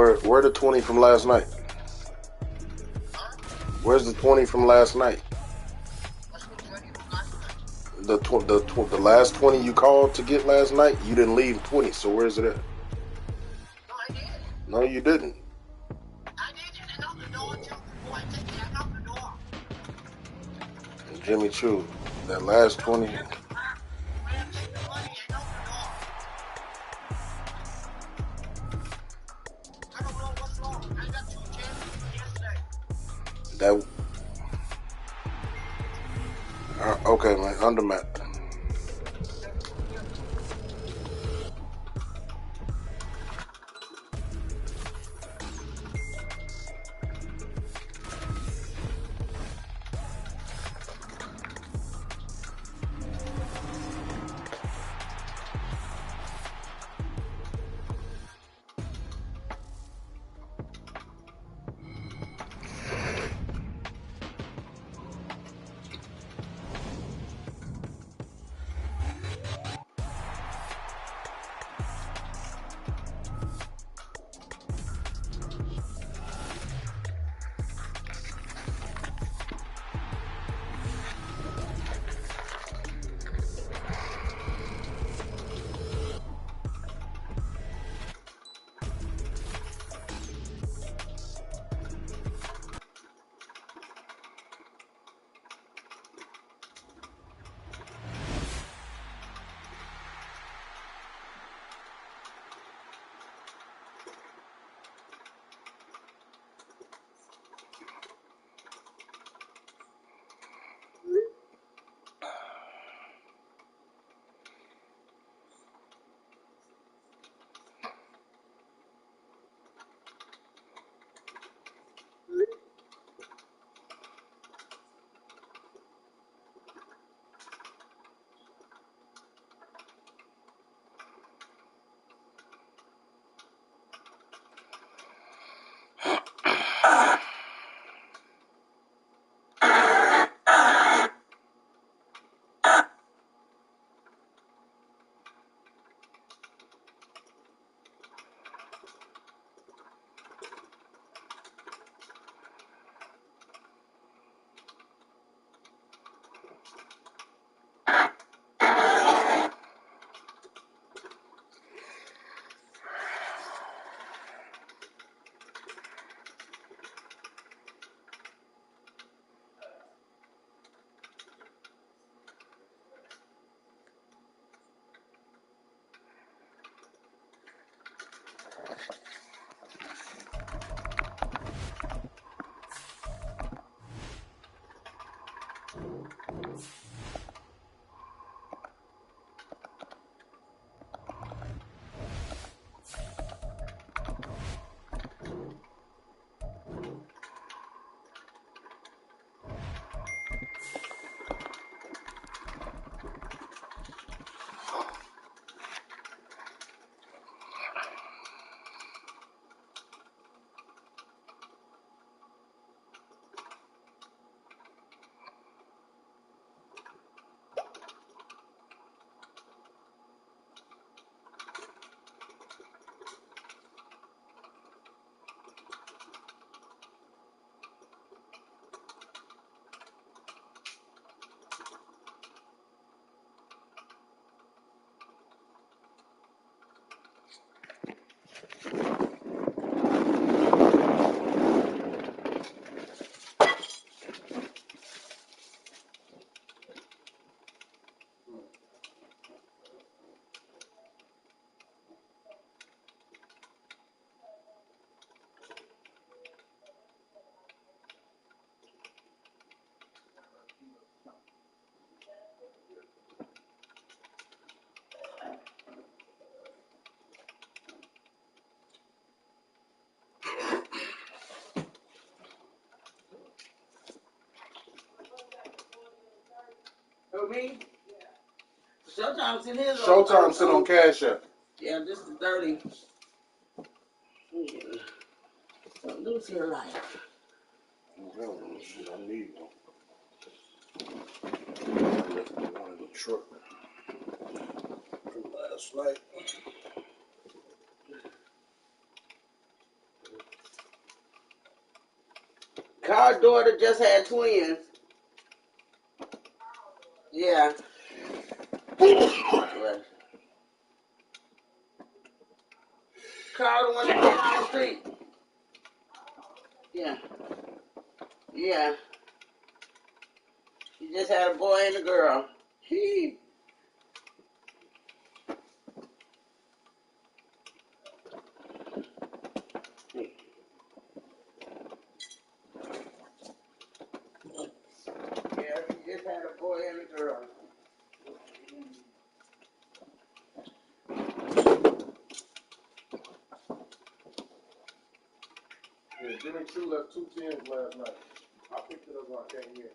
Where the 20 from last night? Where's the 20 from last night? The last 20 you called to get last night, you didn't leave 20. So where's it at? No, I did. No, you didn't. I did. You didn't open the door too. Before I take it, I knocked the door. Jimmy Choo, that last 20. When I take the money, I knocked the door. I don't know what's wrong. I got 2 chances yesterday. That. Okay, man. Undermat. For me? Showtime sent his Showtime sent on Cash App. Yeah, this is 30. Yeah. Don't lose your life. Shit, I need one. I left one in the truck from last night. Carl's daughter just had twins. Yeah. Right. Carl, the one that came down the street. Yeah. Yeah. She just had a boy and a girl. He. Yeah, he just had a boy and a girl. Yeah, Jimmy True left 2 tens last night. I picked it up when I came here.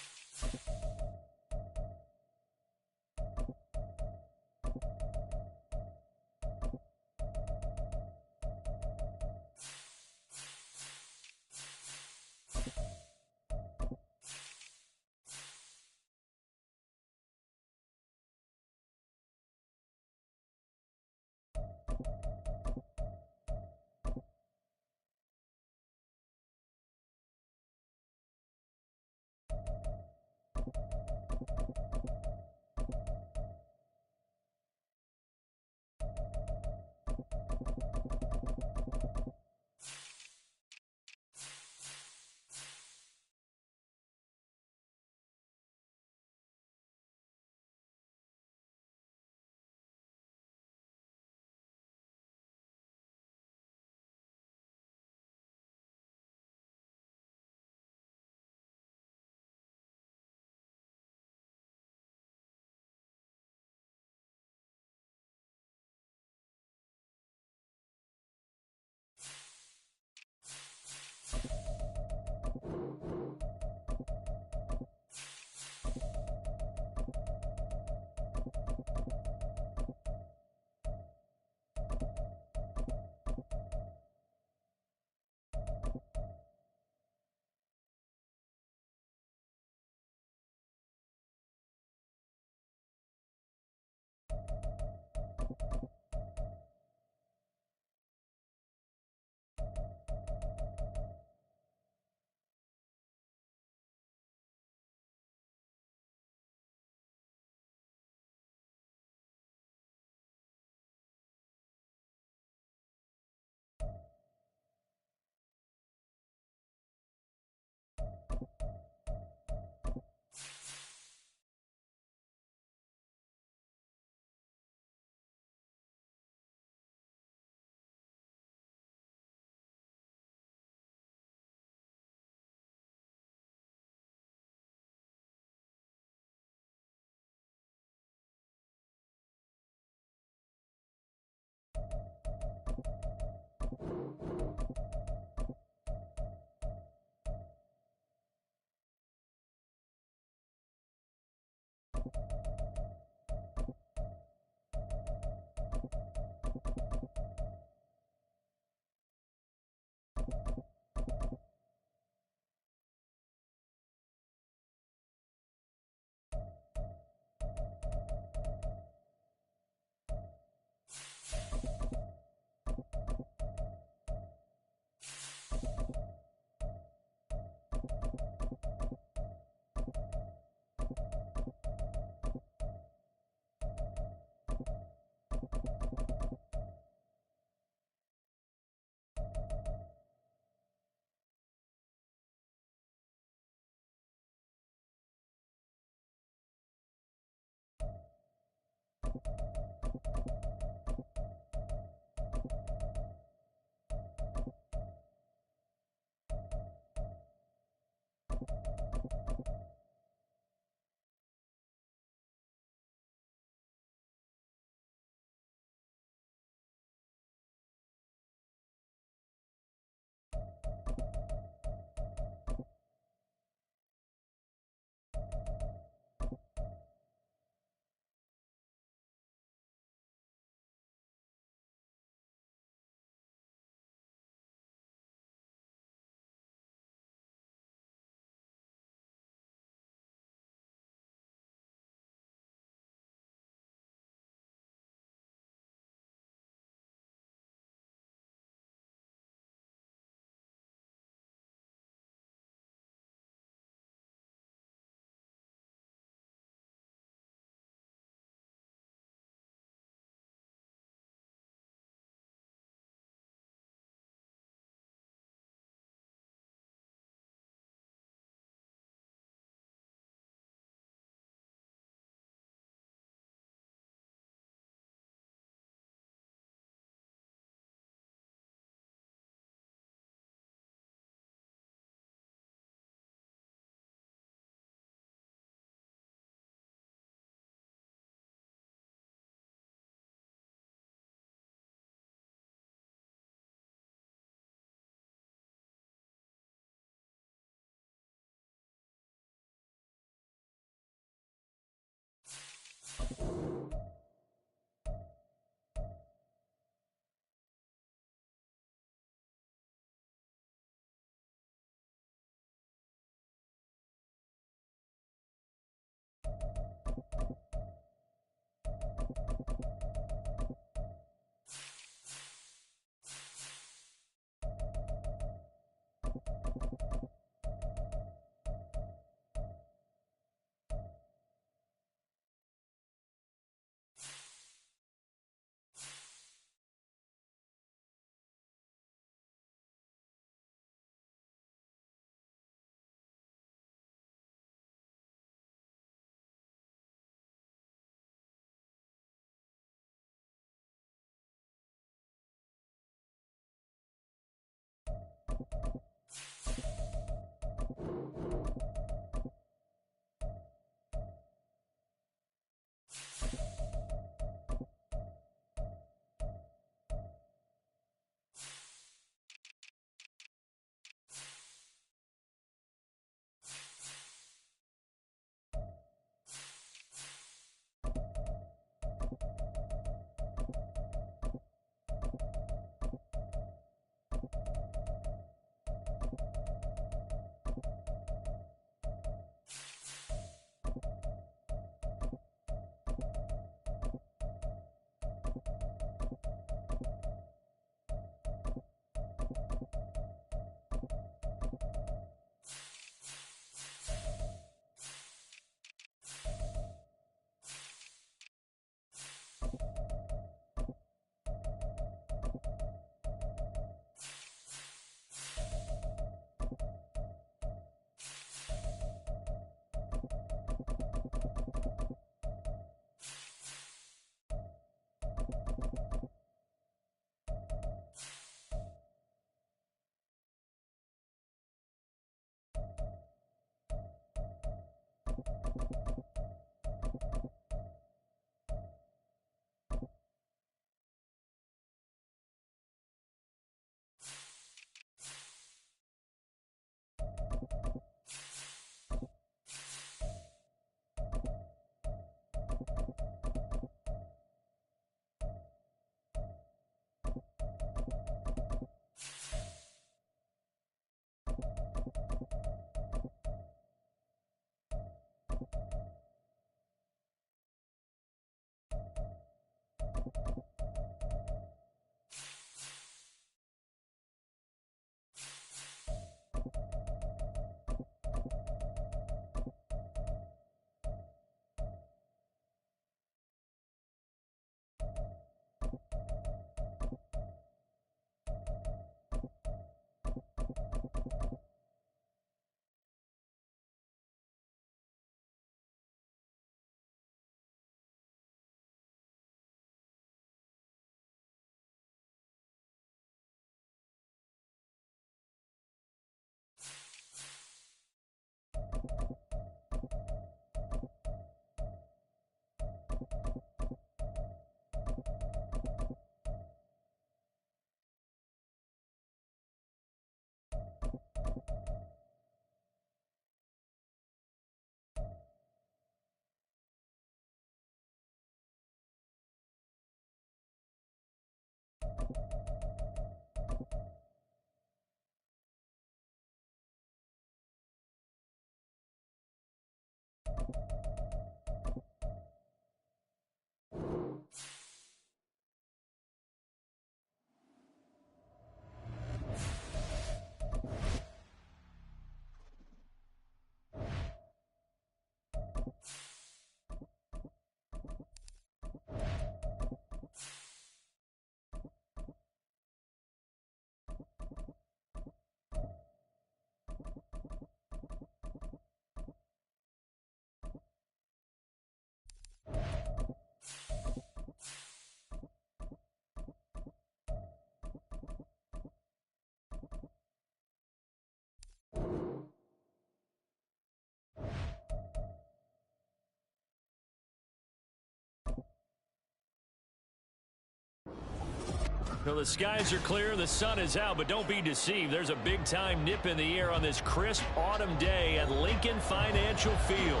Well, the skies are clear, the sun is out, but don't be deceived. There's a big-time nip in the air on this crisp autumn day at Lincoln Financial Field.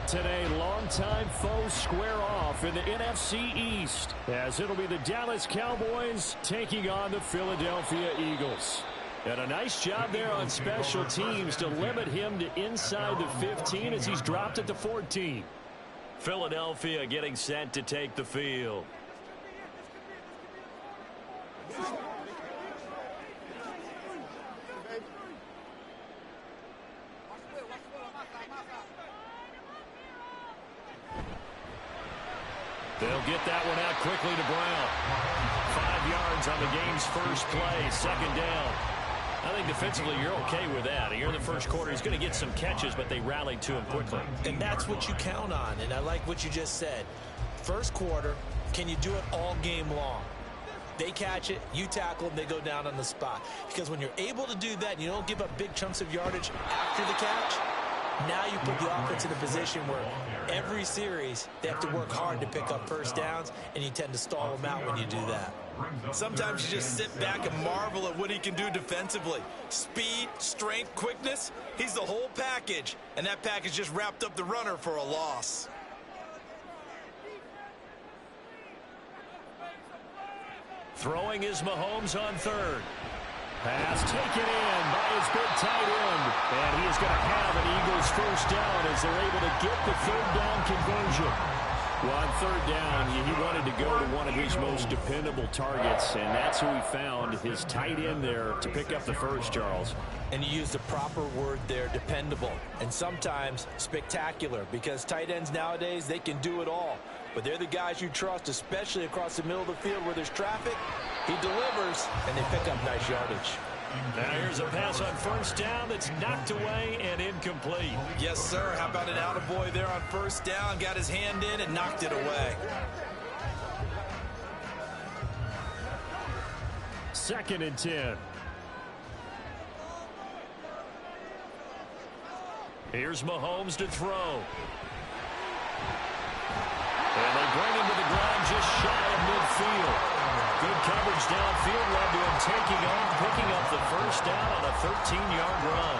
Today, longtime foes square off in the NFC East, as it'll be the Dallas Cowboys taking on the Philadelphia Eagles. And a nice job there on special teams to limit him to inside the 15 as he's dropped at the 14. Philadelphia getting set to take the field. They'll get that one out quickly to Brown. 5 yards on the game's first play, second down. I think defensively you're okay with that. Here in the first quarter, he's going to get some catches, but they rallied to him quickly. And that's what you count on, and I like what you just said. First quarter, can you do it all game long? They catch it, you tackle them, they go down on the spot. Because when you're able to do that and you don't give up big chunks of yardage after the catch, now you put the offense in a position where every series they have to work hard to pick up first downs, and you tend to stall them out when you do that. Sometimes you just sit back and marvel at what he can do defensively. Speed, strength, quickness, he's the whole package. And that package just wrapped up the runner for a loss. Throwing is Mahomes on third. Pass taken in by his big tight end. And he is going to have an Eagles first down as they're able to get the third down conversion. Well, on third down, he wanted to go to one of his most dependable targets, and that's who he found, his tight end there, to pick up the first, Charles. And you use the proper word there, dependable, and sometimes spectacular, because tight ends nowadays, they can do it all. But they're the guys you trust, especially across the middle of the field where there's traffic. He delivers, and they pick up nice yardage. Now here's a pass on first down that's knocked away and incomplete. Yes, sir. How about an attaboy there on first down? Got his hand in and knocked it away. Second and 10. Here's Mahomes to throw. And they bring him to the ground just shy of midfield. Good coverage downfield led to him taking on, picking up the first down on a 13-yard run.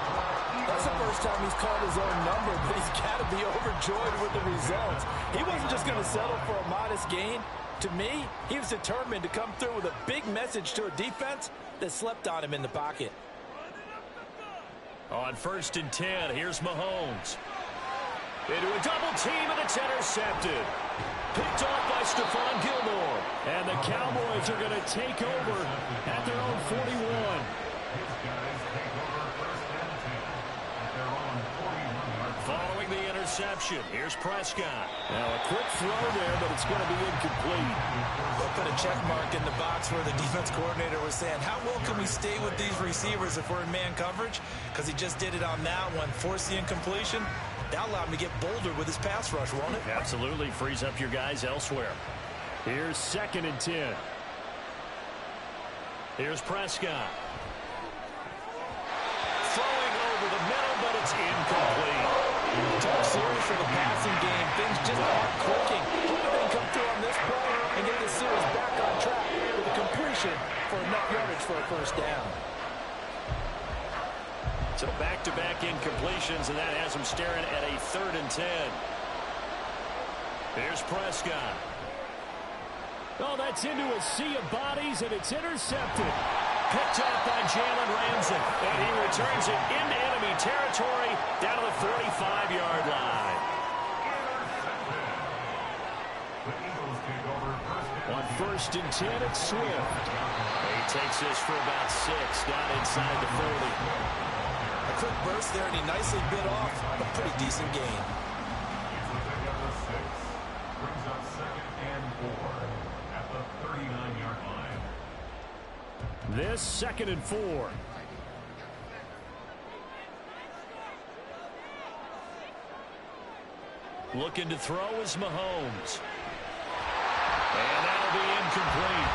That's the first time he's called his own number, but he's got to be overjoyed with the results. He wasn't just going to settle for a modest gain. To me, he was determined to come through with a big message to a defense that slept on him in the pocket. On first and 10, here's Mahomes. Into a double team, and it's intercepted. Picked off by Stephon Gilmore. And the Cowboys are going to take over at their own 41. Following the interception, here's Prescott. Now a quick throw there, but it's going to be incomplete. They'll put a check mark in the box where the defense coordinator was saying, how well can we stay with these receivers if we're in man coverage? Because he just did it on that one, forced the incompletion. That allowed him to get bolder with his pass rush, won't it? Absolutely. Frees up your guys elsewhere. Here's second and 10. Here's Prescott. Throwing over the middle, but it's incomplete. Tough series for the passing game. Things just aren't clicking. Hoping they can come through on this play and get the series back on track with a completion for enough yardage for a first down. So back-to-back incompletions, and that has him staring at a third and 10. Here's Prescott. Oh, that's into a sea of bodies, and it's intercepted. Picked off by Jalen Ramsey, and he returns it into enemy territory down to the 45-yard line. On first and 10, it's Swift. He takes this for about 6 down inside the 40. A quick burst there, and he nicely bit off a pretty decent gain. This 2nd and 4. Looking to throw is Mahomes. And that'll be incomplete.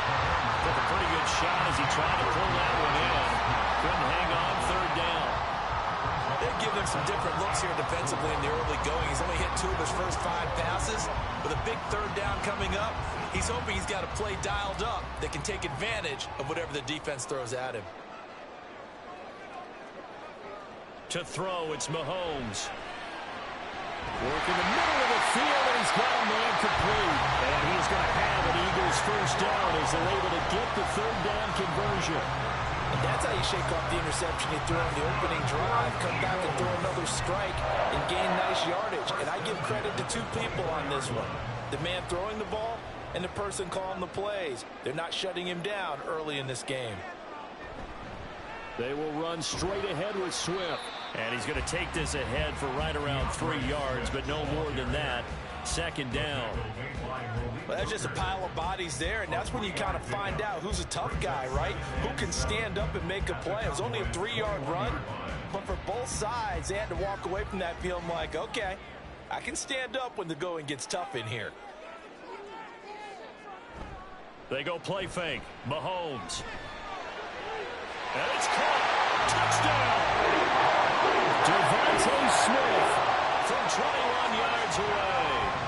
Took a pretty good shot as he tried to pull that one in. Couldn't hang on, 3rd down. They've given him some different looks here defensively in the early going. He's only hit 2 of his first 5 passes. With a big 3rd down coming up, he's hoping he's got a play dialed up that can take advantage of whatever the defense throws at him. To throw, it's Mahomes. Work in the middle of the field, and he's got a man complete. And he's going to have an Eagles 1st down as they're able to get the 3rd down conversion. And that's how you shake off the interception you threw on the opening drive, come back and throw another strike and gain nice yardage. And I give credit to 2 people on this one. The man throwing the ball and the person calling the plays. They're not shutting him down early in this game. They will run straight ahead with Swift. And he's going to take this ahead for right around 3 yards, but no more than that. 2nd down. Well, that's just a pile of bodies there, and that's when you kind of find out who's a tough guy, right? Who can stand up and make a play. It was only a 3-yard run, but for both sides, they had to walk away from that feeling like, okay, I can stand up when the going gets tough in here. They go play fake. Mahomes. And it's caught. Touchdown. Devontae Smith from 21 yards away.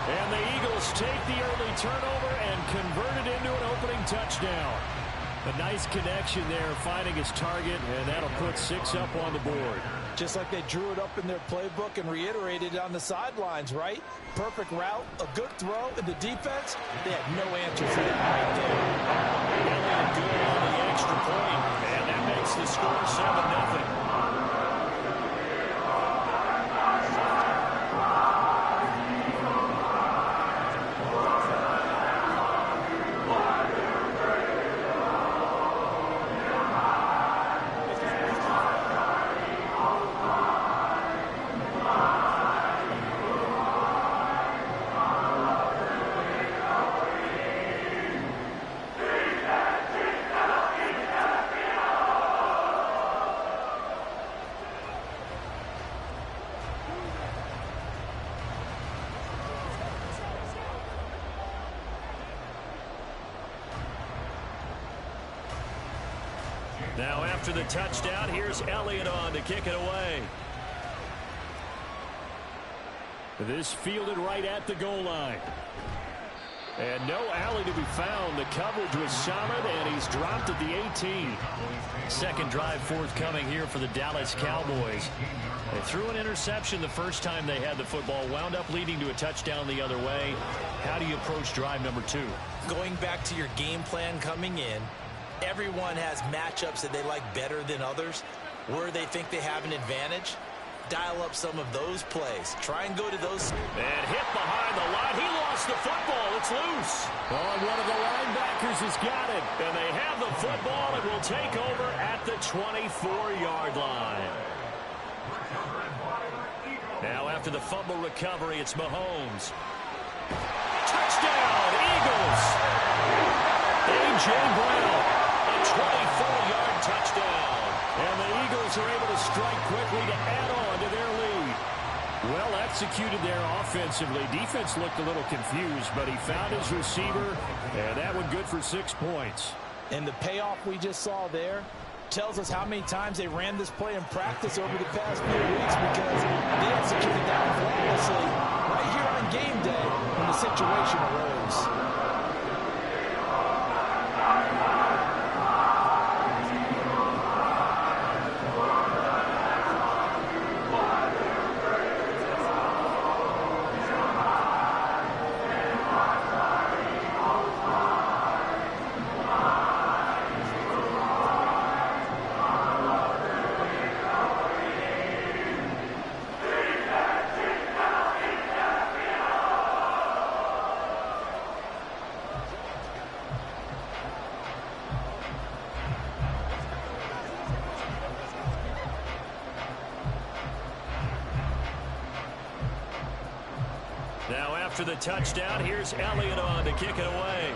And the Eagles take the early turnover and convert it into an opening touchdown. A nice connection there, finding his target, and that'll put 6 up on the board. Just like they drew it up in their playbook and reiterated it on the sidelines, right? Perfect route, a good throw, and the defense, they had no answer for that right there. Elliott good on the extra point, and that makes the score 7-0. Now after the touchdown, here's Elliott on to kick it away. This fielded right at the goal line. And no alley to be found. The coverage was solid, and he's dropped at the 18. 2nd drive forthcoming here for the Dallas Cowboys. They threw an interception the first time they had the football, wound up leading to a touchdown the other way. How do you approach drive number 2? Going back to your game plan coming in, everyone has matchups that they like better than others, where they think they have an advantage. Dial up some of those plays. Try and go to those. And hit behind the line. He lost the football. It's loose. Oh, one of the linebackers has got it. And they have the football and will take over at the 24-yard line. Now after the fumble recovery, it's Mahomes. Touchdown, Eagles. A.J. Brown, a 24-yard touchdown. And the Eagles are able to strike quickly to add on to their lead. Well executed there offensively. Defense looked a little confused, but he found his receiver, and that one good for 6 points. And the payoff we just saw there tells us how many times they ran this play in practice over the past few weeks, because they executed that flawlessly right here on game day when the situation arose. Now after the touchdown, here's Elliott on to kick it away.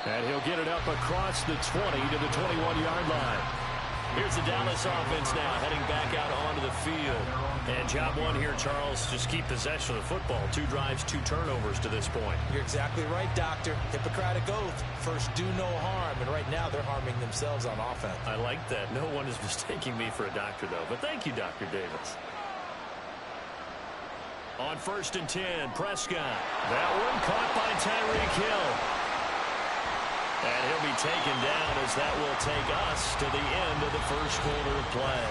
And he'll get it up across the 20 to the 21-yard line. Here's the Dallas offense now heading back out onto the field. And job one here, Charles, just keep possession of the football. 2 drives, 2 turnovers to this point. You're exactly right, Doctor. Hippocratic oath. First, do no harm. And right now, they're harming themselves on offense. I like that. No one is mistaking me for a doctor, though. But thank you, Dr. Davis. On 1st and 10, Prescott. That one caught by Tyreek Hill. And he'll be taken down as that will take us to the end of the first quarter of play.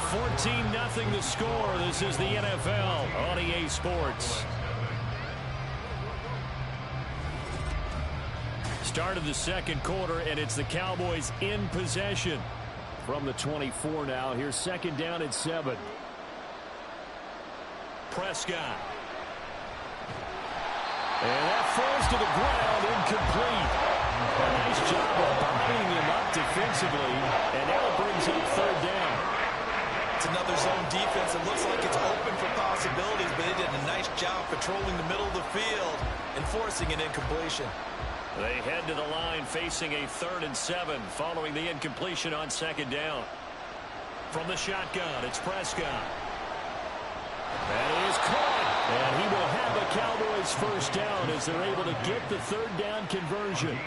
14-0 the score. This is the NFL on EA Sports. Start of the second quarter, and it's the Cowboys in possession. From the 24 now, here's 2nd down and 7. Prescott. And that falls to the ground, incomplete. A nice job of binding him up defensively, and now it brings up 3rd down. It's another zone defense. It looks like it's open for possibilities, but they did a nice job patrolling the middle of the field and forcing an incompletion. They head to the line facing a 3rd and 7 following the incompletion on 2nd down. From the shotgun, it's Prescott. That is caught, and he will have a Cowboys 1st down as they're able to get the 3rd down conversion.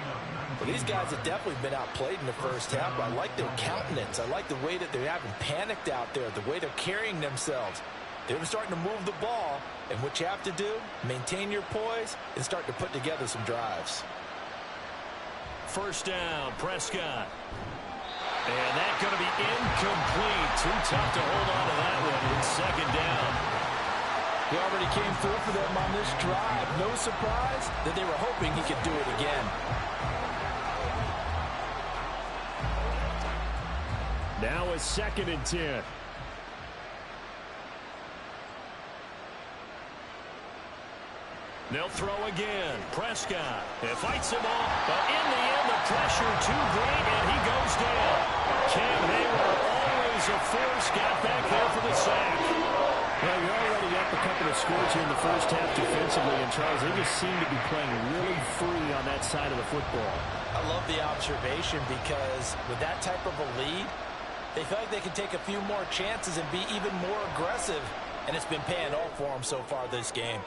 Well, these guys have definitely been outplayed in the first half. I like their countenance. I like the way that they haven't panicked out there, the way they're carrying themselves. They're starting to move the ball, and what you have to do, maintain your poise and start to put together some drives. 1st down, Prescott. And that's going to be incomplete. Too tough to hold on to that one. It's 2nd down. He already came through for them on this drive. No surprise that they were hoping he could do it again. Now a 2nd and 10. They'll throw again. Prescott. It fights him off, but in the end, the pressure too great, and he goes down. Cam Hayward, always a force, got back there for the sack. Well, you're already up a couple of scores here in the first half defensively, and Charles, they just seem to be playing really free on that side of the football. I love the observation because with that type of a lead, they feel like they can take a few more chances and be even more aggressive, and it's been paying off for them so far this game.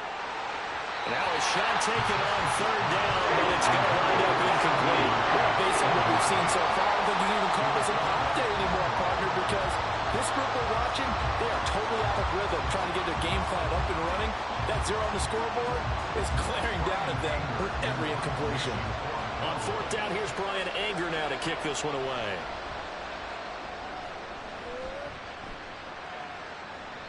Now a shot taken on 3rd down, but it's going to wind up incomplete. Well, based on what we've seen so far, I don't think you can even call this an update anymore, partner, because this group we're watching, they are totally out of rhythm, trying to get their game plan up and running. That 0 on the scoreboard is glaring down at them for every incompletion. On 4th down, here's Brian Anger now to kick this one away.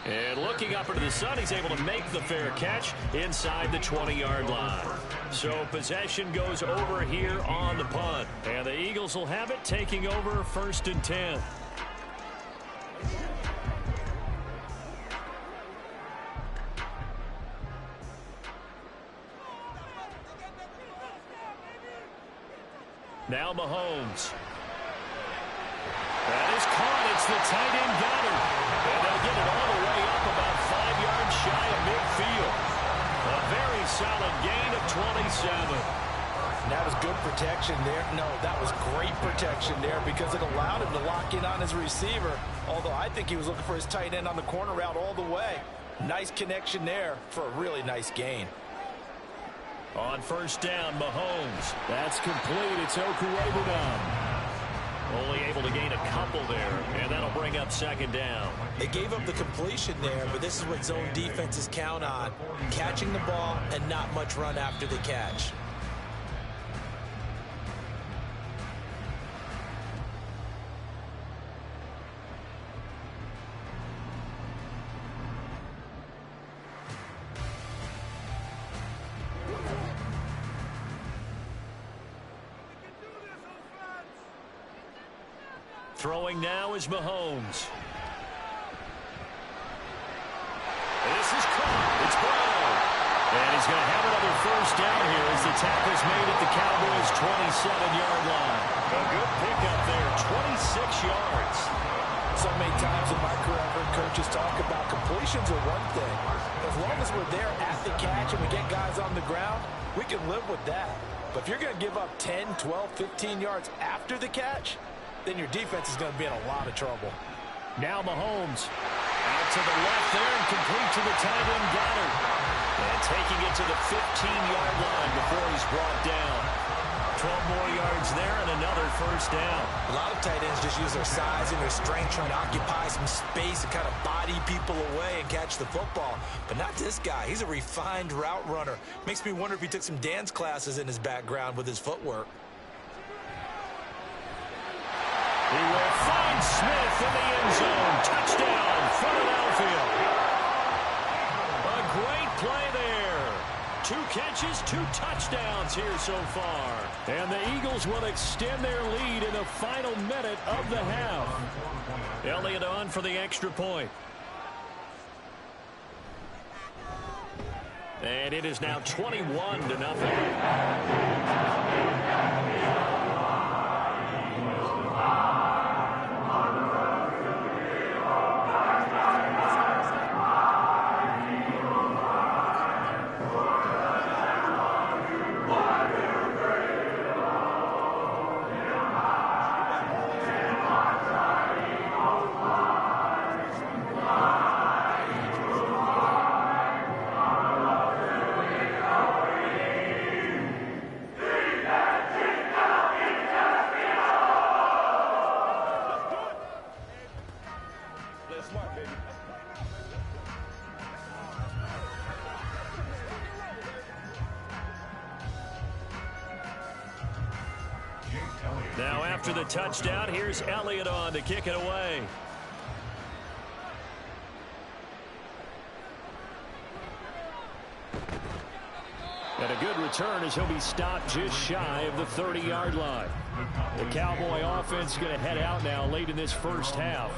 And looking up into the sun, he's able to make the fair catch inside the 20-yard line. So possession goes over here on the punt. And the Eagles will have it, taking over 1st and 10. Now Mahomes. That is caught. It's the tight end Goddard. And they'll get it all the way up about 5 yards shy of midfield. A very solid gain of 27. And that was good protection there. No, that was great protection there because it allowed him to lock in on his receiver. Although I think he was looking for his tight end on the corner route all the way. Nice connection there for a really nice gain. On 1st down, Mahomes. That's complete. It's Okuwebunam. Only able to gain a couple there, and that'll bring up 2nd down. They gave up the completion there, but this is what zone defenses count on. Catching the ball and not much run after the catch. Throwing now is Mahomes. This is caught. It's Brown. And he's going to have another 1st down here as the tackle's made at the Cowboys' 27-yard line. A good pickup there, 26 yards. So many times in my career, I've heard coaches talk about completions are one thing. As long as we're there at the catch and we get guys on the ground, we can live with that. But if you're going to give up 10, 12, 15 yards after the catch, then your defense is going to be in a lot of trouble. Now Mahomes out to the left there and complete to the tight end Goddard. And taking it to the 15-yard line before he's brought down. 12 more yards there and another first down. A lot of tight ends just use their size and their strength trying to occupy some space and kind of body people away and catch the football. But not this guy. He's a refined route runner. Makes me wonder if he took some dance classes in his background with his footwork. He will find Smith in the end zone. Touchdown, Philadelphia. A great play there. 2 catches, 2 touchdowns here so far. And the Eagles will extend their lead in the final minute of the half. Elliott on for the extra point. And it is now 21-0. Now after the touchdown, here's Elliott on to kick it away. And a good return as he'll be stopped just shy of the 30-yard line. The Cowboy offense is going to head out now late in this first half.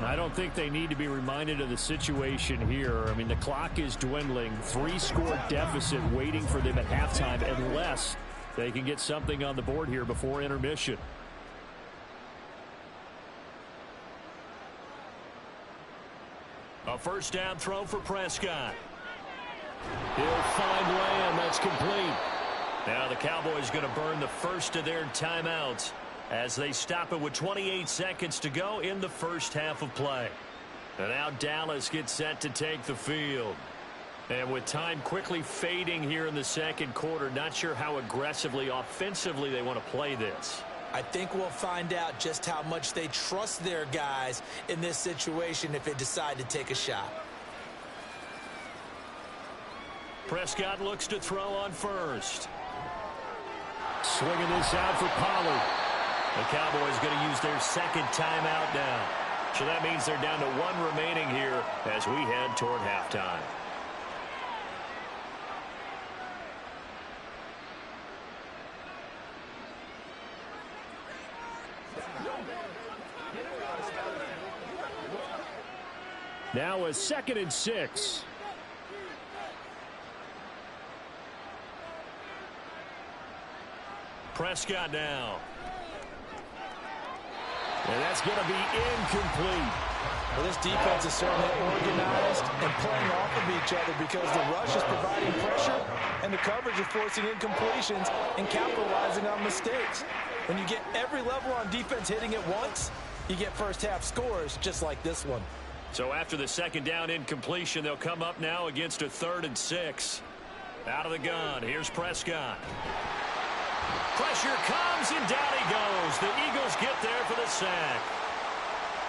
I don't think they need to be reminded of the situation here. I mean, the clock is dwindling. 3-score deficit waiting for them at halftime unless they can get something on the board here before intermission. A first down throw for Prescott. He'll find Lamb. That's complete. Now the Cowboys going to burn the first of their timeouts as they stop it with 28 seconds to go in the first half of play. And now Dallas gets set to take the field. And with time quickly fading here in the second quarter, not sure how aggressively, offensively they want to play this. I think we'll find out just how much they trust their guys in this situation if they decide to take a shot. Prescott looks to throw on first. Swinging this out for Pollard. The Cowboys going to use their second timeout now. So that means they're down to 1 remaining here as we head toward halftime. Now a 2nd and 6. Prescott now. And that's going to be incomplete. Well, this defense is certainly organized and playing off of each other because the rush is providing pressure and the coverage is forcing incompletions and capitalizing on mistakes. When you get every level on defense hitting at once, you get first half scores just like this one. So after the second down incompletion, they'll come up now against a 3rd and 6. Out of the gun, here's Prescott. Pressure comes, and down he goes. The Eagles get there for the sack.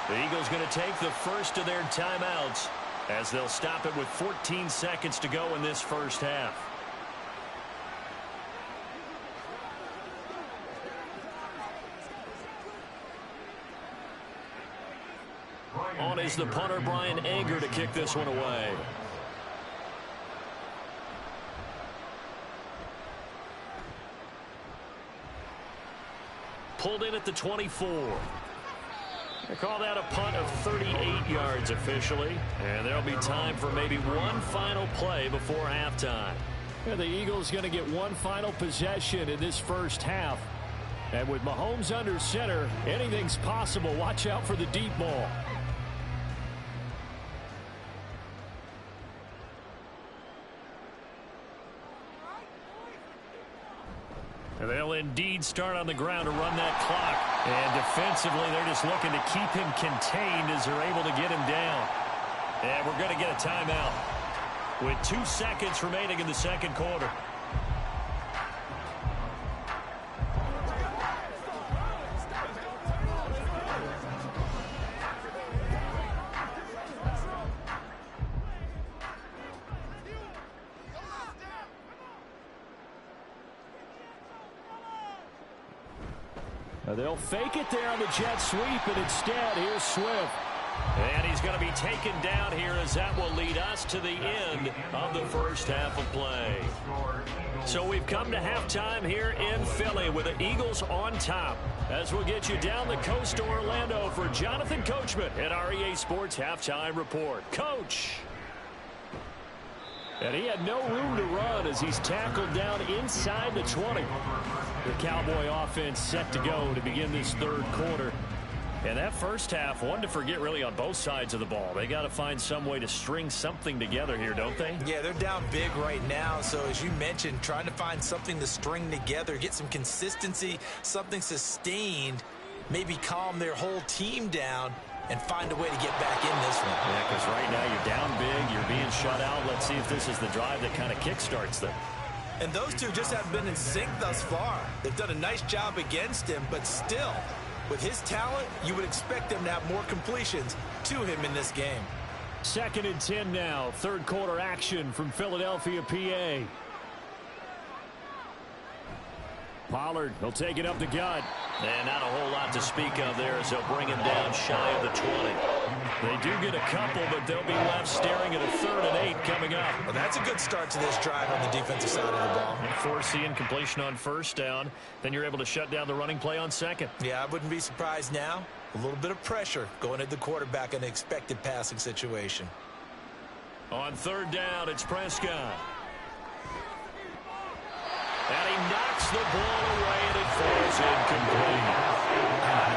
The Eagles going to take the first of their timeouts as they'll stop it with 14 seconds to go in this first half. On is the punter, Brian Anger, to kick this one away. Pulled in at the 24. They call that a punt of 38 yards officially. And there'll be time for maybe one final play before halftime. And the Eagles going to get one final possession in this first half. And with Mahomes under center, anything's possible. Watch out for the deep ball. And they'll indeed start on the ground to run that clock. And defensively, they're just looking to keep him contained as they're able to get him down. And we're going to get a timeout with 2 seconds remaining in the second quarter. They'll fake it there on the jet sweep, and instead, here's Swift. And he's going to be taken down here as that will lead us to the end of the first half of play. So we've come to halftime here in Philly with the Eagles on top. As we'll get you down the coast to Orlando for Jonathan Coachman at our EA Sports Halftime Report. Coach! And he had no room to run as he's tackled down inside the 20. The Cowboy offense set to go to begin this third quarter. And that first half, one to forget really on both sides of the ball. They got to find some way to string something together here, don't they? Yeah, they're down big right now. So as you mentioned, trying to find something to string together, get some consistency, something sustained, maybe calm their whole team down and find a way to get back in this one. Yeah, because right now you're down big, you're being shut out. Let's see if this is the drive that kind of kickstarts them. And those two just haven't been in sync thus far. They've done a nice job against him, but still, with his talent, you would expect them to have more completions to him in this game. 2nd and 10 now. Third quarter action from Philadelphia, PA. Pollard, he'll take it up the gut. And not a whole lot to speak of there as they'll bring him down shy of the 20. They do get a couple, but they'll be left staring at a 3rd and 8 coming up. Well, that's a good start to this drive on the defensive side of the ball. Force the incompletion on first down. Then you're able to shut down the running play on second. Yeah, I wouldn't be surprised now. A little bit of pressure going at the quarterback in an expected passing situation. On 3rd down, it's Prescott. And he knocks the ball away, and it falls incomplete.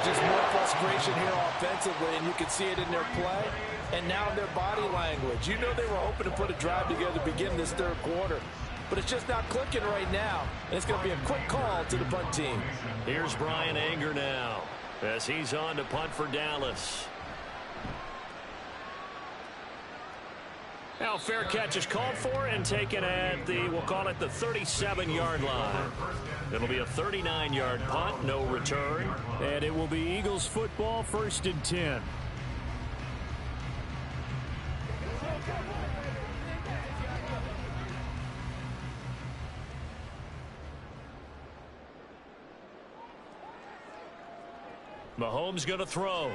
Just more frustration here offensively, and you can see it in their play and now in their body language. You know they were hoping to put a drive together to begin this third quarter, but it's just not clicking right now, and it's going to be a quick call to the punt team. Here's Brian Anger now as he's on to punt for Dallas. Now fair catch is called for and taken at the, we'll call it the 37-yard line. It'll be a 39-yard punt, no return. And it will be Eagles football, 1st and 10. Mahomes going to throw.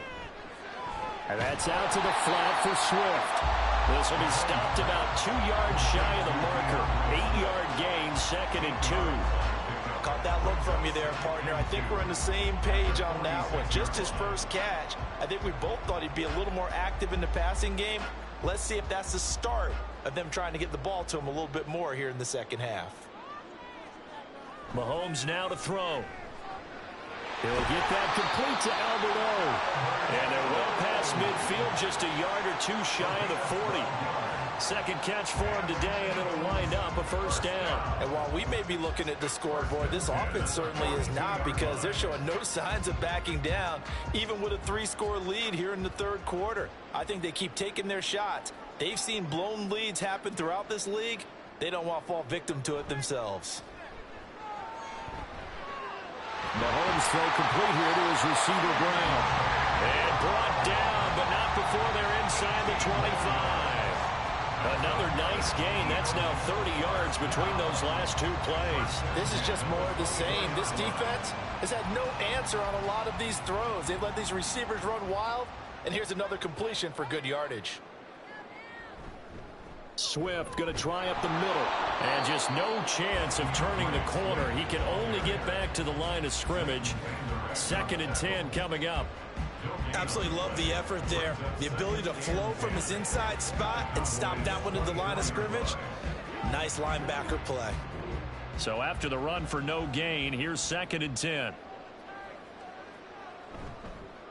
And that's out to the flat for Swift. This will be stopped about 2 yards shy of the marker. 8-yard gain, 2nd and 2. Caught that look from you there, partner. I think we're on the same page on that one. Just his first catch. I think we both thought he'd be a little more active in the passing game. Let's see if that's the start of them trying to get the ball to him a little bit more here in the second half. Mahomes now to throw. He'll get that complete to Albert O. And they're well past midfield, just a yard or 2 shy of the 40. Second catch for him today, and it'll wind up a 1st down. And while we may be looking at the scoreboard, this offense certainly is not, because they're showing no signs of backing down, even with a 3-score lead here in the third quarter. I think they keep taking their shots. They've seen blown leads happen throughout this league. They don't want to fall victim to it themselves. Mahomes throw complete here to his receiver, Brown. And brought down, but not before they're inside the 25. Another nice gain. That's now 30 yards between those last 2 plays. This is just more of the same. This defense has had no answer on a lot of these throws. They've let these receivers run wild, and here's another completion for good yardage. Swift going to try up the middle. And just no chance of turning the corner. He can only get back to the line of scrimmage. 2nd and 10 coming up. Absolutely love the effort there. The ability to flow from his inside spot and stop that one at the line of scrimmage. Nice linebacker play. So after the run for no gain, here's 2nd and 10.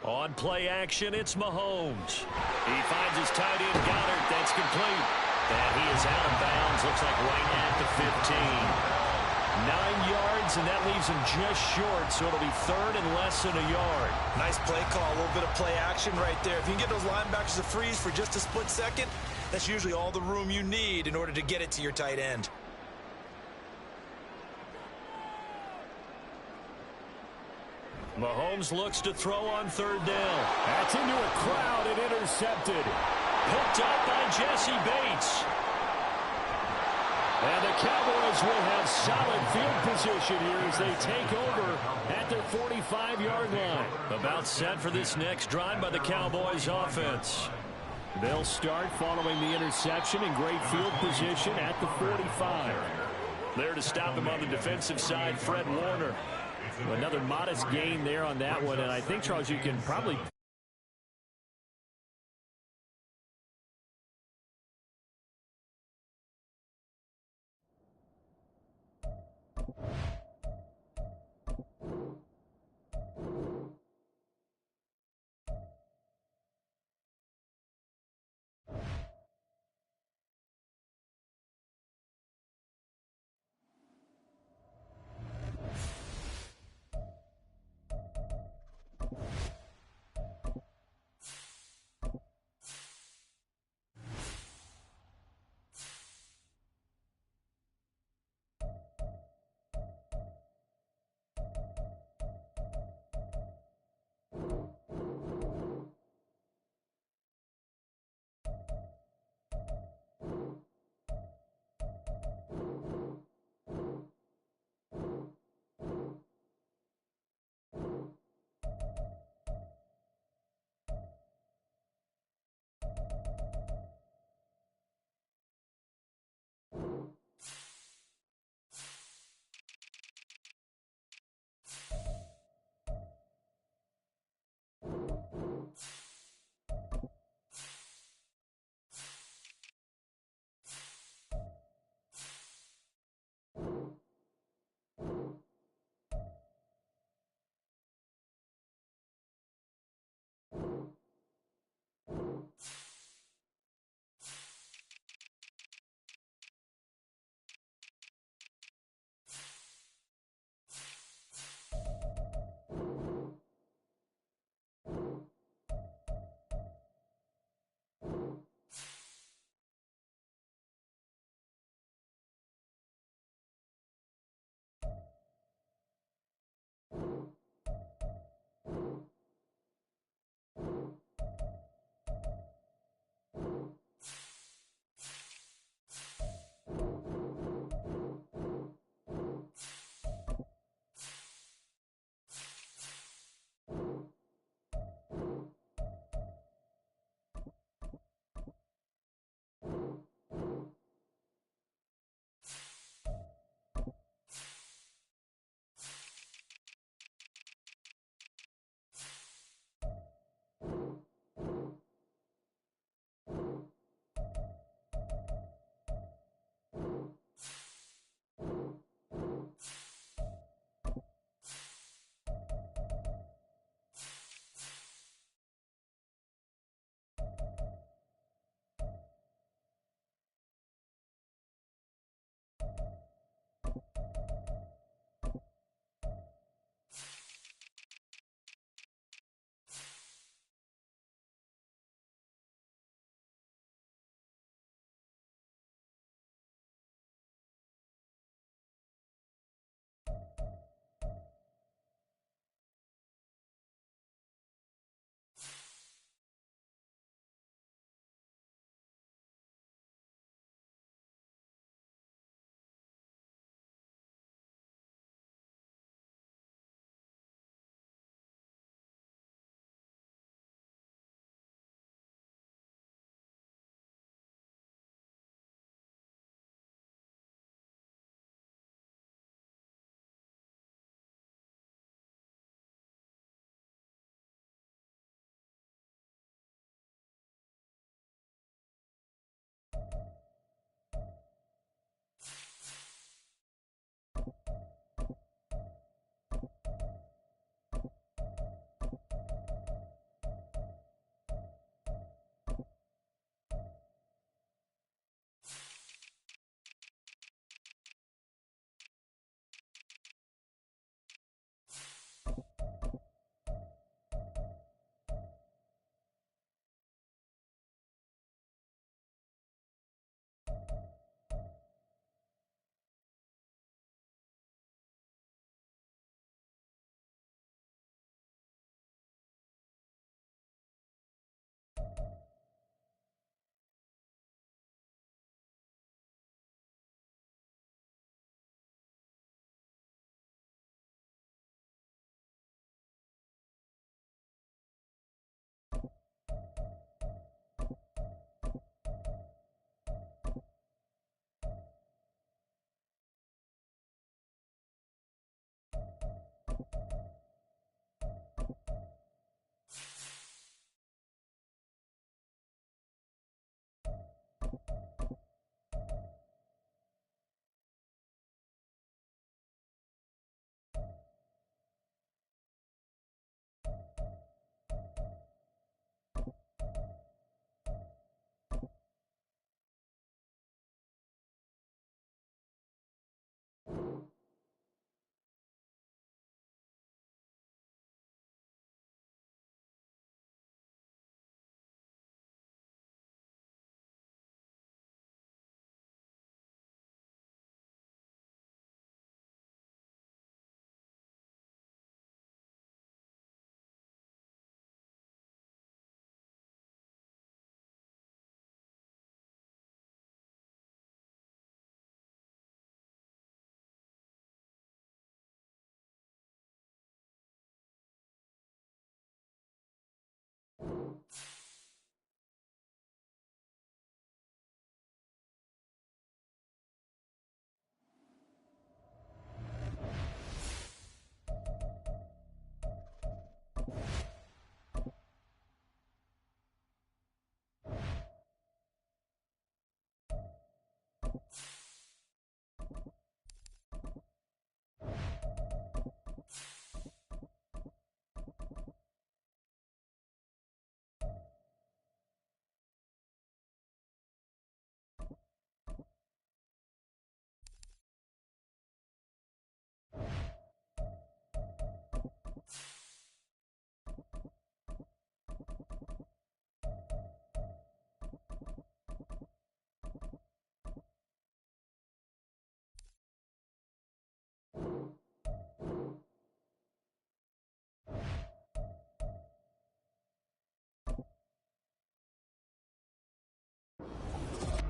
On play action, it's Mahomes. He finds his tight end, Goddard. That's complete. And he is out of bounds, looks like right at the 15. 9 yards, and that leaves him just short, so it'll be third and less than a yard. Nice play call, a little bit of play action right there. If you can get those linebackers to freeze for just a split second, that's usually all the room you need in order to get it to your tight end. Mahomes looks to throw on third down. That's into a crowd and intercepted. Picked up by Jesse Bates. And the Cowboys will have solid field position here as they take over at their 45-yard line. About set for this next drive by the Cowboys offense. They'll start following the interception in great field position at the 45. There to stop him on the defensive side, Fred Warner. Another modest gain there on that one, and I think, Charles, you can probably...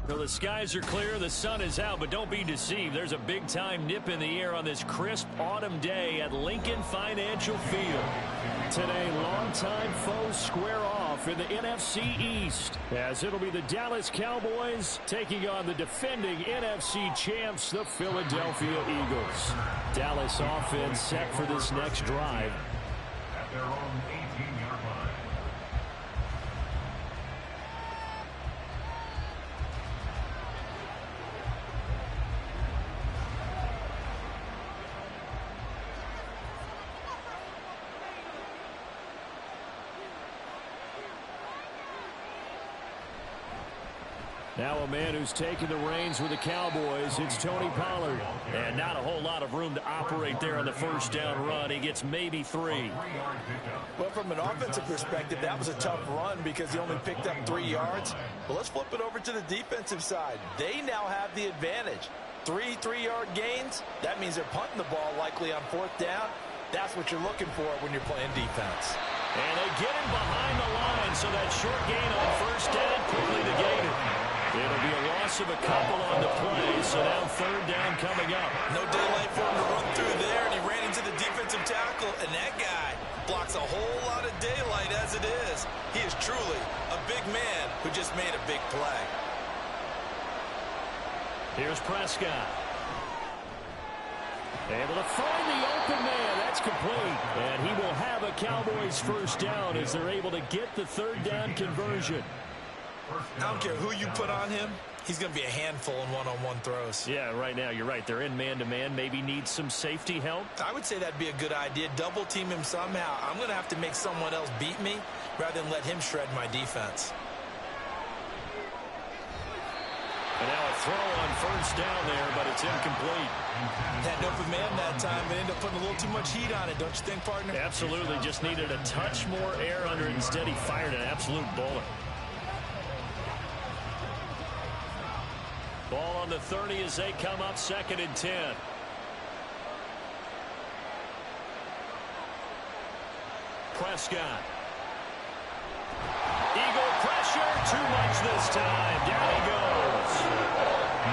Well, the skies are clear, the sun is out, but don't be deceived. There's a big-time nip in the air on this crisp autumn day at Lincoln Financial Field. Today, longtime foes square off in the NFC East, as it'll be the Dallas Cowboys taking on the defending NFC champs, the Philadelphia Eagles. Dallas offense set for this next drive. At their own 18-yard line. Now a man who's taken the reins with the Cowboys, it's Tony Pollard. And not a whole lot of room to operate there on the first down run. He gets maybe 3. Well, from an offensive perspective, that was a tough run because he only picked up 3 yards. But let's flip it over to the defensive side. They now have the advantage. 3 3-yard gains, that means they're punting the ball likely on 4th down. That's what you're looking for when you're playing defense. And they get him behind the line, so that short gain on first down quickly negated. It'll be a loss of a couple on the play, so now 3rd down coming up. No daylight for him to run through there, and he ran into the defensive tackle, and that guy blocks a whole lot of daylight as it is. He is truly a big man who just made a big play. Here's Prescott. Able to find the open man. That's complete. And he will have a Cowboys first down as they're able to get the 3rd down conversion. I don't care who you put on him. He's going to be a handful in one-on-one throws. Yeah, right now, you're right. They're in man-to-man. Maybe needs some safety help. I would say that'd be a good idea. Double team him somehow. I'm going to have to make someone else beat me rather than let him shred my defense. And now a throw on first down there, but it's incomplete. Had an open man that time, but ended up putting a little too much heat on it, don't you think, partner? Absolutely. Just needed a touch more air under it. Instead, he fired an absolute bullet. Ball on the 30 as they come up 2nd and 10. Prescott. Eagle pressure. Too much this time. Down he goes.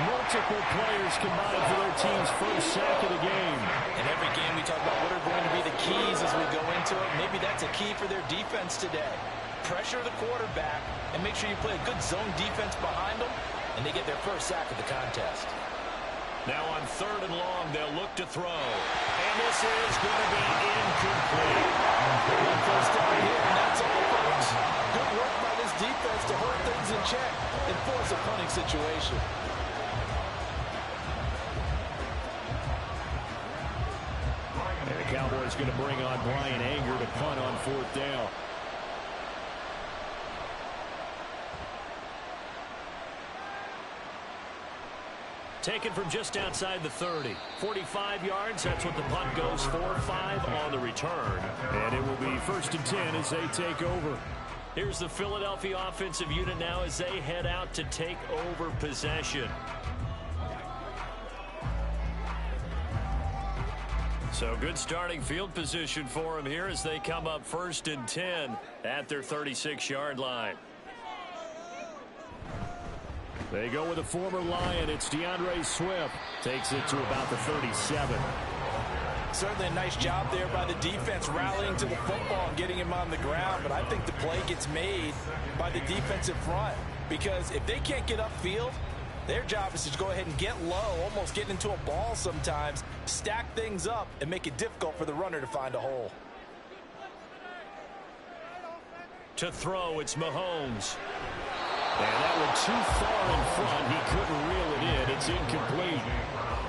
Multiple players combined for their team's first sack of the game. In every game we talk about what are going to be the keys as we go into it. Maybe that's a key for their defense today. Pressure the quarterback and make sure you play a good zone defense behind them, and they get their first sack of the contest. Now on 3rd and long, they'll look to throw. And this is going to be incomplete. One first down here, and that's all, folks. Good work by this defense just to hold things in check and force a punting situation. And the Cowboys going to bring on Bryan Anger to punt on 4th down. Taken from just outside the 30. 45 yards, that's what the punt goes for. 5 on the return. And it will be 1st and 10 as they take over. Here's the Philadelphia offensive unit now as they head out to take over possession. So good starting field position for them here as they come up 1st and 10 at their 36-yard line. They go with a former Lion. It's DeAndre Swift. Takes it to about the 37. Certainly a nice job there by the defense rallying to the football and getting him on the ground. But I think the play gets made by the defensive front. Because if they can't get upfield, their job is to go ahead and get low, almost get into a ball sometimes, stack things up, and make it difficult for the runner to find a hole. To throw, it's Mahomes. And that one too far in front. He couldn't reel it in. It's incomplete.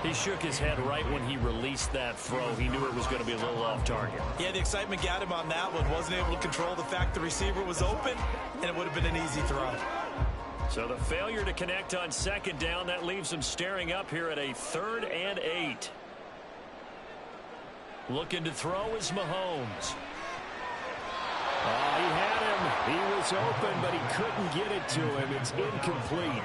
He shook his head right when he released that throw. He knew it was going to be a little off target. Yeah, the excitement got him on that one. Wasn't able to control the fact the receiver was open, and it would have been an easy throw. So the failure to connect on 2nd down, that leaves him staring up here at a 3rd and 8. Looking to throw is Mahomes. Oh, he had him. He was open, but he couldn't get it to him. It's incomplete.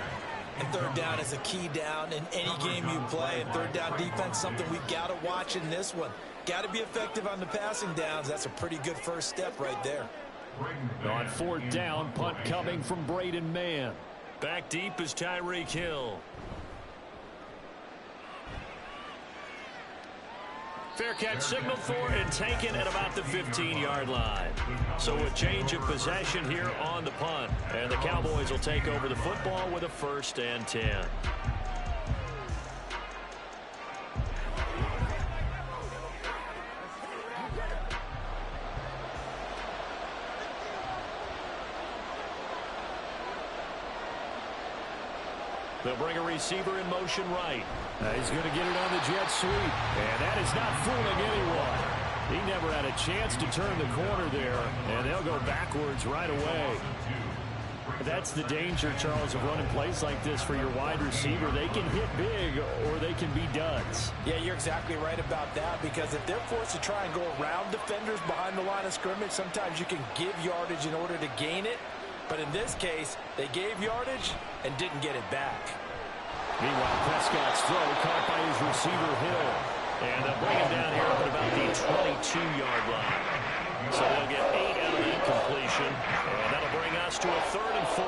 And 3rd down is a key down in any game you play. And 3rd down defense, something we've got to watch in this one. Got to be effective on the passing downs. That's a pretty good first step right there. On 4th down, punt coming from Braden Mann. Back deep is Tyreek Hill. Fair catch signaled for and taken at about the 15-yard line. So a change of possession here on the punt. And the Cowboys will take over the football with a 1st and 10. They'll bring a receiver in motion right. He's going to get it on the jet sweep. And that is not fooling anyone. He never had a chance to turn the corner there. And they'll go backwards right away. That's the danger, Charles, of running plays like this for your wide receiver. They can hit big or they can be duds. Yeah, you're exactly right about that, because if they're forced to try and go around defenders behind the line of scrimmage, sometimes you can give yardage in order to gain it. But in this case, they gave yardage and didn't get it back. Meanwhile, Prescott's throw caught by his receiver, Hill. And they'll bring him down here up at about the 22-yard line. So they'll get 8 out of the incompletion. And that'll bring us to a 3rd and 4.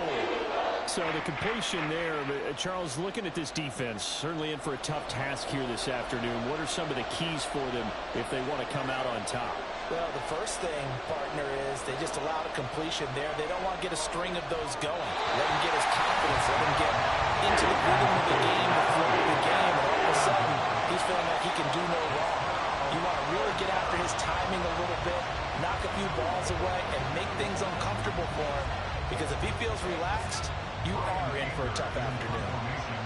So the completion there, Charles, looking at this defense, certainly in for a tough task here this afternoon. What are some of the keys for them if they want to come out on top? Well, the first thing, partner, is they just allowed a completion there. They don't want to get a string of those going. Let him get his confidence. Let him get into the rhythm of the game, the flow of the game, and all of a sudden, he's feeling like he can do no wrong. You want to really get after his timing a little bit, knock a few balls away, and make things uncomfortable for him. Because if he feels relaxed, you are in for a tough afternoon.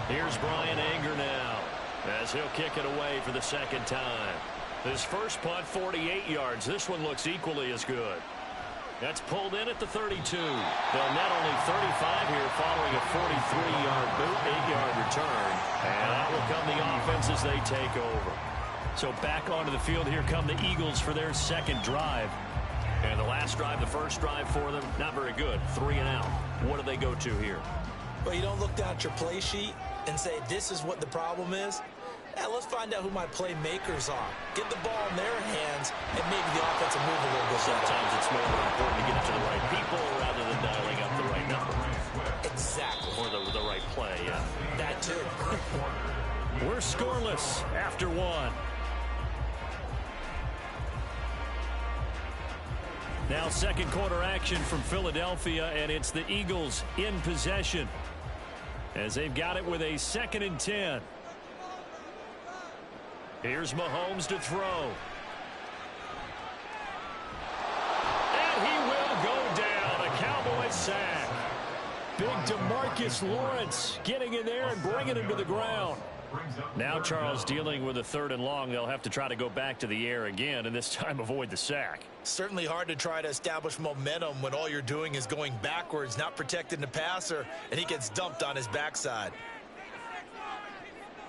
Here's Bryan Anger now, as he'll kick it away for the 2nd time. His first punt, 48 yards. This one looks equally as good. That's pulled in at the 32. They'll net only 35 here following a 43-yard boot, 8-yard return. And that will come the offense as they take over. So back onto the field, here come the Eagles for their 2nd drive. And the last drive, the first drive for them, not very good. 3 and out. What do they go to here? Well, you don't look down at your play sheet and say, this is what the problem is. Let's find out who my playmakers are. Get the ball in their hands, and maybe the offense will move a little bit. Sometimes it's more important to get it to the right people rather than dialing up the right number. Exactly. Or the right play, yeah. That too. We're scoreless after 1. Now 2nd quarter action from Philadelphia, and it's the Eagles in possession as they've got it with a 2nd and 10. Here's Mahomes to throw. And he will go down. A Cowboys sack. Big DeMarcus Lawrence getting in there and bringing him to the ground. Now Charles dealing with a 3rd and long. They'll have to try to go back to the air again, and this time avoid the sack. Certainly hard to try to establish momentum when all you're doing is going backwards, not protecting the passer, and he gets dumped on his backside.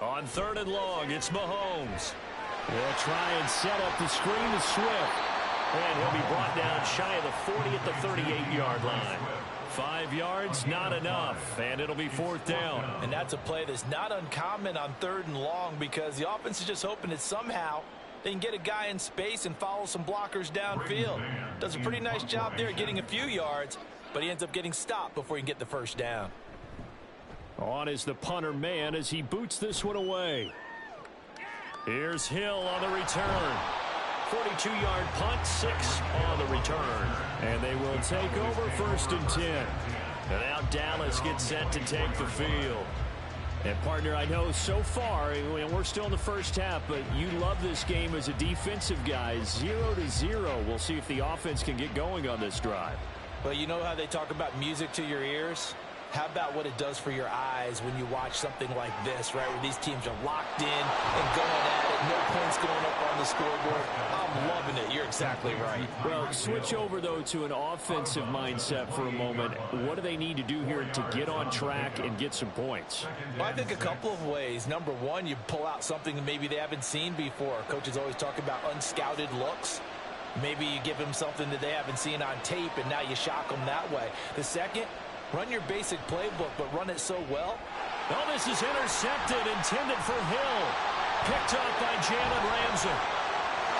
On 3rd and long, it's Mahomes. They'll try and set up the screen to Swift. And he'll be brought down shy of the 40 at the 38-yard line. 5 yards, not enough, and it'll be 4th down. And that's a play that's not uncommon on 3rd and long because the offense is just hoping that somehow they can get a guy in space and follow some blockers downfield. Does a pretty nice job there getting a few yards, but he ends up getting stopped before he can get the 1st down. On is the punter man as he boots this one away. Here's Hill on the return. 42-yard punt, 6 on the return. And they will take over 1st and 10. And now Dallas gets set to take the field. And, partner, I know so far, and we're still in the first half, but you love this game as a defensive guy. 0-0. We'll see if the offense can get going on this drive. Well, you know how they talk about music to your ears? How about what it does for your eyes when you watch something like this, right, where these teams are locked in and going at it, no points going up on the scoreboard? I'm loving it. You're exactly right. Well, switch over, though, to an offensive mindset for a moment. What do they need to do here to get on track and get some points? Well, I think a couple of ways. Number one, you pull out something that maybe they haven't seen before. Coaches always talk about unscouted looks. Maybe you give them something that they haven't seen on tape, and now you shock them that way. The second, run your basic playbook, but run it so well. Oh, this is intercepted, intended for Hill. Picked up by Jalen Ramsey.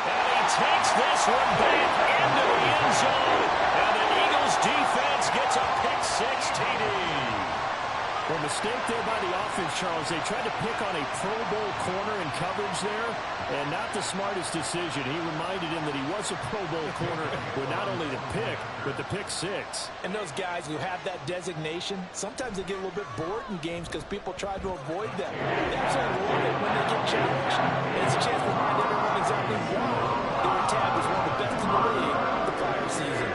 And he takes this one back into the end zone. And the Eagles defense gets a pick-6 TD. Well, mistake there by the offense, Charles. They tried to pick on a Pro Bowl corner in coverage there, and not the smartest decision. He reminded him that he was a Pro Bowl corner with not only the pick, but the pick-6. And those guys who have that designation, sometimes they get a little bit bored in games because people try to avoid them. They absolutely love it when they get challenged. And it's a chance to remind everyone exactly why they were tabbed as one of the best in the league the prior season.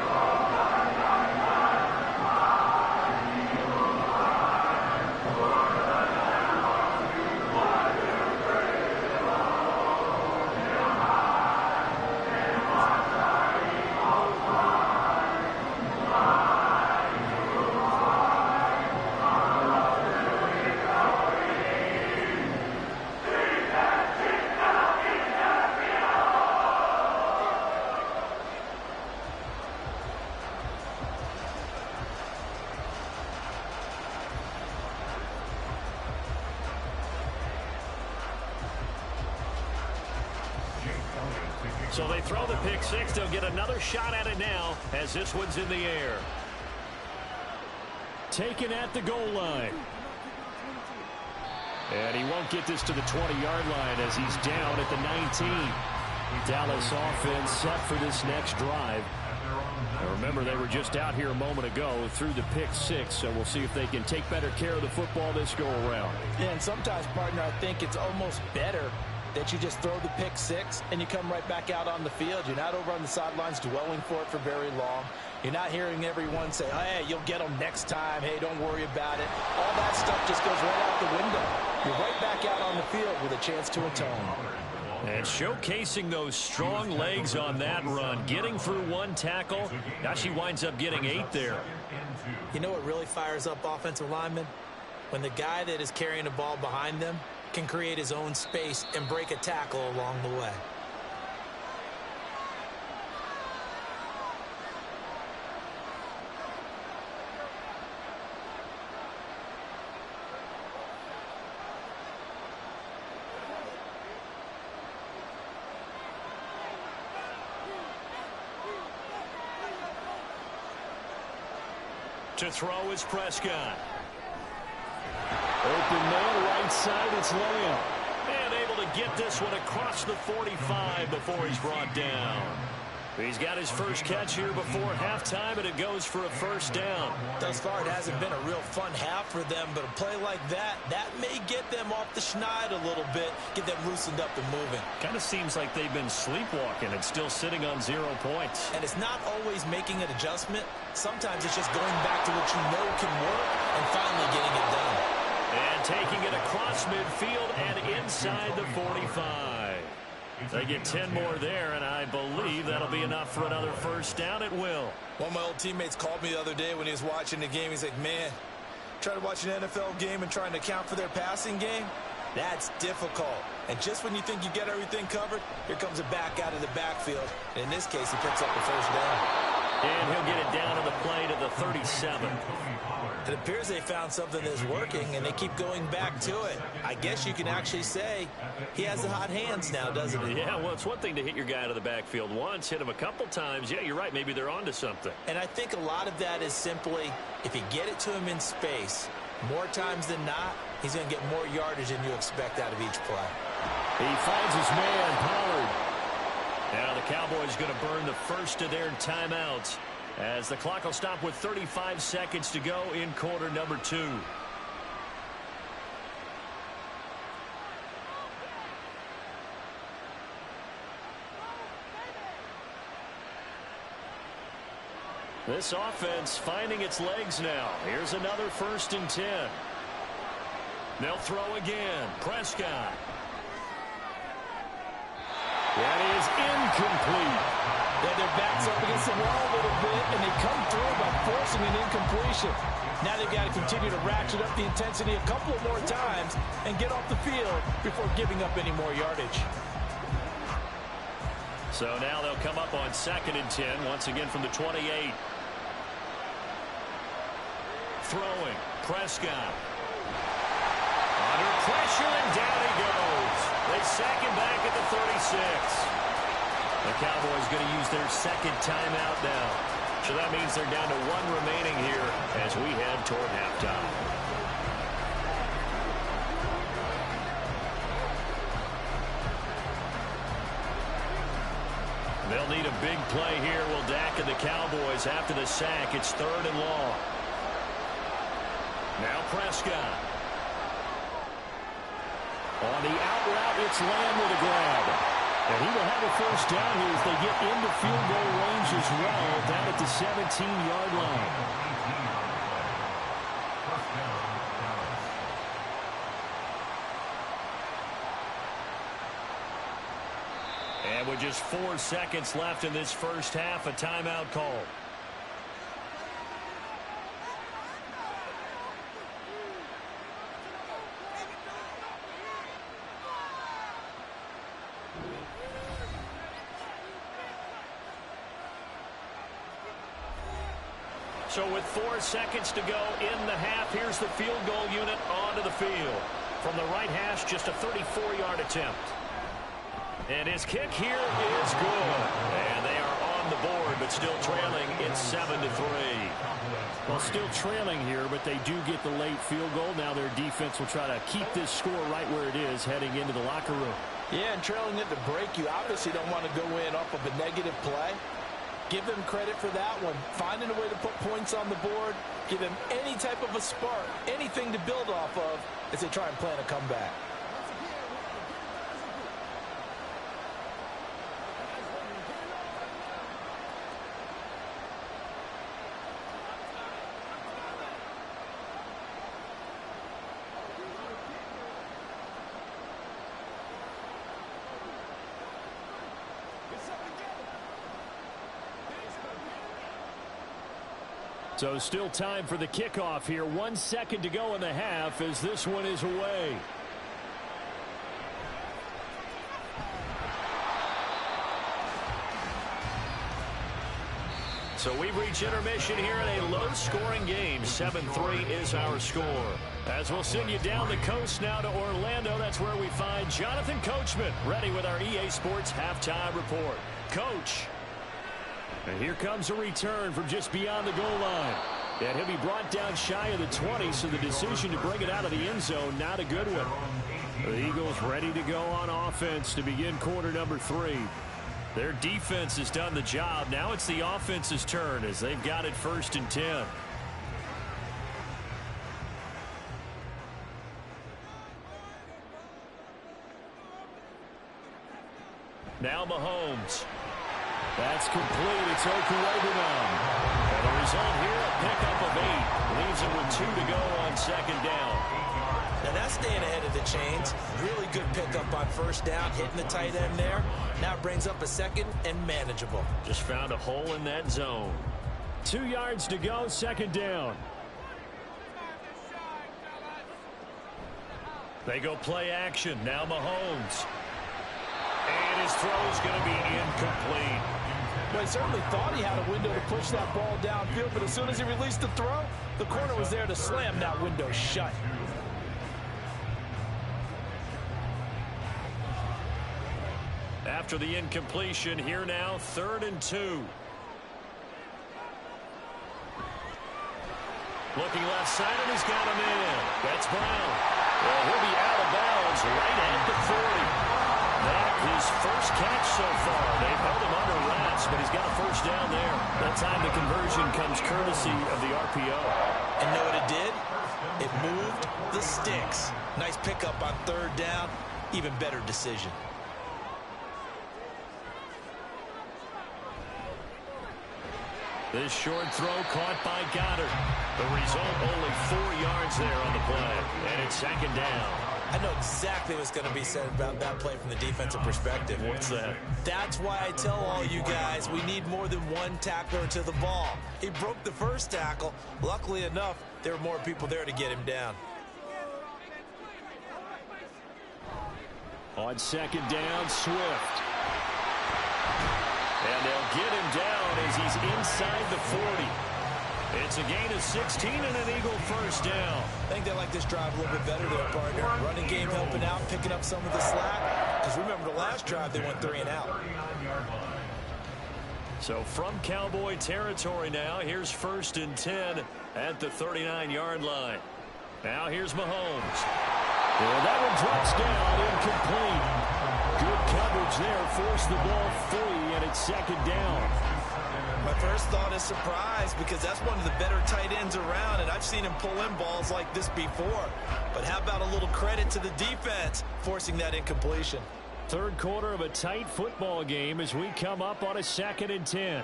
So they throw the pick-6. They'll get another shot at it now as this one's in the air. Taken at the goal line. And he won't get this to the 20-yard line as he's down at the 19. Dallas offense set for this next drive. Now remember, they were just out here a moment ago through the pick-6, so we'll see if they can take better care of the football this go-around. Yeah, and sometimes, partner, I think it's almost better that you just throw the pick-6 and you come right back out on the field. You're not over on the sidelines dwelling for it for very long. You're not hearing everyone say, hey, you'll get them next time. Hey, don't worry about it. All that stuff just goes right out the window. You're right back out on the field with a chance to atone. And showcasing those strong legs on that run, getting through one tackle. Now she winds up getting 8 there. You know what really fires up offensive linemen? When the guy that is carrying the ball behind them can create his own space and break a tackle along the way. To throw is Prescott. Open man, right side, it's Lamb. And able to get this one across the 45 before he's brought down. He's got his first catch here before halftime, and it goes for a first down. Thus far, it hasn't been a real fun half for them, but a play like that may get them off the schneid a little bit, get them loosened up and moving. Kind of seems like they've been sleepwalking and still sitting on 0 points. And it's not always making an adjustment. Sometimes it's just going back to what you know can work and And taking it across midfield and inside the 45. They get 10 more there, and I believe that'll be enough for another first down. It will. One of my old teammates called me the other day when he was watching the game. He's like, man, trying to watch an NFL game and trying to account for their passing game, that's difficult. And just when you think you get everything covered, here comes a back out of the backfield. And in this case, he picks up the first down. And he'll get it down to the play to the 37. It appears they found something that's working, and they keep going back to it. I guess you can actually say he has the hot hands now, doesn't he? Yeah, well, it's one thing to hit your guy out of the backfield once, hit him a couple times. Yeah, you're right. Maybe they're onto something. And I think a lot of that is simply, if you get it to him in space, more times than not, he's going to get more yardage than you expect out of each play. He finds his man, Pollard. Now the Cowboys going to burn the first of their timeouts as the clock will stop with 35 seconds to go in quarter number 2. This offense finding its legs now. Here's another 1st and 10. They'll throw again. Prescott. That is incomplete. Yeah, their backs up against the wall a little bit, and they come through by forcing an incompletion. Now they've got to continue to ratchet up the intensity a couple of more times and get off the field before giving up any more yardage. So now they'll come up on 2nd and 10, once again from the 28. Throwing. Prescott. Under pressure, and down he goes. They sack him back at the 36. The Cowboys going to use their 2nd timeout now. So that means they're down to 1 remaining here as we head toward halftime. They'll need a big play here. Will Dak and the Cowboys after the sack. It's 3rd and long. Now Prescott. On the out route, it's Lamb with a grab. And he will have a first down here as they get into field goal range as well, down at the 17-yard line. And with just 4 seconds left in this first half, a timeout call. So with 4 seconds to go in the half, here's the field goal unit onto the field. From the right hash, just a 34-yard attempt. And his kick here is good. And they are on the board, but still trailing. It's 7-3. Well, still trailing here, but they do get the late field goal. Now their defense will try to keep this score right where it is heading into the locker room. Yeah, and trailing it to break, you obviously don't want to go in off of a negative play. Give them credit for that one. Finding a way to put points on the board. Give them any type of a spark, anything to build off of as they try and plan a comeback. So still time for the kickoff here. 1 second to go in the half as this one is away. So we've reached intermission here in a low-scoring game. 7-3 is our score. As we'll send you down the coast now to Orlando, that's where we find Jonathan Coachman ready with our EA Sports Halftime Report. Coach. And here comes a return from just beyond the goal line. And he'll be brought down shy of the 20, so the decision to bring it out of the end zone, not a good one. The Eagles ready to go on offense to begin quarter number 3. Their defense has done the job. Now it's the offense's turn as they've got it 1st and 10. Now Mahomes. That's complete. It's Okuwebe now. And the result here, a pickup of 8. Leaves it with 2 to go on 2nd down. Now staying ahead of the chains. Really good pickup on first down, hitting the tight end there. Now brings up a second and manageable. Just found a hole in that zone. 2 yards to go, second down. They go play action. Now Mahomes. And his throw is going to be incomplete. Well, he certainly thought he had a window to push that ball downfield, but as soon as he released the throw, the corner was there to slam that window shut. After the incompletion, here now, 3rd and 2. Looking left side, and he's got him in. That's Brown. Well, he'll be out of bounds right at the 40. That his first catch so far. They've held him under wraps, but he's got a first down there. That time the conversion comes courtesy of the RPO. And know what it did? It moved the sticks. Nice pickup on 3rd down. Even better decision. This short throw caught by Goddard. The result, only 4 yards there on the play. And it's second down. I know exactly what's going to be said about that play from the defensive perspective. What's that? That's why I tell all you guys we need more than one tackler to the ball. He broke the first tackle. Luckily enough, there were more people there to get him down. On second down, Swift. And they'll get him down as he's inside the 40. It's a gain of 16 and an Eagle first down. I think they like this drive a little bit better there, partner. Running game helping out, picking up some of the slack. Because remember the last drive, they went 3 and out. So from Cowboy territory now, here's 1st and 10 at the 39-yard line. Now here's Mahomes. And that one drops down, incomplete. Good coverage there, forced the ball free, and it's second down. My first thought is surprise, because that's one of the better tight ends around, and I've seen him pull in balls like this before. But how about a little credit to the defense forcing that incompletion? 3rd quarter of a tight football game as we come up on a 2nd and 10.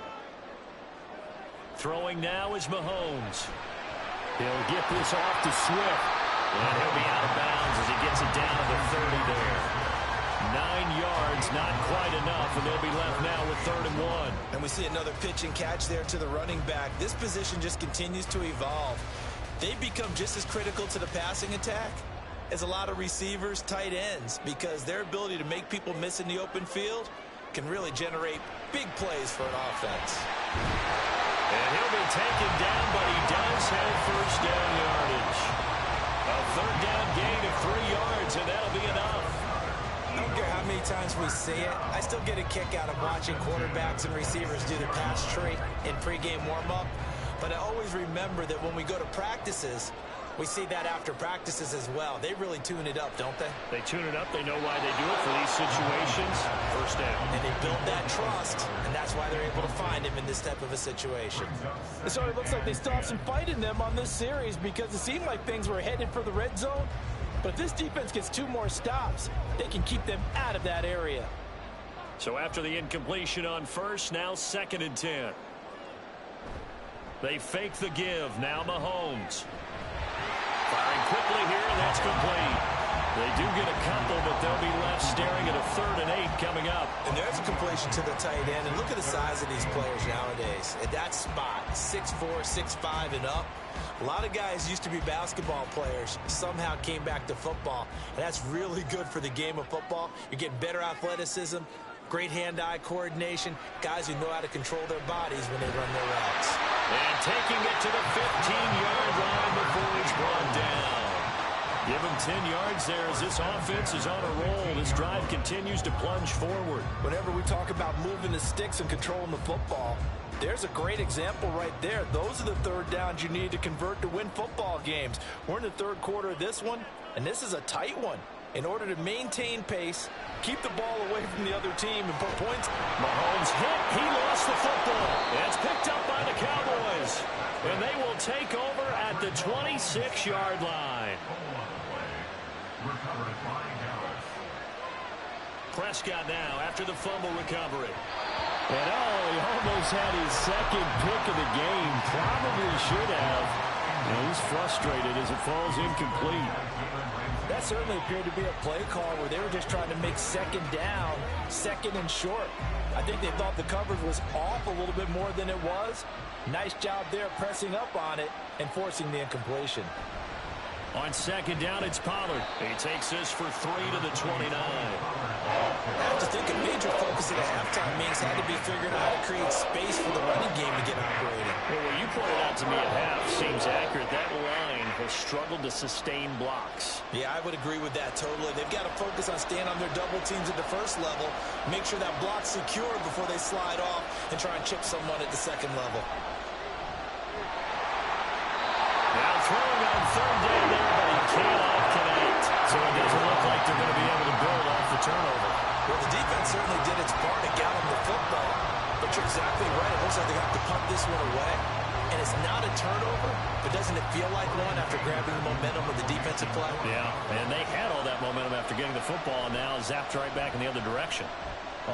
Throwing now is Mahomes. He'll get this off to Swift. And he'll be out of bounds as he gets it down to the 30 there. 9 yards, not quite enough, and they'll be left now with 3rd and 1. And we see another pitch and catch there to the running back. This position just continues to evolve. They've become just as critical to the passing attack as a lot of receivers, tight ends, because their ability to make people miss in the open field can really generate big plays for an offense. And he'll be taken down, but he does have first down yardage. A 3rd down gain of 3 yards, and that'll be enough. I don't care how many times we see it. I still get a kick out of watching quarterbacks and receivers do the pass tree in pregame warm-up. But I always remember that when we go to practices, we see that after practices as well. They really tune it up, don't they? They tune it up. They know why they do it for these situations. First down. And they build that trust, and that's why they're able to find him in this type of a situation. It sort of looks like they still have some fight in them on this series, because it seemed like things were headed for the red zone. But if this defense gets 2 more stops, they can keep them out of that area. So after the incompletion on first, now 2nd and 10. They fake the give. Now Mahomes. Firing quickly here, and that's complete. They do get a couple, but they'll be left staring at a 3rd and 8 coming up. And there's a completion to the tight end. And look at the size of these players nowadays. At that spot, 6'4", 6'5", and up. A lot of guys used to be basketball players, somehow came back to football. And that's really good for the game of football. You're getting better athleticism, great hand-eye coordination, guys who know how to control their bodies when they run their routes. And taking it to the 15-yard line before he's brought down. Give him 10 yards there as this offense is on a roll. This drive continues to plunge forward. Whenever we talk about moving the sticks and controlling the football, there's a great example right there. Those are the 3rd downs you need to convert to win football games. We're in the 3rd quarter of this one, and this is a tight one. In order to maintain pace, keep the ball away from the other team, and put points. Mahomes hit. He lost the football. It's picked up by the Cowboys. And they will take over at the 26-yard line. Prescott now after the fumble recovery. And he almost had his 2nd pick of the game. Probably should have. And he's frustrated as it falls incomplete. That certainly appeared to be a play call where they were just trying to make second down, second and short. I think they thought the coverage was off a little bit more than it was. Nice job there pressing up on it and forcing the incompletion. On second down, it's Pollard. He takes this for 3 to the 29. I have to think a major focus at the halftime meetings had to be figuring out how to create space for the running game to get operating. Well, what you pointed out to me at half seems accurate. That line has struggled to sustain blocks. Yeah, I would agree with that totally. They've got to focus on staying on their double teams at the first level, make sure that block's secure before they slide off and try and chip someone at the second level. Now throwing on third down there, but he cannot connect. So it doesn't look like they're going to be able to build off the turnover. Well, the defense certainly did its part to gallop the football. But you're exactly right. It looks like they have to punt this one away. And it's not a turnover, but doesn't it feel like one after grabbing the momentum of the defensive play? Yeah, and they had all that momentum after getting the football, and now zapped right back in the other direction.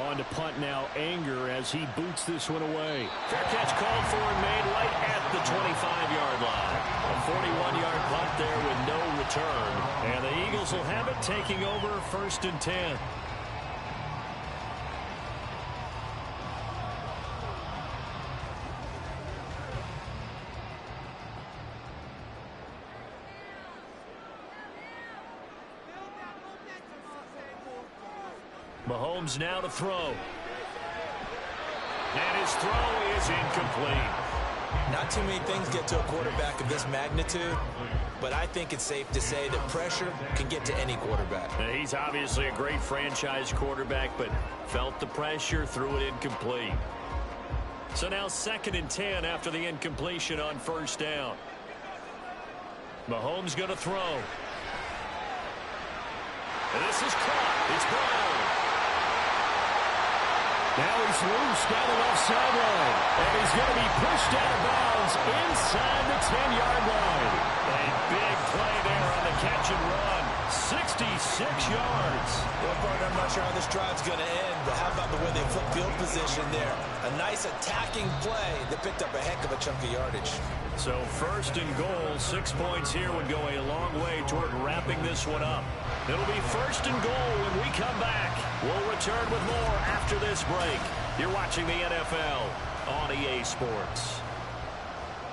On to punt now, Anger, as he boots this one away. Fair catch called for and made right at the 25-yard line. A 41-yard punt there with no return. And the Eagles will have it, taking over 1st and 10. Mahomes now to throw. And his throw is incomplete. Not too many things get to a quarterback of this magnitude, but I think it's safe to say that pressure can get to any quarterback. Now, he's obviously a great franchise quarterback, but felt the pressure, threw it incomplete. So now 2nd and 10 after the incompletion on 1st down. Mahomes going to throw. And this is caught. It's Brown. Now he's loose down the left sideline. And he's going to be pushed out of bounds inside the 10-yard line. A big play there on the catch and run. 66 yards. Well, partner, I'm not sure how this drive's going to end, but how about the way they flip field position there? A nice attacking play that picked up a heck of a chunk of yardage. So 1st and goal, 6 points here would go a long way toward wrapping this one up. It'll be 1st and goal when we come back. We'll return with more after this break. You're watching the NFL on EA Sports.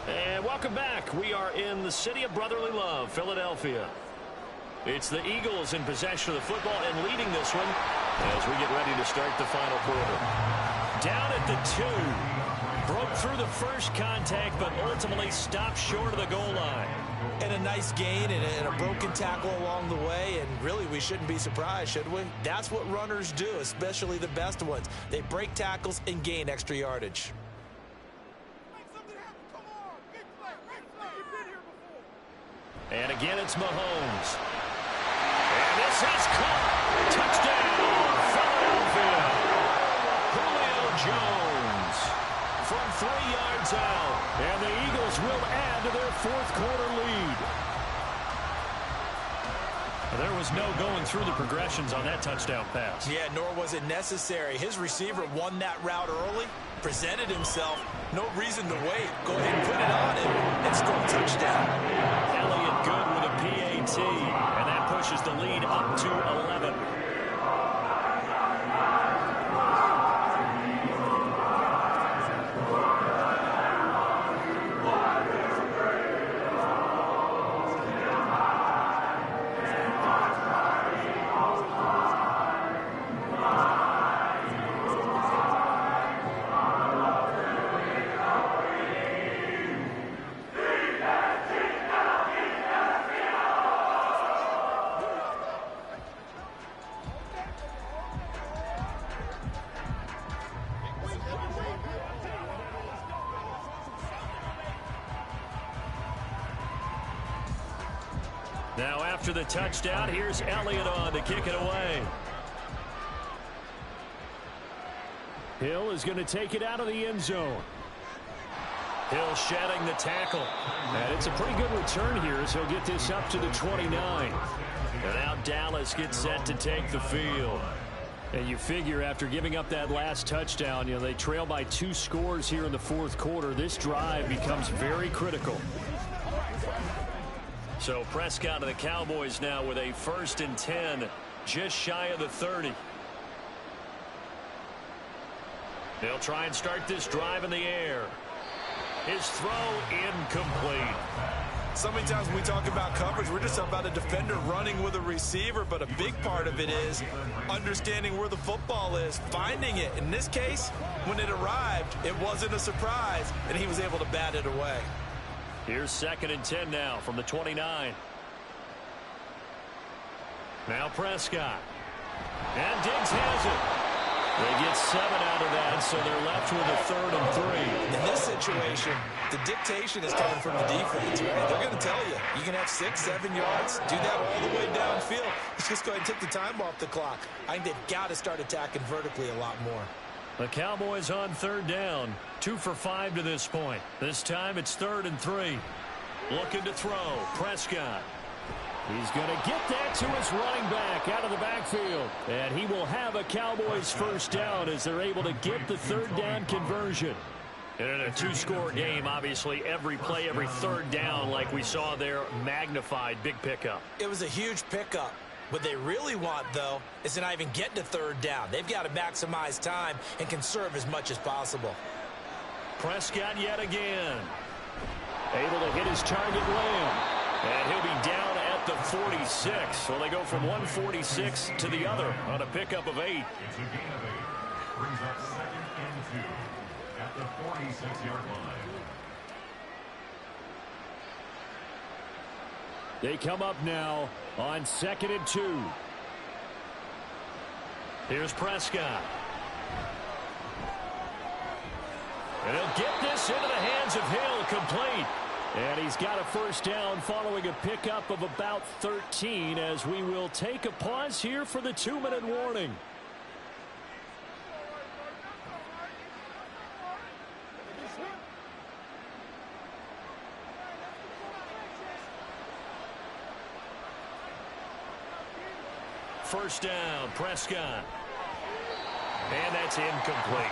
And welcome back. We are in the city of brotherly love, Philadelphia. It's the Eagles in possession of the football and leading this one as we get ready to start the final quarter. Down at the 2. Broke through the first contact, but ultimately stopped short of the goal line. And a nice gain and a broken tackle along the way, and really we shouldn't be surprised, should we? That's what runners do, especially the best ones. They break tackles and gain extra yardage. And again, it's Mahomes. And this is caught. Touchdown, Philadelphia. Julio Jones from 3 yards out. And the Eagles will add to their 4th quarter lead. There was no going through the progressions on that touchdown pass. Yeah, nor was it necessary. His receiver won that route early, presented himself. No reason to wait. Go ahead and put it on him and score a touchdown. Elliott good with a PAT, and that pushes the lead up to 11. Now after the touchdown, here's Elliott on to kick it away. Hill is going to take it out of the end zone. Hill shedding the tackle. And it's a pretty good return here as he'll get this up to the 29. And now Dallas gets set to take the field. And you figure after giving up that last touchdown, they trail by 2 scores here in the 4th quarter. This drive becomes very critical. So Prescott of the Cowboys now with a 1st and 10, just shy of the 30. They'll try and start this drive in the air. His throw incomplete. So many times when we talk about coverage, we're just about a defender running with a receiver, but a big part of it is understanding where the football is, finding it. In this case, when it arrived, it wasn't a surprise, and he was able to bat it away. Here's 2nd and 10 now from the 29. Now Prescott. And Diggs has it. They get 7 out of that, so they're left with a 3rd and 3. In this situation, the dictation is coming from the defense, right? They're going to tell you, you can have 6, 7 yards, do that all the way downfield. Let's just go ahead and take the time off the clock. I think they've got to start attacking vertically a lot more. The Cowboys on 3rd down, 2 for 5 to this point. This time it's 3rd and 3. Looking to throw, Prescott. He's going to get that to his running back out of the backfield. And he will have a Cowboys 1st down as they're able to get the 3rd down conversion. And in a 2-score game, obviously every play, every 3rd down, like we saw there, magnified, big pickup. It was a huge pickup. What they really want, though, is to not even get to 3rd down. They've got to maximize time and conserve as much as possible. Prescott yet again. Able to hit his target, Lamb. And he'll be down at the 46. So they go from 146 to the other on a pickup of 8. It's a gain of 8. Brings up 2nd and 2 at the 46-yard line. They come up now on 2nd and 2. Here's Prescott. And he'll get this into the hands of Hill, complete. And he's got a 1st down following a pickup of about 13 as we will take a pause here for the 2-minute warning. First down, Prescott. And that's incomplete.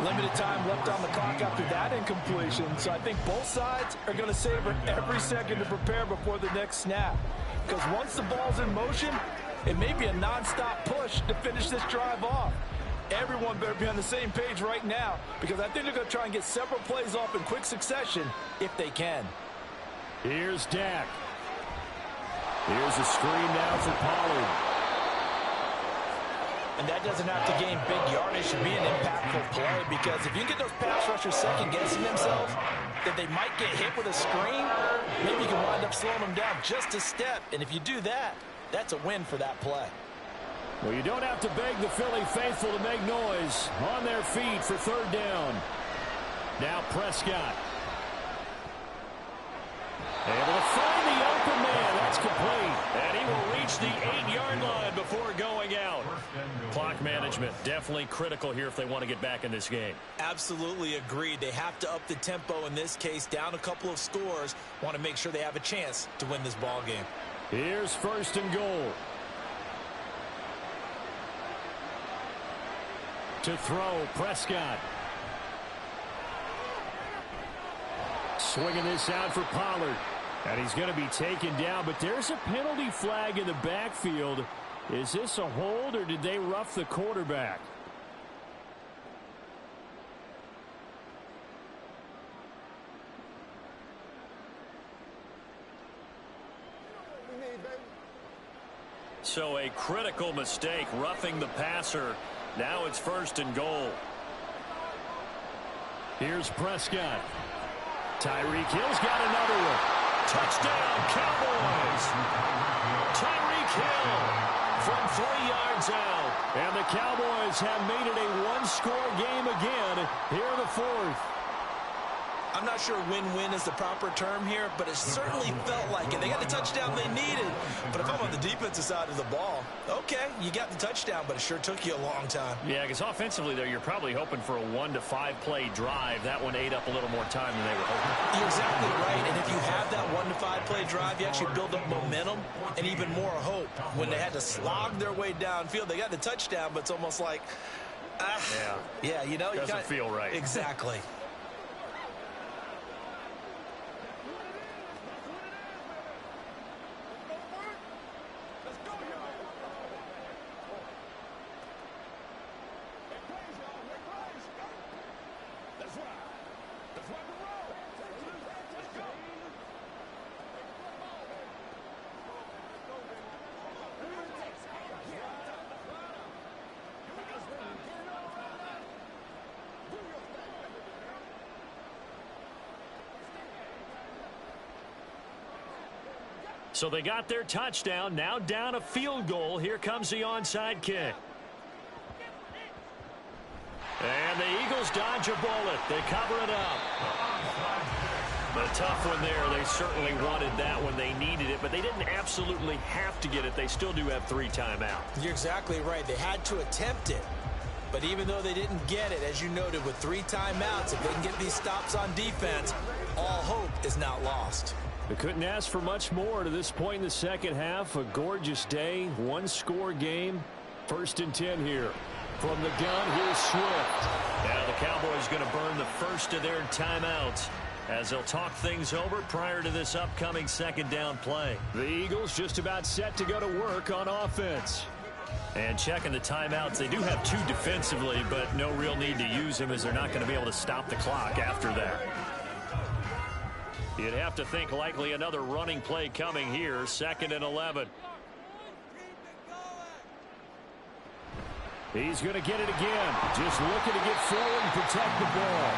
Limited time left on the clock after that incompletion, so I think both sides are going to savor every second to prepare before the next snap. Because once the ball's in motion, it may be a non-stop push to finish this drive off. Everyone better be on the same page right now, because I think they're going to try and get several plays off in quick succession if they can. Here's Dak. Here's a screen now for Pollard. And that doesn't have to gain big yardage to be an impactful play, because if you can get those pass rushers second-guessing themselves, that they might get hit with a screen, maybe you can wind up slowing them down just a step. And if you do that, that's a win for that play. Well, you don't have to beg the Philly faithful to make noise. On their feet for 3rd down. Now Prescott. Able to find the open man. That's complete. And he will reach the 8-yard line before going out. Clock management definitely critical here if they want to get back in this game. Absolutely agreed. They have to up the tempo in this case, down a couple of scores. Want to make sure they have a chance to win this ball game. Here's 1st and goal. To throw, Prescott. Swinging this out for Pollard. And he's going to be taken down, but there's a penalty flag in the backfield. Is this a hold, or did they rough the quarterback? So a critical mistake, roughing the passer. Now it's 1st and goal. Here's Prescott. Tyreek Hill's got another one. Touchdown, Cowboys! Tyreek Hill from 3 yards out. And the Cowboys have made it a 1-score game again here in the 4th. I'm not sure win-win is the proper term here, but it certainly felt like it. They got the touchdown they needed. But if I'm on the defensive side of the ball, okay, you got the touchdown, but it sure took you a long time. Yeah, because offensively, though, you're probably hoping for a 1 to 5 play drive. That one ate up a little more time than they were hoping. You're exactly right, and if you have that 1 to 5 play drive, you actually build up momentum and even more hope. When they had to slog their way downfield, they got the touchdown, but it's almost like, yeah, you know, doesn't feel right. Exactly. So they got their touchdown, now down a field goal. Here comes the onside kick. And the Eagles dodge a bullet. They cover it up. A tough one there. They certainly wanted that when they needed it, but they didn't absolutely have to get it. They still do have 3 timeouts. You're exactly right. They had to attempt it. But even though they didn't get it, as you noted, with 3 timeouts, if they can get these stops on defense, all hope is not lost. They couldn't ask for much more to this point in the second half. A gorgeous day, 1-score game. 1st and 10 here. From the gun, here's Swift. Now the Cowboys going to burn the first of their timeouts as they'll talk things over prior to this upcoming 2nd down play. The Eagles just about set to go to work on offense. And checking the timeouts, they do have 2 defensively, but no real need to use them as they're not going to be able to stop the clock after that. You'd have to think likely another running play coming here, 2nd and 11. He's going to get it again. Just looking to get forward and protect the ball.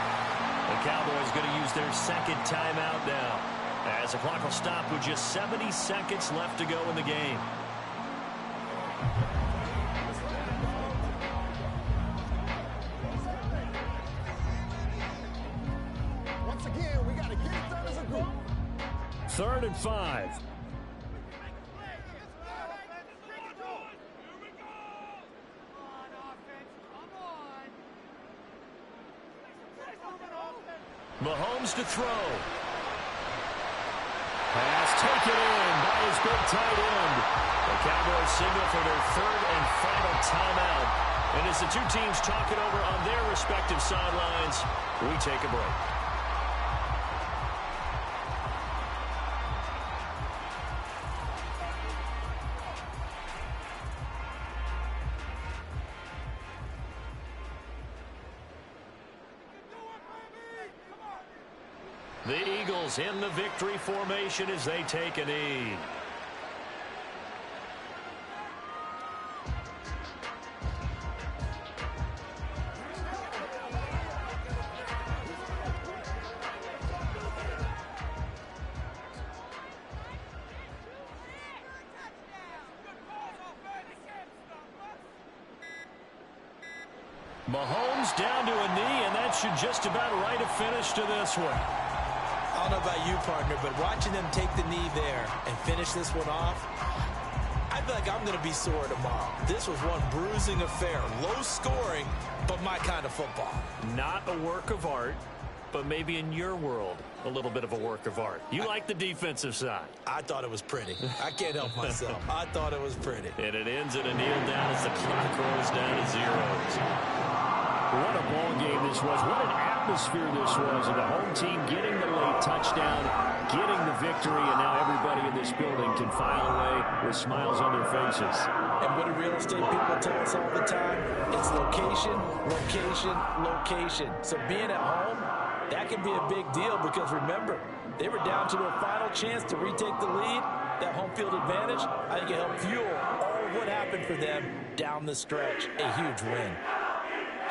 The Cowboys going to use their 2nd timeout now, as the clock will stop with just 70 seconds left to go in the game. Once again, we got to get it done as a group. 3rd and 5. Mahomes to throw. Pass taken in by his big tight end. The Cowboys signal for their 3rd and final timeout. And as the 2 teams talk it over on their respective sidelines, we take a break. The Eagles in the victory formation as they take a knee. Mahomes down to a knee, and that should just about write a finish to this one. I don't know about you, partner, but watching them take the knee there and finish this one off, I feel like I'm going to be sore tomorrow. This was one bruising affair. Low scoring, but my kind of football. Not a work of art, but maybe in your world, a little bit of a work of art. You like the defensive side. I thought it was pretty. I can't help myself. I thought it was pretty. And it ends in a kneel down as the clock rolls down to zeros. What a ball game this was. What an atmosphere this was. And the home team getting the late touchdown, getting the victory, and now everybody in this building can file away with smiles on their faces. And what do real estate people tell us all the time? It's location, location, location. So being at home, that can be a big deal because remember, they were down to their final chance to retake the lead. That home field advantage, I think it helped fuel all of what happened for them down the stretch. A huge win.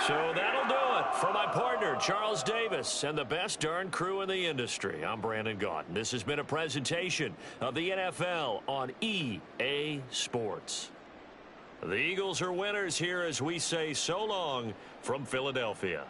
So that'll do it for my partner, Charles Davis, and the best darn crew in the industry. I'm Brandon Gaudin. This has been a presentation of the NFL on EA Sports. The Eagles are winners here as we say so long from Philadelphia.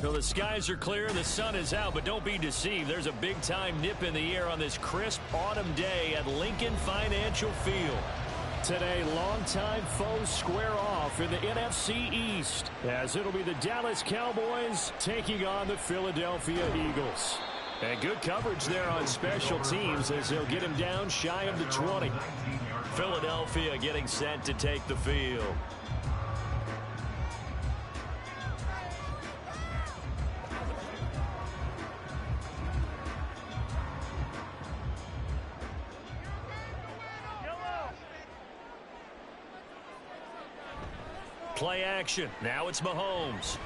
Well, the skies are clear, the sun is out, but don't be deceived. There's a big-time nip in the air on this crisp autumn day at Lincoln Financial Field. Today, longtime foes square off in the NFC East, as it'll be the Dallas Cowboys taking on the Philadelphia Eagles. And good coverage there on special teams as they'll get him down shy of the 20. Philadelphia getting set to take the field. Play action. Now it's Mahomes.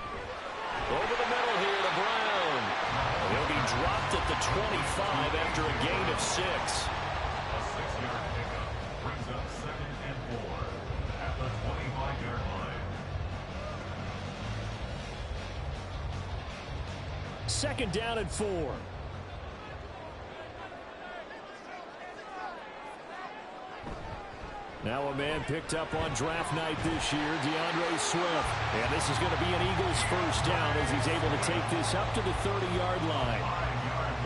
Over the middle here to Brown. He'll be dropped at the 25 after a gain of 6. A 6-yard pickup brings up 2nd and 4 at the 25-yard line. 2nd down and 4. Now a man picked up on draft night this year, DeAndre Swift. And this is going to be an Eagles first down as he's able to take this up to the 30-yard line.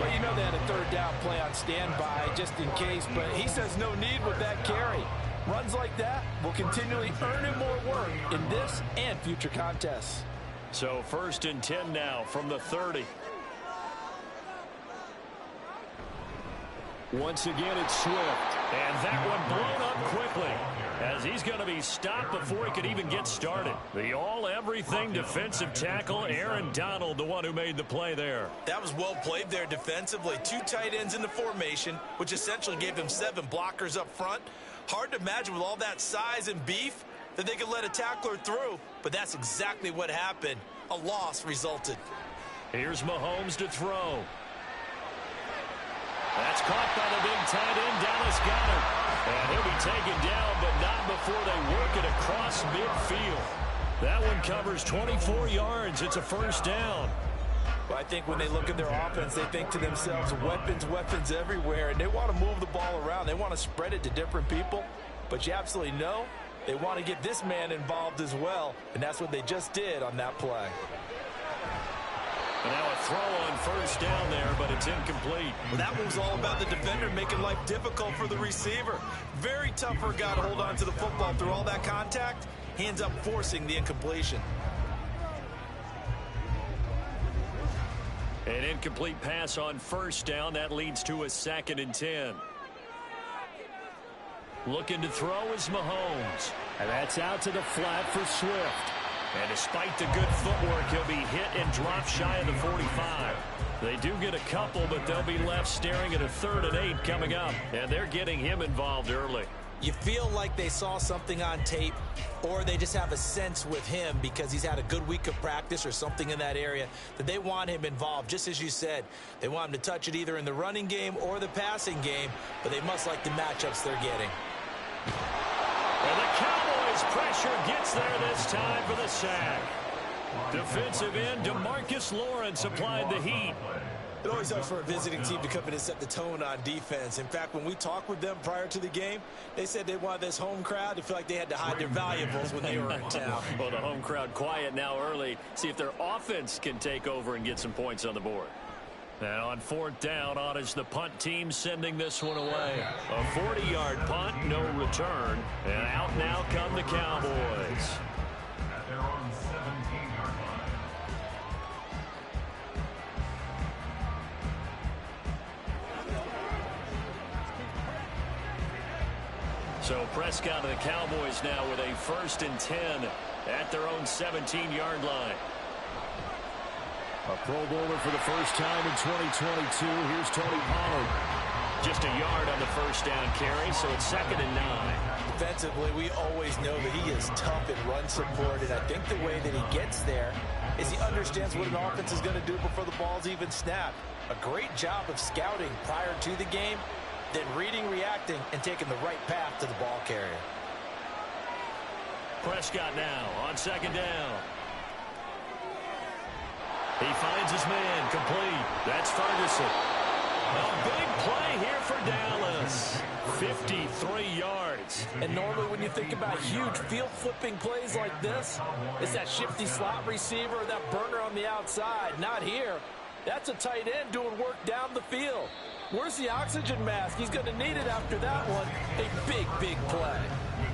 Well, you know they had a 3rd down play on standby just in case, but he says no need with that carry. Runs like that will continually earn him more work in this and future contests. So 1st and 10 now from the 30. Once again, it's Swift. And that one blown up quickly as he's going to be stopped before he could even get started. The all-everything defensive tackle, Aaron Donald, the one who made the play there. That was well played there defensively. 2 tight ends in the formation, which essentially gave them 7 blockers up front. Hard to imagine with all that size and beef that they could let a tackler through, but that's exactly what happened. A loss resulted. Here's Mahomes to throw. That's caught by the big tight end, Dallas Goedert. And he'll be taken down, but not before they work it across midfield. That one covers 24 yards. It's a 1st down. Well, I think when they look at their offense, they think to themselves, weapons everywhere, and they want to move the ball around. They want to spread it to different people, but you absolutely know they want to get this man involved as well, and that's what they just did on that play. And now a throw on 1st down there, but it's incomplete. Well, that one was all about the defender making life difficult for the receiver. Very tough for a guy to hold on to the football through all that contact. He ends up forcing the incompletion. An incomplete pass on 1st down. That leads to a 2nd and 10. Looking to throw is Mahomes. And that's out to the flat for Swift. And despite the good footwork, he'll be hit and dropped shy of the 45. They do get a couple, but they'll be left staring at a 3rd and 8 coming up. And they're getting him involved early. You feel like they saw something on tape, or they just have a sense with him because he's had a good week of practice or something in that area that they want him involved. Just as you said, they want him to touch it either in the running game or the passing game, but they must like the matchups they're getting. And the Cowboys pressure gets there this time for the sack. Defensive end DeMarcus Lawrence applied the heat. It always helps for a visiting team to come in and set the tone on defense. In fact, when we talked with them prior to the game, they said they wanted this home crowd to feel like they had to hide their valuables when they were in town. Well, the home crowd quiet now early. See if their offense can take over and get some points on the board. And on 4th down, on is the punt team sending this one away. A 40-yard punt, no return. And out now come the Cowboys. At their own 17-yard line. So Prescott and the Cowboys now with a 1st and 10 at their own 17-yard line. A Pro Bowler for the first time in 2022. Here's Tony Pollard. Just a yard on the 1st down carry, so it's 2nd and 9. Defensively, we always know that he is tough in run support, and I think the way that he gets there is he understands what an offense is going to do before the ball's even snapped. A great job of scouting prior to the game, then reading, reacting, and taking the right path to the ball carrier. Prescott now on 2nd down. He finds his man, complete. That's Ferguson. A big play here for Dallas. 53 yards. And normally when you think about huge field-flipping plays like this, it's that shifty slot receiver or that burner on the outside. Not here. That's a tight end doing work down the field. Where's the oxygen mask? He's going to need it after that one. A big, big play.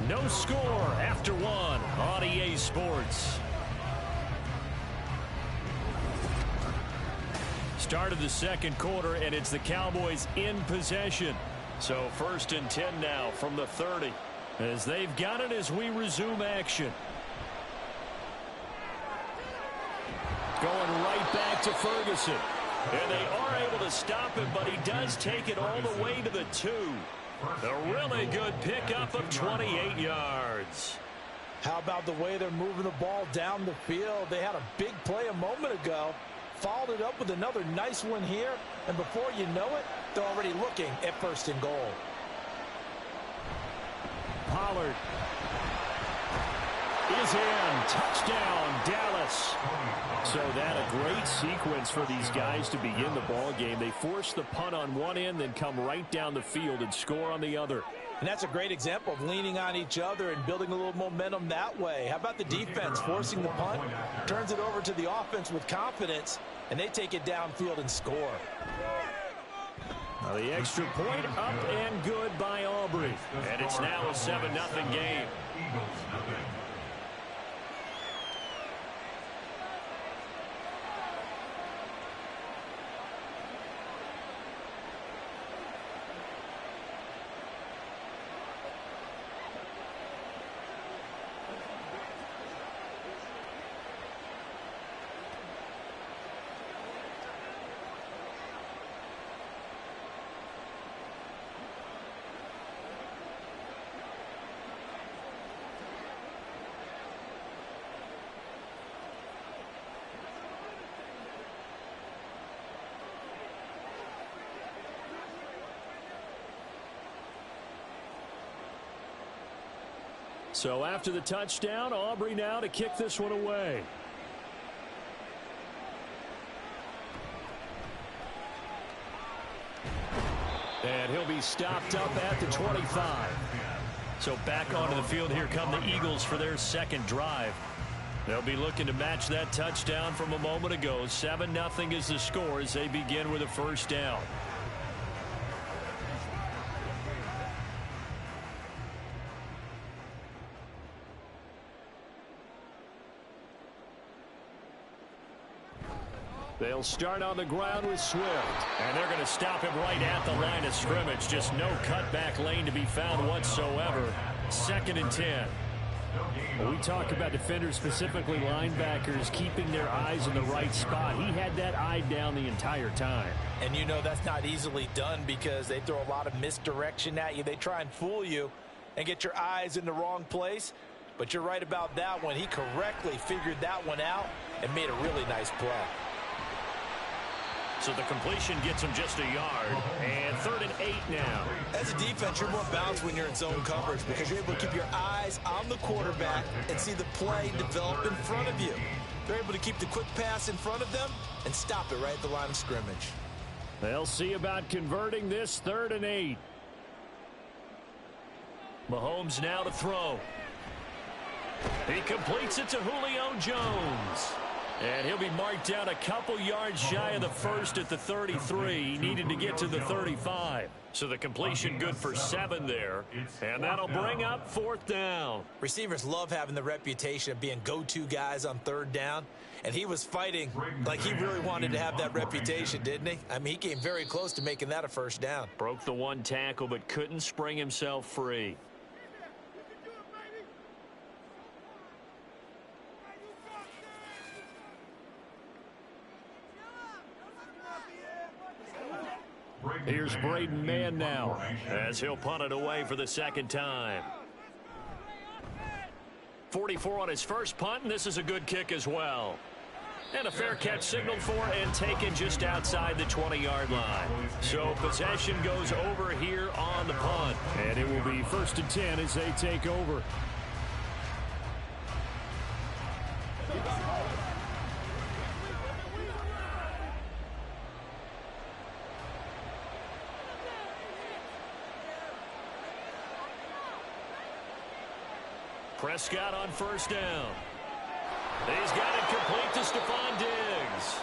No score after one on EA Sports. Start of the second quarter, and it's the Cowboys in possession. So 1st and 10 now from the 30 as they've got it as we resume action. Going right back to Ferguson. And they are able to stop him, but he does take it all the way to the 2. A really good pickup of 28 yards. How about the way they're moving the ball down the field? They had a big play a moment ago, followed it up with another nice one here, and before you know it, they're already looking at 1st and goal. Pollard is in. Touchdown, Dallas. So that a great sequence for these guys to begin the ball game. They force the punt on one end, then come right down the field and score on the other. And that's a great example of leaning on each other and building a little momentum that way. How about the defense forcing the punt, turns it over to the offense with confidence, and they take it downfield and score. Now the extra point up and good by Aubrey. And it's now a 7-0 game. So after the touchdown, Aubrey now to kick this one away. And he'll be stopped up at the 25. So back onto the field, here come the Eagles for their second drive. They'll be looking to match that touchdown from a moment ago. 7-0 is the score as they begin with a first down. They'll start on the ground with Swift. And they're going to stop him right at the line of scrimmage. Just no cutback lane to be found whatsoever. 2nd and 10. When we talk about defenders, specifically linebackers, keeping their eyes in the right spot. He had that eye down the entire time. And you know that's not easily done because they throw a lot of misdirection at you. They try and fool you and get your eyes in the wrong place. But you're right about that one. He correctly figured that one out and made a really nice play. So the completion gets him just a yard. And 3rd and 8 now. As a defense, you're more balanced when you're in zone coverage because you're able to keep your eyes on the quarterback and see the play develop in front of you. They're able to keep the quick pass in front of them and stop it right at the line of scrimmage. They'll see about converting this 3rd and 8. Mahomes now to throw. He completes it to Julio Jones. And he'll be marked down a couple yards shy of the first at the 33. He needed to get to the 35. So the completion good for 7 there. And that'll bring up 4th down. Receivers love having the reputation of being go-to guys on 3rd down. And he was fighting like he really wanted to have that reputation, didn't he? I mean, he came very close to making that a first down. Broke the one tackle but couldn't spring himself free. Here's Braden Mann now as he'll punt it away for the 2nd time. 44 on his first punt, and this is a good kick as well. And a fair catch signaled for and taken just outside the 20-yard line. So possession goes over here on the punt. And it will be 1st and 10 as they take over. Prescott on first down. He's got it complete to Stephon Diggs.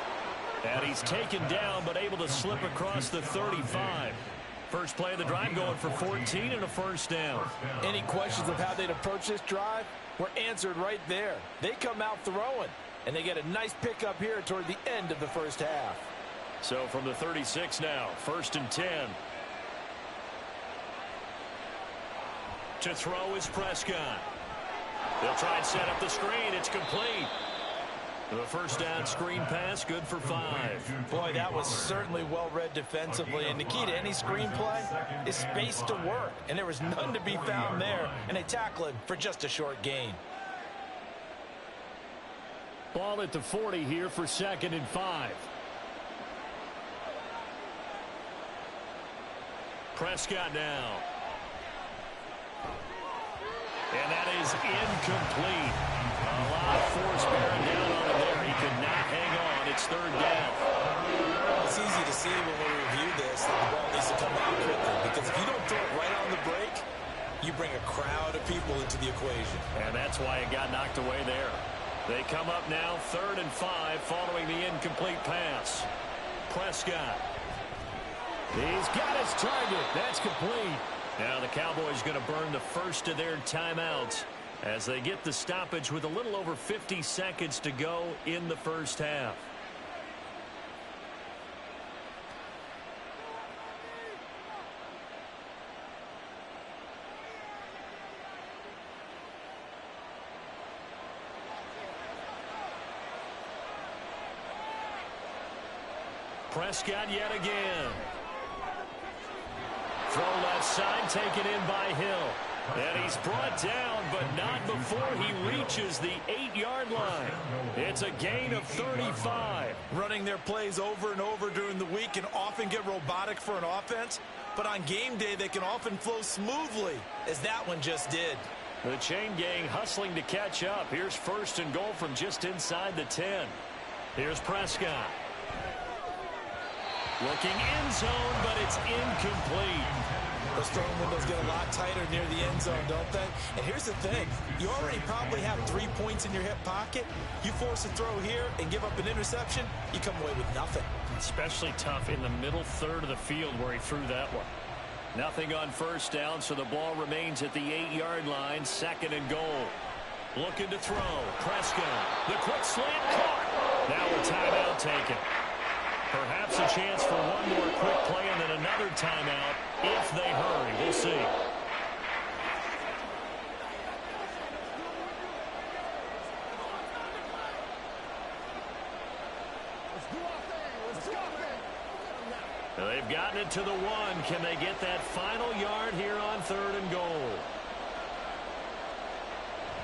And he's taken down but able to slip across the 35. First play of the drive going for 14 and a first down. Any questions of how they'd approach this drive were answered right there. They come out throwing, and they get a nice pickup here toward the end of the first half. So from the 36 now, 1st and 10. To throw is Prescott. They'll try and set up the screen. It's complete. The first down screen pass, good for 5. Boy, that was certainly well read defensively. And the key to any screenplay is space to work. And there was none to be found there. And they tackle it for just a short gain. Ball at the 40 here for 2nd and 5. Prescott now. And that is incomplete. A lot of force bearing down on him there. He could not hang on. It's 3rd down. It's easy to see when we review this that the ball needs to come out quicker, because if you don't throw it right on the break, you bring a crowd of people into the equation. And that's why it got knocked away there. They come up now 3rd and 5 following the incomplete pass. Prescott. He's got his target. That's complete. Now the Cowboys going to burn the first of their timeouts as they get the stoppage with a little over 50 seconds to go in the first half. Prescott yet again. Throw left side, taken in by Hill. And he's brought down, but not before he reaches the 8-yard line. It's a gain of 35. Running their plays over and over during the week can often get robotic for an offense, but on game day they can often flow smoothly, as that one just did. The chain gang hustling to catch up. Here's 1st and goal from just inside the 10. Here's Prescott. Looking end zone, but it's incomplete. Those throwing windows get a lot tighter near the end zone, don't they? And here's the thing. You already probably have 3 points in your hip pocket. You force a throw here and give up an interception, you come away with nothing. Especially tough in the middle third of the field where he threw that one. Nothing on first down, so the ball remains at the 8-yard line, 2nd and goal. Looking to throw. Prescott. The quick slant caught. Now a timeout taken. Perhaps a chance for one more quick play and then another timeout if they hurry. We'll see. They've gotten it to the 1. Can they get that final yard here on 3rd and goal?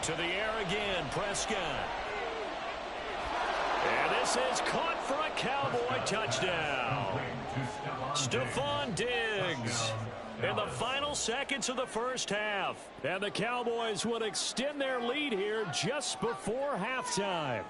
To the air again, Prescott. And this is caught for a Cowboy touchdown. Stephon Diggs in the final seconds of the first half. And the Cowboys would extend their lead here just before halftime.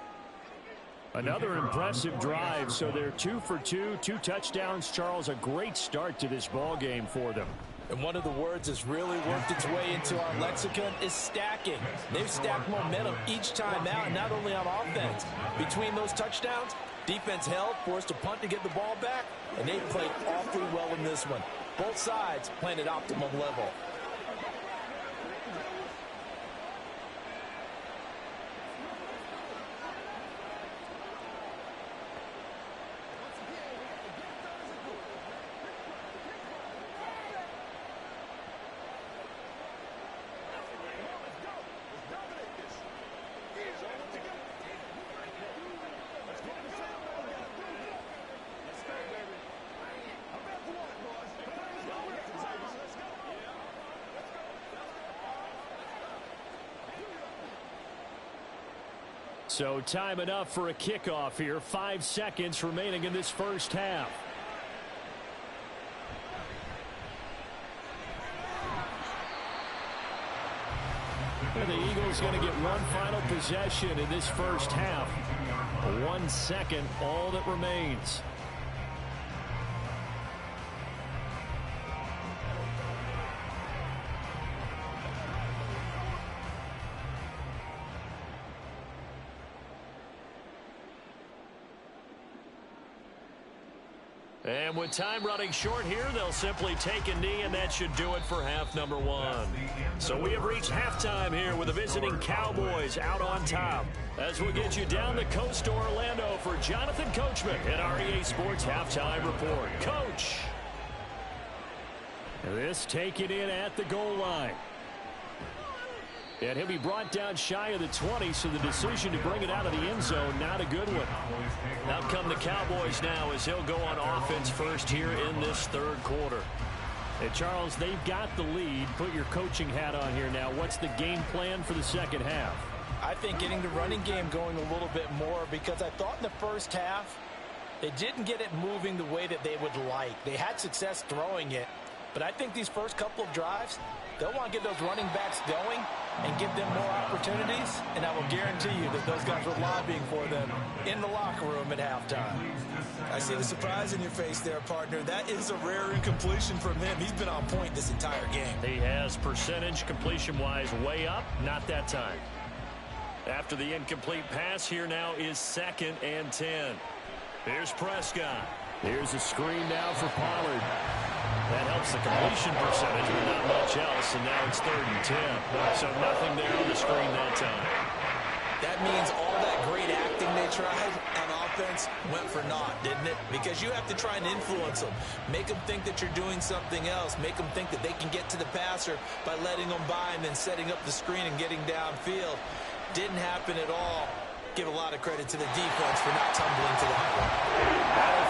Another impressive drive, so they're 2 for 2, 2 touchdowns. Charles, a great start to this ball game for them. And one of the words that's really worked its way into our lexicon is stacking. They've stacked momentum each time out, not only on offense. Between those touchdowns, defense held, forced a punt to get the ball back, and they played awfully well in this one. Both sides playing at optimum level. So time enough for a kickoff here. 5 seconds remaining in this first half. And the Eagles going to get one final possession in this first half. 1 second, all that remains. And with time running short here, they'll simply take a knee, and that should do it for half number one. So we have reached halftime here with the visiting Cowboys out on top. As we'll get you down the coast to Orlando for Jonathan Coachman at our EA Sports Halftime Report. Coach! This taken in at the goal line. And he'll be brought down shy of the 20, so the decision to bring it out of the end zone, not a good one. Out come the Cowboys now as he'll go on offense first here in this third quarter. And Charles, they've got the lead. Put your coaching hat on here now. What's the game plan for the second half? I think getting the running game going a little bit more, because I thought in the first half they didn't get it moving the way that they would like. They had success throwing it, but I think these first couple of drives, they'll want to get those running backs going and give them more opportunities, and I will guarantee you that those guys were lobbying for them in the locker room at halftime. I see the surprise in your face there, partner. That is a rare incompletion from him. He's been on point this entire game. He has percentage completion-wise way up, not that time. After the incomplete pass, here now is 2nd and 10. Here's Prescott. Here's a screen now for Pollard. That helps the completion percentage, but not much else, and now it's 3rd and 10. So nothing there on the screen that time. That means all that great acting they tried on offense went for naught, didn't it? Because you have to try and influence them. Make them think that you're doing something else. Make them think that they can get to the passer by letting them by and then setting up the screen and getting downfield. Didn't happen at all. Give a lot of credit to the defense for not tumbling to that one.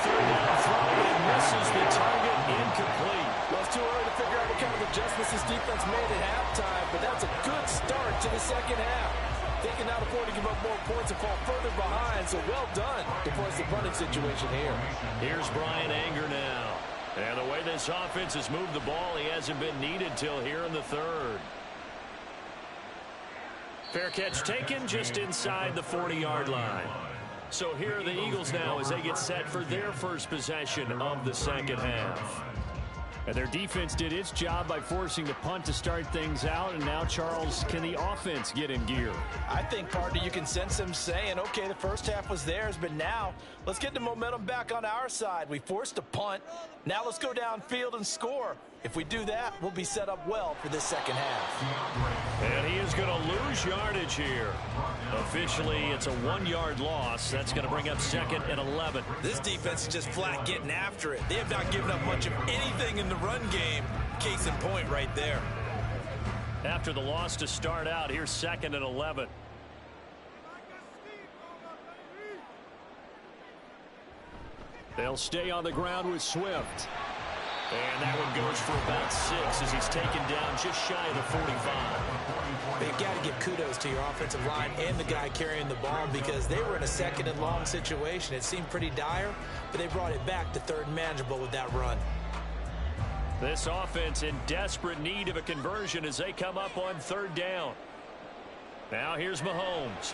Third down throw, and misses the target, incomplete. Well, it's too early to figure out what kind of adjustments this defense made at halftime, but that's a good start to the second half. They can now afford to give up more points and fall further behind, so well done to force the punting situation here. Here's Brian Anger now. And the way this offense has moved the ball, he hasn't been needed till here in the third. Fair catch taken just inside the 40-yard line. So here are the Eagles now as they get set for their first possession of the second half. And their defense did its job by forcing the punt to start things out. And now, Charles, can the offense get in gear? I think, partner, you can sense them saying, okay, the first half was theirs, but now let's get the momentum back on our side. We forced a punt. Now let's go downfield and score. If we do that, we'll be set up well for this second half. And he is going to lose yardage here. Officially, it's a 1-yard loss. That's going to bring up 2nd and 11. This defense is just flat getting after it. They have not given up much of anything in the run game. Case in point right there. After the loss to start out, here's 2nd and 11. They'll stay on the ground with Swift. And that one goes for about 6 as he's taken down just shy of the 45. They've got to give kudos to your offensive line and the guy carrying the ball, because they were in a 2nd and long situation. It seemed pretty dire, but they brought it back to 3rd and manageable with that run. This offense in desperate need of a conversion as they come up on 3rd down. Now here's Mahomes.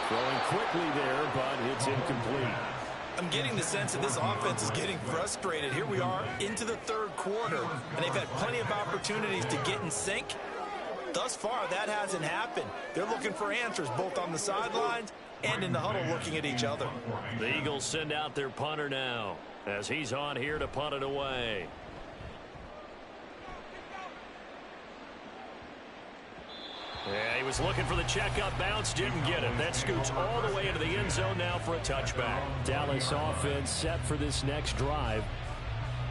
Throwing quickly there, but it's incomplete. I'm getting the sense that this offense is getting frustrated. Here we are into the 3rd quarter, and they've had plenty of opportunities to get in sync. Thus far, that hasn't happened. They're looking for answers both on the sidelines and in the huddle looking at each other. The Eagles send out their punter now as he's on here to punt it away. Yeah, he was looking for the checkup bounce, didn't get it. That scoots all the way into the end zone now for a touchback. Dallas offense set for this next drive.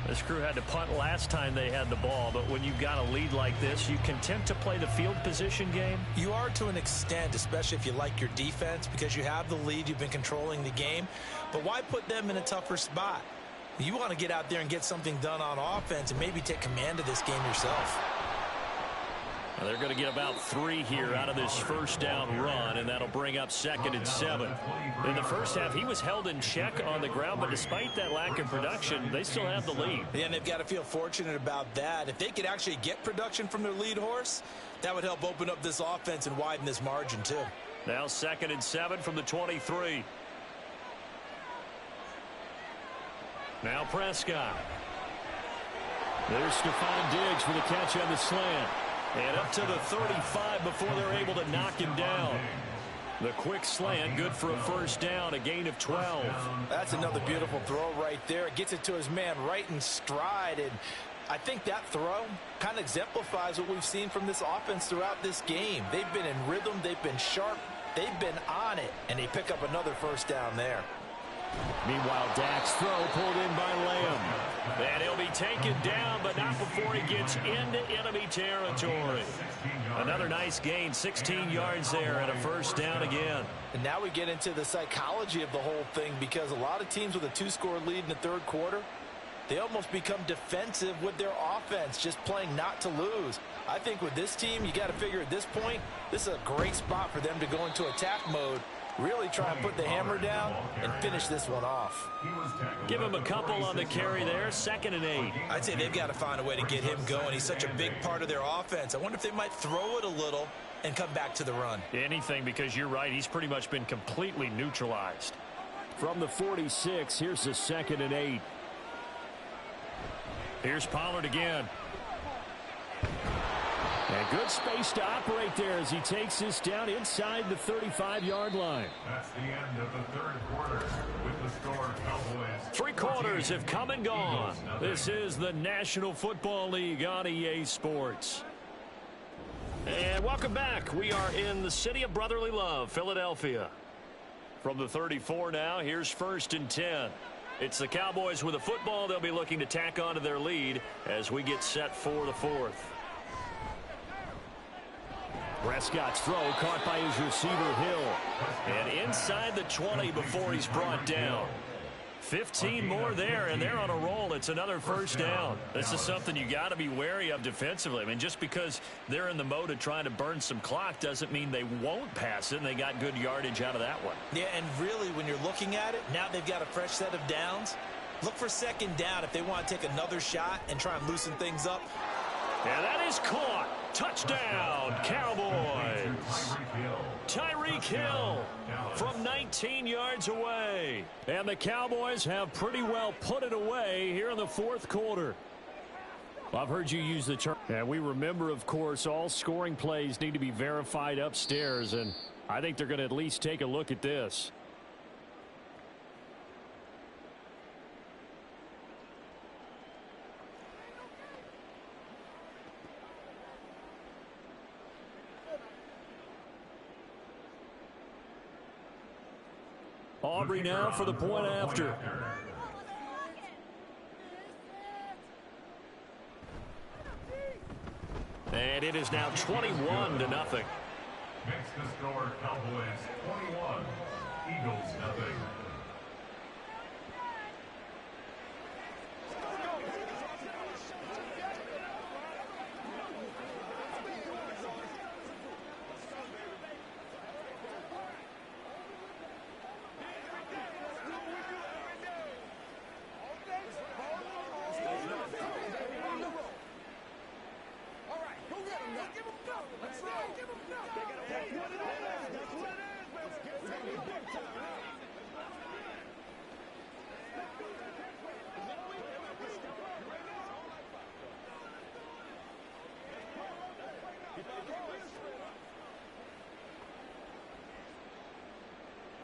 This crew had to punt last time they had the ball, but when you've got a lead like this, you content to play the field position game? You are to an extent, especially if you like your defense, because you have the lead, you've been controlling the game. But why put them in a tougher spot? You want to get out there and get something done on offense and maybe take command of this game yourself. Well, they're going to get about 3 here out of this first down run, and that'll bring up 2nd and 7. In the first half, he was held in check on the ground, but despite that lack of production, they still have the lead. Yeah, and they've got to feel fortunate about that. If they could actually get production from their lead horse, that would help open up this offense and widen this margin too. Now 2nd and 7 from the 23. Now Prescott. There's Stephon Diggs for the catch on the slant. And up to the 35 before they're able to knock him down. The quick slant, good for a first down, a gain of 12. That's another beautiful throw right there. It gets it to his man right in stride, and I think that throw kind of exemplifies what we've seen from this offense throughout this game. They've been in rhythm, they've been sharp, they've been on it, and they pick up another first down there. Meanwhile, Dak's throw pulled in by Lamb. And he'll be taken down, but not before he gets into enemy territory. Another nice gain, 16 yards there, and a first down again. And now we get into the psychology of the whole thing, because a lot of teams with a 2-score lead in the third quarter, they almost become defensive with their offense, just playing not to lose. I think with this team, you got to figure at this point, this is a great spot for them to go into attack mode, really try and put the hammer down and finish this one off. Give him a couple on the carry there, 2nd and 8. I'd say they've got to find a way to get him going. He's such a big part of their offense. I wonder if they might throw it a little and come back to the run. Anything, because you're right, he's pretty much been completely neutralized. From the 46, here's the 2nd and 8. Here's Pollard again. And good space to operate there as he takes this down inside the 35-yard line. That's the end of the third quarter with the score Cowboys. 3 quarters have come and gone. This is the National Football League on EA Sports. And welcome back. We are in the city of brotherly love, Philadelphia. From the 34 now, here's 1st and 10. It's the Cowboys with a football. They'll be looking to tack onto their lead as we get set for the 4th. Prescott's throw caught by his receiver, Hill. And inside the 20 before he's brought down. 15 more there, and they're on a roll. It's another first down. This is something you got to be wary of defensively. I mean, just because they're in the mode of trying to burn some clock doesn't mean they won't pass it, and they got good yardage out of that one. Yeah, and really, when you're looking at it, now they've got a fresh set of downs. Look for 2nd down if they want to take another shot and try and loosen things up. And that is caught. Touchdown, Cowboys. Tyreek Hill from 19 yards away. And the Cowboys have pretty well put it away here in the 4th quarter. I've heard you use the term. And we remember, of course, all scoring plays need to be verified upstairs. And I think they're going to at least take a look at this. Aubrey now for the point after. And it is now 21-0. Makes the score Cowboys 21, Eagles nothing.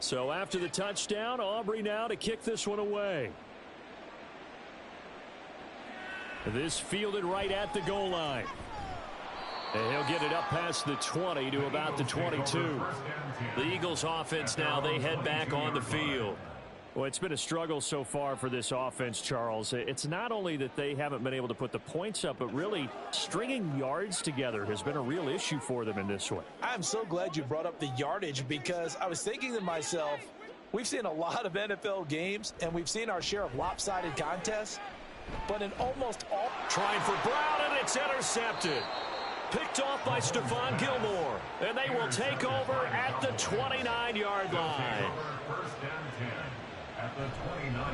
So after the touchdown, Aubrey now to kick this one away. This fielded right at the goal line. And he'll get it up past the 20 to about the 22. The Eagles offense now, they head back on the field. Well, it's been a struggle so far for this offense, Charles. It's not only that they haven't been able to put the points up, but really stringing yards together has been a real issue for them in this one. I'm so glad you brought up the yardage, because I was thinking to myself, we've seen a lot of NFL games, and we've seen our share of lopsided contests, but in almost all... Trying for Brown, and it's intercepted. Picked off by Stephon Gilmore, and they will take over at the 29-yard line.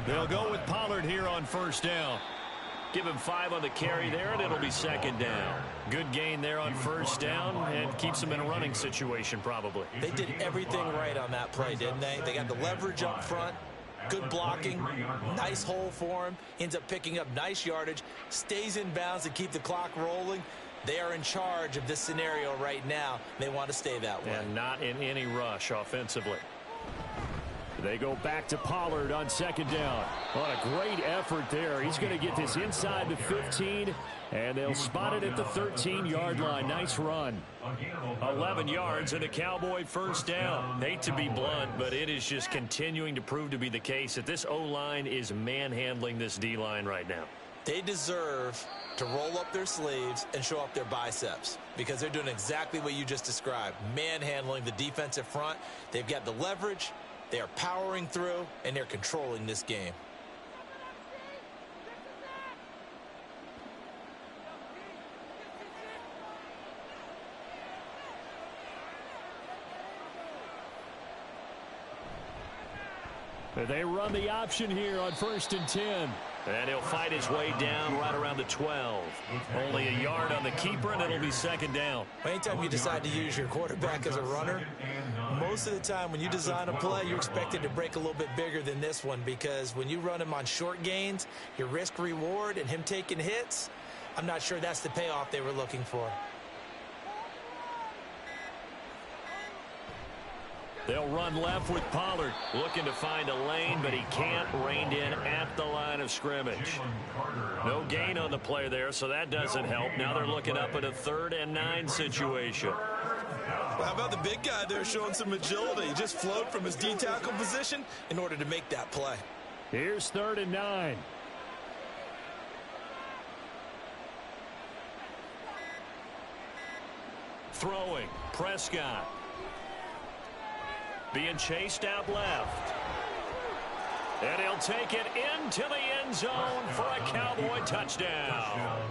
They'll go with Pollard here on first down. Give him 5 on the carry there, and it'll be 2nd down. Good gain there on first down, and keeps them in a running situation probably. They did everything right on that play, didn't they? They got the leverage up front, good blocking, nice hole for him, ends up picking up nice yardage, stays in bounds to keep the clock rolling. They are in charge of this scenario right now. They want to stay that way. And not in any rush offensively. They go back to Pollard on second down. What a great effort there. He's going to get this inside the 15, and they'll spot it at the 13-yard line. Nice run. 11 yards and a Cowboy first down. Hate to be blunt, but it is just continuing to prove to be the case that this O-line is manhandling this D-line right now. They deserve to roll up their sleeves and show up their biceps because they're doing exactly what you just described, manhandling the defensive front. They've got the leverage. They are powering through, and they're controlling this game. They run the option here on 1st and 10. And he'll fight his way down right around the 12. Only a yard on the keeper, and it'll be second down. Anytime you decide to use your quarterback as a runner, most of the time when you design a play, you're expected to break a little bit bigger than this one because when you run him on short gains, your risk-reward and him taking hits, I'm not sure that's the payoff they were looking for. They'll run left with Pollard, looking to find a lane, but he can't, reined in at the line of scrimmage. No gain on the play there, so that doesn't help. Now they're looking up at a 3rd and 9 situation. How about the big guy there showing some agility? He just flowed from his D-tackle position in order to make that play. Here's 3rd and 9. Throwing, Prescott. Being chased out left. And he'll take it into the end zone for a Cowboy touchdown.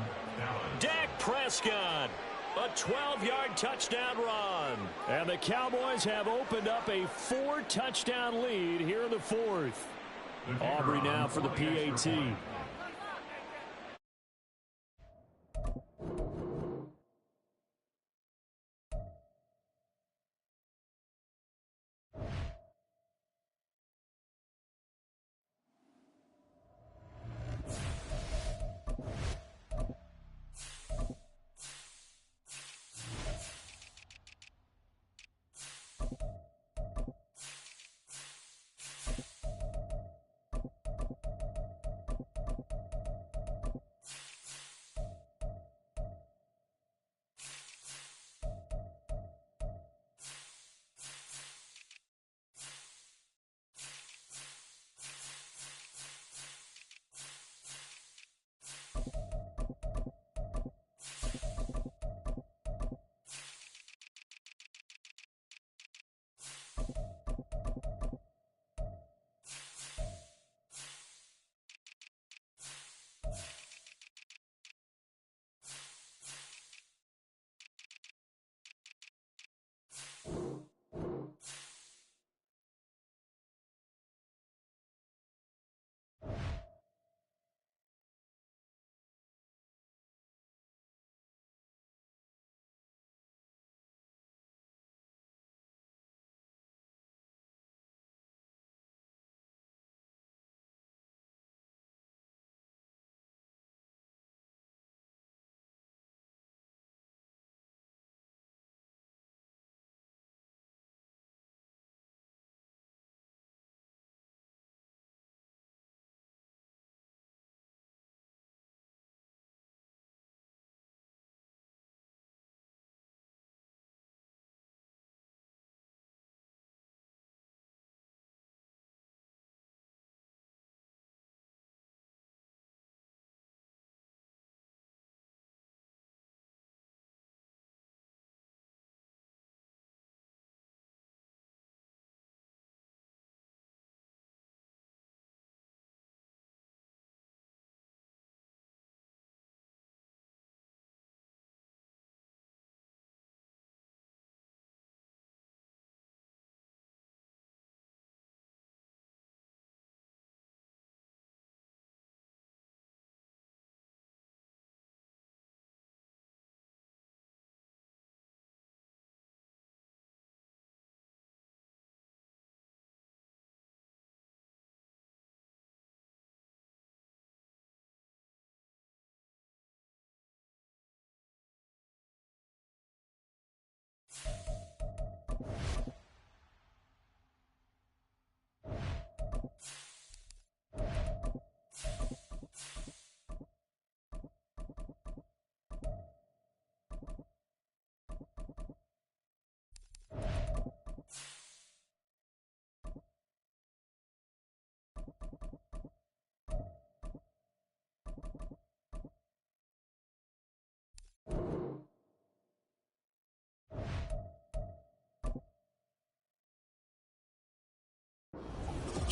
Dak Prescott, a 12-yard touchdown run. And the Cowboys have opened up a 4-touchdown lead here in the 4th. Aubrey now for the PAT.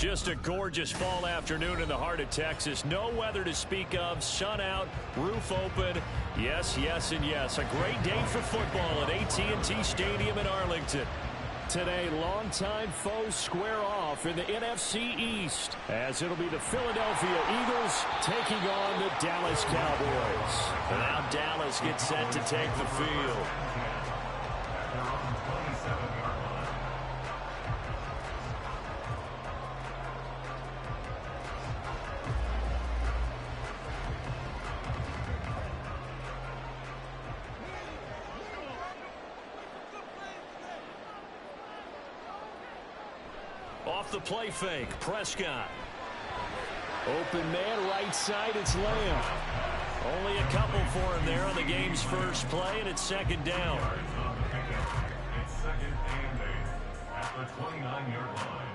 Just a gorgeous fall afternoon in the heart of Texas. No weather to speak of. Sun out, roof open. Yes, yes, and yes. A great day for football at AT&T Stadium in Arlington. Today, longtime foes square off in the NFC East, as it'll be the Philadelphia Eagles taking on the Dallas Cowboys. And now Dallas gets set to take the field. Off the play fake, Prescott. Open man, right side, it's Lamb. Only a couple for him there on the game's first play, and it's second down. It's second and 8 at the 29-yard line.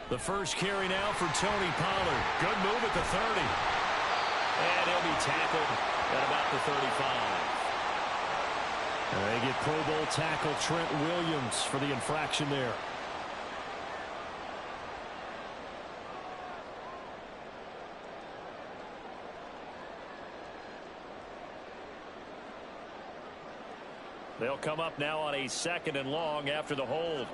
The first carry now for Tony Pollard. Good move at the 30. And he'll be tackled at about the 35. And they get Pro Bowl tackle Trent Williams for the infraction there. They'll come up now on a 2nd and long after the hold.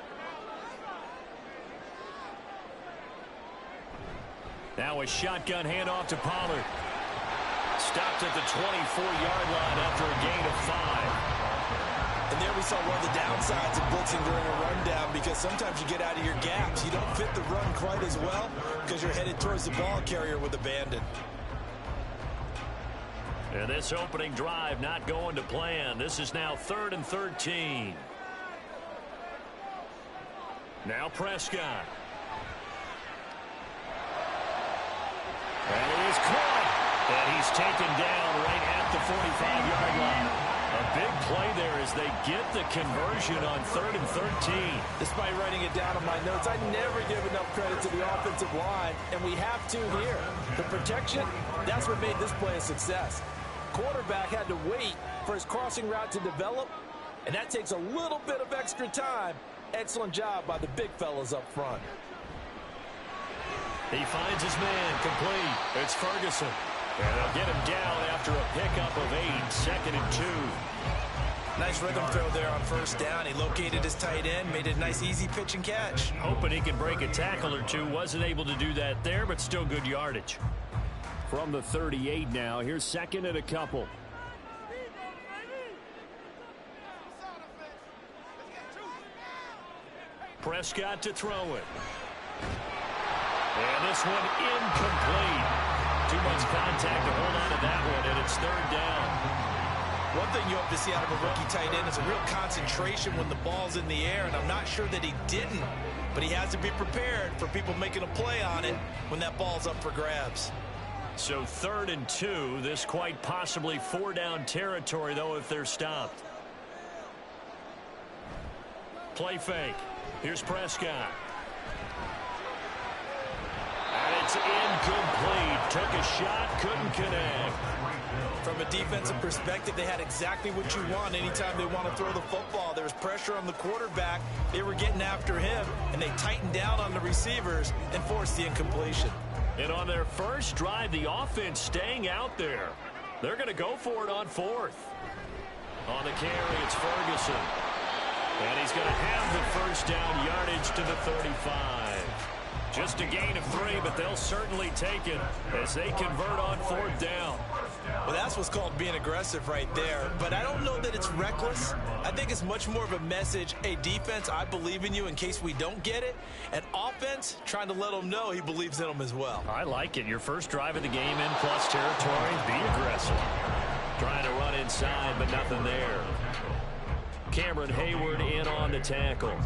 Now a shotgun handoff to Pollard. Stopped at the 24-yard line after a gain of 5. And there we saw one of the downsides of blitzing during a rundown, because sometimes you get out of your gaps. You don't fit the run quite as well because you're headed towards the ball carrier with abandon. And this opening drive not going to plan. This is now 3rd and 13. Now Prescott. And he is caught. And he's taken down right at the 45-yard line. A big play there as they get the conversion on 3rd and 13. Despite writing it down on my notes, I never give enough credit to the offensive line, and we have to here. The protection, that's what made this play a success. Quarterback had to wait for his crossing route to develop, and that takes a little bit of extra time. Excellent job by the big fellas up front. He finds his man complete. It's Ferguson. And they'll get him down after a pickup of 8, 2nd and 2. Nice rhythm throw there on first down. He located his tight end, made it a nice easy pitch and catch. Hoping he can break a tackle or two. Wasn't able to do that there, but still good yardage. From the 38 now, here's 2nd and a couple. Prescott to throw it. And this one incomplete. Too much contact to hold on to that one, and it's 3rd down. One thing you hope to see out of a rookie tight end is a real concentration when the ball's in the air, and I'm not sure that he didn't, but he has to be prepared for people making a play on it when that ball's up for grabs. So 3rd and 2, this quite possibly 4-down territory, though, if they're stopped. Play fake. Here's Prescott. And it's incomplete. Took a shot, couldn't connect. From a defensive perspective, they had exactly what you want anytime they want to throw the football. There was pressure on the quarterback. They were getting after him, and they tightened down on the receivers and forced the incompletion. And on their first drive, the offense staying out there. They're going to go for it on 4th. On the carry, it's Ferguson. And he's going to have the first down yardage to the 35. Just a gain of 3, but they'll certainly take it as they convert on 4th down. Well, that's what's called being aggressive right there. But I don't know that it's reckless. I think it's much more of a message, hey, defense, I believe in you in case we don't get it. And offense, trying to let them know he believes in them as well. I like it. Your first drive of the game in plus territory, be aggressive. Trying to run inside, but nothing there. Cameron Hayward in on the tackle.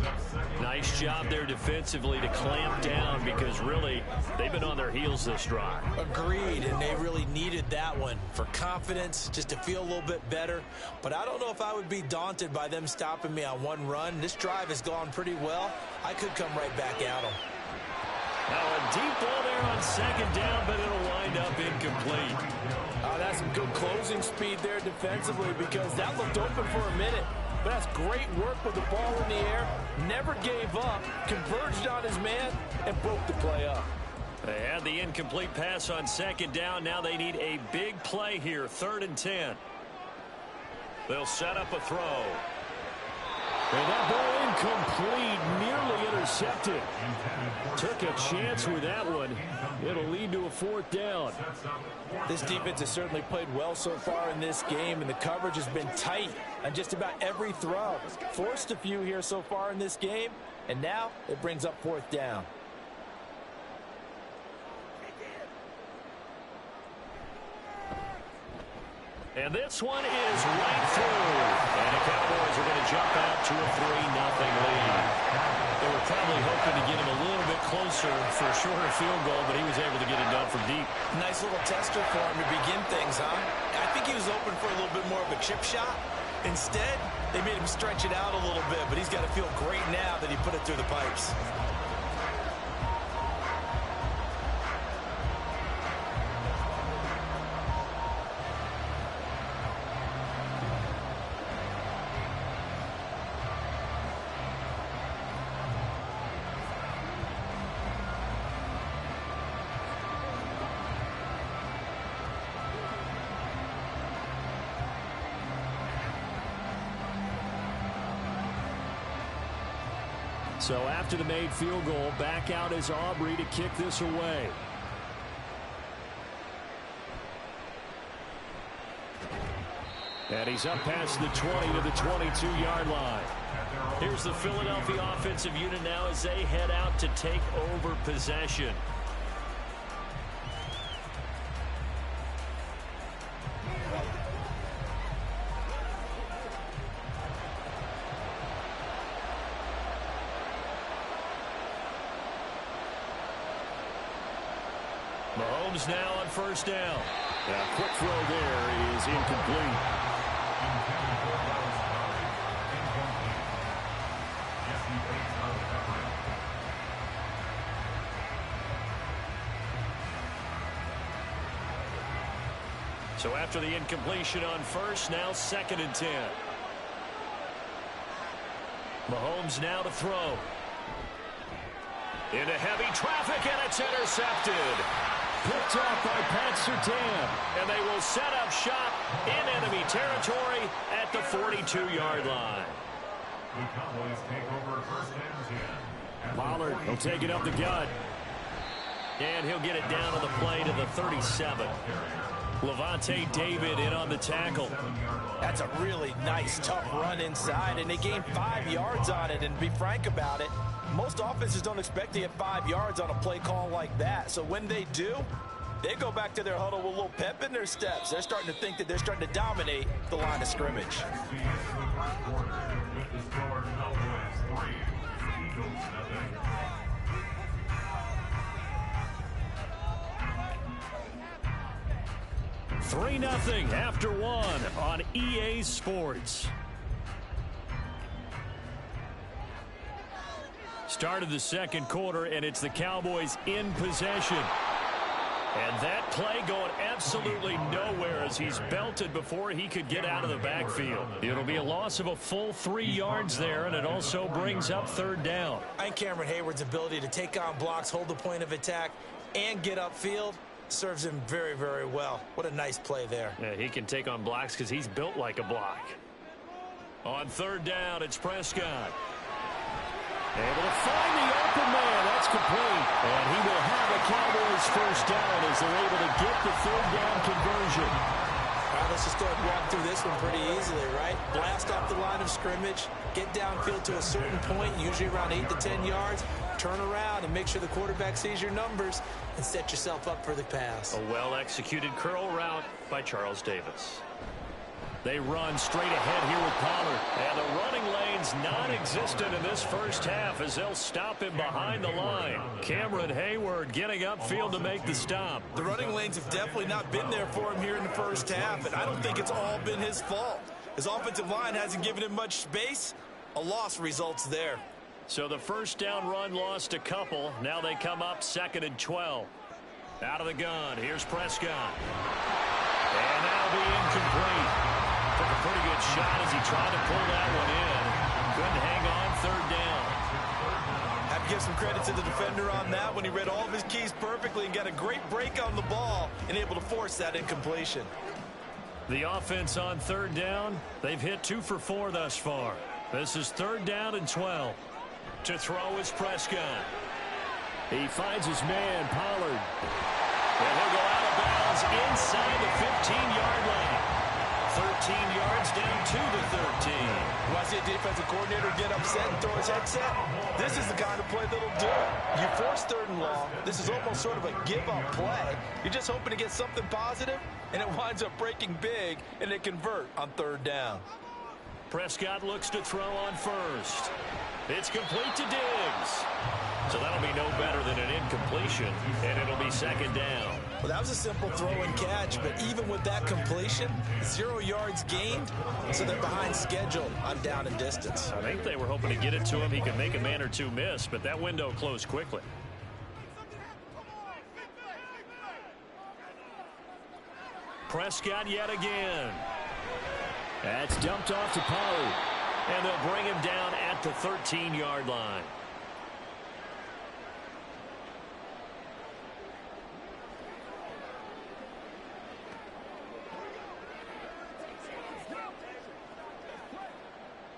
Nice job there defensively to clamp down, because really they've been on their heels this drive. Agreed, and they really needed that one for confidence, just to feel a little bit better. But I don't know if I would be daunted by them stopping me on one run. This drive has gone pretty well. I could come right back at them. Now a deep ball there on second down, but it'll wind up incomplete. That's some good closing speed there defensively because that looked open for a minute. But that's great work with the ball in the air. Never gave up, converged on his man, and broke the play up. They had the incomplete pass on second down. Now they need a big play here, 3rd and 10. They'll set up a throw. And that ball incomplete, nearly intercepted. Took a chance with that one. It'll lead to a 4th down. This defense has certainly played well so far in this game, and the coverage has been tight on just about every throw. Forced a few here so far in this game, and now it brings up 4th down. And this one is right through. And the Cowboys are going to jump out to a 3-0 lead. They were probably hoping to get him a little bit closer for a shorter field goal, but he was able to get it done from deep. Nice little tester for him to begin things, huh? I think he was open for a little bit more of a chip shot. Instead, they made him stretch it out a little bit, but he's got to feel great now that he put it through the pipes. So after the made field goal, back out is Aubrey to kick this away. And he's up past the 20 to the 22-yard line. Here's the Philadelphia offensive unit now as they head out to take over possession. Mahomes now on 1st down. A quick throw there is incomplete. So after the incompletion on 1st, now 2nd and 10. Mahomes now to throw. Into heavy traffic, and it's intercepted. Picked off by Pat Surtain. And they will set up shop in enemy territory at the 42-yard line. The Cowboys take over 1st and 10. Pollard will take it up the gut. And he'll get it down on the play to the 37. Levante David in on the tackle. That's a really nice, tough run inside, and they gained 5 yards on it. And to be frank about it, most offenses don't expect to get 5 yards on a play call like that. So when they do, they go back to their huddle with a little pep in their steps. They're starting to think that they're starting to dominate the line of scrimmage. 3-0 after 1 on EA Sports. Start of the 2nd quarter, and it's the Cowboys in possession. And that play going absolutely nowhere as he's belted before he could get out of the backfield. It'll be a loss of a full 3 yards there, and it also brings up 3rd down. I think Cameron Hayward's ability to take on blocks, hold the point of attack, and get upfield serves him very, very well. What a nice play there. Yeah, he can take on blocks because he's built like a block. On 3rd down, it's Prescott. Able to find the open man. That's complete. And he will have a Cowboys 1st down as they're able to get the 3rd down conversion. All right, let's just go ahead and walk through this one pretty easily, right? Blast off the line of scrimmage, get downfield to a certain point, usually around 8 to 10 yards, turn around and make sure the quarterback sees your numbers and set yourself up for the pass. A well-executed curl route by Charles Davis. They run straight ahead here with Pollard. And the running lane's non-existent in this 1st half as they'll stop him behind the line. Cameron Hayward getting upfield to make the stop. The running lanes have definitely not been there for him here in the 1st half, and I don't think it's all been his fault. His offensive line hasn't given him much space. A loss results there. So the first down run lost a couple. Now they come up 2nd and 12. Out of the gun, here's Prescott. And that'll be incomplete. Took a pretty good shot as he tried to pull that one in. Couldn't hang on 3rd down. Have to give some credit to the defender on that when he read all of his keys perfectly and got a great break on the ball and able to force that incompletion. The offense on 3rd down, they've hit 2 for 4 thus far. This is 3rd down and 12. To throw is Prescott. He finds his man, Pollard. And he'll go out of bounds inside the 15-yard line. 13 yards down to the 13. When I see a defensive coordinator get upset and throw his headset, this is the kind of play that'll do it. You force 3rd and long. This is almost sort of a give-up play. You're just hoping to get something positive, and it winds up breaking big, and they convert on 3rd down. Prescott looks to throw on 1st. It's complete to Diggs. So that'll be no better than an incompletion, and it'll be 2nd down. Well, that was a simple throw and catch, but even with that completion, 0 yards gained, so they're behind schedule on down and distance. I think they were hoping to get it to him. He could make a man or two miss, but that window closed quickly. Prescott yet again. That's dumped off to Pollard. And they'll bring him down at the 13-yard line.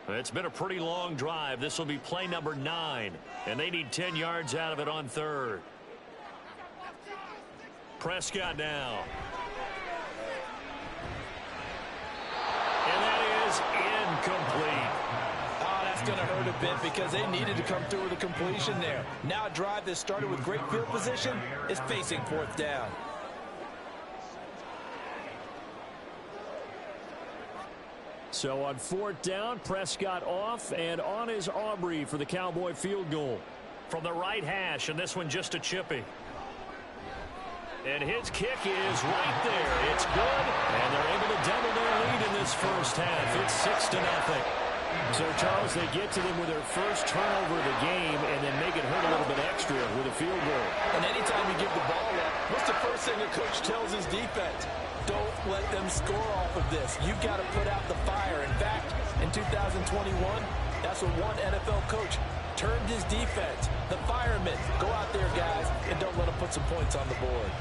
It's been a pretty long drive. This will be play number 9, and they need 10 yards out of it on 3rd. Prescott now. And that is incomplete. Oh, that's going to hurt a bit because they needed to come through with a completion there. Now a drive that started with great field position is facing 4th down. So on 4th down, Prescott off, and on is Aubrey for the Cowboy field goal. From the right hash, and this one just a chippy. And his kick is right there. It's good, and they're able to double their lead in this first half. It's 6-0. So, Charles, they get to them with their first turnover of the game and then make it hurt a little bit extra with a field goal. And anytime you give the ball up, what's the first thing a coach tells his defense? Don't let them score off of this. You've got to put out the fire. In fact, in 2021, that's what one NFL coach termed his defense. The firemen. Go out there, guys, and don't let them put some points on the board.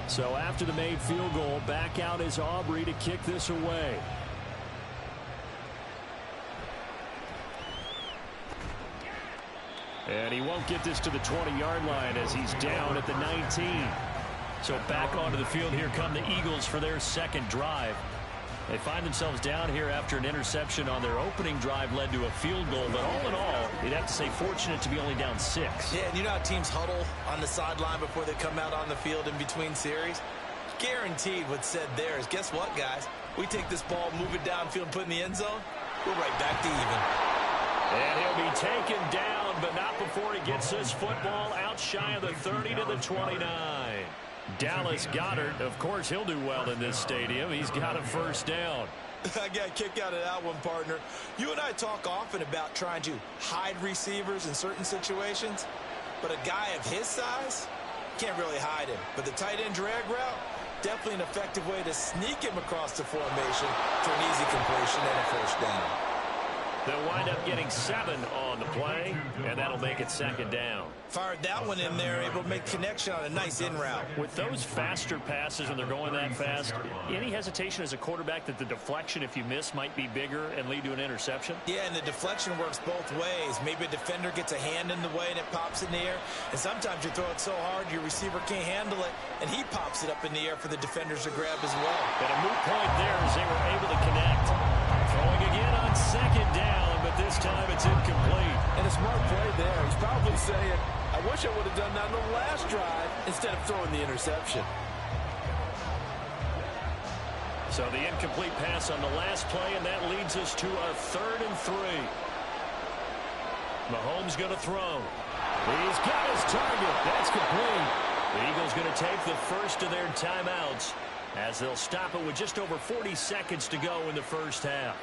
So after the made field goal, back out is Aubrey to kick this away. And he won't get this to the 20-yard line as he's down at the 19. So back onto the field, here come the Eagles for their second drive. They find themselves down here after an interception on their opening drive led to a field goal. But all in all, you'd have to say fortunate to be only down 6. Yeah, and you know how teams huddle on the sideline before they come out on the field in between series? Guaranteed what's said there is, guess what, guys? We take this ball, move it downfield, put it in the end zone, we're right back to even. And he'll be taken down, but not before he gets this football out shy of the 30 to the 29. Dallas Goedert, of course, he'll do well in this stadium. He's got a first down. I got a kick out of that one, partner. You and I talk often about trying to hide receivers in certain situations, but a guy of his size can't really hide him. But the tight end drag route, definitely an effective way to sneak him across the formation for an easy completion and a first down. They'll wind up getting 7 on the play, and that'll make it second down. Fired that one in there, able to make connection on a nice in route. With those faster passes and they're going that fast, any hesitation as a quarterback that the deflection, if you miss, might be bigger and lead to an interception? Yeah, and the deflection works both ways. Maybe a defender gets a hand in the way and it pops in the air. And sometimes you throw it so hard your receiver can't handle it, and he pops it up in the air for the defenders to grab as well. But a moot point there as they were able to connect. Throwing again on second down, but this time it's incomplete. And a smart play there. He's probably saying, I wish I would have done that on the last drive instead of throwing the interception. So the incomplete pass on the last play, and that leads us to our 3rd and 3. Mahomes going to throw. He's got his target. That's complete. The Eagles going to take the first of their timeouts as they'll stop it with just over 40 seconds to go in the first half.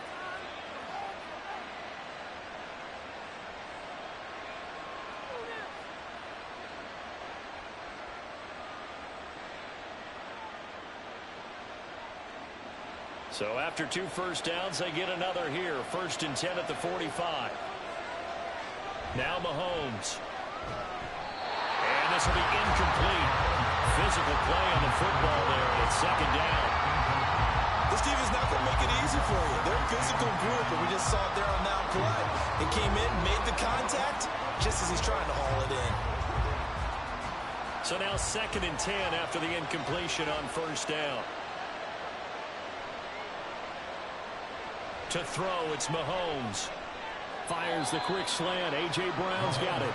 So after 2 first downs, they get another here. 1st and 10 at the 45. Now Mahomes. And this will be incomplete. Physical play on the football there, and it's 2nd down. This team is not going to make it easy for you. They're a physical group, and we just saw it there on that play. They came in, made the contact, just as he's trying to haul it in. So now 2nd and 10 after the incompletion on 1st down. To throw, it's Mahomes. Fires the quick slant. A.J. Brown's got it.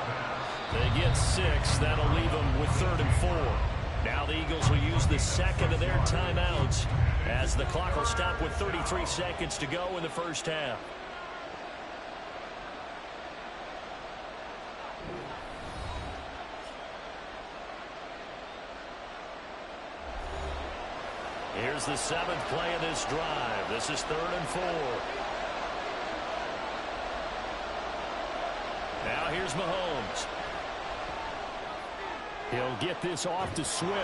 They get 6. That'll leave them with 3rd and 4. Now the Eagles will use the 2nd of their timeouts as the clock will stop with 33 seconds to go in the first half. Here's the 7th play of this drive. This is 3rd and 4. Now here's Mahomes. He'll get this off to Swift.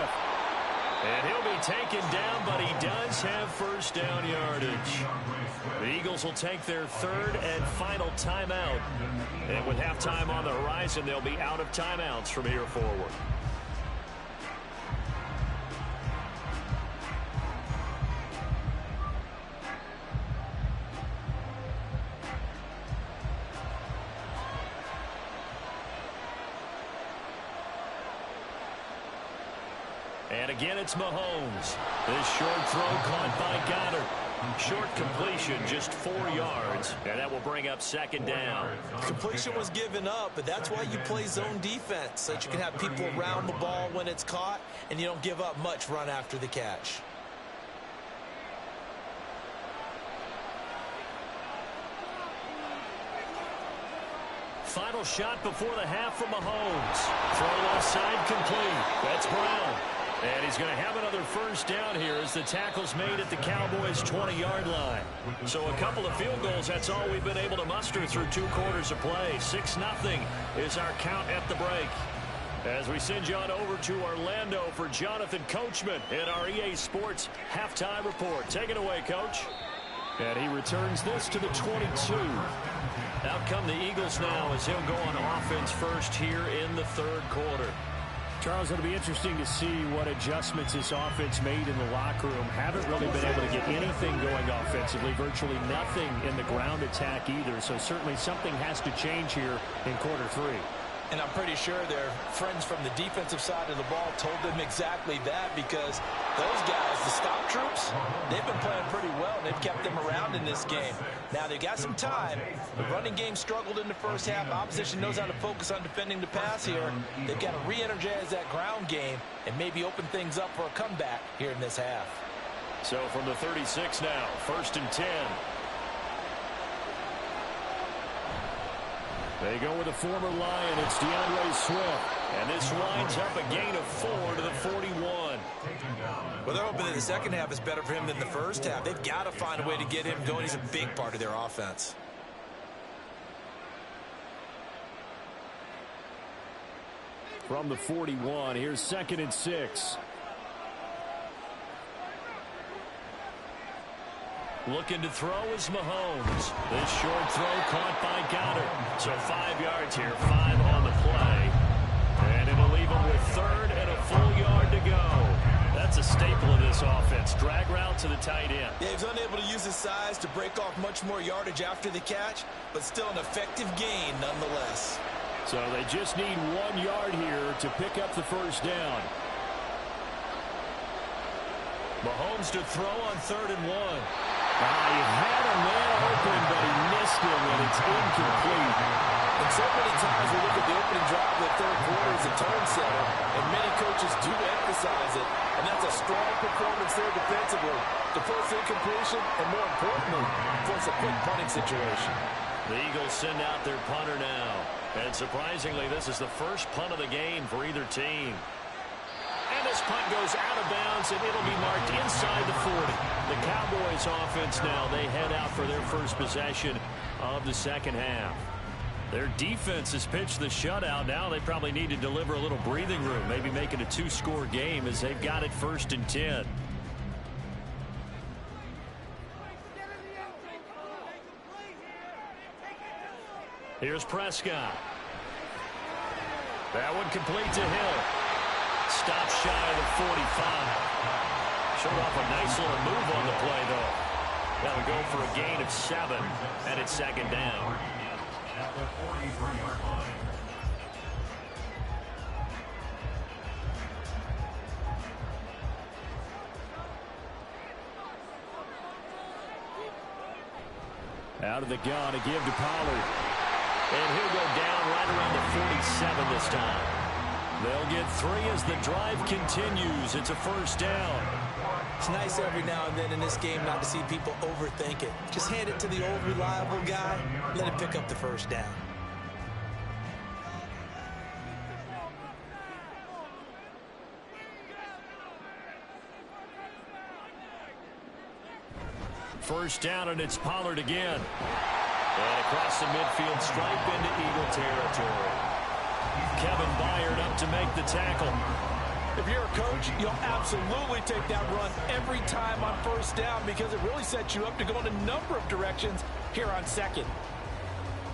And he'll be taken down, but he does have first down yardage. The Eagles will take their 3rd and final timeout. And with halftime on the horizon, they'll be out of timeouts from here forward. And again, it's Mahomes. This short throw caught by Goddard. Short completion, just 4 yards, and that will bring up 2nd down. Completion was given up, but that's why you play zone defense, so that you can have people around the ball when it's caught, and you don't give up much run after the catch. Final shot before the half from Mahomes. Throw left side complete. That's Brown. And he's going to have another first down here as the tackle's made at the Cowboys' 20-yard line. So a couple of field goals, that's all we've been able to muster through 2 quarters of play. 6-0 is our count at the break. As we send you on over to Orlando for Jonathan Coachman in our EA Sports Halftime Report. Take it away, Coach. And he returns this to the 22. Out come the Eagles now as he'll go on offense first here in the 3rd quarter. Charles, it'll be interesting to see what adjustments this offense made in the locker room. Haven't really been able to get anything going offensively, virtually nothing in the ground attack either. So certainly something has to change here in quarter 3. And I'm pretty sure their friends from the defensive side of the ball told them exactly that, because those guys, the stop troops, they've been playing pretty well. They've kept them around in this game. Now, they've got some time. The running game struggled in the first half. Opposition knows how to focus on defending the pass here. They've got to re-energize that ground game and maybe open things up for a comeback here in this half. So from the 36 now, 1st and 10. They go with a former Lion. It's DeAndre Swift. And this lines up a gain of 4 to the 41. Well, they're hoping that the second half is better for him than the first half. They've got to find a way to get him going. He's a big part of their offense. From the 41, here's 2nd and 6. Looking to throw is Mahomes. This short throw caught by Goddard. So 5 yards here, 5 on the play. And it'll leave him with 3rd and a full yard to go. That's a staple of this offense. Drag route to the tight end. Yeah, he was unable to use his size to break off much more yardage after the catch, but still an effective gain nonetheless. So they just need 1 yard here to pick up the first down. Mahomes to throw on 3rd and 1. He had a man open, but he missed him, and it's incomplete. And so many times we look at the opening drive of the third quarter as a tone setter, and many coaches do emphasize it, and that's a strong performance there defensively to force incompletion and, more importantly, force a quick punting situation. The Eagles send out their punter now. And surprisingly, this is the first punt of the game for either team. And this punt goes out of bounds, and it'll be marked inside the 40. The Cowboys offense now, they head out for their first possession of the second half. Their defense has pitched the shutout. Now they probably need to deliver a little breathing room, maybe make it a 2-score game as they've got it 1st and 10. Here's Prescott. That one complete to Hill. Stop shy of the 45. Showed off a nice little move on the play, though. That'll go for a gain of 7, and it's 2nd down. At the 43-yard line. Out of the gun to give to Pollard. And he'll go down right around the 47 this time. They'll get 3 as the drive continues. It's a 1st down. It's nice every now and then in this game not to see people overthink it. Just hand it to the old reliable guy. Let him pick up the 1st down. First down, and it's Pollard again. And across the midfield stripe into Eagle territory. Kevin Byard up to make the tackle. If you're a coach, you'll absolutely take that run every time on 1st down because it really sets you up to go in a number of directions here on 2nd.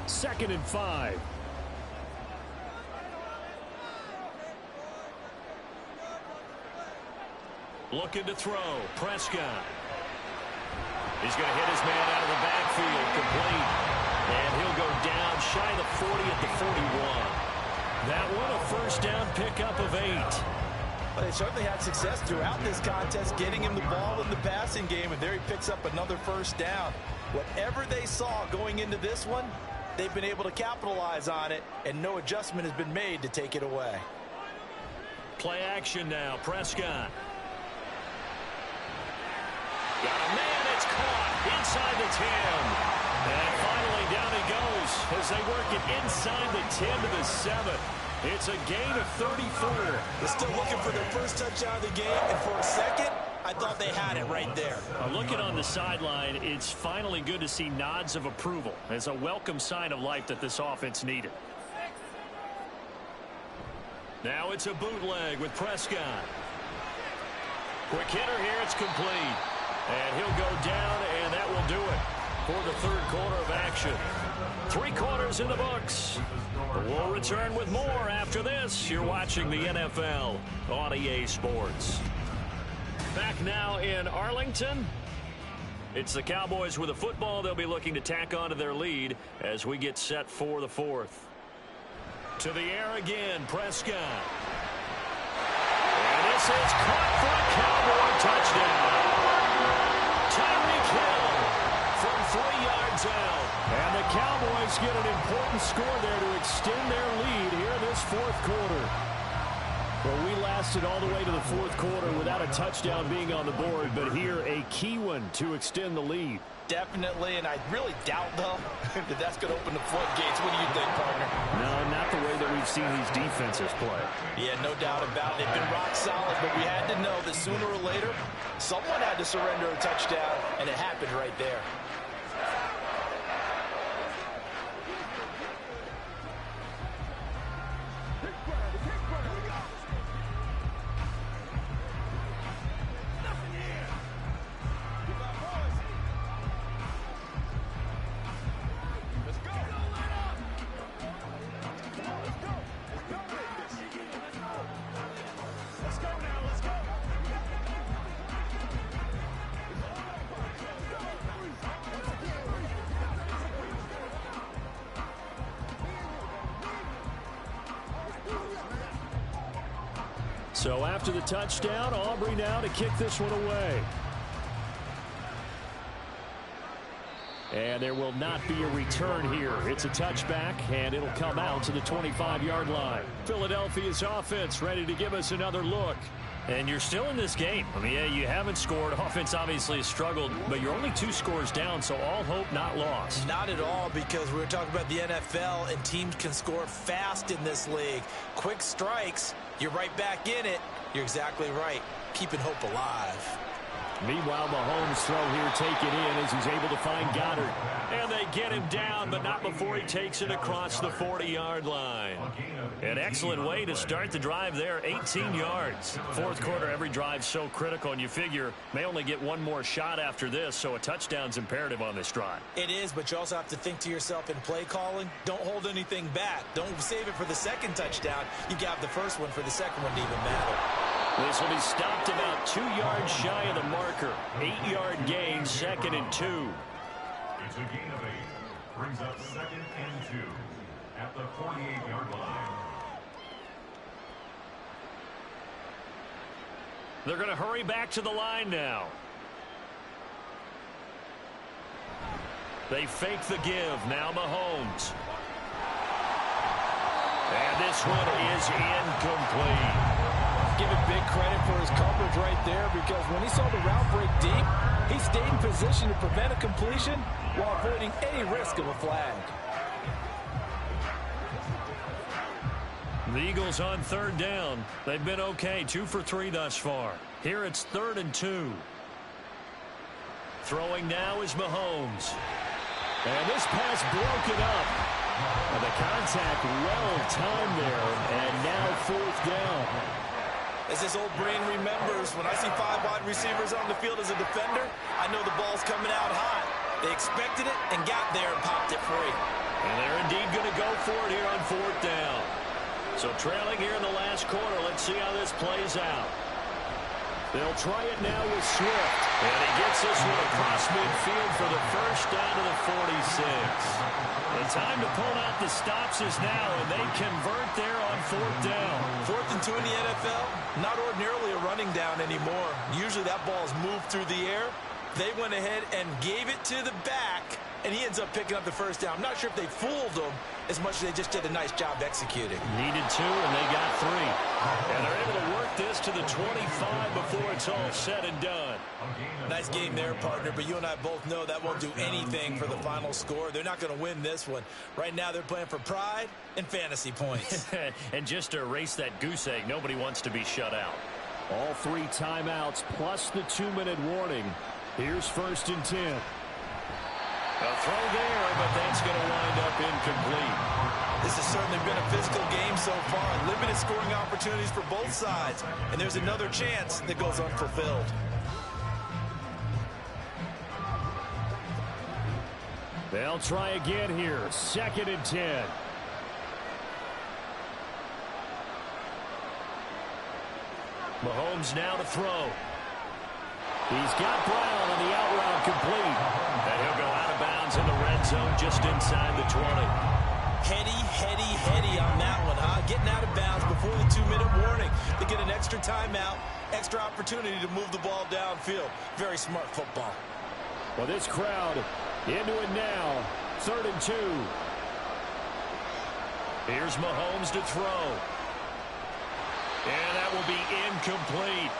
2nd and 5. Looking to throw. Prescott. He's going to hit his man out of the backfield. Complete. And he'll go down shy the 40 at the 41. That one a 1st down pickup of 8. Well, they certainly had success throughout this contest getting him the ball in the passing game, and there he picks up another 1st down. Whatever they saw going into this one, they've been able to capitalize on it, and no adjustment has been made to take it away. Play action now. Prescott. Got a man, it's caught inside the 10. And finally down he goes as they work it inside the 10 to the 7. It's a gain of 34. They're still looking for their first touchdown of the game, and for a second, I thought they had it right there. Looking on the sideline, it's finally good to see nods of approval as a welcome sign of life that this offense needed. Now it's a bootleg with Prescott. Quick hitter here, it's complete. And he'll go down, and that will do it for the 3rd quarter of action. 3 quarters in the books. We'll return with more after this. You're watching the NFL on EA Sports. Back now in Arlington. It's the Cowboys with a football. They'll be looking to tack onto their lead as we get set for the 4th. To the air again, Prescott. And this is caught for a Cowboy touchdown. Tyreek Hill from 3 yards out. And the Cowboys get an important score there to extend their lead here in this 4th quarter. Well, we lasted all the way to the 4th quarter without a touchdown being on the board, but here a key one to extend the lead. Definitely, and I really doubt, though, that that's going to open the floodgates. What do you think, partner? No, not the way that we've seen these defenses play. Yeah, no doubt about it. They've been rock solid, but we had to know that sooner or later, someone had to surrender a touchdown, and it happened right there. So after the touchdown, Aubrey now to kick this one away. And there will not be a return here. It's a touchback, and it'll come out to the 25-yard line. Philadelphia's offense ready to give us another look. And you're still in this game. I mean, yeah, you haven't scored. Offense obviously has struggled, but you're only 2 scores down, so all hope not lost. Not at all, because we were talking about the NFL, and teams can score fast in this league. Quick strikes, you're right back in it. You're exactly right. Keeping hope alive. Meanwhile, Mahomes' throw here taken in as he's able to find Goddard. And they get him down, but not before he takes it across the 40-yard line. An excellent way to start the drive there, 18 yards. Fourth quarter, every drive so critical, and you figure may only get one more shot after this, so a touchdown's imperative on this drive. It is, but you also have to think to yourself in play calling, don't hold anything back. Don't save it for the second touchdown. You got the first one for the second one to even matter. This will be stopped about 2 yards shy of the marker. 8-yard gain, 2nd and 2. It's a gain of 8. Brings up 2nd and 2 at the 48-yard line. They're going to hurry back to the line now. They fake the give. Now Mahomes. And this one is incomplete. Give him big credit for his coverage right there, because when he saw the route break deep, he stayed in position to prevent a completion while avoiding any risk of a flag. The Eagles on 3rd down. They've been okay, 2 for 3 thus far. Here it's 3rd and 2. Throwing now is Mahomes. And this pass broken up. And the contact well timed there, and now 4th down. As this old brain remembers, when I see 5 wide receivers on the field as a defender, I know the ball's coming out hot. They expected it and got there and popped it free. And they're indeed going to go for it here on 4th down. So trailing here in the last quarter, let's see how this plays out. They'll try it now with Swift. And he gets this one across midfield for the first down to the 46. The time to pull out the stops is now, and they convert there on 4th down. 4th and 2 in the NFL, not ordinarily a running down anymore. Usually that ball is moved through the air. They went ahead and gave it to the back, and he ends up picking up the first down. I'm not sure if they fooled him as much as they just did a nice job executing. Needed 2, and they got 3. And they're able to work this to the 25 before it's all said and done. Nice game there, partner, but you and I both know that won't do anything for the final score. They're not going to win this one. Right now they're playing for pride and fantasy points. And just to erase that goose egg, nobody wants to be shut out. All 3 timeouts plus the 2-minute warning. Here's 1st and 10. A throw there, but that's going to wind up incomplete. This has certainly been a physical game so far. Limited scoring opportunities for both sides. And there's another chance that goes unfulfilled. They'll try again here. 2nd and 10. Mahomes now to throw. He's got Brown on the out route complete. And he'll go out of bounds in the red zone just inside the 20. Heady on that one, huh? Getting out of bounds before the 2-minute warning. They get an extra timeout, extra opportunity to move the ball downfield. Very smart football. Well, this crowd into it now. 3rd and 2. Here's Mahomes to throw. And that will be incomplete.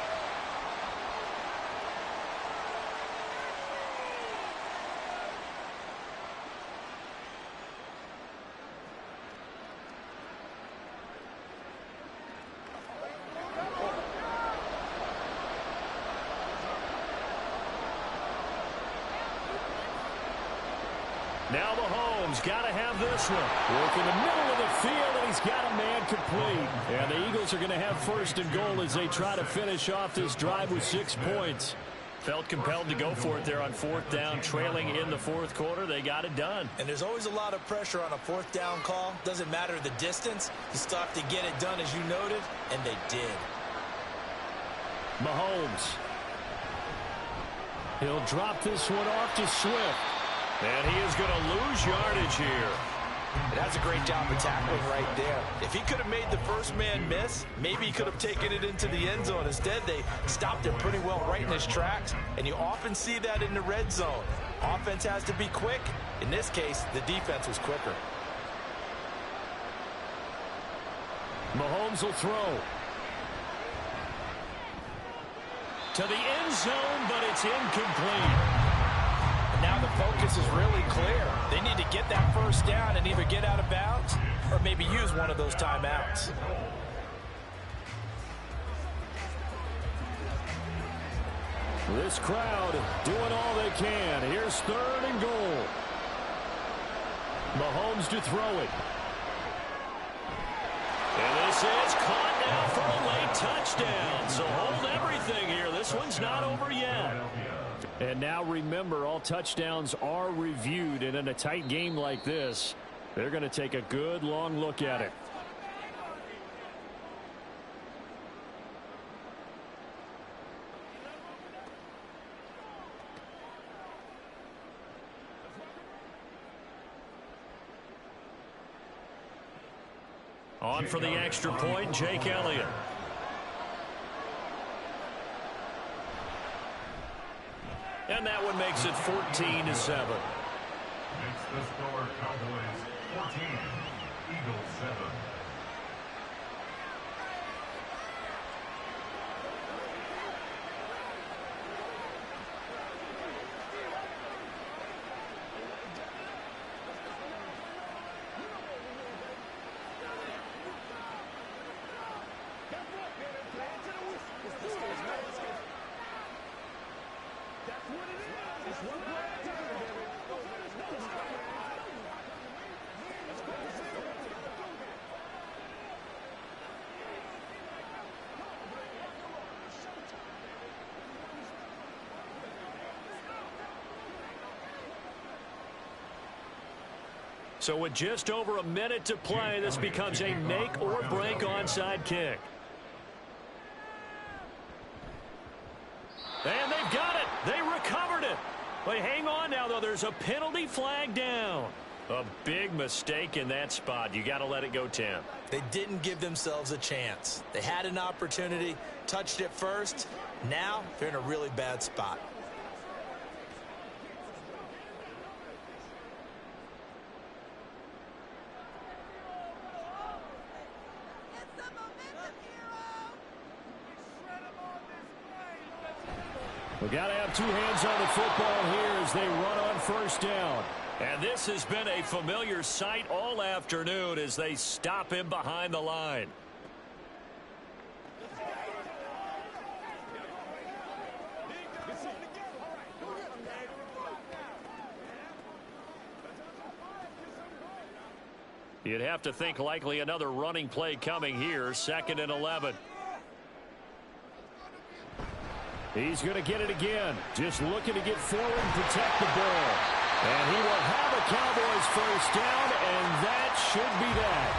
Now Mahomes got to have this one. Work in the middle of the field, and he's got a man complete. And the Eagles are going to have 1st and goal as they try to finish off this drive with 6 points. Felt compelled to go for it there on 4th down, trailing in the 4th quarter. They got it done. And there's always a lot of pressure on a 4th down call. Doesn't matter the distance. You still have to get it done, as you noted, and they did. Mahomes. He'll drop this one off to Swift. And he is going to lose yardage here. And that's a great job of tackling right there. If he could have made the first man miss, maybe he could have taken it into the end zone. Instead, they stopped him pretty well right in his tracks. And you often see that in the red zone. Offense has to be quick. In this case, the defense was quicker. Mahomes will throw. To the end zone, but it's incomplete. And now the focus is really clear. They need to get that first down and either get out of bounds or maybe use one of those timeouts. This crowd doing all they can. Here's 3rd and goal. Mahomes to throw it. And this is caught now for a late touchdown. So hold everything here. This one's not over yet. And now remember, all touchdowns are reviewed. And in a tight game like this, they're going to take a good long look at it. On for the extra point, Jake Elliott. And that one makes it 14-7. Makes the score Cowboys 14, Eagles 7. So with just over a minute to play, this becomes a make or break onside kick. And they've got it. They recovered it. But hang on now, though. There's a penalty flag down. A big mistake in that spot. You got to let it go 10. They didn't give themselves a chance. They had an opportunity, touched it first. Now they're in a really bad spot. We've got to have two hands on the football here as they run on first down. And this has been a familiar sight all afternoon as they stop him behind the line. You'd have to think likely another running play coming here, 2nd and 11. He's going to get it again. Just looking to get forward and protect the ball. And he will have a Cowboys first down, and that should be that.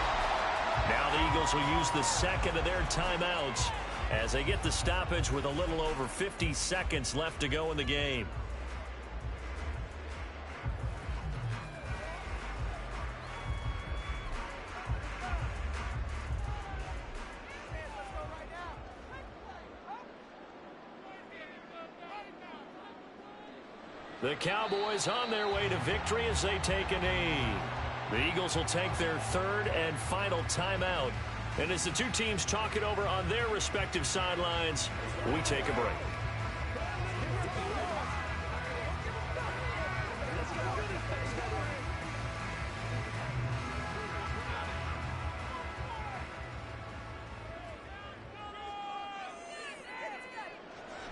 Now the Eagles will use the second of their timeouts as they get the stoppage with a little over 50 seconds left to go in the game. The Cowboys on their way to victory as they take a knee. The Eagles will take their 3rd and final timeout. And as the two teams talk it over on their respective sidelines, we take a break.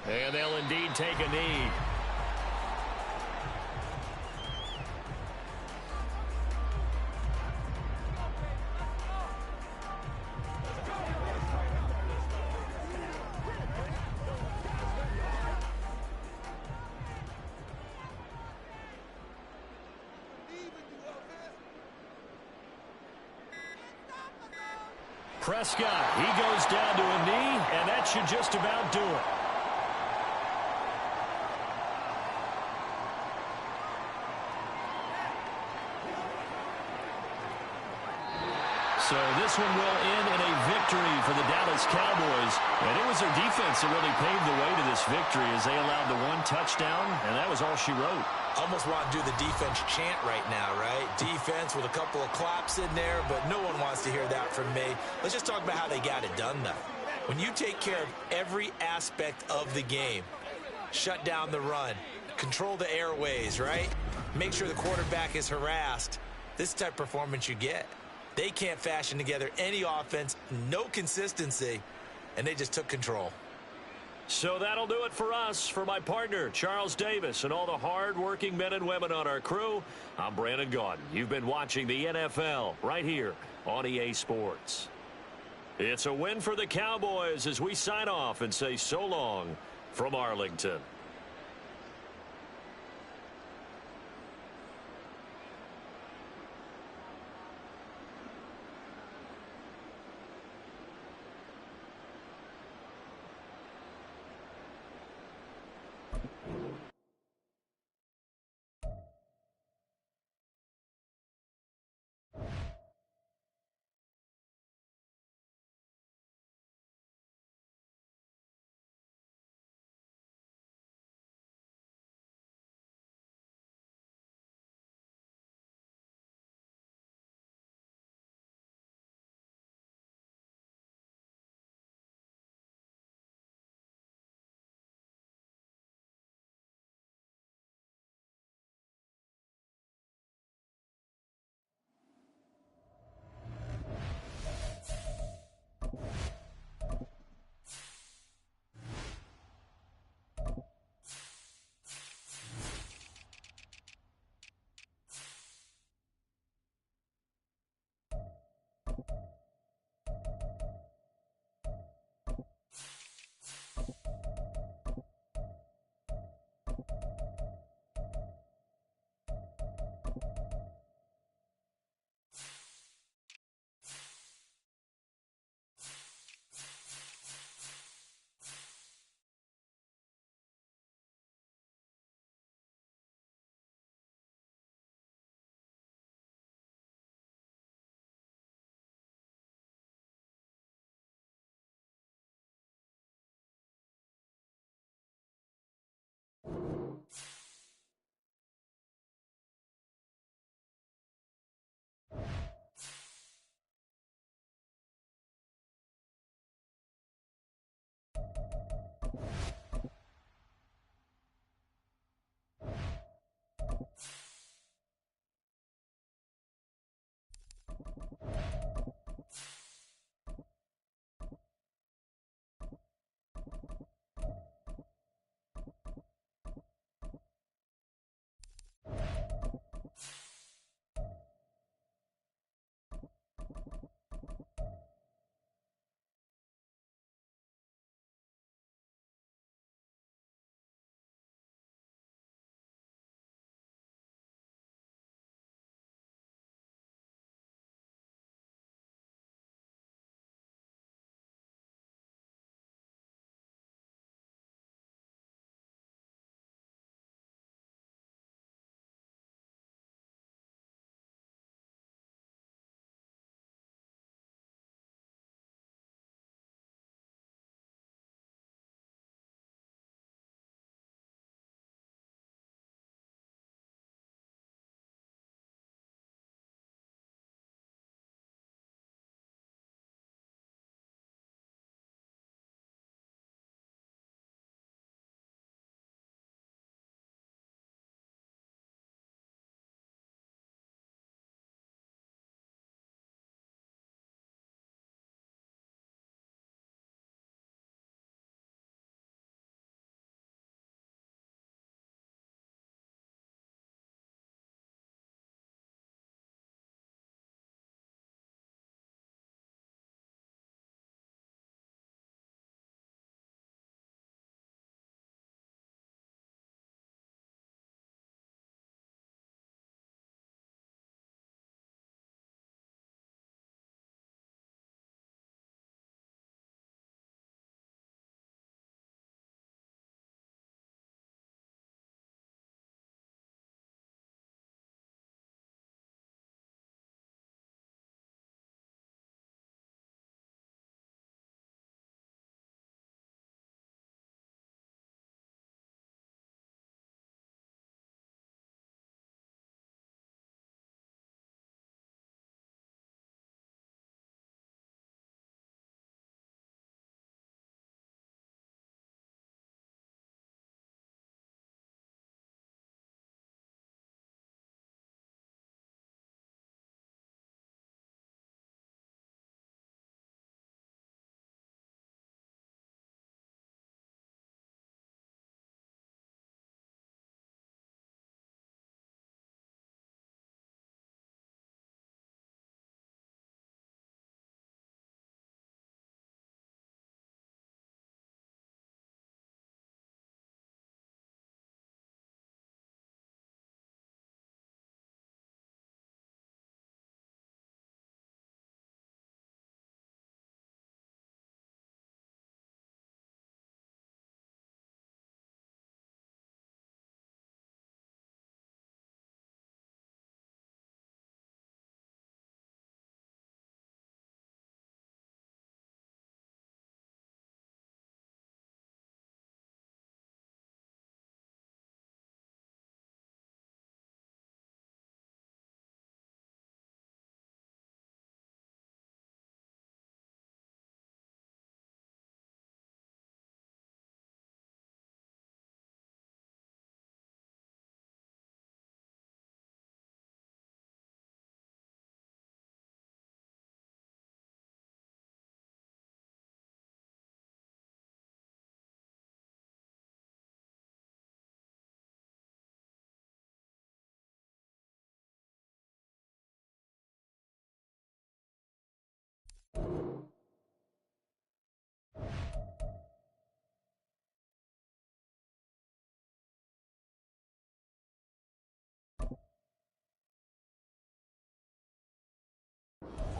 And they'll indeed take a knee. Prescott, he goes down to a knee, and that should just about do it. So this one will end in a victory for the Dallas Cowboys. And it was their defense that really paved the way to this victory as they allowed the one touchdown, and that was all she wrote. Almost want to do the defense chant right now, right? Defense with a couple of claps in there, but no one wants to hear that from me. Let's just talk about how they got it done, though. When you take care of every aspect of the game, shut down the run, control the airways, right? Make sure the quarterback is harassed. This is the type of performance you get. They can't fashion together any offense, no consistency, and they just took control. So that'll do it for us. For my partner, Charles Davis, and all the hard-working men and women on our crew, I'm Brandon Gaudin. You've been watching the NFL right here on EA Sports. It's a win for the Cowboys as we sign off and say so long from Arlington.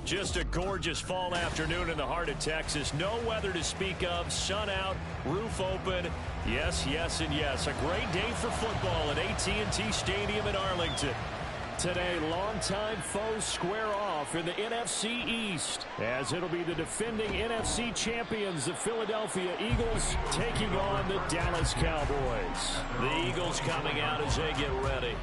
Just a gorgeous fall afternoon in the heart of Texas. No weather to speak of. Sun out, roof open. Yes, yes, and yes. A great day for football at AT&T Stadium in Arlington. Today, longtime foes square off in the NFC East, as it'll be the defending NFC champions, the Philadelphia Eagles, taking on the Dallas Cowboys. The Eagles coming out as they get ready.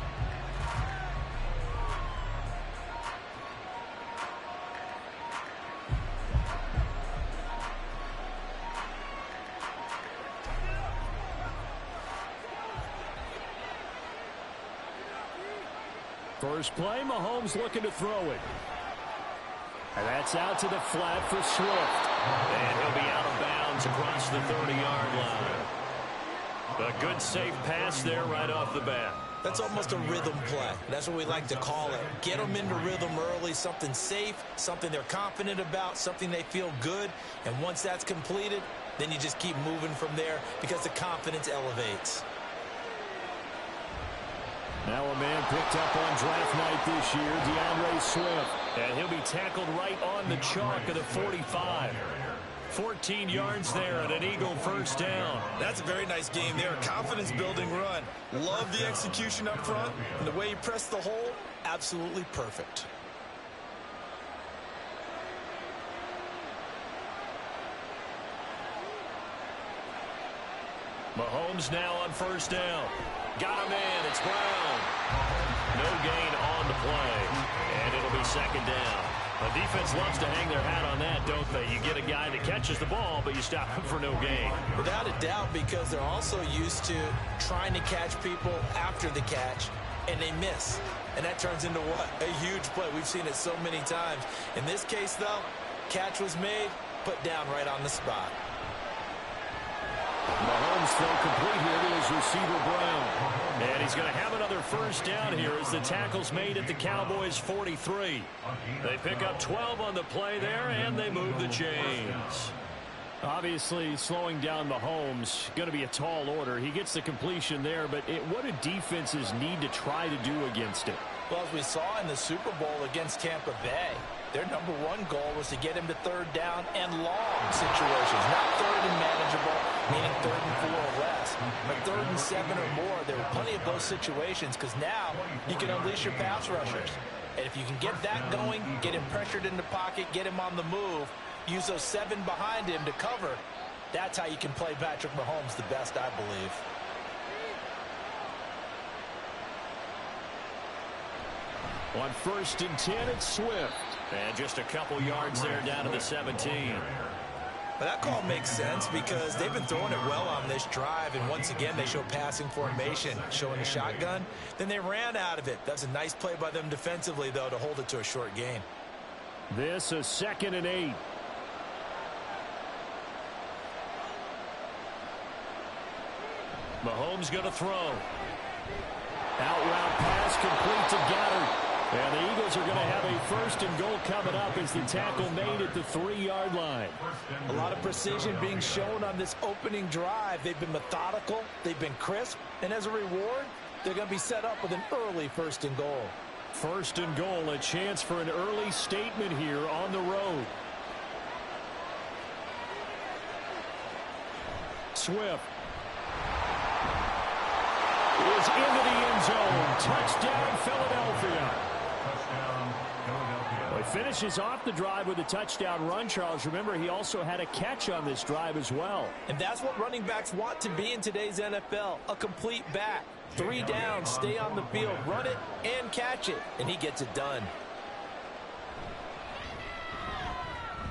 First play, Mahomes looking to throw it. And that's out to the flat for Swift. And he'll be out of bounds across the 30-yard line. A good, safe pass there right off the bat. That's almost a rhythm play. That's what we like to call it. Get them into rhythm early, something safe, something they're confident about, something they feel good. And once that's completed, then you just keep moving from there because the confidence elevates. Now a man picked up on draft night this year, DeAndre Swift. And he'll be tackled right on the chalk of the 45. 14 yards there and an Eagle first down. That's a very nice game there. Confidence-building run. Love the execution up front. And the way he pressed the hole, absolutely perfect. Mahomes now on first down. Got him in. It's Brown. No gain on the play. And it'll be second down. The defense loves to hang their hat on that, don't they? You get a guy that catches the ball, but you stop him for no gain. Without a doubt, because they're also used to trying to catch people after the catch, and they miss. And that turns into what? A huge play. We've seen it so many times. In this case, though, catch was made, put down right on the spot. Mahomes throw complete here to his receiver, Brown. And he's going to have another first down here as the tackle's made at the Cowboys' 43. They pick up 12 on the play there, and they move the chains. Obviously, slowing down Mahomes, going to be a tall order. He gets the completion there, but what do defenses need to try to do against it? Well, as we saw in the Super Bowl against Tampa Bay, their #1 goal was to get him to third down and long situations, not third and manageable, meaning 3rd and 4 or less, but 3rd and 7 or more. There were plenty of those situations because now you can unleash your pass rushers. And if you can get that going, get him pressured in the pocket, get him on the move, use those 7 behind him to cover, that's how you can play Patrick Mahomes the best, I believe. On 1st and 10, it's Swift. And just a couple yards there down to the 17. But that call makes sense because they've been throwing it well on this drive, and once again they show passing formation, showing the shotgun. Then they ran out of it. That's a nice play by them defensively, though, to hold it to a short gain. This is 2nd and 8. Mahomes going to throw. Out route pass complete to Goddard. And the Eagles are going to have a 1st and goal coming up as the tackle made at the 3-yard line. A lot of precision being shown on this opening drive. They've been methodical, they've been crisp, and as a reward, they're going to be set up with an early 1st and goal. 1st and goal, a chance for an early statement here on the road. Swift is into the end zone. Touchdown, Philadelphia. Well, he finishes off the drive with a touchdown run, Charles. Remember, he also had a catch on this drive as well. And that's what running backs want to be in today's NFL, a complete back. 3 downs, stay on the field, run it, and catch it. And he gets it done.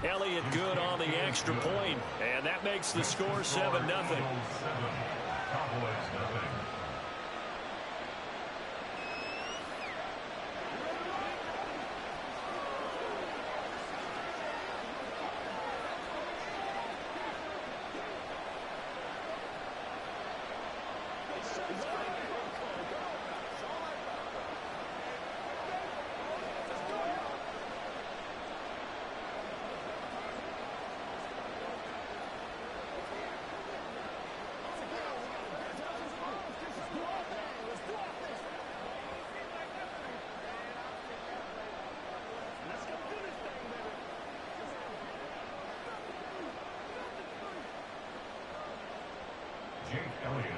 Elliott good on the extra point, and that makes the score 7-0.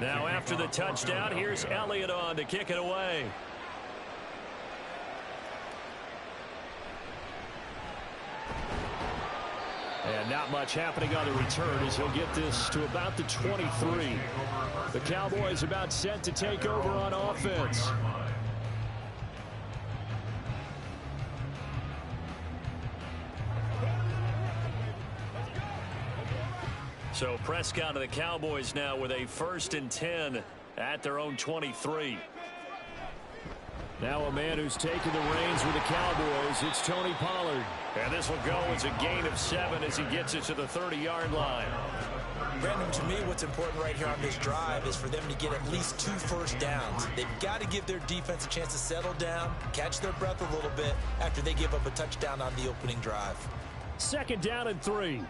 Now after the touchdown, here's Elliott on to kick it away. And not much happening on the return as he'll get this to about the 23. The Cowboys about set to take over on offense. So Prescott of the Cowboys now with a 1st and 10 at their own 23. Now a man who's taken the reins with the Cowboys, it's Tony Pollard. And this will go as a gain of 7 as he gets it to the 30-yard line. Brandon, to me, what's important right here on this drive is for them to get at least 2 first downs. They've got to give their defense a chance to settle down, catch their breath a little bit after they give up a touchdown on the opening drive. 2nd down and 3.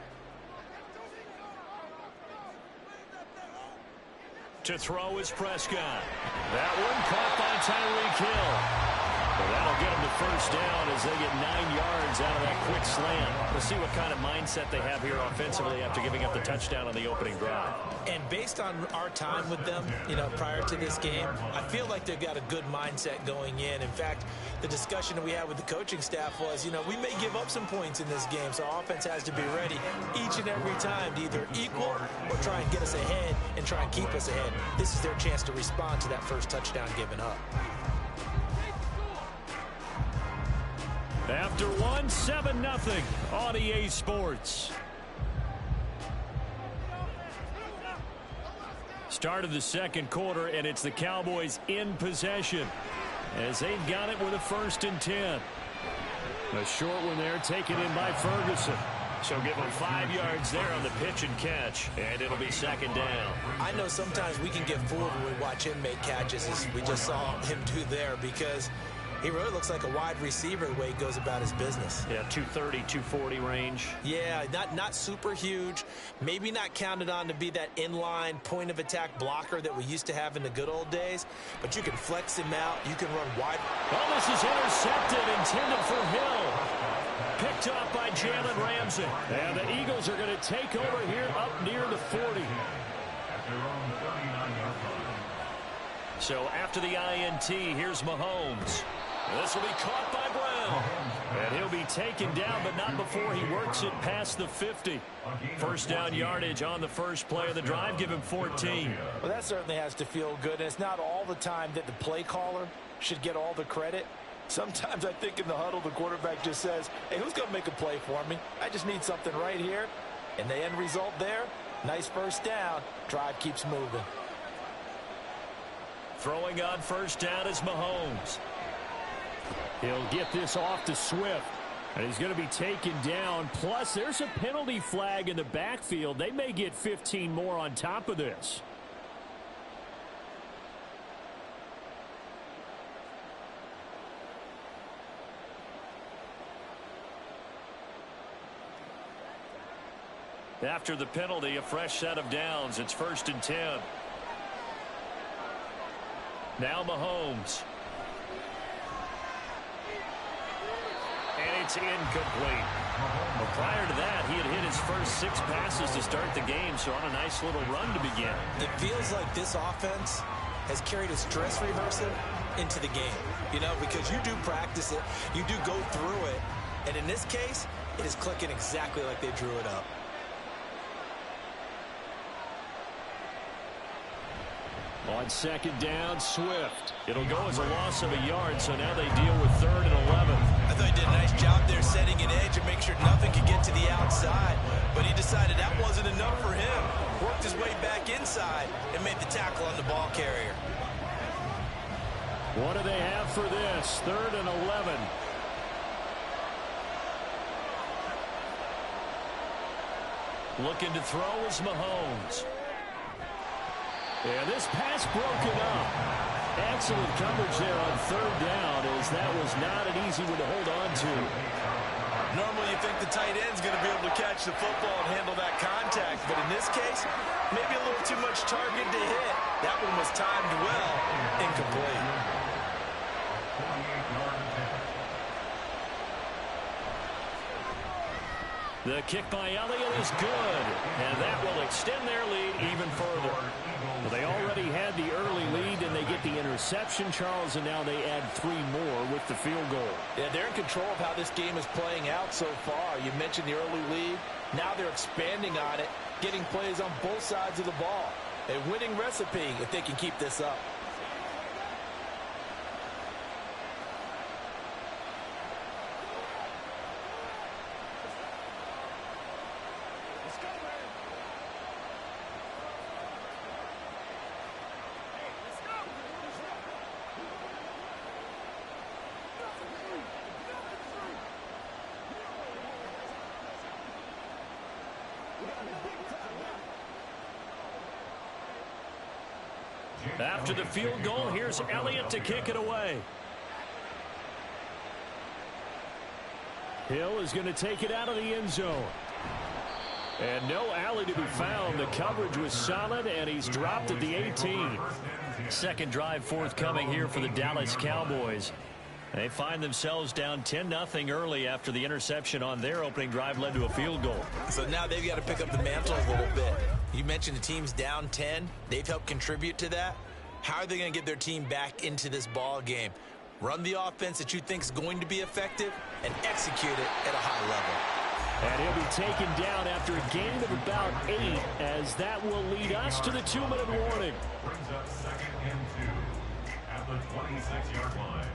To throw is Prescott. That one caught by Tyreek Hill. Well, that'll get them to 1st down as they get 9 yards out of that quick slant. We'll see what kind of mindset they have here offensively after giving up the touchdown on the opening drive. And based on our time with them, prior to this game, I feel like they've got a good mindset going in. In fact, the discussion that we had with the coaching staff was, we may give up some points in this game, so our offense has to be ready each and every time to either equal or try and get us ahead and try and keep us ahead. This is their chance to respond to that first touchdown given up. After 7-0 on EA Sports. Start of the 2nd quarter, and it's the Cowboys in possession as they've got it with a 1st and 10. A short one there taken in by Ferguson. So give him 5 yards there on the pitch and catch, and it'll be 2nd down. I know sometimes we can get fooled when we watch him make catches, as we just saw him do there, because he really looks like a wide receiver the way he goes about his business. Yeah, 230, 240 range. Yeah, not super huge. Maybe not counted on to be that inline point-of-attack blocker that we used to have in the good old days. But you can flex him out. You can run wide. Oh, this is intercepted, intended for Hill. Picked up by Jalen Ramsey. And the Eagles are going to take over here up near the 40. So after the INT, here's Mahomes. This will be caught by Brown. And he'll be taken down, but not before he works it past the 50. 1st down yardage on the first play of the drive. Give him 14. Well, that certainly has to feel good. And it's not all the time that the play caller should get all the credit. Sometimes I think in the huddle, the quarterback just says, hey, who's going to make a play for me? I just need something right here. And the end result there, nice 1st down. Drive keeps moving. Throwing on 1st down is Mahomes. He'll get this off to Swift. And he's going to be taken down. Plus, there's a penalty flag in the backfield. They may get 15 more on top of this. After the penalty, a fresh set of downs. It's 1st and 10. Now Mahomes. And it's incomplete. Well, prior to that, he had hit his first 6 passes to start the game, so on a nice little run to begin. It feels like this offense has carried a stress rehearsal into the game, because you do practice it, you do go through it, and in this case, it is clicking exactly like they drew it up. On 2nd down, Swift. It'll go as a loss of a yard, so now they deal with 3rd and 11. I thought he did a nice job there setting an edge and make sure nothing could get to the outside, but he decided that wasn't enough for him. Worked his way back inside and made the tackle on the ball carrier. What do they have for this? 3rd and 11. Looking to throw is Mahomes. And this pass broken up. Excellent coverage there on 3rd down, as that was not an easy one to hold on to. Normally you think the tight end's going to be able to catch the football and handle that contact, but in this case, maybe a little too much target to hit. That one was timed well, incomplete. The kick by Elliott is good, and that will extend their lead even further. Well, they already had the early lead, and they get the interception, Charles, and now they add 3 more with the field goal. Yeah, they're in control of how this game is playing out so far. You mentioned the early lead. Now they're expanding on it, getting plays on both sides of the ball. A winning recipe if they can keep this up. After the field goal, here's Elliott to kick it away. Hill is going to take it out of the end zone. And no alley to be found. The coverage was solid, and he's dropped at the 18. Second drive forthcoming here for the Dallas Cowboys. They find themselves down 10-0 early after the interception on their opening drive led to a field goal. So now they've got to pick up the mantle a little bit. You mentioned the team's down 10. They've helped contribute to that. How are they going to get their team back into this ball game? Run the offense that you think is going to be effective and execute it at a high level. And he'll be taken down after a gain of about 8, as that will lead us to the 2-minute warning. Brings up 2nd and 2 at the 26-yard line.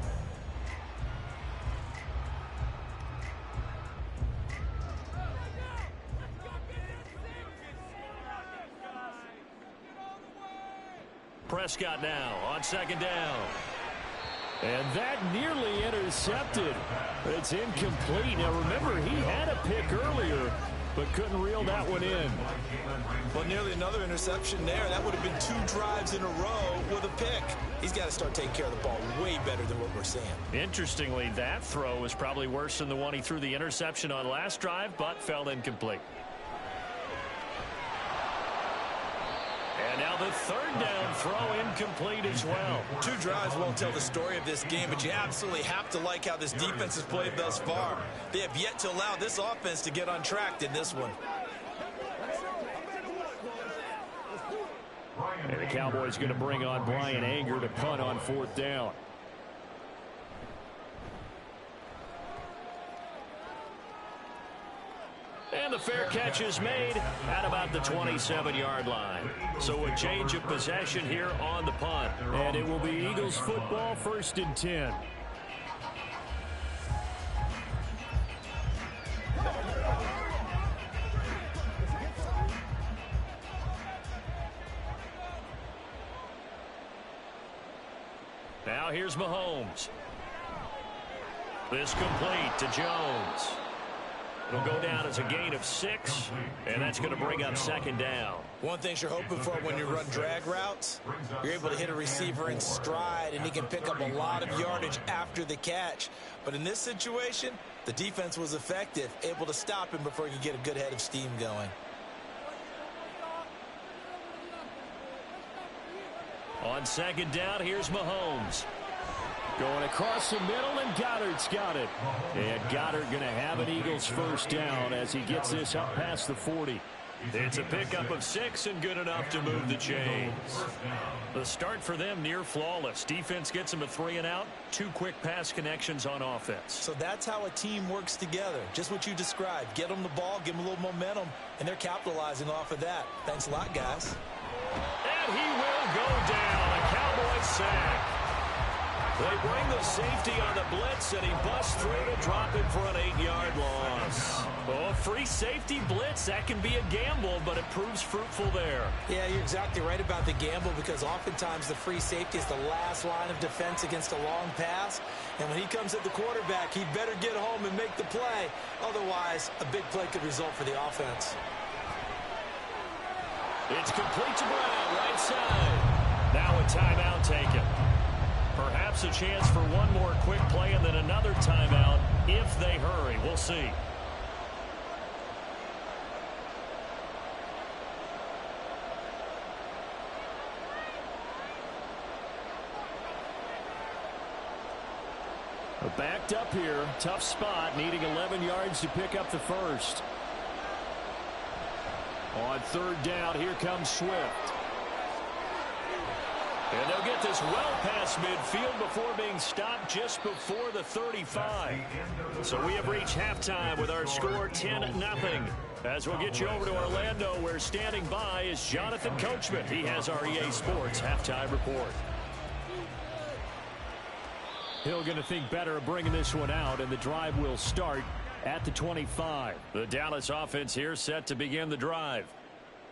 Prescott now on 2nd down. And that nearly intercepted. But it's incomplete. Now remember, he had a pick earlier, but couldn't reel that one in. Well, nearly another interception there. That would have been 2 drives in a row with a pick. He's got to start taking care of the ball way better than what we're seeing. Interestingly, that throw was probably worse than the one he threw the interception on last drive, but fell incomplete. And now the 3rd down throw incomplete as well. 2 drives won't tell the story of this game, but you absolutely have to like how this defense has played thus far. They have yet to allow this offense to get on track in this one. And the Cowboys going to bring on Brian Anger to punt on 4th down. And the fair catch is made at about the 27-yard line. So a change of possession here on the punt. And it will be Eagles football, 1st and 10. Now here's Mahomes. This complete to Jones. It'll go down as a gain of 6, and that's going to bring up 2nd down. One thing you're hoping for when you run drag routes, you're able to hit a receiver in stride, and he can pick up a lot of yardage after the catch. But in this situation, the defense was effective, able to stop him before he could get a good head of steam going. On 2nd down, here's Mahomes. Going across the middle, and Goddard's got it. And Goddard going to have an Eagles 1st down as he gets this up past the 40. It's a pickup of 6 and good enough to move the chains. The start for them near flawless. Defense gets them a 3 and out. 2 quick pass connections on offense. So that's how a team works together. Just what you described. Get them the ball, give them a little momentum, and they're capitalizing off of that. Thanks a lot, guys. And he will go down. A Cowboy sack. They bring the safety on the blitz, and he busts through to drop it for an 8-yard loss. Oh, free safety blitz, that can be a gamble, but it proves fruitful there. Yeah, you're exactly right about the gamble, because oftentimes the free safety is the last line of defense against a long pass. And when he comes at the quarterback, he'd better get home and make the play. Otherwise, a big play could result for the offense. It's complete to Brown, right side. Now a timeout taken. Perhaps a chance for one more quick play and then another timeout if they hurry. We'll see. Backed up here. Tough spot. Needing 11 yards to pick up the 1st. On third down, here comes Swift. And they'll get this well past midfield before being stopped just before the 35. So we have reached halftime with our score 10-0. As we'll get you over to Orlando, where standing by is Jonathan Coachman. He has our EA Sports halftime report. Hill going to think better of bringing this one out, and the drive will start at the 25. The Dallas offense here set to begin the drive.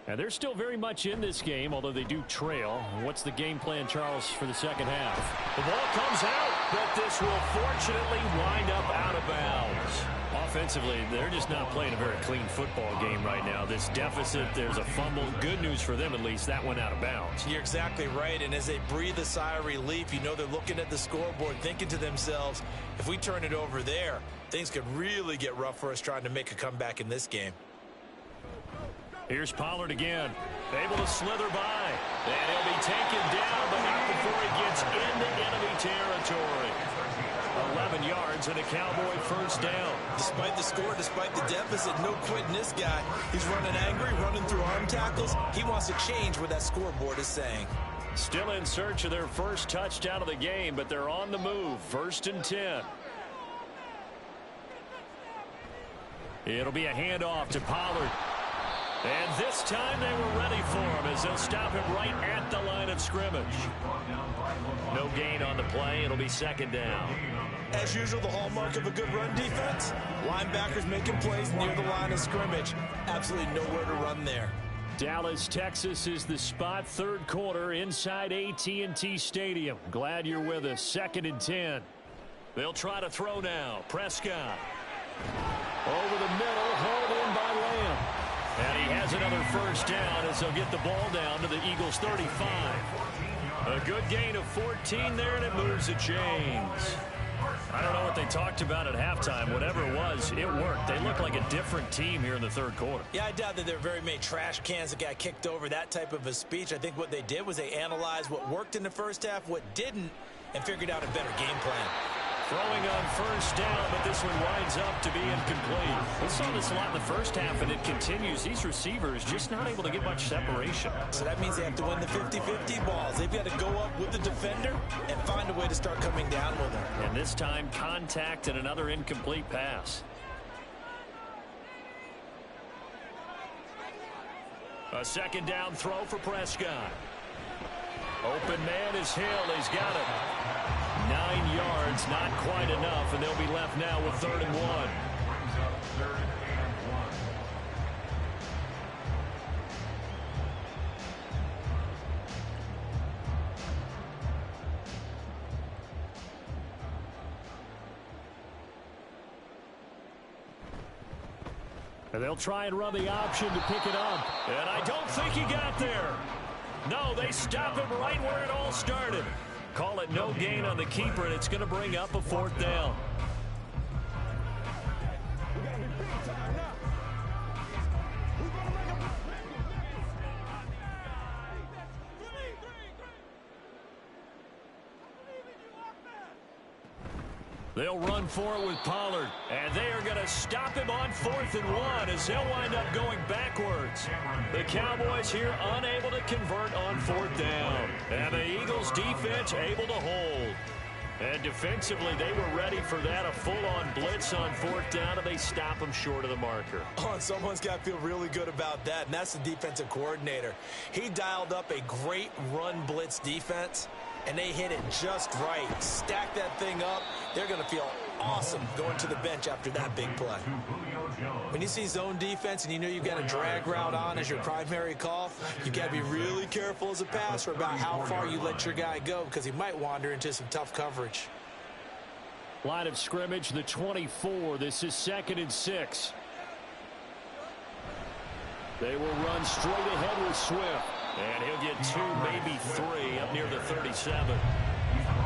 And they're still very much in this game, although they do trail. What's the game plan, Charles, for the second half? The ball comes out, but this will fortunately wind up out of bounds. Offensively, they're just not playing a very clean football game right now. This deficit, there's a fumble. Good news for them, at least. That went out of bounds. You're exactly right, and as they breathe a sigh of relief, you know they're looking at the scoreboard, thinking to themselves, if we turn it over there, things could really get rough for us trying to make a comeback in this game. Here's Pollard again, able to slither by, and he'll be taken down, but not before he gets into enemy territory. 11 yards and a Cowboy first down. Despite the score, despite the deficit, no quitting this guy. He's running angry, running through arm tackles. He wants to change what that scoreboard is saying. Still in search of their first touchdown of the game, but they're on the move. 1st and 10. It'll be a handoff to Pollard. And this time they were ready for him as they'll stop him right at the line of scrimmage. No gain on the play. It'll be 2nd down. As usual, the hallmark of a good run defense, linebackers making plays near the line of scrimmage. Absolutely nowhere to run there. Dallas, Texas is the spot. 3rd quarter inside AT&T Stadium. Glad you're with us. 2nd and 10. They'll try to throw now. Prescott. Over the middle, hauled in by Lamb. And he has another first down as they'll get the ball down to the Eagles' 35. A good gain of 14 there, and it moves the chains. I don't know what they talked about at halftime. Whatever it was, it worked. They look like a different team here in the 3rd quarter. Yeah, I doubt that there are very many trash cans that got kicked over, that type of a speech. I think what they did was they analyzed what worked in the first half, what didn't, and figured out a better game plan. Throwing on first down, but this one winds up to be incomplete. We saw this a lot in the first half, and it continues. These receivers just not able to get much separation. So that means they have to win the 50-50 balls. They've got to go up with the defender and find a way to start coming down with them. And this time, contact and another incomplete pass. A 2nd down throw for Prescott. Open man is Hill. He's got it. 9 yards, not quite enough, and they'll be left now with 3rd and 1. And they'll try and run the option to pick it up. And I don't think he got there. No, they stop him right where it all started. Call it no gain on the keeper, and it's going to bring up a 4th down. They'll run for it with Pollard, and they are going to stop him on 4th and 1 as they'll wind up going backwards. The Cowboys here unable to convert on 4th down, and the Eagles defense able to hold. And defensively, they were ready for that, a full-on blitz on 4th down, and they stop them short of the marker. Oh, and someone's got to feel really good about that, and that's the defensive coordinator. He dialed up a great run blitz defense, and they hit it just right. Stack that thing up. They're going to feel awesome going to the bench after that big play. When you see zone defense and you know you've got a drag route on as your primary call, you've got to be really careful as a passer about how far you let your guy go because he might wander into some tough coverage. Line of scrimmage, the 24. This is 2nd and 6. They will run straight ahead with Swift. And he'll get 2, maybe 3 up near the 37.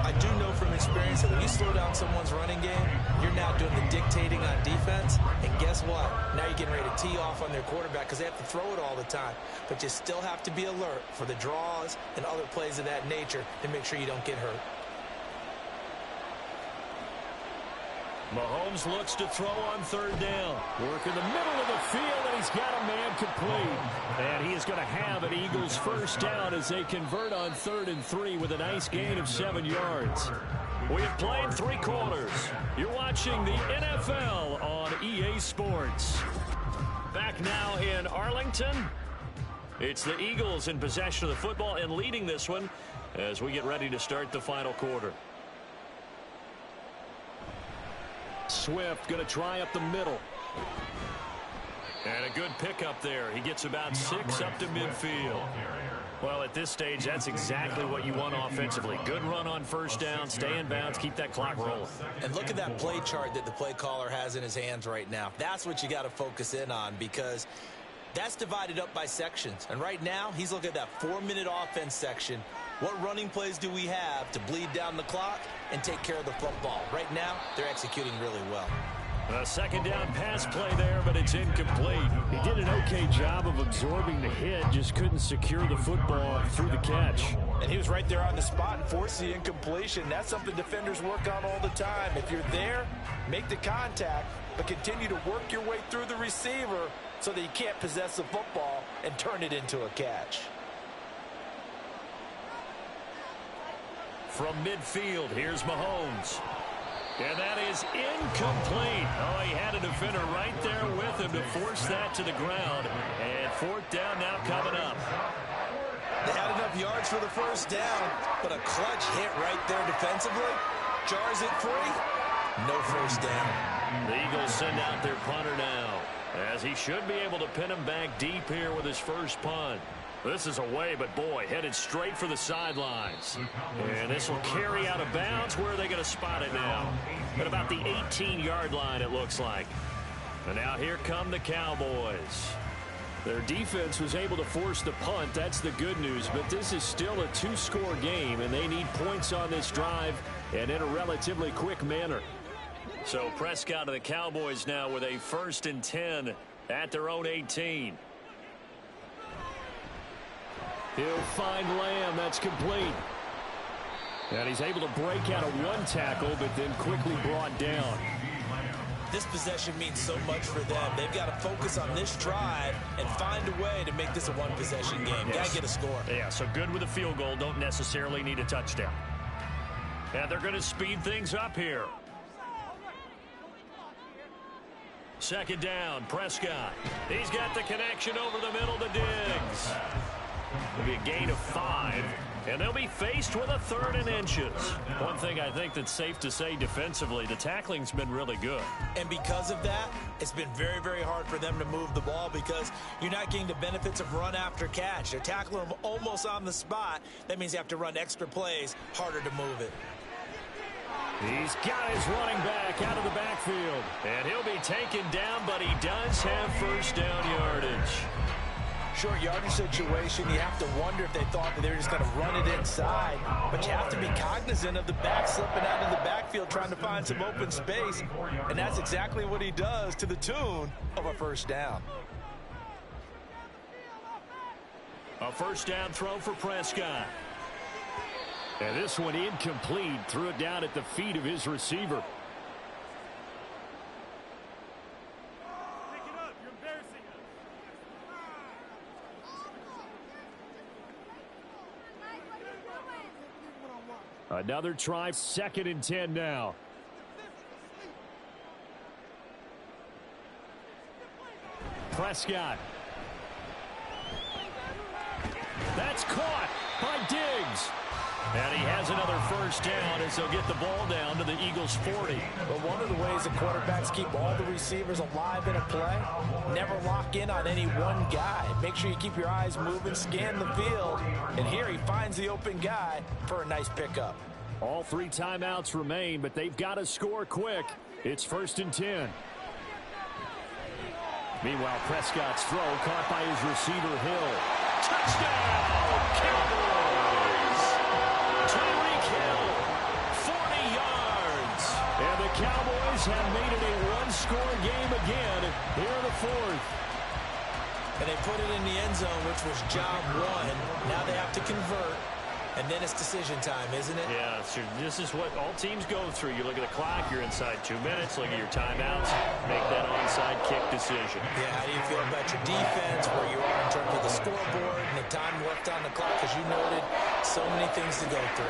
I do know from experience that when you slow down someone's running game, you're now doing the dictating on defense. And guess what? Now you're getting ready to tee off on their quarterback because they have to throw it all the time. But you still have to be alert for the draws and other plays of that nature to make sure you don't get hurt. Mahomes looks to throw on third down. Work in the middle of the field, and he's got a man complete. And he is going to have an Eagles first down as they convert on 3rd and 3 with a nice gain of 7 yards. We have played 3 quarters. You're watching the NFL on EA Sports. Back now in Arlington. It's the Eagles in possession of the football and leading this one as we get ready to start the final quarter. Swift going to try up the middle. And a good pickup there. He gets about 6 up to midfield. Well, at this stage, that's exactly what you want offensively. Good run on first down, stay in bounds, keep that clock rolling. And look at that play chart that the play caller has in his hands right now. That's what you got to focus in on because that's divided up by sections. And right now, he's looking at that 4-minute offense section. What running plays do we have to bleed down the clock and take care of the football? Right now, they're executing really well. A second down pass play there, but it's incomplete. He did an okay job of absorbing the hit, just couldn't secure the football through the catch. And he was right there on the spot and forced the incompletion. That's something defenders work on all the time. If you're there, make the contact, but continue to work your way through the receiver so that you can't possess the football and turn it into a catch. From midfield, here's Mahomes. And that is incomplete. Oh, he had a defender right there with him to force that to the ground. And 4th down now coming up. They had enough yards for the first down, but a clutch hit right there defensively. Jars it free. No first down. The Eagles send out their punter now, as he should be able to pin him back deep here with his first punt. This is away, but boy, headed straight for the sidelines. And this will carry out of bounds. Where are they going to spot it now? At about the 18-yard line, it looks like. And now here come the Cowboys. Their defense was able to force the punt. That's the good news. But this is still a 2-score game, and they need points on this drive and in a relatively quick manner. So Prescott of the Cowboys now with a 1st and 10 at their own 18. He'll find Lamb. That's complete. And he's able to break out of 1 tackle, but then quickly brought down. This possession means so much for them. They've got to focus on this drive and find a way to make this a 1-possession game. Yes. Got to get a score. Yeah, so good with a field goal. Don't necessarily need a touchdown. And they're going to speed things up here. 2nd down, Prescott. He's got the connection over the middle to Diggs. It'll be a gain of 5, and they'll be faced with a 3rd and inches. One thing I think that's safe to say defensively, the tackling's been really good. And because of that, it's been very, very hard for them to move the ball because you're not getting the benefits of run after catch. They're tackling them almost on the spot. That means you have to run extra plays, harder to move it. He's got his running back out of the backfield. And he'll be taken down, but he does have first down yardage. Short yardage situation, you have to wonder if they thought that they were just going to run it inside. But you have to be cognizant of the back slipping out of the backfield trying to find some open space. And that's exactly what he does to the tune of a first down. A first down throw for Prescott. And this one incomplete. Threw it down at the feet of his receiver. Another try, 2nd and 10 now. Prescott. That's caught by Diggs. And he has another first down as they'll get the ball down to the Eagles' 40. But one of the ways that quarterbacks keep all the receivers alive in a play, never lock in on any one guy. Make sure you keep your eyes moving, scan the field. And here he finds the open guy for a nice pickup. All 3 timeouts remain, but they've got to score quick. It's 1st and 10. Meanwhile, Prescott's throw caught by his receiver, Hill. Touchdown, Cowboys! Tyreek Hill, 40 yards. And the Cowboys have made it a 1-score game again here in the 4th. And they put it in the end zone, which was job 1. Now they have to convert. And then it's decision time, isn't it? Yeah, so this is what all teams go through. You look at the clock, you're inside 2 minutes, look at your timeouts, make that onside kick decision. Yeah, how do you feel about your defense, where you are in terms of the scoreboard, and the time left on the clock? As you noted, so many things to go through.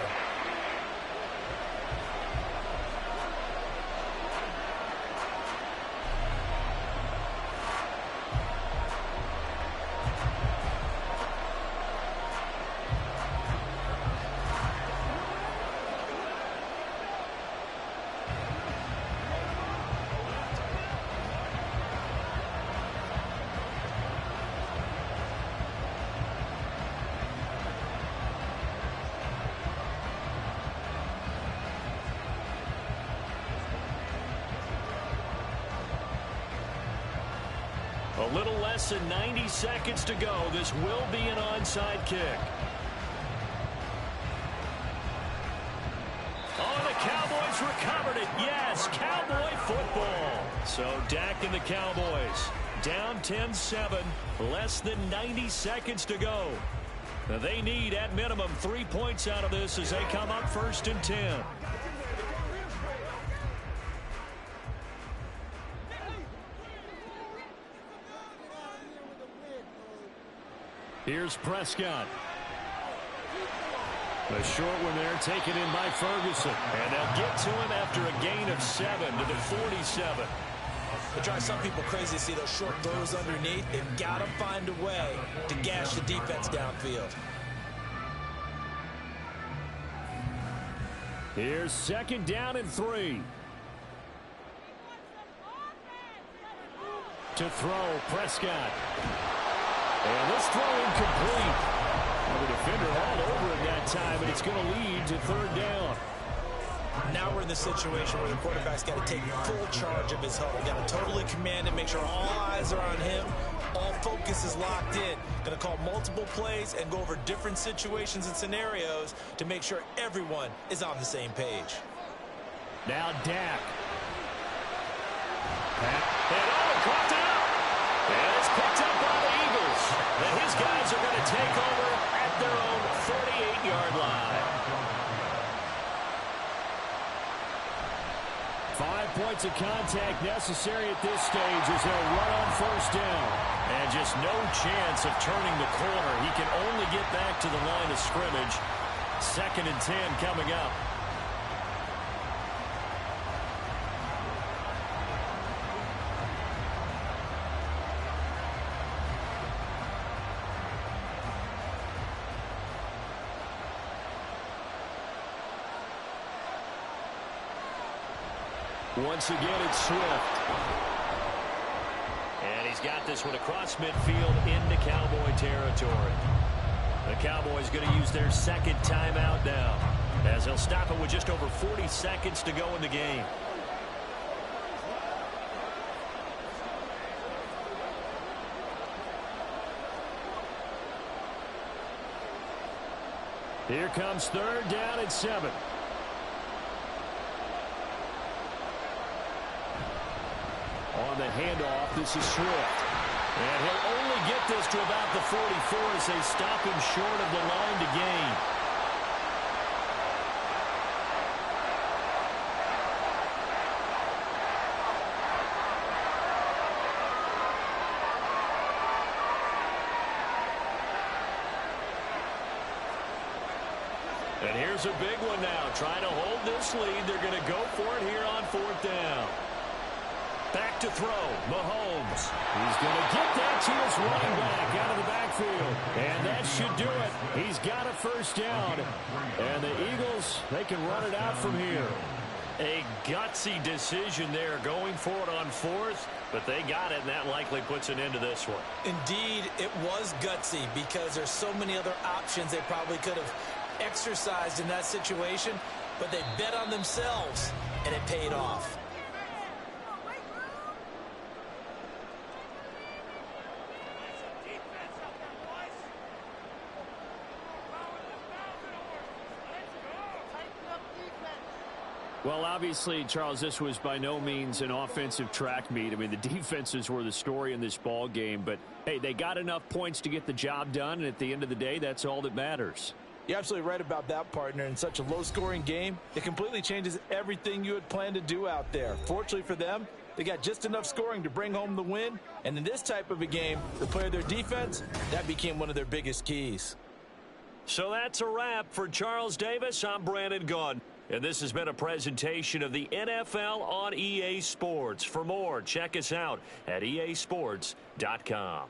A little less than 90 seconds to go. This will be an onside kick. Oh, the Cowboys recovered it. Yes, Cowboy football. So Dak and the Cowboys down 10-7, less than 90 seconds to go. Now they need, at minimum, 3 points out of this as they come up 1st and 10. Here's Prescott. A short one there, taken in by Ferguson. And they'll get to him after a gain of 7 to the 47. It drives some people crazy to see those short throws underneath. They've got to find a way to gash the defense downfield. Here's 2nd down and 3. To throw, Prescott. And this throw incomplete. The defender hauled over him that time, and it's going to lead to 3rd down. Now we're in the situation where the quarterback's got to take full charge of his huddle. Got to totally command it, make sure all eyes are on him. All focus is locked in. Going to call multiple plays and go over different situations and scenarios to make sure everyone is on the same page. Now Dak. And dropped it out. And it's picked up by the Eagles. And his guys are going to take over at their own 48-yard line. 5 points of contact necessary at this stage as they'll run on 1st down. And just no chance of turning the corner. He can only get back to the line of scrimmage. 2nd and 10 coming up. Once again, it's Swift. And he's got this one across midfield into Cowboy territory. The Cowboys going to use their 2nd timeout now, as they'll stop it with just over 40 seconds to go in the game. Here comes 3rd down and 7. On the handoff, this is Swift. And he'll only get this to about the 44 as they stop him short of the line to gain. And here's a big one now. Trying to hold this lead. They're going to go for it here on 4th down. Back to throw, Mahomes. He's going to get that to his running back out of the backfield. And that should do it. He's got a 1st down. And the Eagles, they can run it out from here. A gutsy decision there, going for it on 4th, but they got it, and that likely puts an end to this one. Indeed, it was gutsy because there's so many other options they probably could have exercised in that situation, but they bet on themselves, and it paid off. Well, obviously, Charles, this was by no means an offensive track meet. I mean, the defenses were the story in this ball game, but hey, they got enough points to get the job done, and at the end of the day, that's all that matters. You're absolutely right about that, partner. In such a low-scoring game, it completely changes everything you had planned to do out there. Fortunately for them, they got just enough scoring to bring home the win. And in this type of a game, to play their defense, that became one of their biggest keys. So that's a wrap for Charles Davis. I'm Brandon Gaudin. And this has been a presentation of the NFL on EA Sports. For more, check us out at easports.com.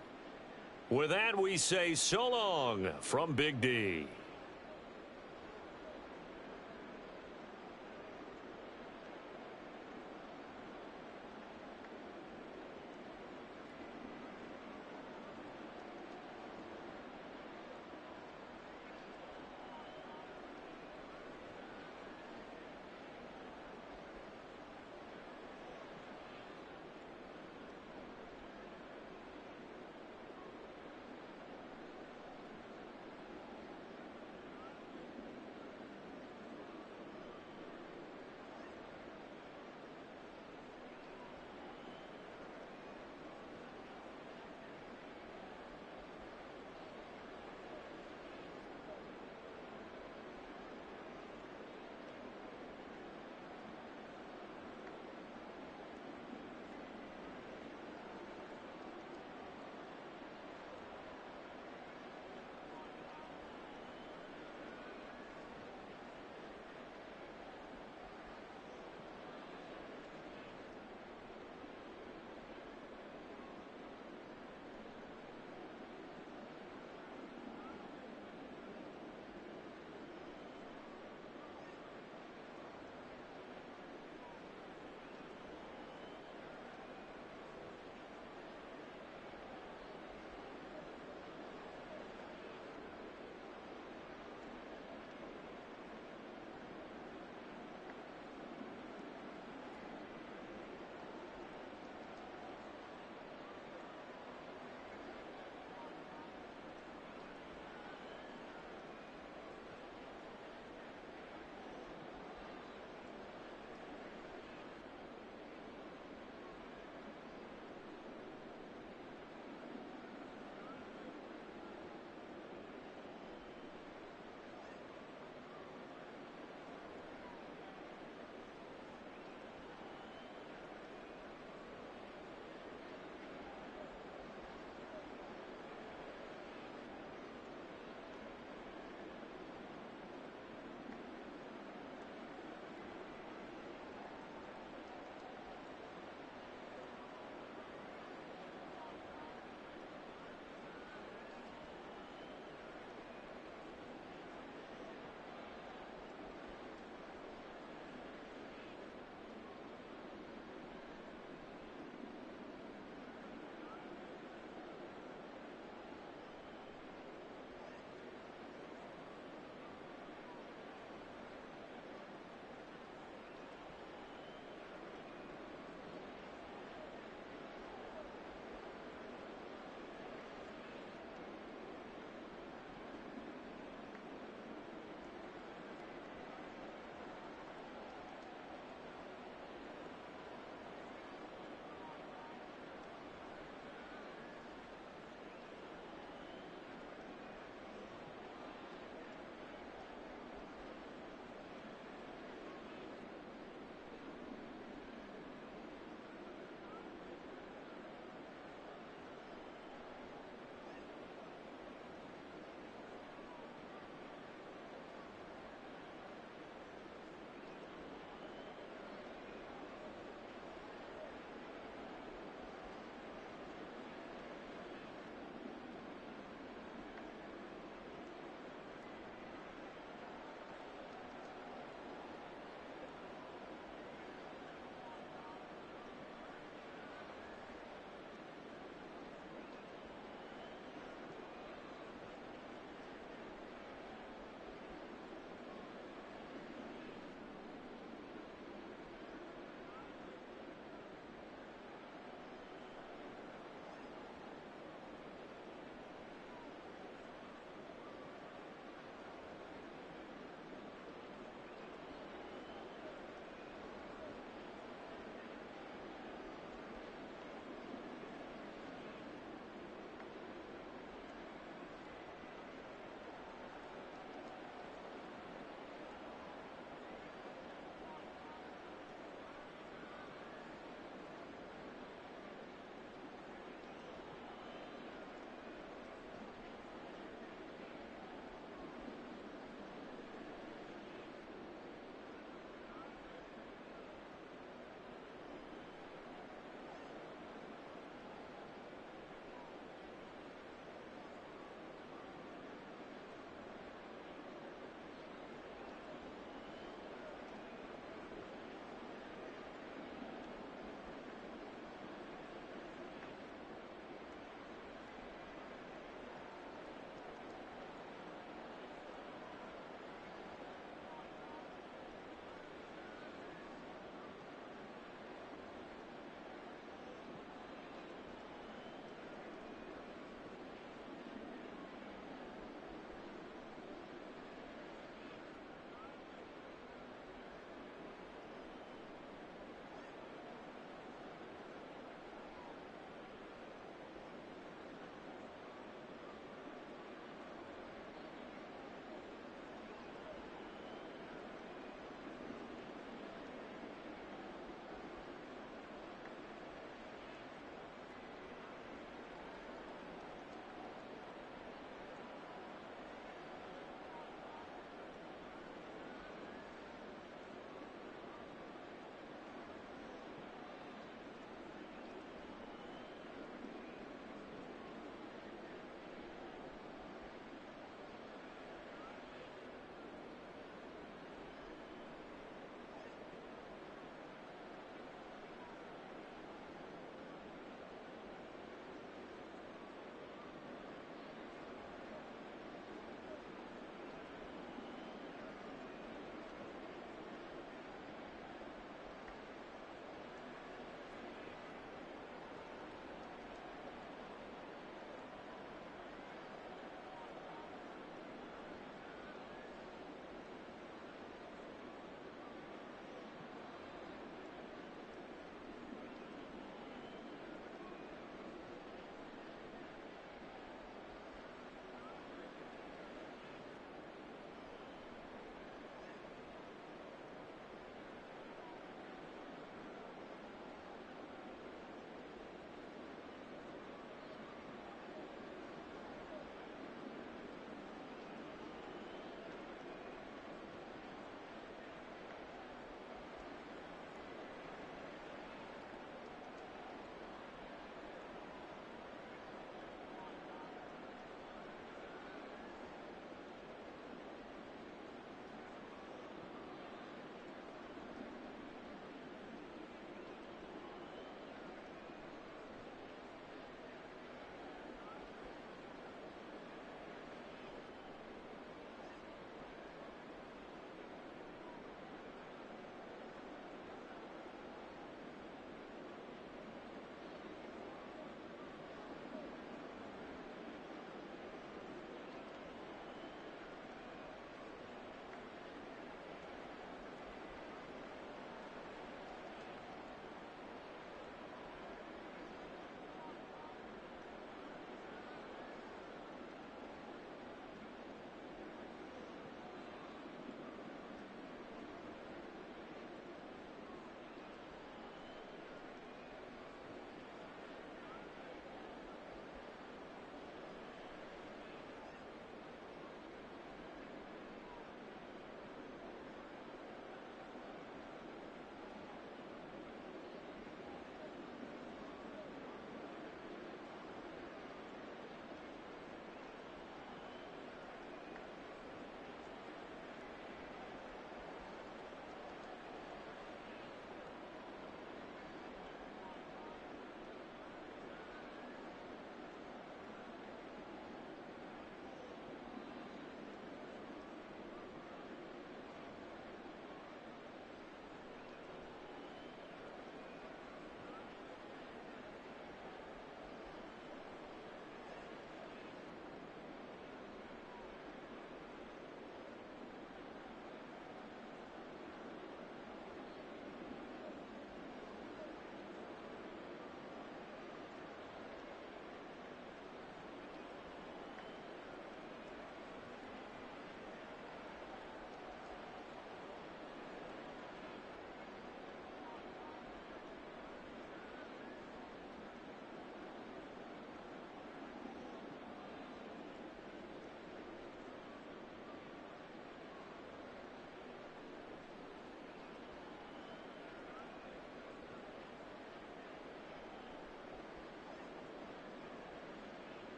With that, we say so long from Big D.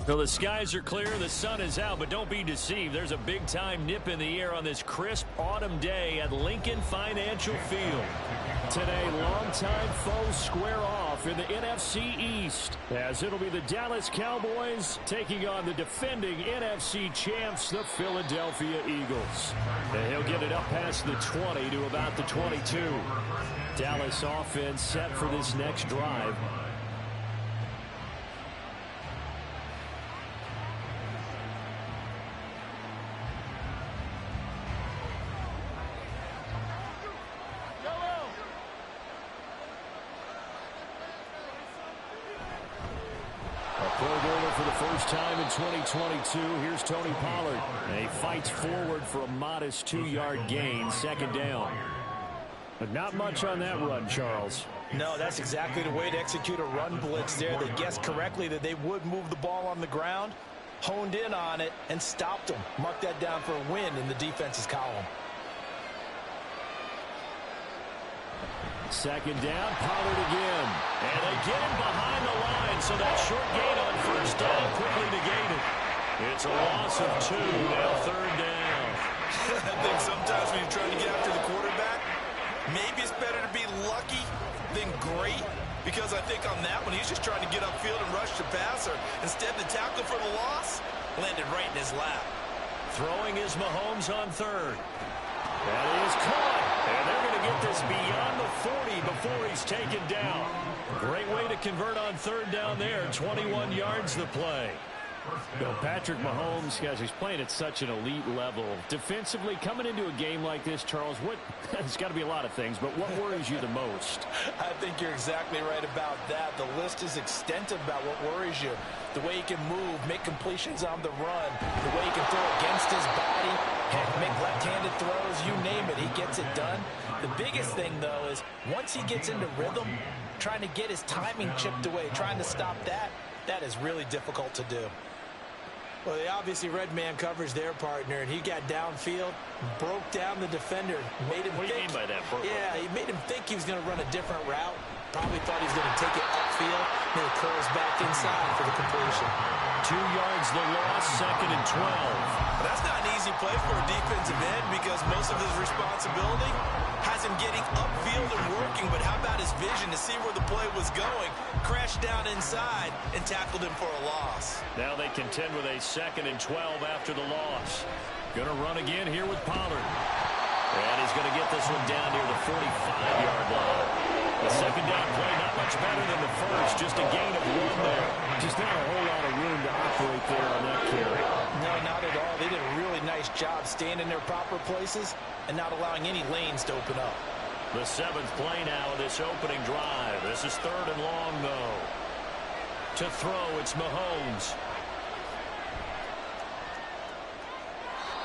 So the skies are clear, the sun is out, but don't be deceived. There's a big-time nip in the air on this crisp autumn day at Lincoln Financial Field. Today, longtime foes square off in the NFC East, as it'll be the Dallas Cowboys taking on the defending NFC champs, the Philadelphia Eagles. And he'll get it up past the 20 to about the 22. Dallas offense set for this next drive. For the first time in 2022, here's Tony Pollard. And he fights forward for a modest 2-yard gain, second down. But not much on that run, Charles. No, that's exactly the way to execute a run blitz there. They guessed correctly that they would move the ball on the ground, honed in on it, and stopped them. Mark that down for a win in the defense's column. Second down, Pollard again. And they get him behind the line, so that short gain on first down quickly negated. It's a loss of 2, now third down. I think sometimes when you're trying to get after the quarterback, maybe it's better to be lucky than great, because I think on that one, he's just trying to get upfield and rush the passer. Instead, the tackle for the loss landed right in his lap. Throwing is Mahomes on third. That is caught. And they're going to get this beyond the 40 before he's taken down. Great way to convert on third down there. 21 yards the play. You know, Patrick Mahomes, guys, he's playing at such an elite level. Defensively, coming into a game like this, Charles, there's got to be a lot of things, but what worries you the most? I think you're exactly right about that. The list is extensive about what worries you. The way he can move, make completions on the run, the way he can throw against his body, make left-handed throws, you name it, he gets it done. The biggest thing, though, is once he gets into rhythm, trying to get his timing chipped away, trying to stop that is really difficult to do. Well, they obviously read man coverage their partner, and he got downfield, broke down the defender, made him What do you mean by that, Burke? Yeah, he made him think he was going to run a different route. Probably thought he was going to take it upfield, then it curls back inside for the completion. 2 yards the loss, second and 12. That's not an easy play for a defensive end because most of his responsibility has him getting upfield and working, but how about his vision to see where the play was going, crashed down inside, and tackled him for a loss. Now they contend with a second and 12 after the loss. Going to run again here with Pollard. And he's going to get this one down near the 45-yard line. The second down play not much better than the first, just a gain of 1 there. Just not a whole lot of room to operate there on that carry. No, not at all. They did a really nice job staying in their proper places and not allowing any lanes to open up. The 7th play now of this opening drive. This is third and long, though. To throw, it's Mahomes.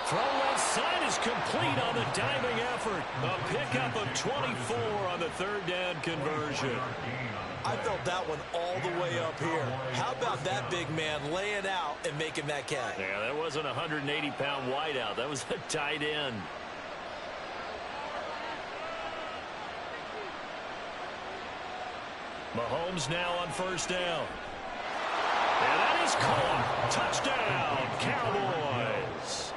Throw left side is complete on the diving effort. A pickup of 24 on the third down conversion. I felt that one all the way up here. How about that big man laying out and making that catch? Yeah, that wasn't a 180-pound wideout. That was a tight end. Mahomes now on first down. And that is caught. Touchdown, Cowboys.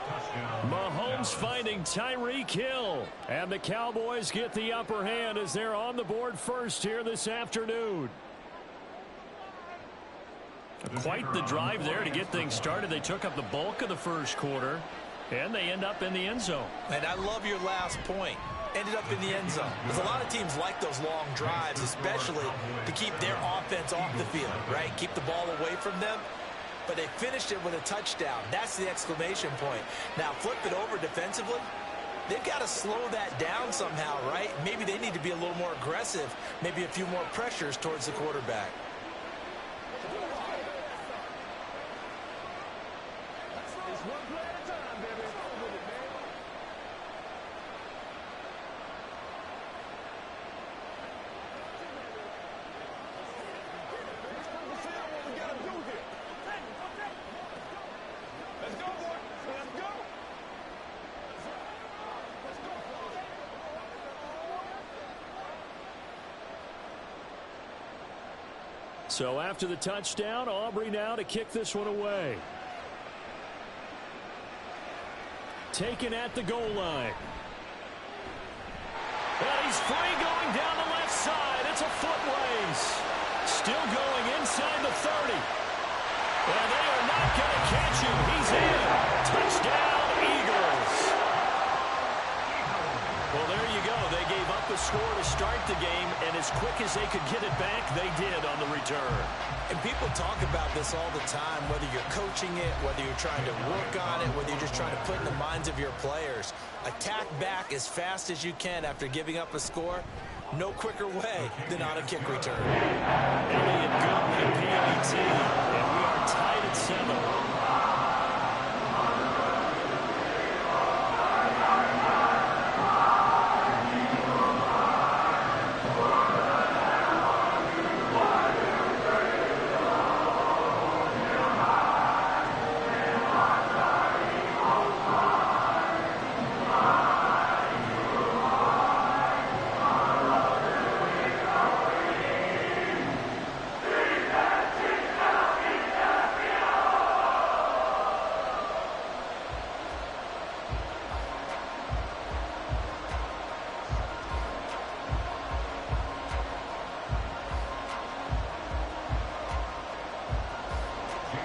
Mahomes finding Tyreek Hill. And the Cowboys get the upper hand as they're on the board first here this afternoon. Quite the drive there to get things started. They took up the bulk of the first quarter, and they end up in the end zone. And I love your last point. Ended up in the end zone. Because a lot of teams like those long drives, especially to keep their offense off the field, right? Keep the ball away from them. But they finished it with a touchdown. That's the exclamation point. Now, flip it over defensively. They've got to slow that down somehow, right? Maybe they need to be a little more aggressive. Maybe a few more pressures towards the quarterback. So after the touchdown, Aubrey now to kick this one away. Taken at the goal line. And he's free going down the left side. It's a foot race. Still going inside the 30. And they are not going to catch him. He's in. Touchdown, Eagles. Well, there you go. They gave up a score to start the game, and as quick as they could get it back, they did on the return. And people talk about this all the time, whether you're coaching it, whether you're trying to work on it, whether you're just trying to put in the minds of your players. Attack back as fast as you can after giving up a score. No quicker way than on a kick return. Elliott good with a PAT, and we are tied at 7.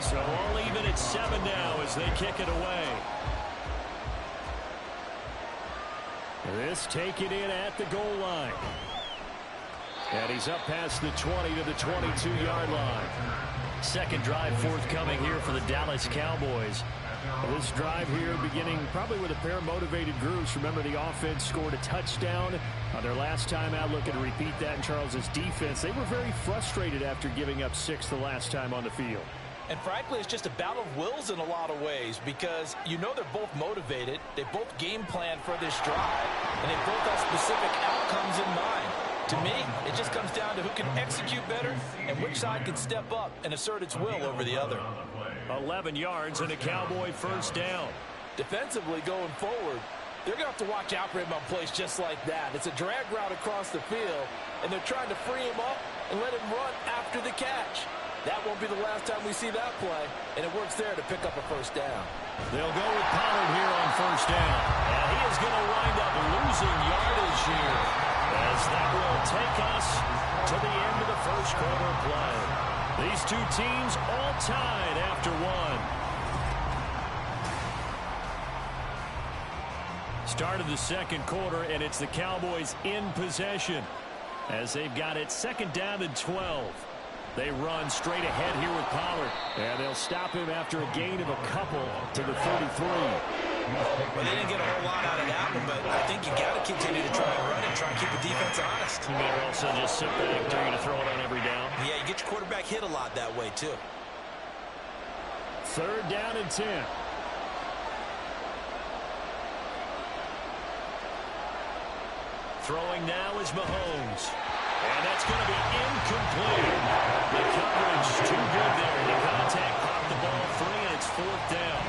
So all even at 7 now as they kick it away. This taken in at the goal line. And he's up past the 20 to the 22-yard line. Second drive forthcoming here for the Dallas Cowboys. This drive here beginning probably with a pair of motivated groups. Remember, the offense scored a touchdown on their last time out. Looking to repeat that in Charles's defense. They were very frustrated after giving up 6 the last time on the field. And frankly, it's just a battle of wills in a lot of ways because you know they're both motivated. They both game plan for this drive, and they both have specific outcomes in mind. To me, it just comes down to who can execute better and which side can step up and assert its will over the other. 11 yards and a Cowboy first down. Defensively going forward, they're going to have to watch out for him on plays just like that. It's a drag route across the field, and they're trying to free him up and let him run after the catch. That won't be the last time we see that play, and it works there to pick up a first down. They'll go with Pollard here on first down. And he is going to wind up losing yardage here as that will take us to the end of the first quarter play. These two teams all tied after one. Start of the second quarter, and it's the Cowboys in possession as they've got it second down and 12. They run straight ahead here with Pollard. And they'll stop him after a gain of a couple to the 33. Well, they didn't get a whole lot out of that one, but I think you got to continue to try and run and try and keep the defense honest. You better also just sit back, dare you to throw it on every down. Yeah, you get your quarterback hit a lot that way, too. Third down and 10. Throwing now is Mahomes. And that's going to be incomplete. The coverage too good there. The contact popped the ball free, and it's fourth down.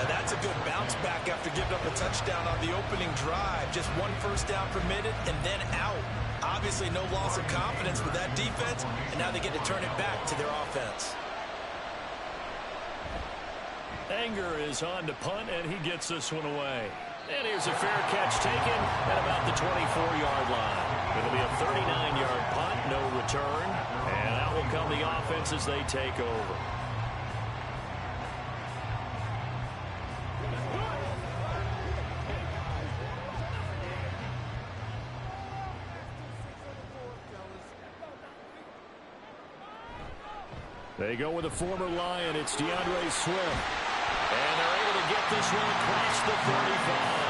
Now that's a good bounce back after giving up a touchdown on the opening drive. Just one first down permitted and then out. Obviously no loss of confidence with that defense, and now they get to turn it back to their offense. Anger is on to punt, and he gets this one away. And here's a fair catch taken at about the 24-yard line. It'll be a 39-yard punt, no return. And out will come the offense as they take over. They go with a former Lion. It's DeAndre Swift. And they're able to get this one across the 35.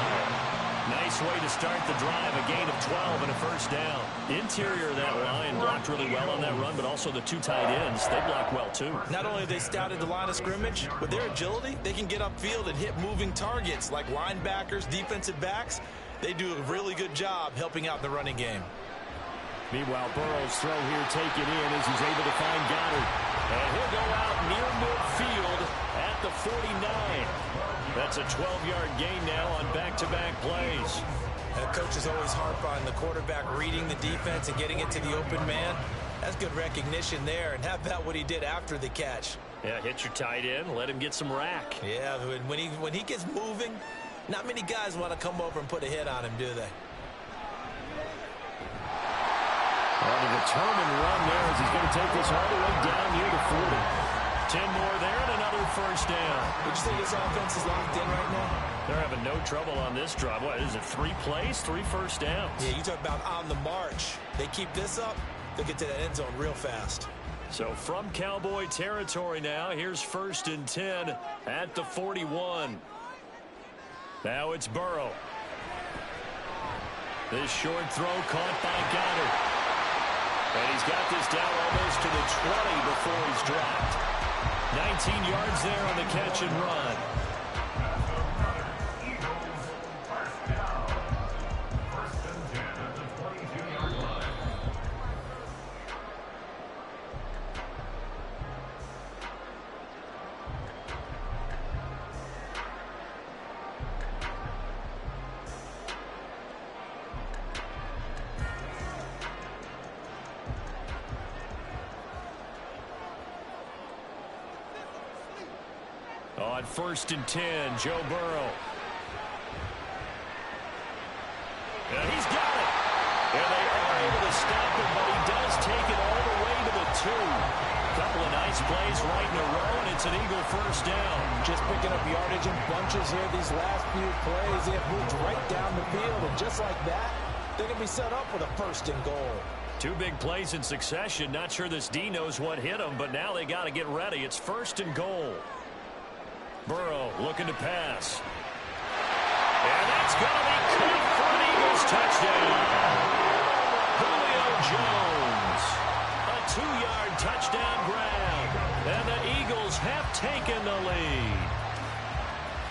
Nice way to start the drive. A gain of 12 and a first down. Interior of that line blocked really well on that run, but also the two tight ends, they blocked well too. Not only have they scouted the line of scrimmage, with their agility, they can get upfield and hit moving targets like linebackers, defensive backs. They do a really good job helping out the running game. Meanwhile, Burrow's throw here taken in as he's able to find Goddard. And he'll go out near midfield at the 49. That's a 12-yard gain now on back-to-back plays. And coaches always harp on the quarterback reading the defense and getting it to the open man. That's good recognition there. And how about what he did after the catch? Yeah, hit your tight end, let him get some rack. Yeah, when he gets moving, not many guys want to come over and put a hit on him, do they? On a determined run there as he's going to take this all the way down near the 40. 10 more there and another first down. Would you think this offense is locked in right now? They're having no trouble on this drive. What is it, 3 plays, 3 first downs? Yeah, you talk about on the march. They keep this up, they'll get to that end zone real fast. So from Cowboy territory now, here's 1st and 10 at the 41. Now it's Burrow. This short throw caught by Goddard. And he's got this down almost to the 20 before he's dropped. 19 yards there on the catch and run. On 1st and 10, Joe Burrow. And he's got it. And they are able to stop him, but he does take it all the way to the 2. Couple of nice plays right in a row, and it's an Eagle first down. Just picking up yardage in bunches here these last few plays. They have moved right down the field, and just like that, they can be set up with a 1st and goal. 2 big plays in succession. Not sure this D knows what hit him, but now they got to get ready. It's 1st and goal. Burrow looking to pass. And that's going to be caught for an Eagles touchdown. Julio Jones. A 2-yard touchdown grab. And the Eagles have taken the lead.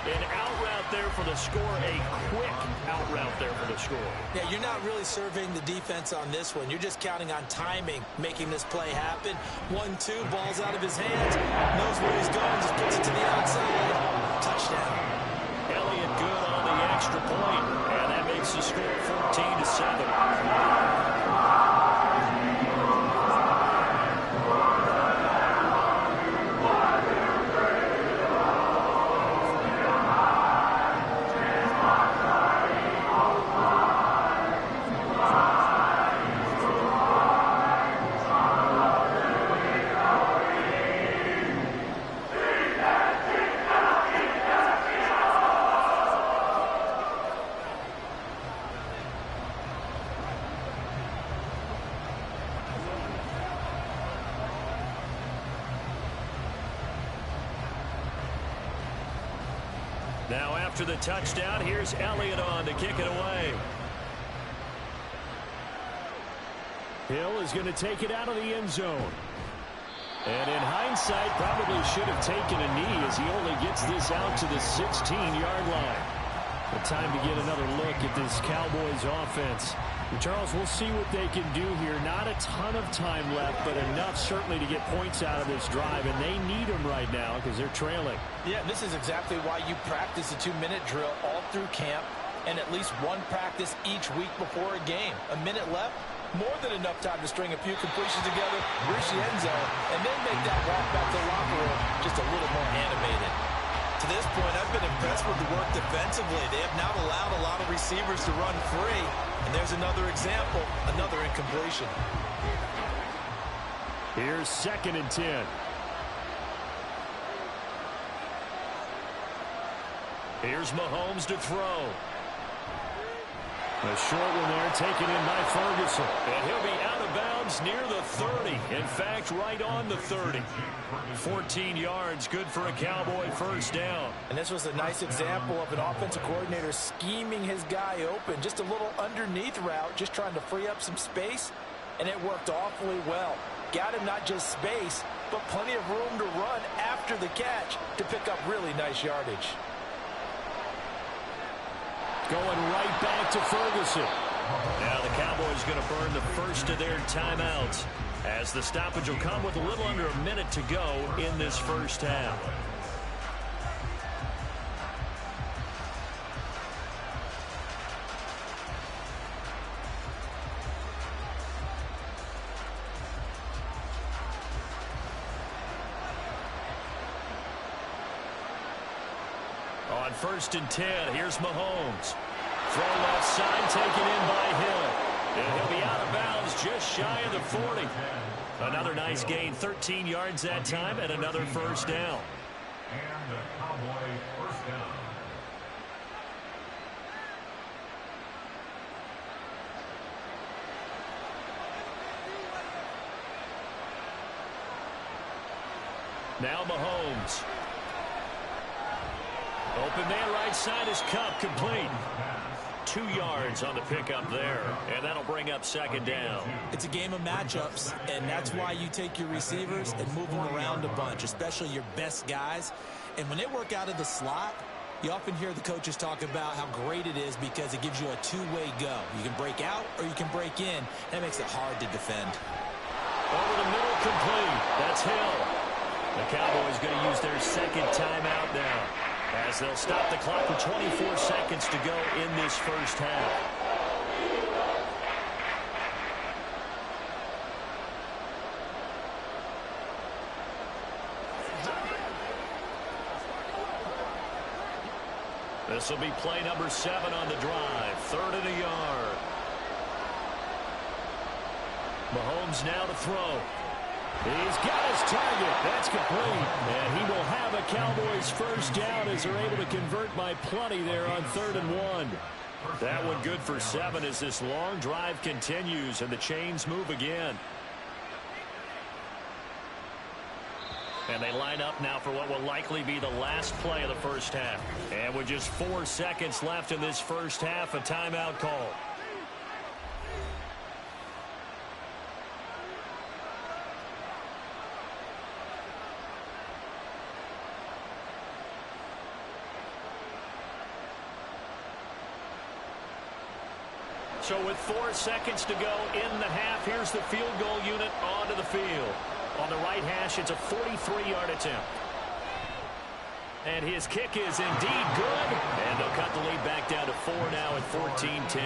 An out route there for the score. A quick out route there for the score. Yeah, you're not really surveying the defense on this one. You're just counting on timing, making this play happen. 1-2, ball's out of his hands. Knows where he's going, just puts it to the outside. Touchdown. Elliott good on the extra point. And that makes the score 14-7. Now after the touchdown, here's Elliott on to kick it away. Hill is going to take it out of the end zone. And in hindsight, probably should have taken a knee as he only gets this out to the 16-yard line. But time to get another look at this Cowboys offense. And Charles, we'll see what they can do here. Not a ton of time left, but enough certainly to get points out of this drive. And they need them right now because they're trailing. Yeah, this is exactly why you practice a 2-minute drill all through camp and at least one practice each week before a game. A minute left, more than enough time to string a few completions together, reach the end zone, and then make that walk back to the locker room just a little more animated. To this point, I've been impressed with the work defensively. They have not allowed a lot of receivers to run free. And there's another example, another incompletion. Here's 2nd and 10. Here's Mahomes to throw. A short one there taken in by Ferguson. And he'll be out of bounds near the 30. In fact, right on the 30. 14 yards, good for a Cowboy first down. And this was a nice example of an offensive coordinator scheming his guy open. Just a little underneath route, just trying to free up some space. And it worked awfully well. Got him not just space, but plenty of room to run after the catch to pick up really nice yardage. Going right back to Ferguson. Now the Cowboys going to burn the first of their timeouts as the stoppage will come with a little under a minute to go in this first half. 1st and 10. Here's Mahomes. Throw left side, taken in by Hill. And he'll be out of bounds just shy of the 40. Another nice gain, 13 yards that time, and another first down. And the Cowboy first down. Now Mahomes. Open man right side is Kupp, complete. 2 yards on the pickup there, and that'll bring up 2nd down. It's a game of matchups, and that's why you take your receivers and move them around a bunch, especially your best guys. And when they work out of the slot, you often hear the coaches talk about how great it is because it gives you a two-way go. You can break out or you can break in. That makes it hard to defend. Over the middle, complete. That's Hill. The Cowboys going to use their 2nd timeout now, as they'll stop the clock with 24 seconds to go in this first half. This will be play number 7 on the drive. 3rd and a yard. Mahomes now to throw. He's got his target. That's complete. And he will have a Cowboys first down as they're able to convert by plenty there on 3rd and 1. That one good for 7 as this long drive continues and the chains move again. And they line up now for what will likely be the last play of the first half. And with just 4 seconds left in this first half, a timeout call. So with 4 seconds to go in the half, here's the field goal unit onto the field. On the right hash, it's a 43-yard attempt. And his kick is indeed good. And they'll cut the lead back down to 4 now at 14-10.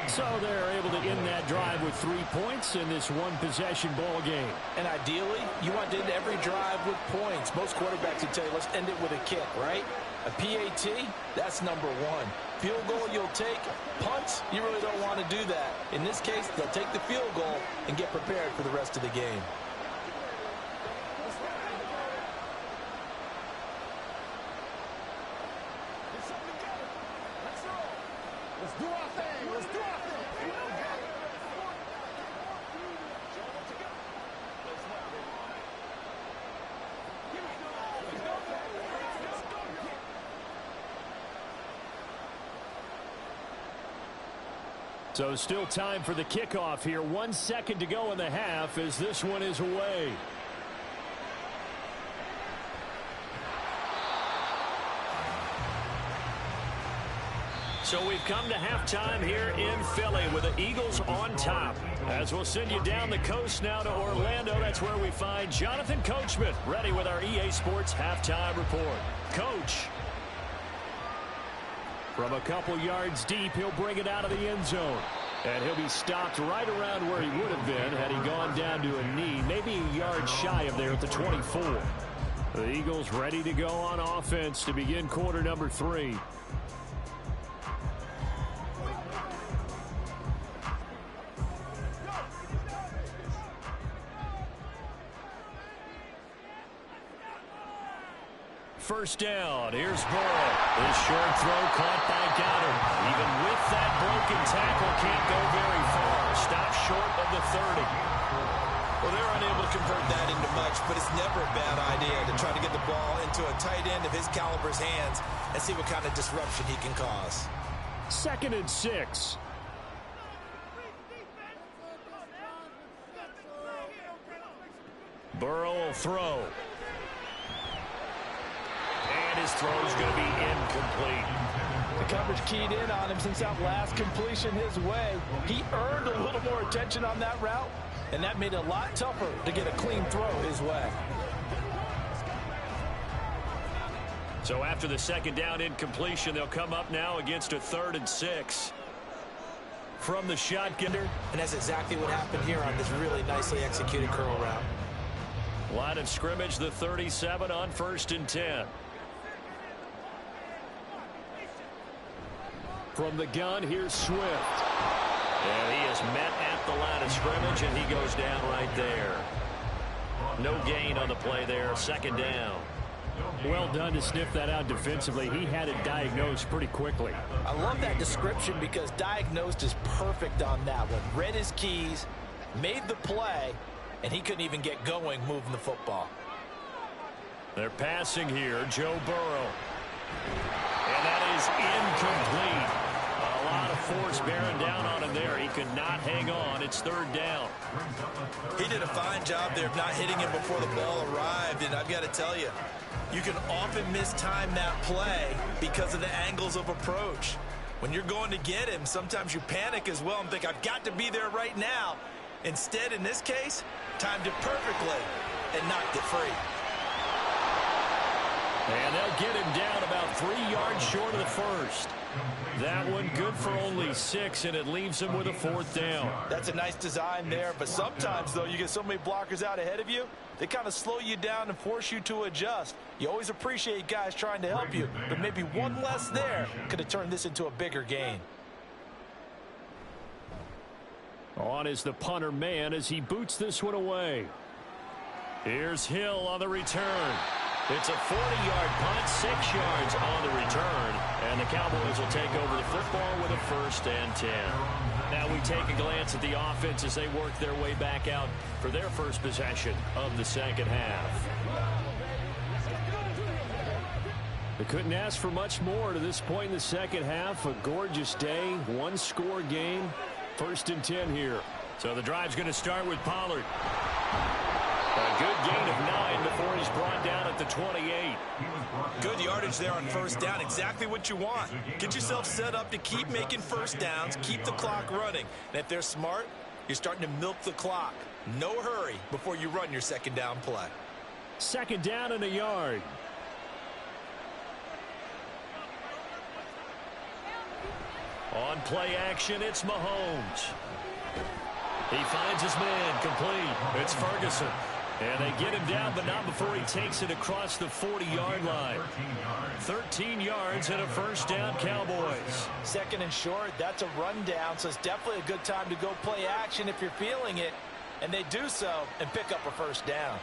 So they're able to end that drive with 3 points in this one-possession ball game. And ideally, you want to end every drive with points. Most quarterbacks would tell you, let's end it with a kick, right? A PAT, that's number 1. Field goal you'll take. Punts, you really don't want to do that. In this case, they'll take the field goal and get prepared for the rest of the game. Let's do our thing. Let's do our thing. So still time for the kickoff here. 1 second to go in the half as this one is away. So we've come to halftime here in Philly with the Eagles on top. As we'll send you down the coast now to Orlando, that's where we find Jonathan Coachman ready with our EA Sports halftime report. Coach. From a couple yards deep, he'll bring it out of the end zone. And he'll be stopped right around where he would have been had he gone down to a knee, maybe a yard shy of there at the 24. The Eagles ready to go on offense to begin quarter number 3. First down. Here's Burrow. His short throw caught by Goddard. Even with that broken tackle, can't go very far. Stopped short of the 30. Well, they're unable to convert that into much, but it's never a bad idea to try to get the ball into a tight end of his caliber's hands and see what kind of disruption he can cause. 2nd and 6. Burrow will throw. And his throw's going to be incomplete. The coverage keyed in on him since that last completion his way. He earned a little more attention on that route, and that made it a lot tougher to get a clean throw his way. So after the 2nd down incompletion, they'll come up now against a 3rd and 6. From the shotgun. And that's exactly what happened here on this really nicely executed curl route. Line of scrimmage, the 37 on 1st and 10. From the gun, here's Swift. And he is met at the line of scrimmage, and he goes down right there. No gain on the play there, second down. Well done to sniff that out defensively. He had it diagnosed pretty quickly. I love that description because diagnosed is perfect on that one. Read his keys, made the play, and he couldn't even get going moving the football. They're passing here, Joe Burrow. And that is incomplete. A lot of force bearing down on him there. He could not hang on. It's third down. He did a fine job there of not hitting him before the ball arrived, and I've got to tell you, you can often mistime that play because of the angles of approach. When you're going to get him, sometimes you panic as well and think, I've got to be there right now. Instead, in this case, timed it perfectly and knocked it free. And they'll get him down about 3 yards short of the first. That one good for only 6, and it leaves him with a fourth down. That's a nice design there, but sometimes, though, you get so many blockers out ahead of you, they kind of slow you down and force you to adjust. You always appreciate guys trying to help you, but maybe one less there could have turned this into a bigger gain. On is the punter man as he boots this one away. Here's Hill on the return. It's a 40-yard punt, 6 yards on the return, and the Cowboys will take over the football with a 1st and 10. Now we take a glance at the offense as they work their way back out for their first possession of the second half. They couldn't ask for much more to this point in the second half. A gorgeous day, one-score game, 1st and 10 here. So the drive's going to start with Pollard. A good gain of 9 before he's brought down at the 28. Good yardage there on first down. Exactly what you want. Get yourself set up to keep making first downs, keep the clock running. And if they're smart, you're starting to milk the clock. No hurry before you run your second down play. Second down and a yard. On play action, it's Mahomes. He finds his man complete. It's Ferguson. And they get him down, but not before he takes it across the 40-yard line. 13 yards and a 1st down, Cowboys. Second and short, that's a rundown, so it's definitely a good time to go play action if you're feeling it. And they do so and pick up a 1st down.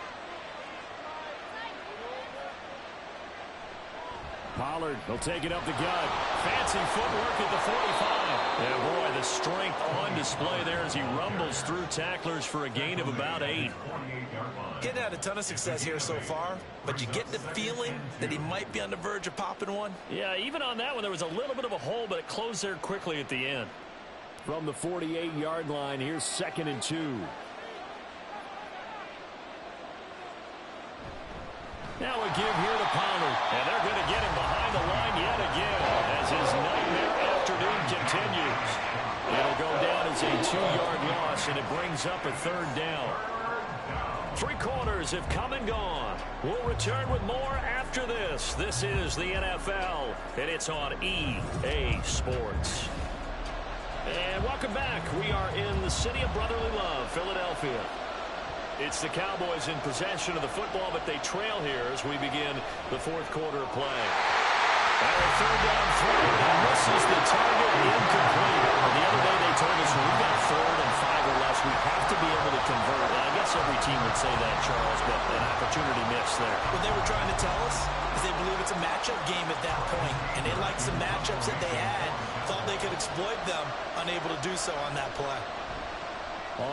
Pollard will take it up the gut. Fancy footwork at the 45. And boy, the strength on display there as he rumbles through tacklers for a gain of about 8. Getting had a ton of success here so far, but you get the feeling that he might be on the verge of popping one. Yeah, even on that one, there was a little bit of a hole, but it closed there quickly at the end. From the 48-yard line, here's 2nd and 2. Now a give here to Pollard, and they're going to get him behind the line yet again as his nightmare afternoon continues. It'll go down as a 2-yard loss, and it brings up a 3rd down. 3 quarters have come and gone. We'll return with more after this. This is the NFL, and it's on EA Sports. And welcome back. We are in the city of brotherly love, Philadelphia. It's the Cowboys in possession of the football, but they trail here as we begin the 4th quarter of play. And a 3rd down throw, and misses the target, incomplete. The other day they told us when we got 3rd and 5 or less, we have to be able to convert. And I guess every team would say that, Charles, but an opportunity missed there. What they were trying to tell us is they believe it's a matchup game at that point, and they liked some matchups that they had, thought they could exploit them, unable to do so on that play.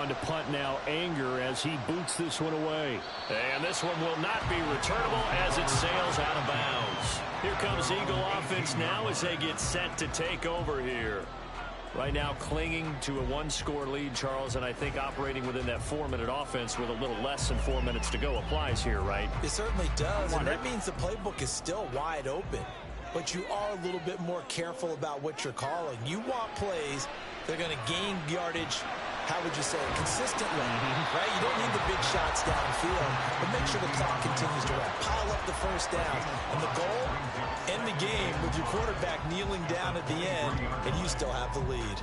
On to punt now, Anger as he boots this one away. And this one will not be returnable as it sails out of bounds. Here comes Eagle offense now as they get set to take over here. Right now clinging to a 1-score lead, Charles, and I think operating within that 4-minute offense with a little less than 4 minutes to go applies here, right? It certainly does, and that means the playbook is still wide open. But you are a little bit more careful about what you're calling. You want plays that are going to gain yardage, how would you say it, consistently, right? You don't need the big shots downfield, but make sure the clock continues to run. Pile up the first down. And the goal, end the game with your quarterback kneeling down at the end, and you still have the lead.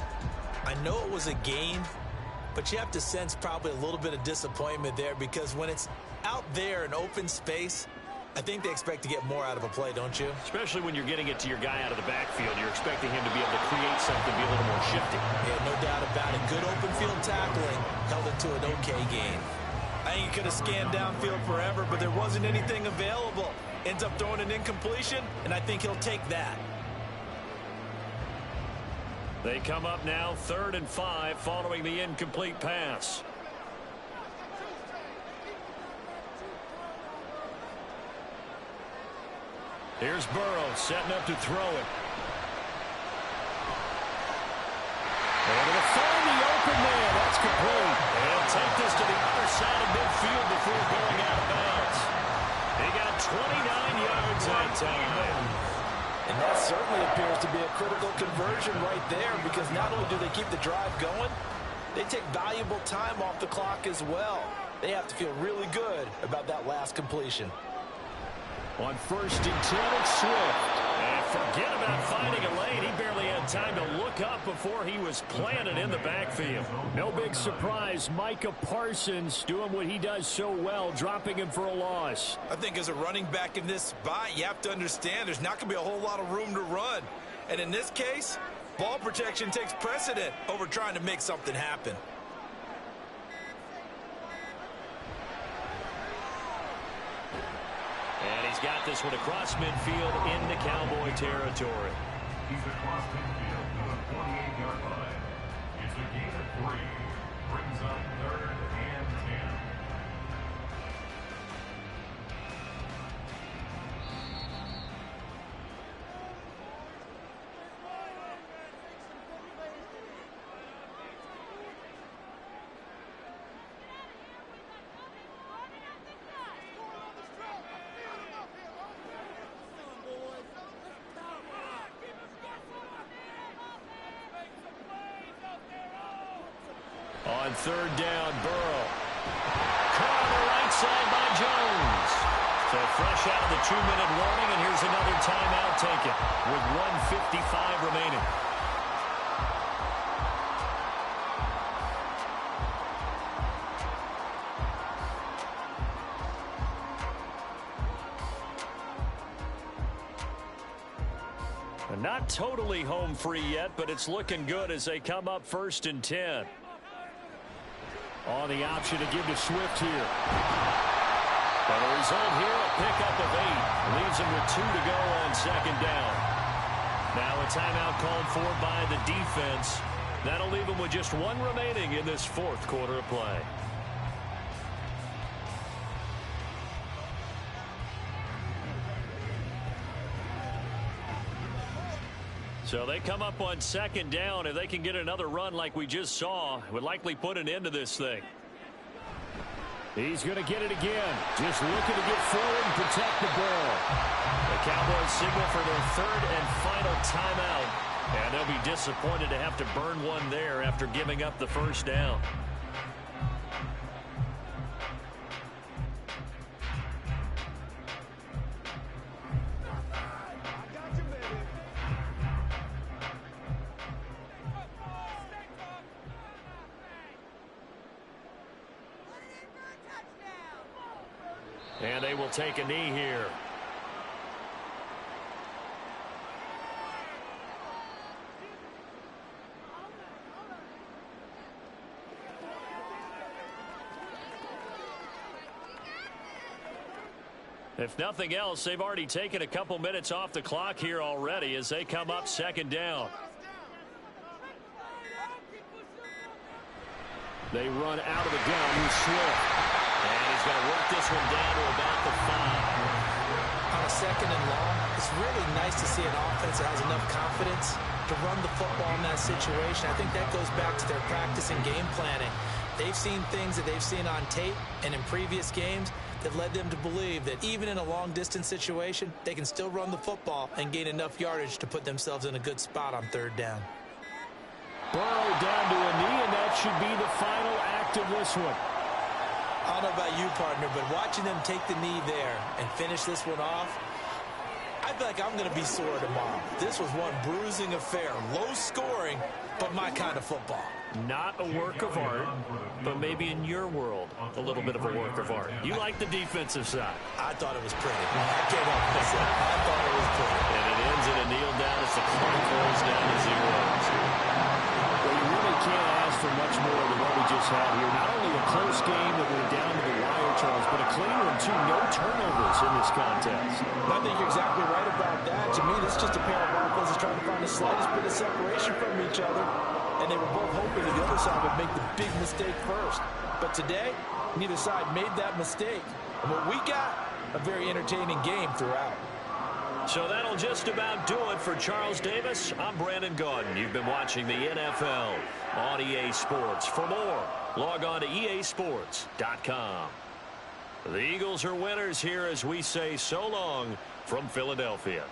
I know it was a gain, but you have to sense probably a little bit of disappointment there because when it's out there in open space, I think they expect to get more out of a play, don't you? Especially when you're getting it to your guy out of the backfield. You're expecting him to be able to create something, be a little more shifty. Yeah, no doubt about it. Good open field tackling held it to an okay gain. I think he could have scanned downfield forever, but there wasn't anything available. Ends up throwing an incompletion, and I think he'll take that. They come up now 3rd and 5 following the incomplete pass. Here's Burrow setting up to throw it. Able to find the open man. That's complete. He'll take this to the other side of midfield before going out of bounds. He got 29 yards that time. And that certainly appears to be a critical conversion right there, because not only do they keep the drive going, they take valuable time off the clock as well. They have to feel really good about that last completion. On 1st and 10, it's Swift. And forget about finding a lane. He barely had time to look up before he was planted in the backfield. No big surprise. Micah Parsons doing what he does so well, dropping him for a loss. I think as a running back in this spot, you have to understand there's not going to be a whole lot of room to run. And in this case, ball protection takes precedent over trying to make something happen. And he's got this one across midfield into Cowboy territory. He's across midfield to the 48-yard line. It's a gain of 3. Brings up 3rd and 10. On 3rd down, Burrow. Caught on the right side by Jones. So fresh out of the 2-minute warning, and here's another timeout taken with 1:55 remaining. Not totally home free yet, but it's looking good as they come up 1st and 10. On the option to give to Swift here. But the result here, a pickup of 8. Leaves him with 2 to go on 2nd down. Now a timeout called for by the defense. That'll leave him with just 1 remaining in this 4th quarter of play. So they come up on 2nd down. If they can get another run like we just saw, it would likely put an end to this thing. He's going to get it again. Just looking to get forward and protect the ball. The Cowboys signal for their 3rd and final timeout. And they'll be disappointed to have to burn one there after giving up the 1st down. And they will take a knee here. If nothing else, they've already taken a couple minutes off the clock here already as they come up 2nd down. They run out of the gun with Swift. And he's going to work this one down to about the 5. On a 2nd and long, it's really nice to see an offense that has enough confidence to run the football in that situation. I think that goes back to their practice and game planning. They've seen things that they've seen on tape and in previous games that led them to believe that even in a long-distance situation, they can still run the football and gain enough yardage to put themselves in a good spot on 3rd down. Burrow down to a knee, and that should be the final act of this one. I don't know about you, partner, but watching them take the knee there and finish this one off, I feel like I'm going to be sore tomorrow. This was one bruising affair. Low scoring, but my kind of football. not a work of art, but maybe in your world, a little bit of a work of art. You like the defensive side. I thought it was pretty. I can't help myself. I thought it was pretty. And it ends in a kneel down as the clock goes down to 0. Well, you really can't ask for much more than what we just had here. Not only a close game that went down to the wire, Charles, but a clean one, too. No turnovers in this contest. I think you're exactly right about that. To me, this is just a pair of offenses trying to find the slightest bit of separation from each other, and they were both hoping that the other side would make the big mistake first. But today, neither side made that mistake. And what we got, a very entertaining game throughout. So that'll just about do it for Charles Davis. I'm Brandon Gaudin. You've been watching the NFL on EA Sports. For more, log on to easports.com. The Eagles are winners here as we say so long from Philadelphia.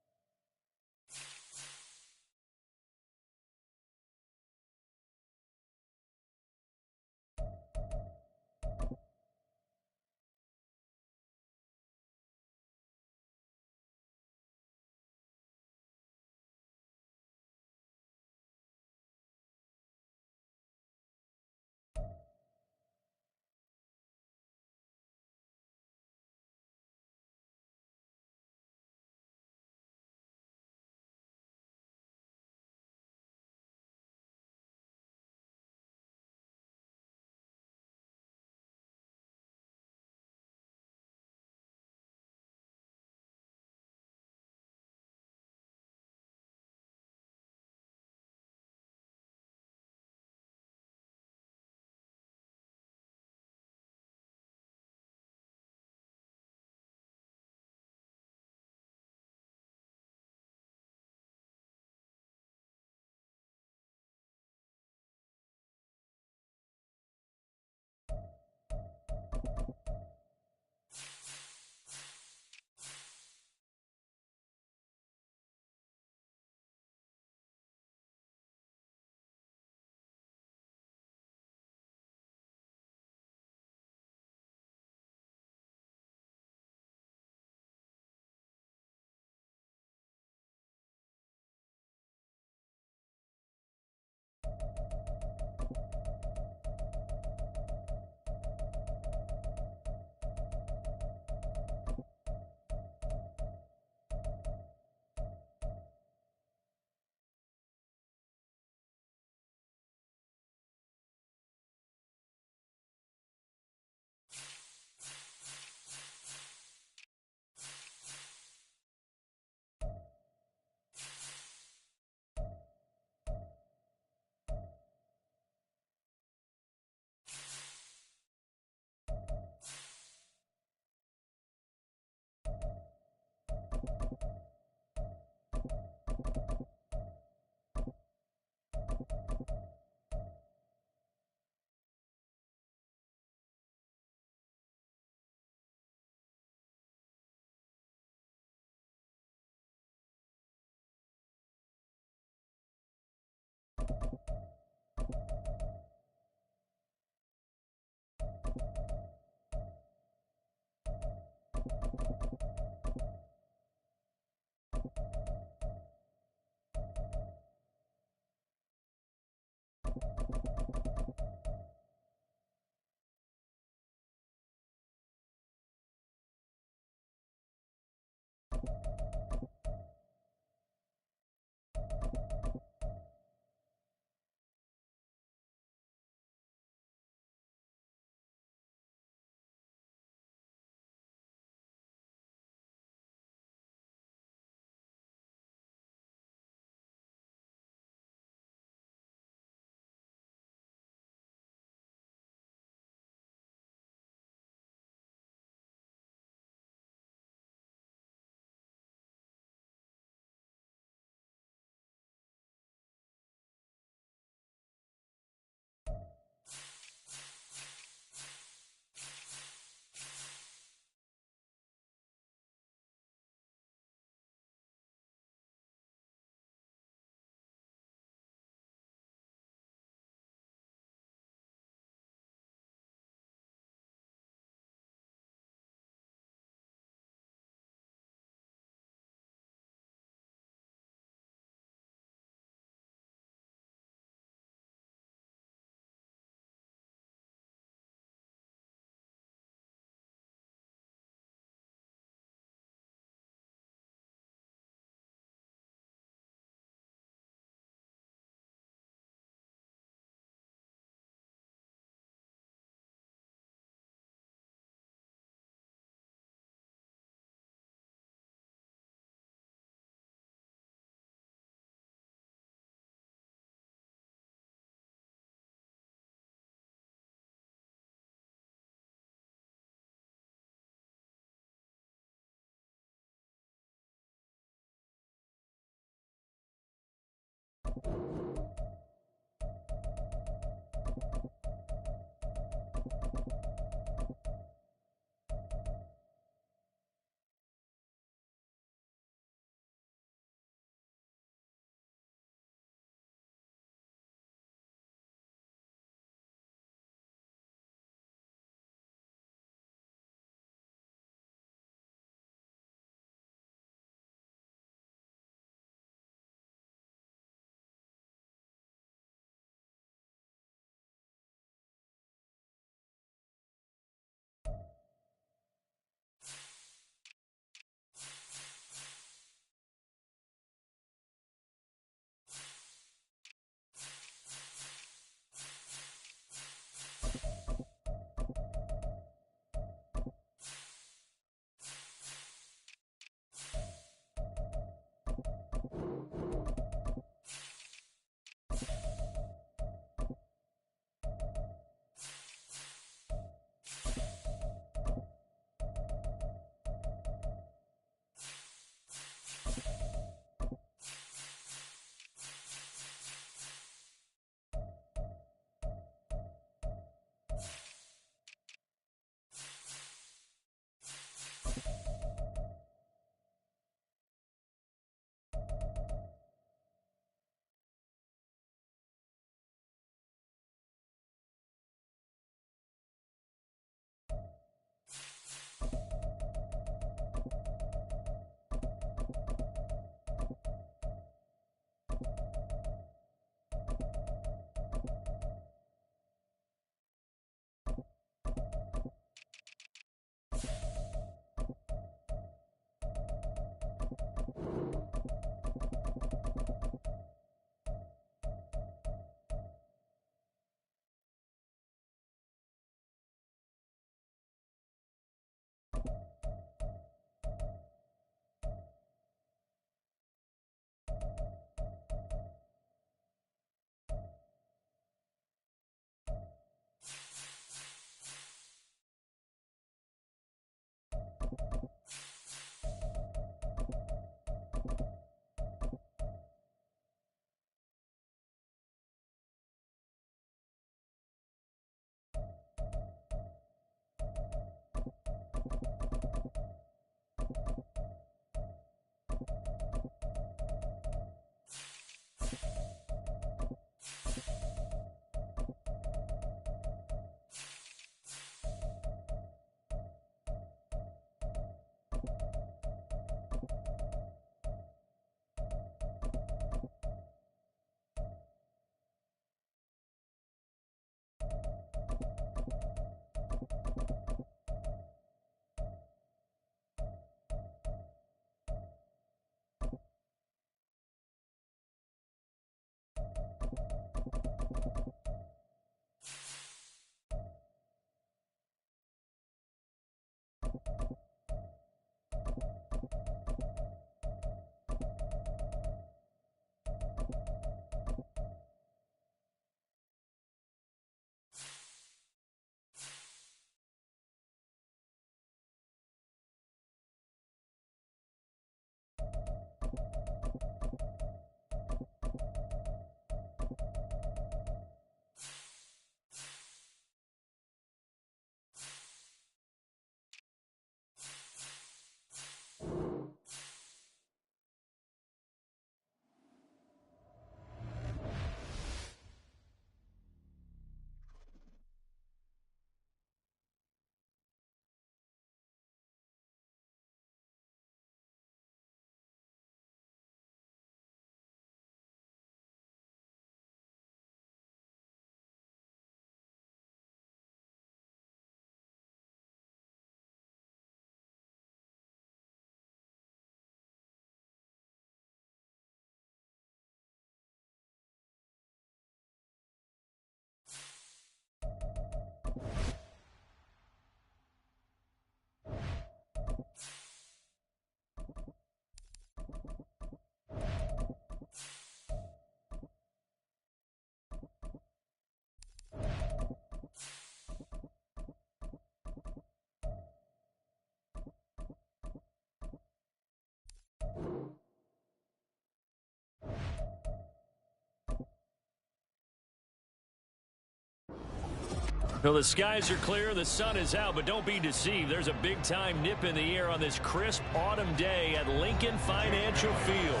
Well, the skies are clear, the sun is out, but don't be deceived. There's a big-time nip in the air on this crisp autumn day at Lincoln Financial Field.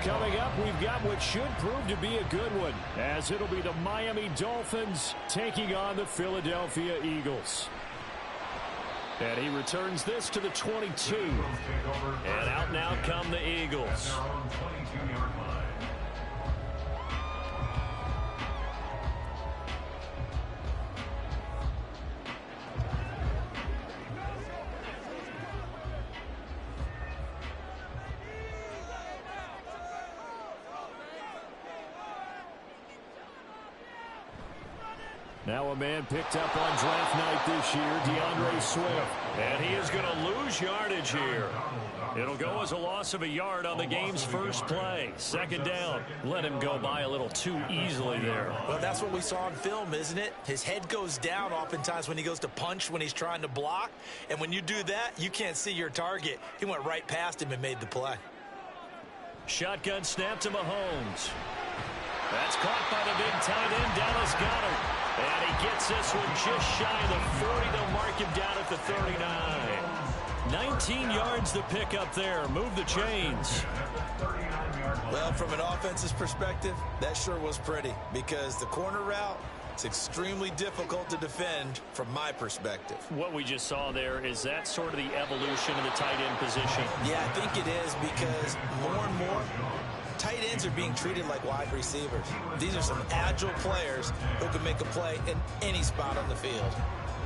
Coming up, we've got what should prove to be a good one, as it'll be the Miami Dolphins taking on the Philadelphia Eagles. And he returns this to the 22. And out now come the Eagles. Now a man picked up on draft night this year, DeAndre Swift. And he is going to lose yardage here. It'll go as a loss of a yard on the game's first play. Second down. Let him go by a little too easily there. Well, that's what we saw on film, isn't it? His head goes down oftentimes when he goes to punch, when he's trying to block. And when you do that, you can't see your target. He went right past him and made the play. Shotgun snap to Mahomes. That's caught by the big tight end, Dallas Goedert. And he gets this one just shy of the 40. They'll mark him down at the 39. 19 yards to pick up there. Move the chains. Well, from an offense's perspective, that sure was pretty because the corner route is extremely difficult to defend from my perspective. What we just saw there, is that sort of the evolution of the tight end position? Yeah, I think it is because more and more tight ends are being treated like wide receivers. These are some agile players who can make a play in any spot on the field.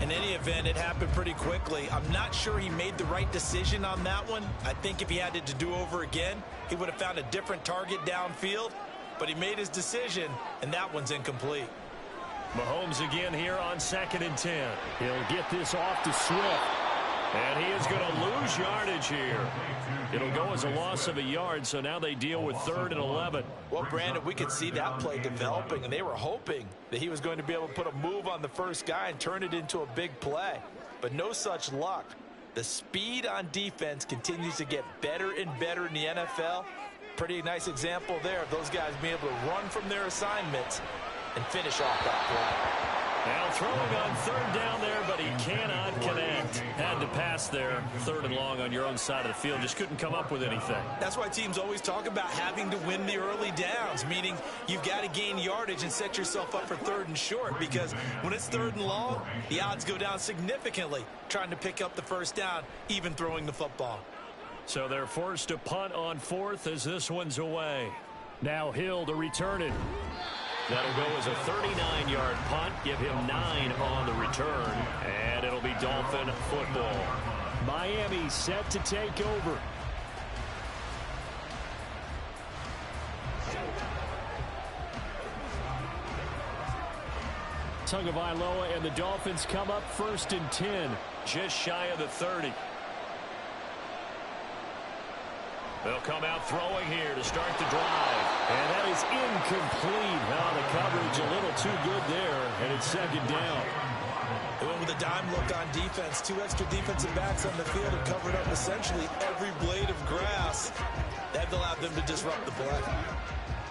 In any event, it happened pretty quickly. I'm not sure he made the right decision on that one. I think if he had it to do over again, he would have found a different target downfield. But he made his decision, and that one's incomplete. Mahomes again here on 2nd and 10. He'll get this off to Swift. And he is going to lose yardage here. It'll go as a loss of a yard, so now they deal with 3rd and 11. Well, Brandon, we could see that play developing, and they were hoping that he was going to be able to put a move on the first guy and turn it into a big play. But no such luck. The speed on defense continues to get better and better in the NFL. Pretty nice example there of those guys being able to run from their assignments and finish off that play. Now throwing on 3rd down there, but he cannot connect. Had to pass there. 3rd and long on your own side of the field. Just couldn't come up with anything. That's why teams always talk about having to win the early downs, meaning you've got to gain yardage and set yourself up for 3rd and short, because when it's 3rd and long, the odds go down significantly trying to pick up the first down, even throwing the football. So they're forced to punt on 4th as this one's away. Now Hill to return it. That'll go as a 39-yard punt. Give him 9 on the return. And it'll be Dolphin football. Miami set to take over. Tagovailoa and the Dolphins come up 1st and 10. Just shy of the 30. They'll come out throwing here to start the drive. And that is incomplete. Now the coverage a little too good there, and it's 2nd down. They went with a dime look on defense. 2 extra defensive backs on the field and covered up essentially every blade of grass. That allowed them to disrupt the play.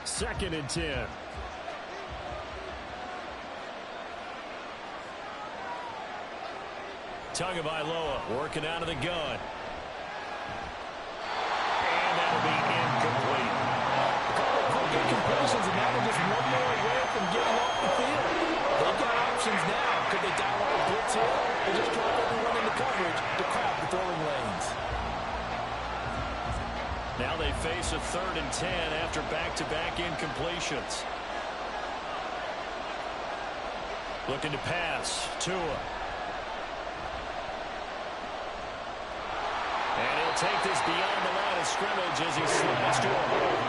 2nd and 10. Tagovailoa working out of the gun. And that'll be incomplete. Good completions, and now they're just one more away from getting off the field. They've got options now. Could they dial up a blitz here? Or just drop everyone into coverage to crowd the throwing lanes? Now they face a 3rd and 10 after back-to-back incompletions. Looking to pass. Tua. And he'll take this beyond the line of scrimmage as he slides to a hole.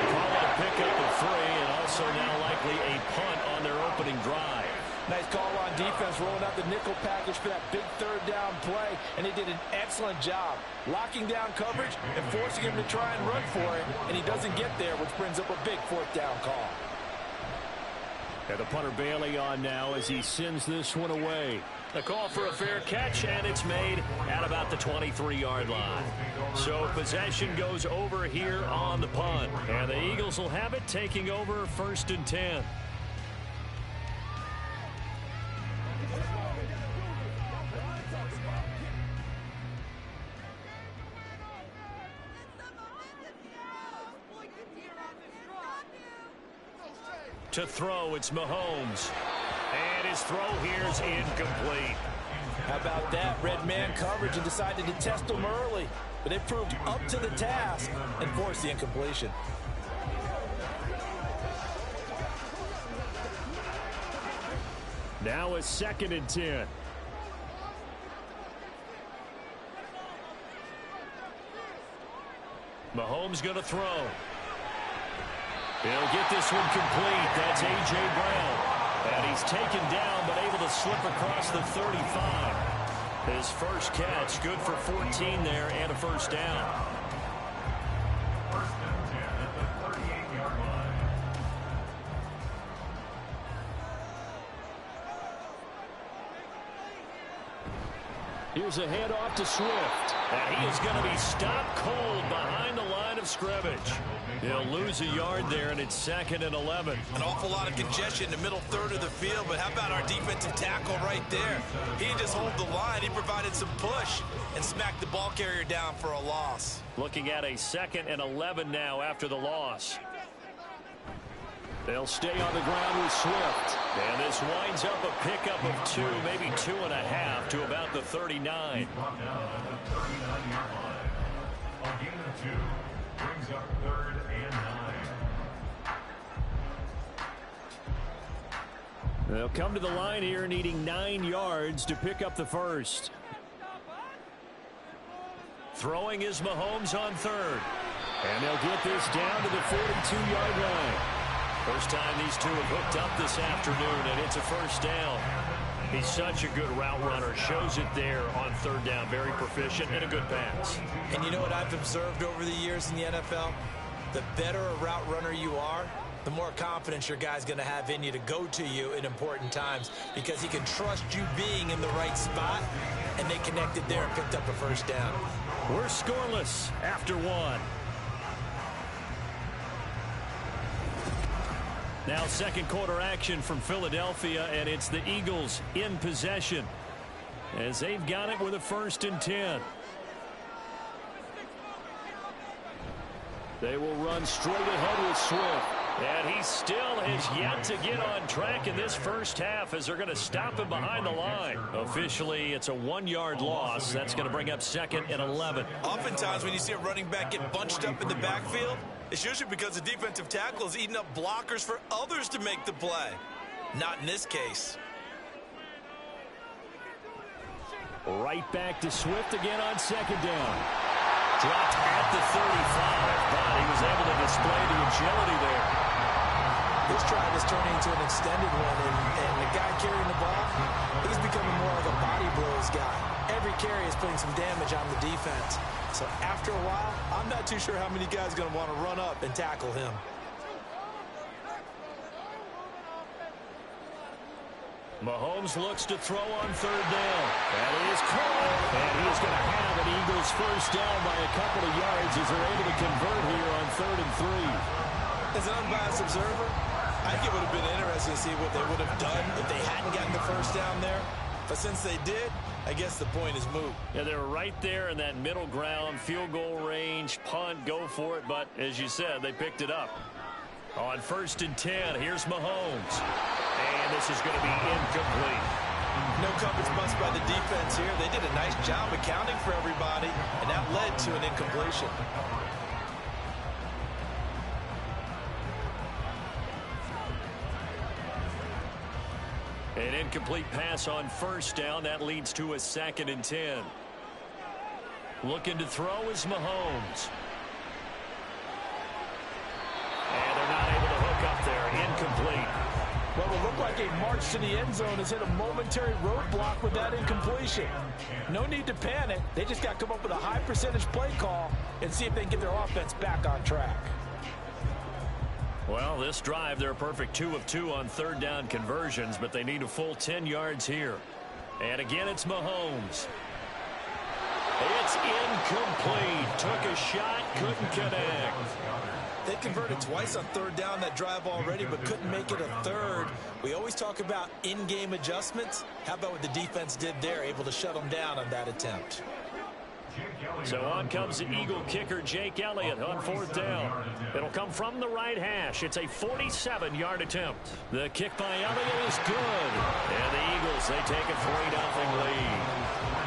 Call it a pickup of 3, and also now likely a punt on their opening drive. Nice call on defense, rolling out the nickel package for that big 3rd down play, and they did an excellent job locking down coverage and forcing him to try and run for it, and he doesn't get there, which brings up a big 4th down call. And the punter Bailey on now as he sends this one away. A call for a fair catch, and it's made at about the 23-yard line. So possession goes over here on the punt, and the Eagles will have it, taking over 1st and 10. To throw, it's Mahomes. And his throw here is incomplete. How about that? Red man coverage and decided to test them early. But they proved up to the task and forced the incompletion. Now a 2nd and 10. Mahomes going to throw. He'll get this one complete. That's A.J. Brown. And he's taken down, but able to slip across the 35. His first catch, good for 14 there and a first down. First and 10 at the 38-yard line. Here's a handoff to Swift. And he is going to be stopped cold behind the line of scrimmage. He'll lose a yard there, and it's 2nd and 11. An awful lot of congestion in the middle third of the field, but how about our defensive tackle right there? He didn't just hold the line, he provided some push and smacked the ball carrier down for a loss. Looking at a 2nd and 11 now after the loss. They'll stay on the ground with Swift. And this winds up a pickup of 2, maybe 2.5 to about the 39. Brought down at the 39-yard line. A gain of 2 brings up 3rd and 9. They'll come to the line here needing 9 yards to pick up the first. Throwing is Mahomes on 3rd. And they'll get this down to the 42-yard line. First time these two have hooked up this afternoon, and it's a first down. He's such a good route runner. Shows it there on 3rd down. Very proficient and a good pass. And you know what I've observed over the years in the NFL? The better a route runner you are, the more confidence your guy's going to have in you to go to you in important times because he can trust you being in the right spot, and they connected there and picked up a first down. We're scoreless after 1. Now 2nd quarter action from Philadelphia, and it's the Eagles in possession as they've got it with a 1st and 10. They will run straight ahead with Swift. And he still has yet to get on track in this first half as they're going to stop him behind the line. Officially, it's a 1-yard loss. That's going to bring up 2nd and 11. Oftentimes when you see a running back get bunched up in the backfield, it's usually because the defensive tackle is eating up blockers for others to make the play. Not in this case. Right back to Swift again on 2nd down. Dropped at the 35, but he was able to display the agility there. This drive is turning into an extended one, and the guy carrying the ball, he's becoming more of a body blows guy. Every carry is putting some damage on the defense. So after a while, I'm not too sure how many guys are going to want to run up and tackle him. Mahomes looks to throw on 3rd down. That is caught. And he is going to have an Eagles first down by a couple of yards as they're able to convert here on 3rd and 3. As an unbiased observer, I think it would have been interesting to see what they would have done if they hadn't gotten the first down there. But since they did, I guess the point is moot. Yeah, they were right there in that middle ground, field goal range, punt, go for it. But as you said, they picked it up. On 1st and 10, here's Mahomes. And this is going to be incomplete. No coverage bust by the defense here. They did a nice job accounting for everybody, and that led to an incompletion. An incomplete pass on 1st down. That leads to a 2nd and 10. Looking to throw is Mahomes. And they're not able to hook up there. Incomplete. Well, it looked like a march to the end zone has hit a momentary roadblock with that incompletion. No need to panic. They just got to come up with a high percentage play call and see if they can get their offense back on track. Well, this drive, they're a perfect 2 of 2 on 3rd down conversions, but they need a full 10 yards here. And again, it's Mahomes. It's incomplete. Took a shot, couldn't connect. They converted twice on 3rd down that drive already, but couldn't make it a 3rd. We always talk about in-game adjustments. How about what the defense did there, able to shut them down on that attempt? So on comes the Eagle kicker, Jake Elliott, on 4th down. It'll come from the right hash. It's a 47-yard attempt. The kick by Elliott is good. And the Eagles, they take a 3-0 lead.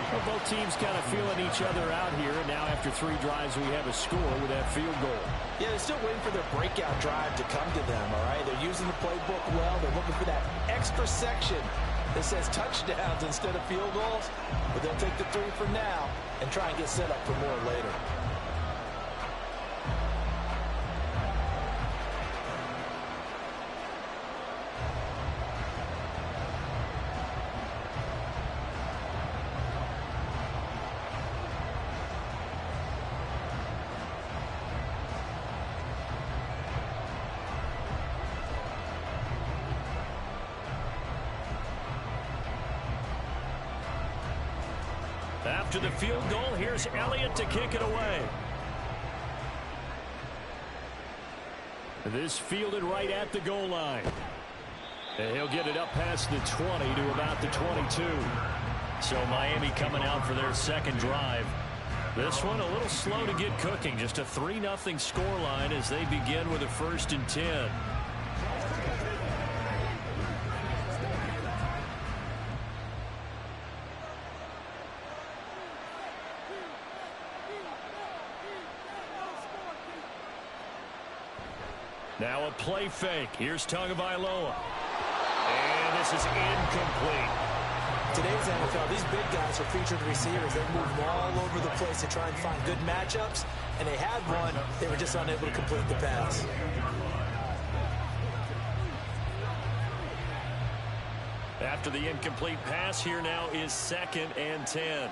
Well, both teams kind of feeling each other out here. And now after 3 drives, we have a score with that field goal. Yeah, they're still waiting for their breakout drive to come to them, all right? They're using the playbook well. They're looking for that extra section that says touchdowns instead of field goals. But they'll take the 3 for now and try and get set up for more later. After the field goal, here's Elliott to kick it away. This fielded right at the goal line. And he'll get it up past the 20 to about the 22. So Miami coming out for their second drive. This one a little slow to get cooking. Just a 3-0 scoreline as they begin with a 1st and 10. Now a play fake. Here's Tagovailoa. And this is incomplete. Today's NFL, these big guys are featured receivers. They move all over the place to try and find good matchups. And they had one. They were just unable to complete the pass. After the incomplete pass, here now is 2nd and 10.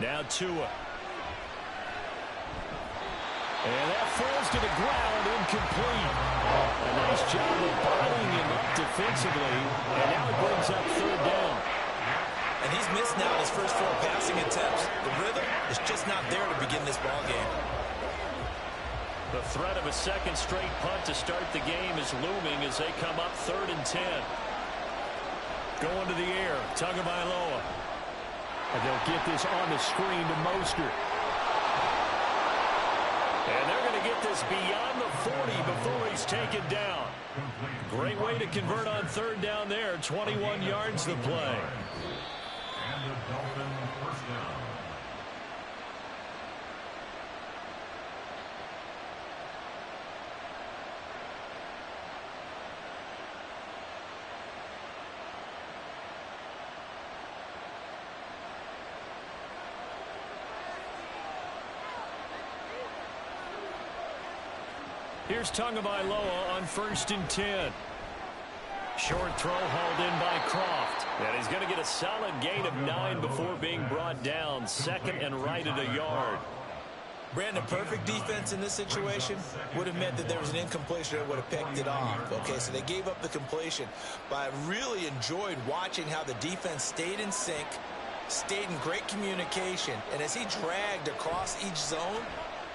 Now Tua. And that falls to the ground, incomplete. A nice job of bottling him up defensively. And now it brings up 3rd down. And he's missed now his first 4 passing attempts. The rhythm is just not there to begin this ball game. The threat of a second straight punt to start the game is looming as they come up 3rd and 10. Going to the air, Tagovailoa. And they'll get this on the screen to Mostert. And they're going to get this beyond the 40 before he's taken down. Great way to convert on 3rd down there. 21 yards to play. And the Dolphins first down. Here's Tagovailoa on 1st and 10. Short throw hauled in by Croft. And he's going to get a solid gain of 9 before being brought down. 2nd and right at a yard. Brandon, perfect defense in this situation would have meant that there was an incompletion that would have picked it off. Okay, so they gave up the completion. But I really enjoyed watching how the defense stayed in sync, stayed in great communication. And as he dragged across each zone,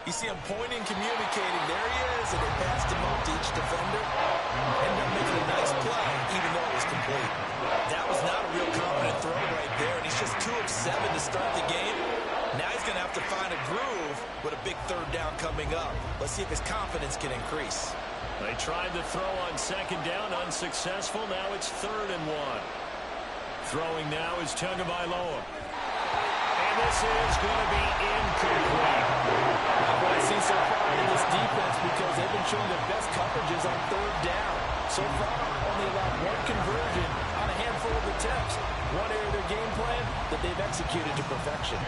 you see him pointing, communicating. There he is, and they passed him off to each defender. Ended up making a nice play, even though it was complete. That was not a real confident throw right there, and he's just 2 of 7 to start the game. Now he's going to have to find a groove with a big 3rd down coming up. Let's see if his confidence can increase. They tried to throw on 2nd down, unsuccessful. Now it's 3rd and 1. Throwing now is Tagovailoa. And this is going to be incomplete. What I see so far in this defense, because they've been showing their best coverages on 3rd down. So far, only allowed 1 conversion on a handful of attempts. One area of their game plan that they've executed to perfection.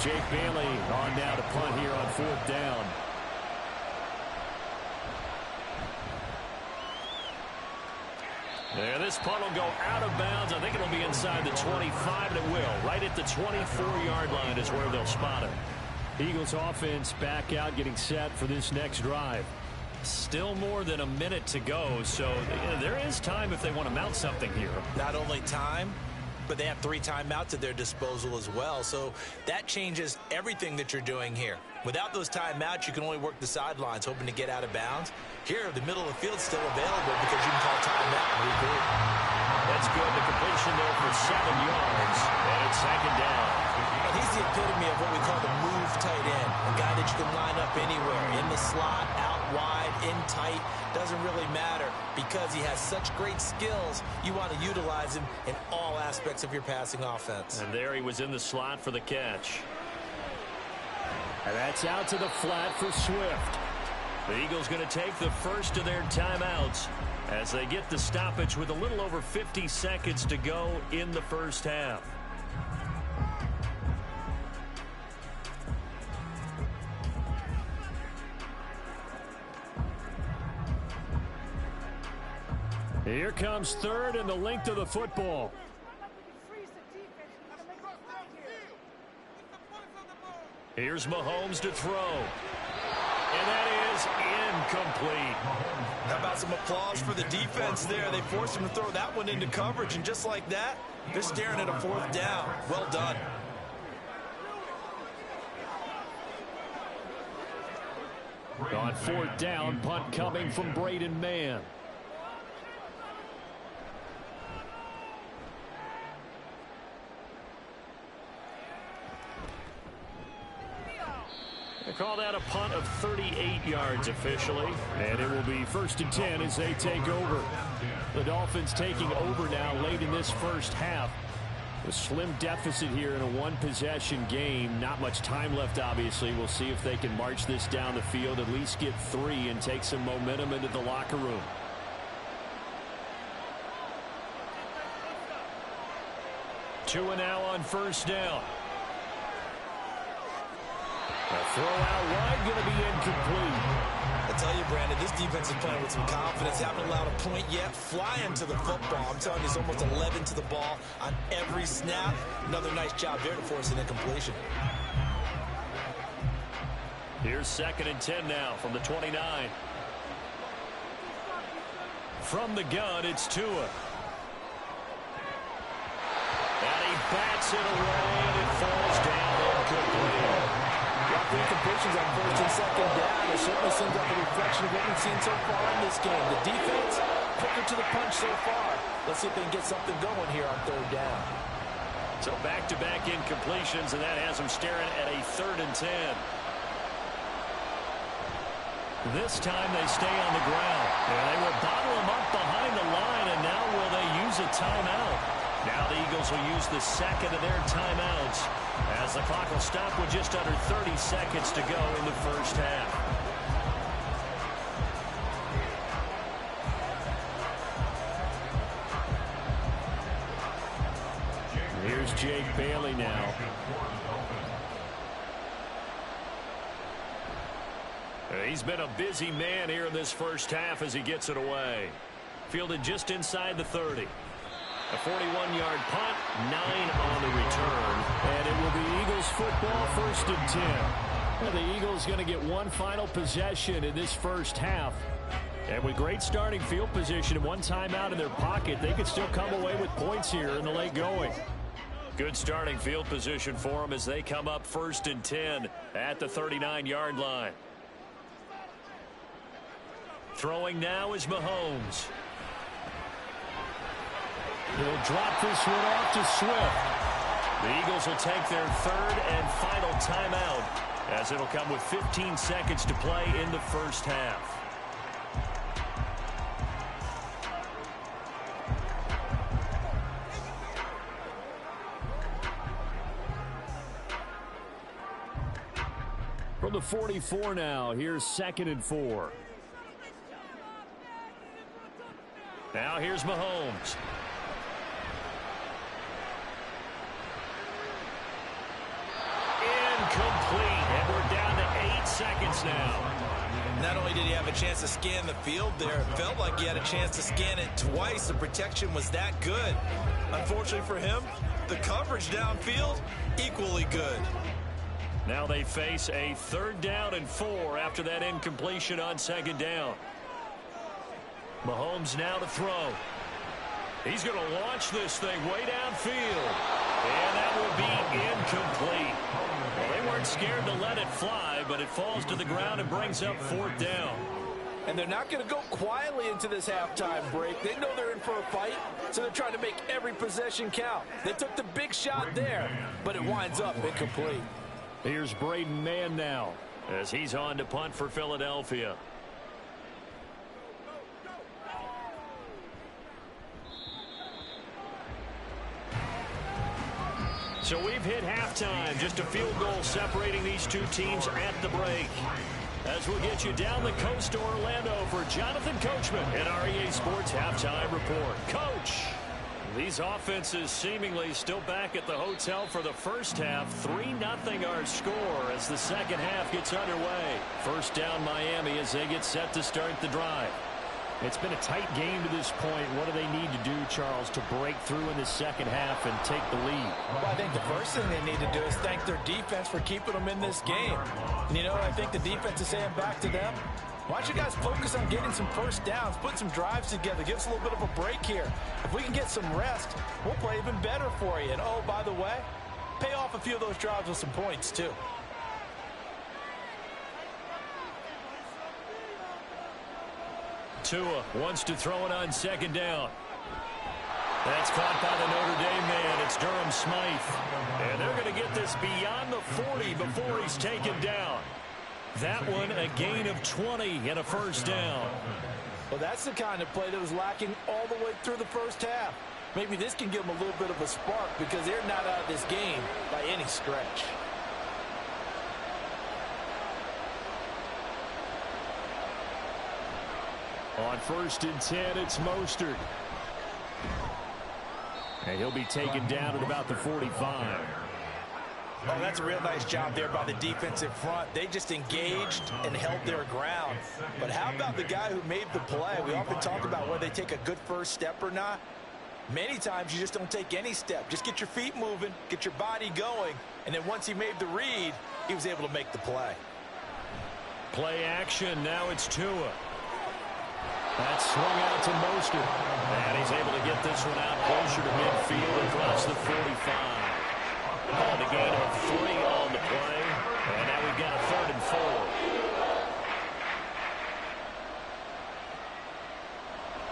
Jake Bailey on now to punt here on 4th down. Yeah, this punt will go out of bounds. I think it'll be inside the 25, and it will. Right at the 24-yard line is where they'll spot it. Eagles offense back out, getting set for this next drive. Still more than a minute to go, so there is time if they want to mount something here. Not only time, but they have 3 timeouts at their disposal as well. So that changes everything that you're doing here. Without those timeouts, you can only work the sidelines, hoping to get out of bounds. Here, the middle of the field's still available because you can call timeout and regroup. That's good. The completion there for 7 yards, and it's 2nd down. And he's the epitome of what we call the move tight end, a guy that you can line up anywhere, in the slot, out wide, in tight, doesn't really matter because he has such great skills. You want to utilize him in all aspects of your passing offense. And there he was in the slot for the catch. And that's out to the flat for Swift. The Eagles going to take the first of their timeouts as they get the stoppage with a little over 50 seconds to go in the first half. Here comes 3rd and the length of the football. Here's Mahomes to throw. And that is incomplete. How about some applause for the defense there? They forced him to throw that one into coverage, and just like that, they're staring at a 4th down. Well done. On 4th down, punt coming from Braden Mann. They call that a punt of 38 yards officially. And it will be 1st and 10 as they take over. The Dolphins taking over now late in this first half. A slim deficit here in a 1-possession game. Not much time left, obviously. We'll see if they can march this down the field, at least get 3 and take some momentum into the locker room. Tua now on 1st down. A throw out wide, going to be incomplete. I tell you, Brandon, this defense is playing with some confidence. Haven't allowed a point yet. Flying to the football. I'm telling you, it's almost 11 to the ball on every snap. Another nice job there to force an incompletion. Here's 2nd and 10 now from the 29. From the gun, it's Tua. And he bats it away, and it falls down incomplete. The incompletions on 1st and 2nd down. It certainly seems like a reflection of what we've seen so far in this game. The defense, quicker to the punch so far. Let's see if they can get something going here on 3rd down. So back-to-back incompletions, and that has them staring at a 3rd and 10. This time they stay on the ground. And they will bottle them up behind the line, and now will they use a timeout? Now the Eagles will use the 2nd of their timeouts as the clock will stop with just under 30 seconds to go in the first half. Here's Jake Bailey now. He's been a busy man here in this first half as he gets it away. Fielded just inside the 30. A 41-yard punt, 9 on the return. And it will be Eagles football, 1st and 10. Well, the Eagles going to get one final possession in this first half. And with great starting field position and one timeout in their pocket, they could still come away with points here in the late going. Good starting field position for them as they come up 1st and 10 at the 39-yard line. Throwing now is Mahomes. He'll drop this one off to Swift. The Eagles will take their 3rd and final timeout as it'll come with 15 seconds to play in the first half. From the 44 now, here's 2nd and 4. Now here's Mahomes. Incomplete, and we're down to 8 seconds now. Not only did he have a chance to scan the field there, it felt like he had a chance to scan it twice. The protection was that good. Unfortunately for him, the coverage downfield, equally good. Now they face a 3rd down and 4 after that incompletion on 2nd down. Mahomes now to throw. He's going to launch this thing way downfield. And that will be incomplete. Well, they weren't scared to let it fly, but it falls to the ground and brings up 4th down. And they're not going to go quietly into this halftime break. They know they're in for a fight, so they're trying to make every possession count. They took the big shot there, but it winds up incomplete. Here's Braden Mann now as he's on to punt for Philadelphia. So we've hit halftime. Just a field goal separating these two teams at the break. As we'll get you down the coast to Orlando for Jonathan Coachman in our EA Sports Halftime Report. Coach, these offenses seemingly still back at the hotel for the first half. 3-0 our score as the second half gets underway. First down Miami as they get set to start the drive. It's been a tight game to this point. What do they need to do, Charles, to break through in the second half and take the lead? Well, I think the first thing they need to do is thank their defense for keeping them in this game. And, you know, I think the defense is saying back to them, why don't you guys focus on getting some first downs, put some drives together, give us a little bit of a break here. If we can get some rest, we'll play even better for you. And, oh, by the way, pay off a few of those drives with some points, too. Tua wants to throw it on second down. That's caught by the Notre Dame man. It's Durham Smythe. And they're going to get this beyond the 40 before he's taken down. That one a gain of 20 and a first down. Well, that's the kind of play that was lacking all the way through the first half. Maybe this can give them a little bit of a spark because they're not out of this game by any stretch. On 1st and 10, it's Mostert. And he'll be taken down at about the 45. Oh, that's a real nice job there by the defensive front. They just engaged and held their ground. But how about the guy who made the play? We often talk about whether they take a good first step or not. Many times you just don't take any step. Just get your feet moving, get your body going, and then once he made the read, he was able to make the play. Play action. Now it's Tua. That's swung out to Mostert. And he's able to get this one out closer to midfield across the 45. And a gain of 3 on the play. And now we've got a 3rd and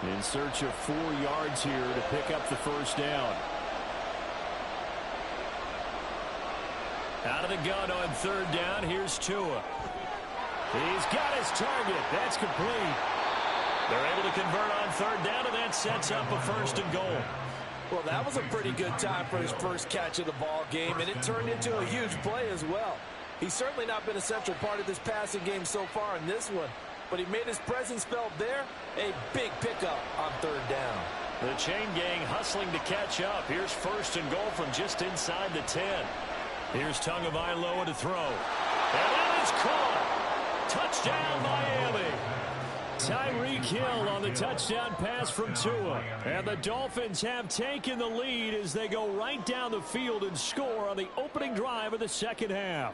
4. In search of 4 yards here to pick up the first down. Out of the gun on 3rd down. Here's Tua. He's got his target. That's complete. They're able to convert on 3rd down, and that sets up a 1st and goal. Well, that was a pretty good time for his first catch of the ball game, and it turned into a huge play as well. He's certainly not been a central part of this passing game so far in this one, but he made his presence felt there. A big pickup on 3rd down. The chain gang hustling to catch up. Here's 1st and goal from just inside the 10. Here's Tagovailoa to throw. And that is caught. Touchdown, Miami. Tyreek Hill on the touchdown pass from Tua. And the Dolphins have taken the lead as they go right down the field and score on the opening drive of the second half.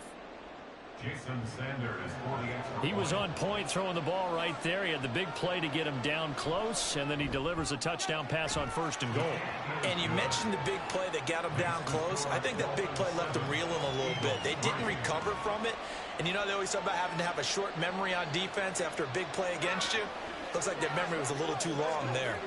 Jason Sanders, 48. He was on point throwing the ball right there. He had the big play to get him down close, and then he delivers a touchdown pass on 1st and goal. And you mentioned the big play that got him down close. I think that big play left him reeling a little bit. They didn't recover from it. And you know, they always talk about having to have a short memory on defense after a big play against you. Looks like their memory was a little too long there.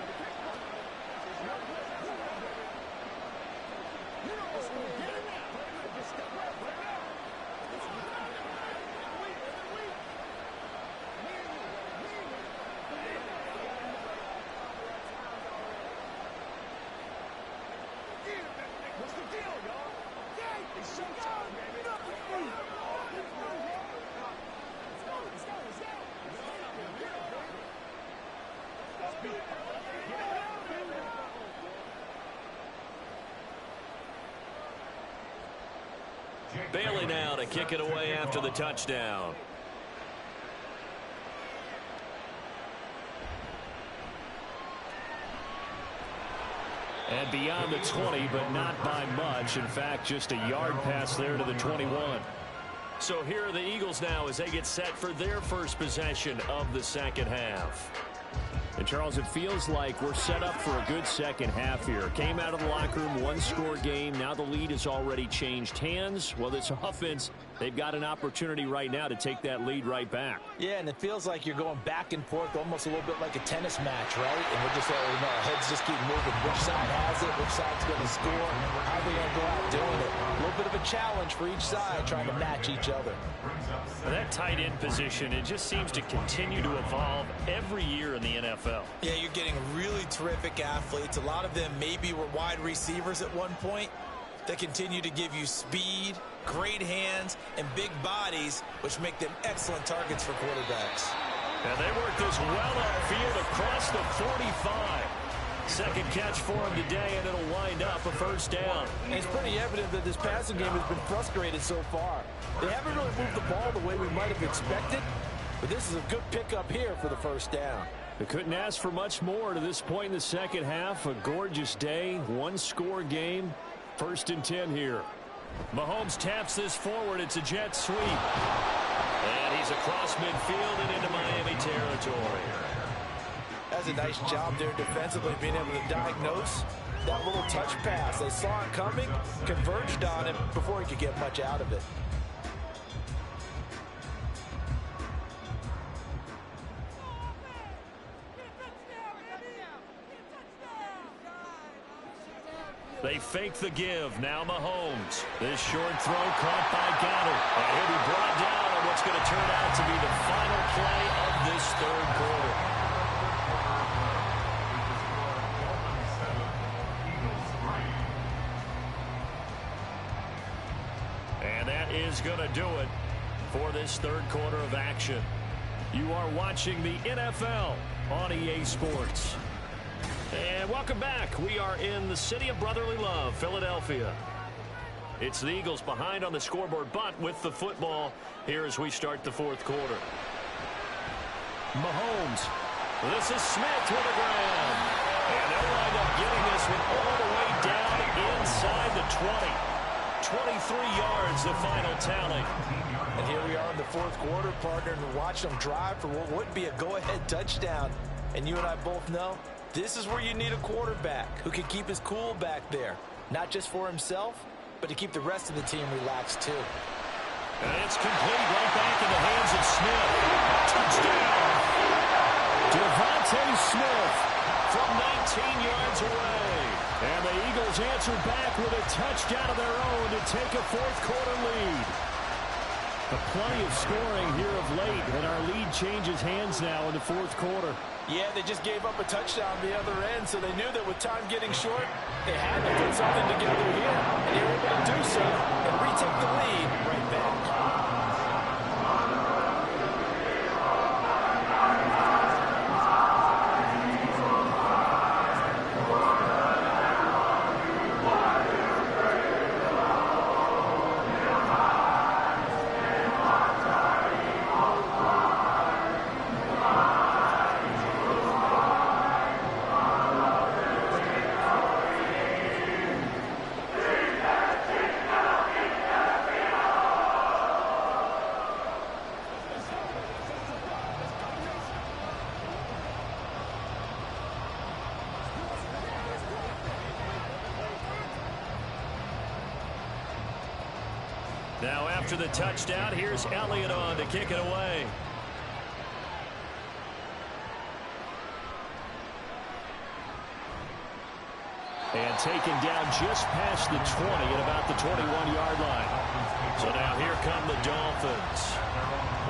Bailey now to kick it away after the touchdown. And beyond the 20, but not by much. In fact, just a yard pass there to the 21. So here are the Eagles now as they get set for their first possession of the second half. And Charles, it feels like we're set up for a good second half here. Came out of the locker room, one-score game. Now the lead has already changed hands. Well, this offense, they've got an opportunity right now to take that lead right back. Yeah, and it feels like you're going back and forth, almost a little bit like a tennis match, right? And we're just, our heads just keep moving. Which side has it? Which side's going to score? How are they going to go out doing it? A little bit of a challenge for each side, trying to match each other. That tight end position, it just seems to continue to evolve every year in the NFL. Yeah, you're getting really terrific athletes. A lot of them maybe were wide receivers at one point. They continue to give you speed, great hands, and big bodies, which make them excellent targets for quarterbacks. And they work this well upfield across the 45. Second catch for him today, and it'll wind up a first down. And it's pretty evident that this passing game has been frustrated so far. They haven't really moved the ball the way we might have expected, but this is a good pickup here for the first down. They couldn't ask for much more to this point in the second half. A gorgeous day, one-score game. 1st and 10 here. Mahomes taps this forward. It's a jet sweep. And he's across midfield and into Miami territory. That's a nice job there defensively, being able to diagnose that little touch pass. They saw it coming, converged on it before he could get much out of it. They fake the give. Now Mahomes. This short throw caught by Goddard. And he'll be brought down on what's going to turn out to be the final play of this third quarter. And that is going to do it for this third quarter of action. You are watching the NFL on EA Sports. And welcome back. We are in the city of brotherly love, Philadelphia. It's the Eagles behind on the scoreboard, but with the football here as we start the fourth quarter. Mahomes. This is Smith with a grab. And they'll wind up getting this one all the way down inside the 20. 23 yards, the final tally. And here we are in the fourth quarter, partner, and watch them drive for what would be a go-ahead touchdown. And you and I both know this is where you need a quarterback who can keep his cool back there. Not just for himself, but to keep the rest of the team relaxed too. And it's complete right back in the hands of Smith. Touchdown! Devontae Smith from 19 yards away. And the Eagles answer back with a touchdown of their own to take a fourth quarter lead. Plenty of scoring here of late, and our lead changes hands now in the fourth quarter. Yeah, they just gave up a touchdown on the other end, so they knew that with time getting short, they had to put something together here. And they were able to do so and retake the lead right back. Now after the touchdown, here's Elliott on to kick it away. And taken down just past the 20 at about the 21-yard line. So now here come the Dolphins.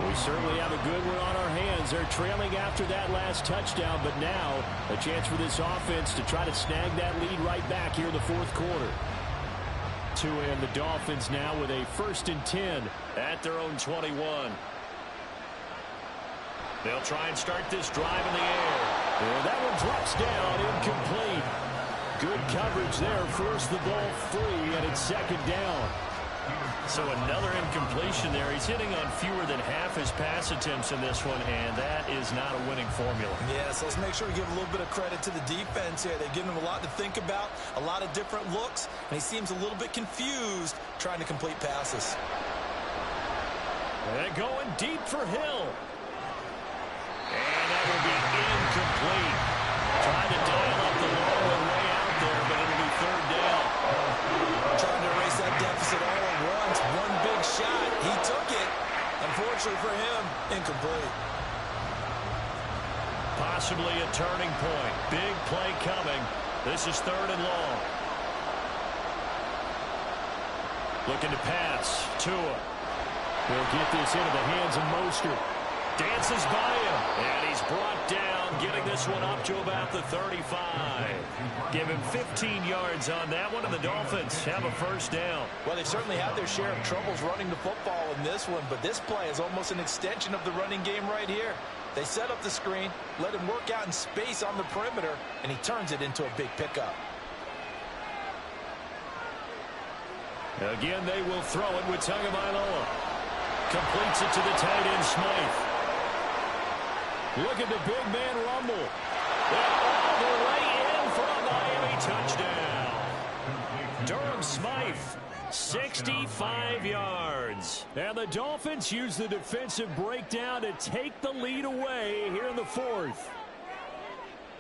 We certainly have a good one on our hands. They're trailing after that last touchdown, but now a chance for this offense to try to snag that lead right back here in the fourth quarter. And the Dolphins now with a 1st and 10 at their own 21. They'll try and start this drive in the air. And that one drops down, incomplete. Good coverage there, forced the ball free, and it's 2nd down. So another incompletion there. He's hitting on fewer than half his pass attempts in this one, and that is not a winning formula. Yeah, so let's make sure we give a little bit of credit to the defense here. They're giving him a lot to think about, a lot of different looks, and he seems a little bit confused trying to complete passes. And going deep for Hill. And that will be incomplete. point. Big play coming. This is 3rd and long. Looking to pass. Tua. He'll get this into the hands of Mostert. Dances by him. And he's brought down, getting this one up to about the 35. Give him 15 yards on that one, and the Dolphins have a first down. Well, they've certainly had their share of troubles running the football in this one, but this play is almost an extension of the running game right here. They set up the screen, let him work out in space on the perimeter, and he turns it into a big pickup. Again, they will throw it with Tagovailoa. Completes it to the tight end, Smythe. Look at the big man rumble. And all the way in for a Miami touchdown. Durham Smythe, 65 yards. And the Dolphins use the defensive breakdown to take the lead away here in the 4th.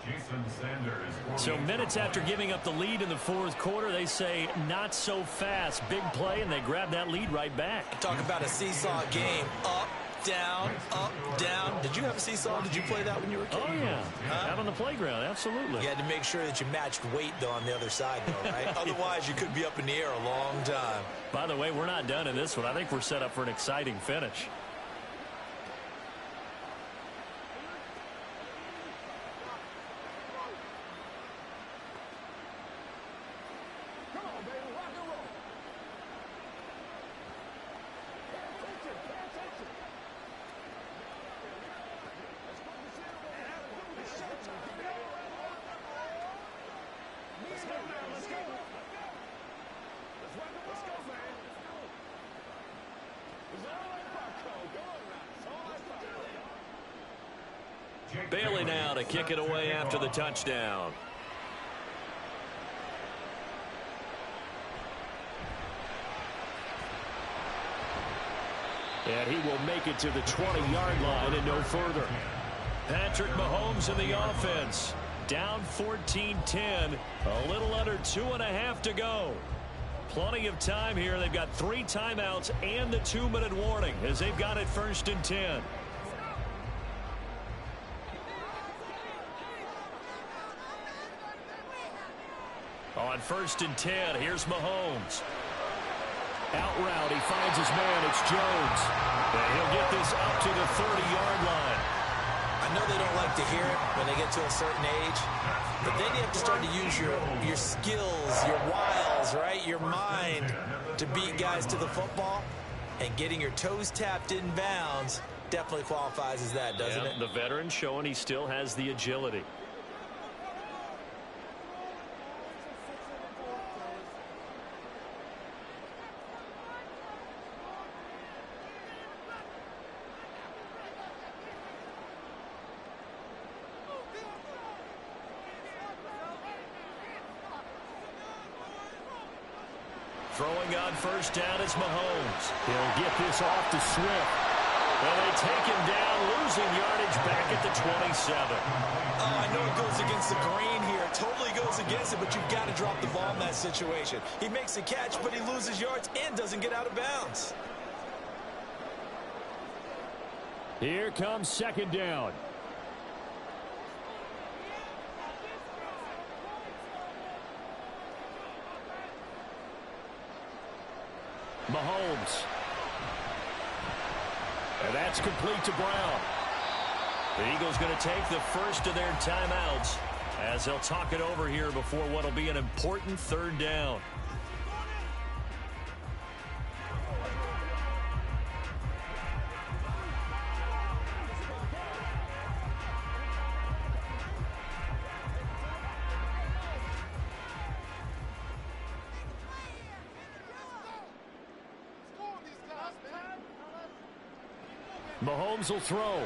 Jason Sanders. So minutes after giving up the lead in the 4th quarter, they say not so fast. Big play, and they grab that lead right back. Talk about a seesaw game. Up, down, up, down. Did you have a seesaw? Did you play that when you were a kid? Oh, yeah. Out on the playground, absolutely. You had to make sure that you matched weight, though, on the other side, though, right? Otherwise, you could be up in the air a long time. By the way, we're not done in this one. I think we're set up for an exciting finish. Bailey now to kick it away after the touchdown. And he will make it to the 20-yard line and no further. Patrick Mahomes in the offense. Down 14-10. A little under 2.5 to go. Plenty of time here. They've got 3 timeouts and the 2-minute warning as they've got it 1st and 10. On 1st and 10, here's Mahomes. Out route, he finds his man, it's Jones. And he'll get this up to the 30-yard line. I know they don't like to hear it when they get to a certain age, but then you have to start to use your skills, your wiles, right, your mind to beat guys to the football. And getting your toes tapped in bounds definitely qualifies as that, doesn't it? The veteran showing he still has the agility. Throwing on 1st down is Mahomes. He'll get this off to Swift. And they take him down, losing yardage back at the 27. Oh, I know it goes against the grain here. It totally goes against it, but you've got to drop the ball in that situation. He makes a catch, but he loses yards and doesn't get out of bounds. Here comes 2nd down. Mahomes. And that's complete to Brown. The Eagles going to take the first of their timeouts as they'll talk it over here before what will be an important 3rd down. Mahomes will throw.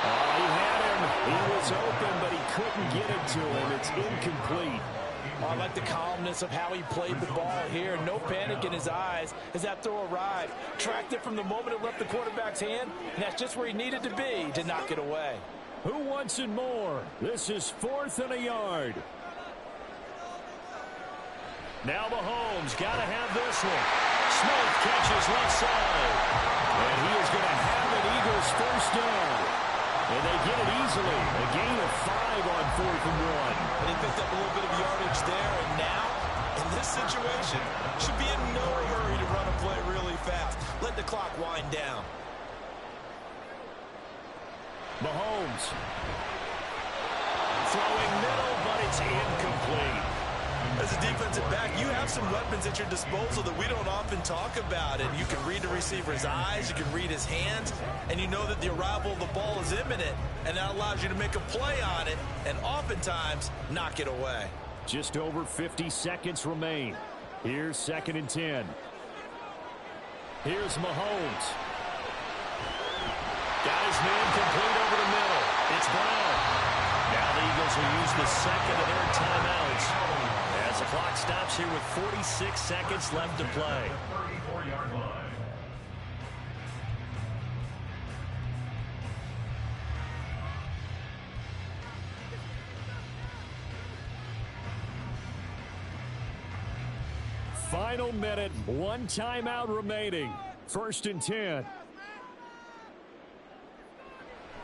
Oh, he had him. He was open, but he couldn't get it to him. It's incomplete. Oh, I like the calmness of how he played the ball here. No panic in his eyes as that throw arrived. Tracked it from the moment it left the quarterback's hand, and that's just where he needed to be to knock it away. Who wants it more? This is 4th and a yard. Now Mahomes got to have this one. Smith catches left side. And he is going to have an Eagles 1st down. And they get it easily. A gain of 5 on 4th and 1. And he picked up a little bit of yardage there, and now, in this situation, should be in no hurry to run a play really fast. Let the clock wind down. Mahomes. Throwing middle, but it's incomplete. As a defensive back, you have some weapons at your disposal that we don't often talk about. And you can read the receiver's eyes, you can read his hands, and you know that the arrival of the ball is imminent. And that allows you to make a play on it and oftentimes knock it away. Just over 50 seconds remain. Here's 2nd and 10. Here's Mahomes. Got his man complete over the middle. It's Brown. Now the Eagles will use the second of their timeouts as the clock stops here with 46 seconds left to play. 34-yard line. Final minute, 1 timeout remaining. 1st and 10.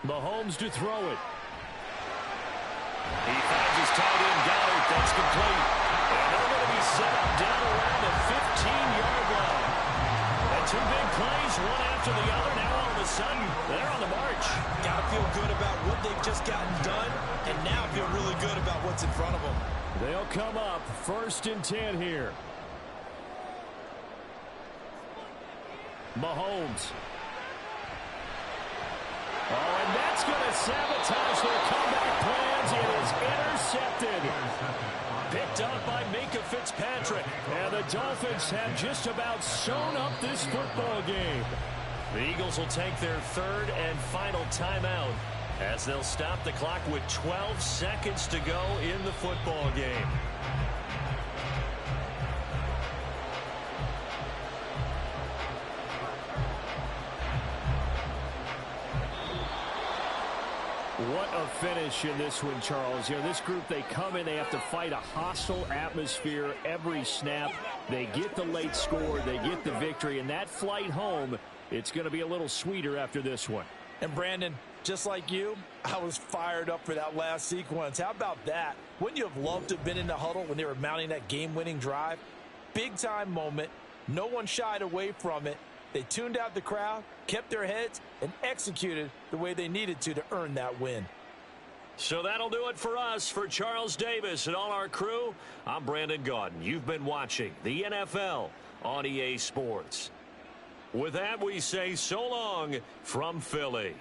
Mahomes to throw it. He finds his tight end, Goddard. That's complete. And they're going to be set up down around the 15-yard line. And 2 big plays, one after the other. Now all of a sudden, they're on the march. Got to feel good about what they've just gotten done, and now feel really good about what's in front of them. They'll come up 1st and 10 here. Mahomes. Oh, and that's going to sabotage their comeback plans. It is intercepted. Picked up by Minkah Fitzpatrick. And the Dolphins have just about sewn up this football game. The Eagles will take their 3rd and final timeout as they'll stop the clock with 12 seconds to go in the football game. What a finish in this one, Charles. You know, this group, they come in, they have to fight a hostile atmosphere every snap. They get the late score, they get the victory, and that flight home, it's going to be a little sweeter after this one. And Brandon, just like you, I was fired up for that last sequence. How about that? Wouldn't you have loved to have been in the huddle when they were mounting that game-winning drive? Big-time moment. No one shied away from it. They tuned out the crowd, kept their heads, and executed the way they needed to earn that win. So that'll do it for us. For Charles Davis and all our crew, I'm Brandon Gaudin. You've been watching the NFL on EA Sports. With that, we say so long from Philly.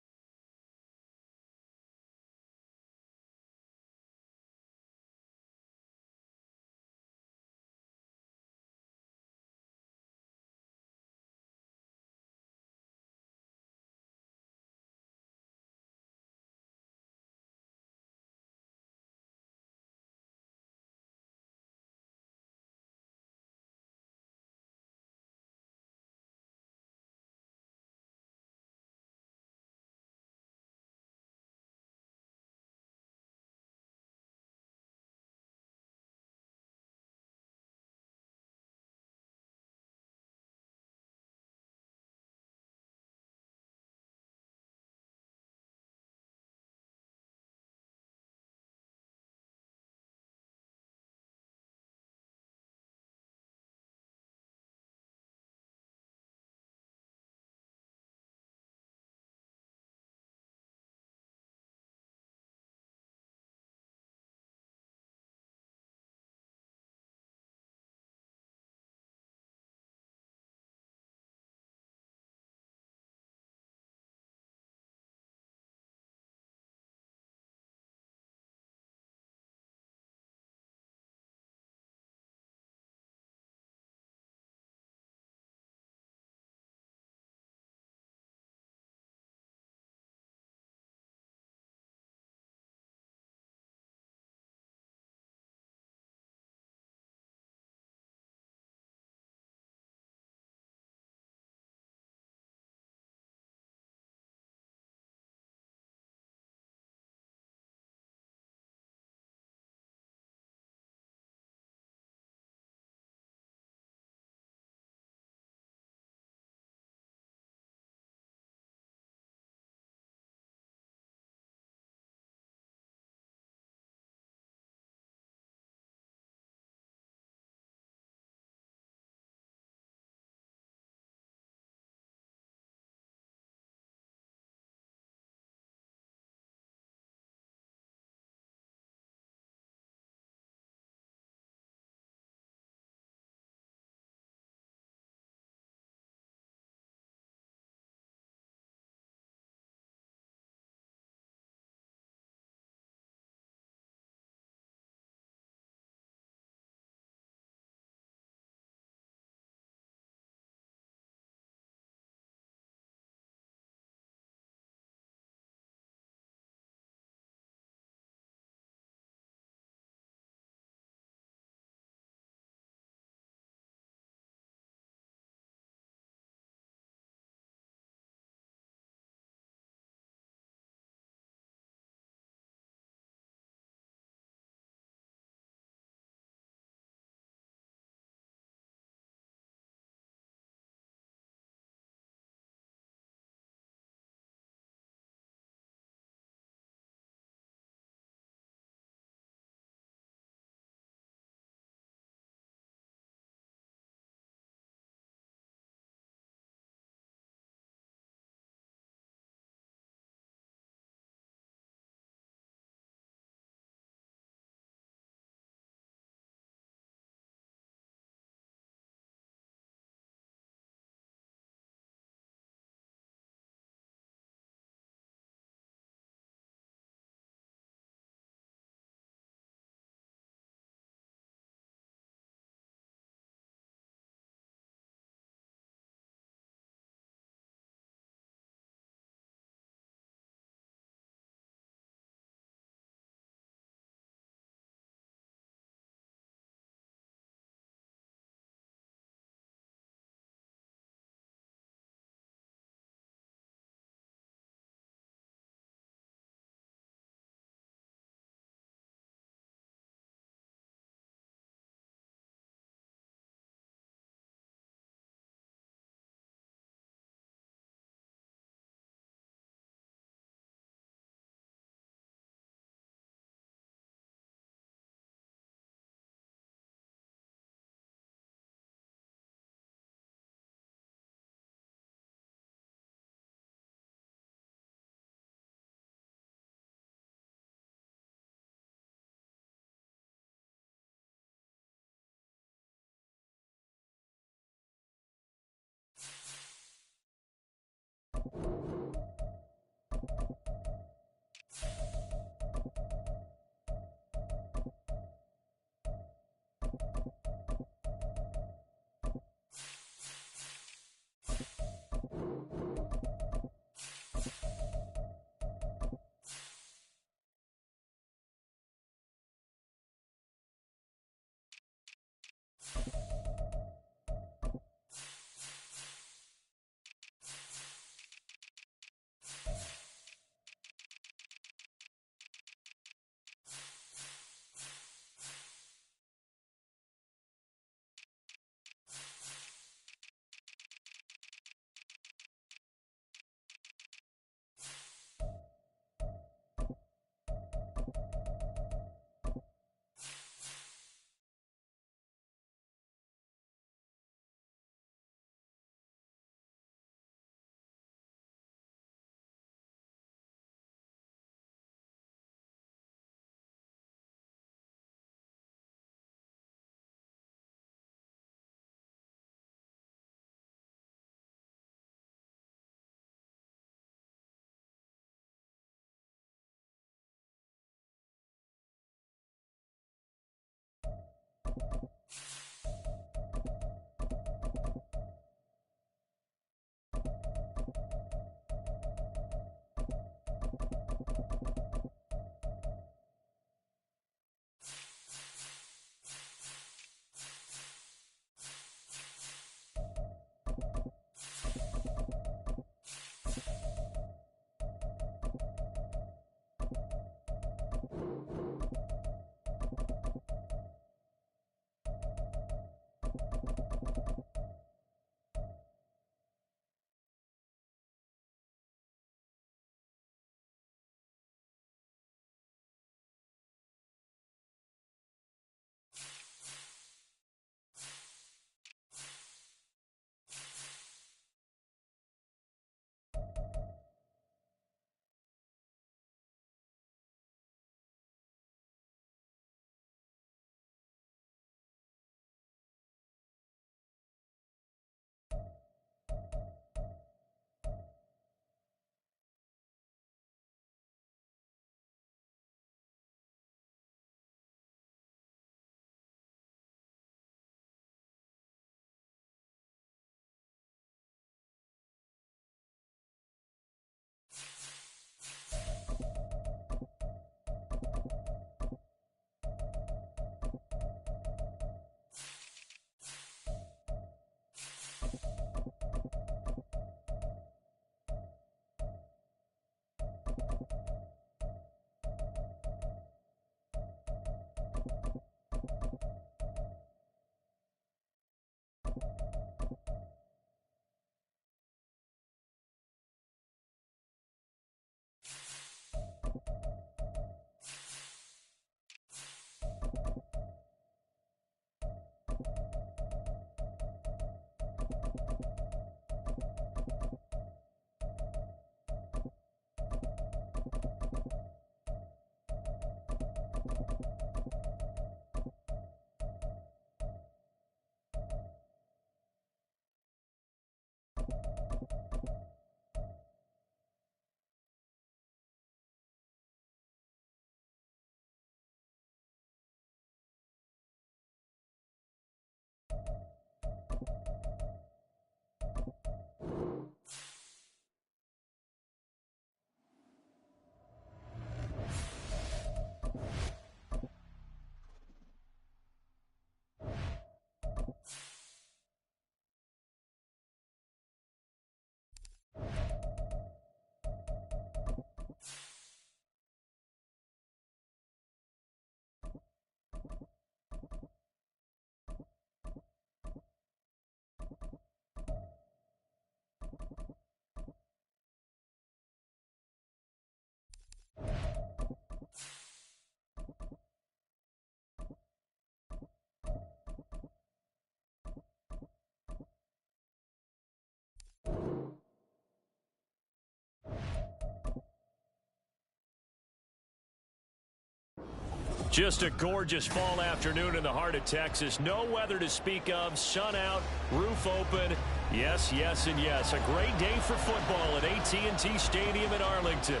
Just a gorgeous fall afternoon in the heart of Texas. No weather to speak of. Sun out, roof open. Yes, yes, and yes. A great day for football at AT&T Stadium in Arlington.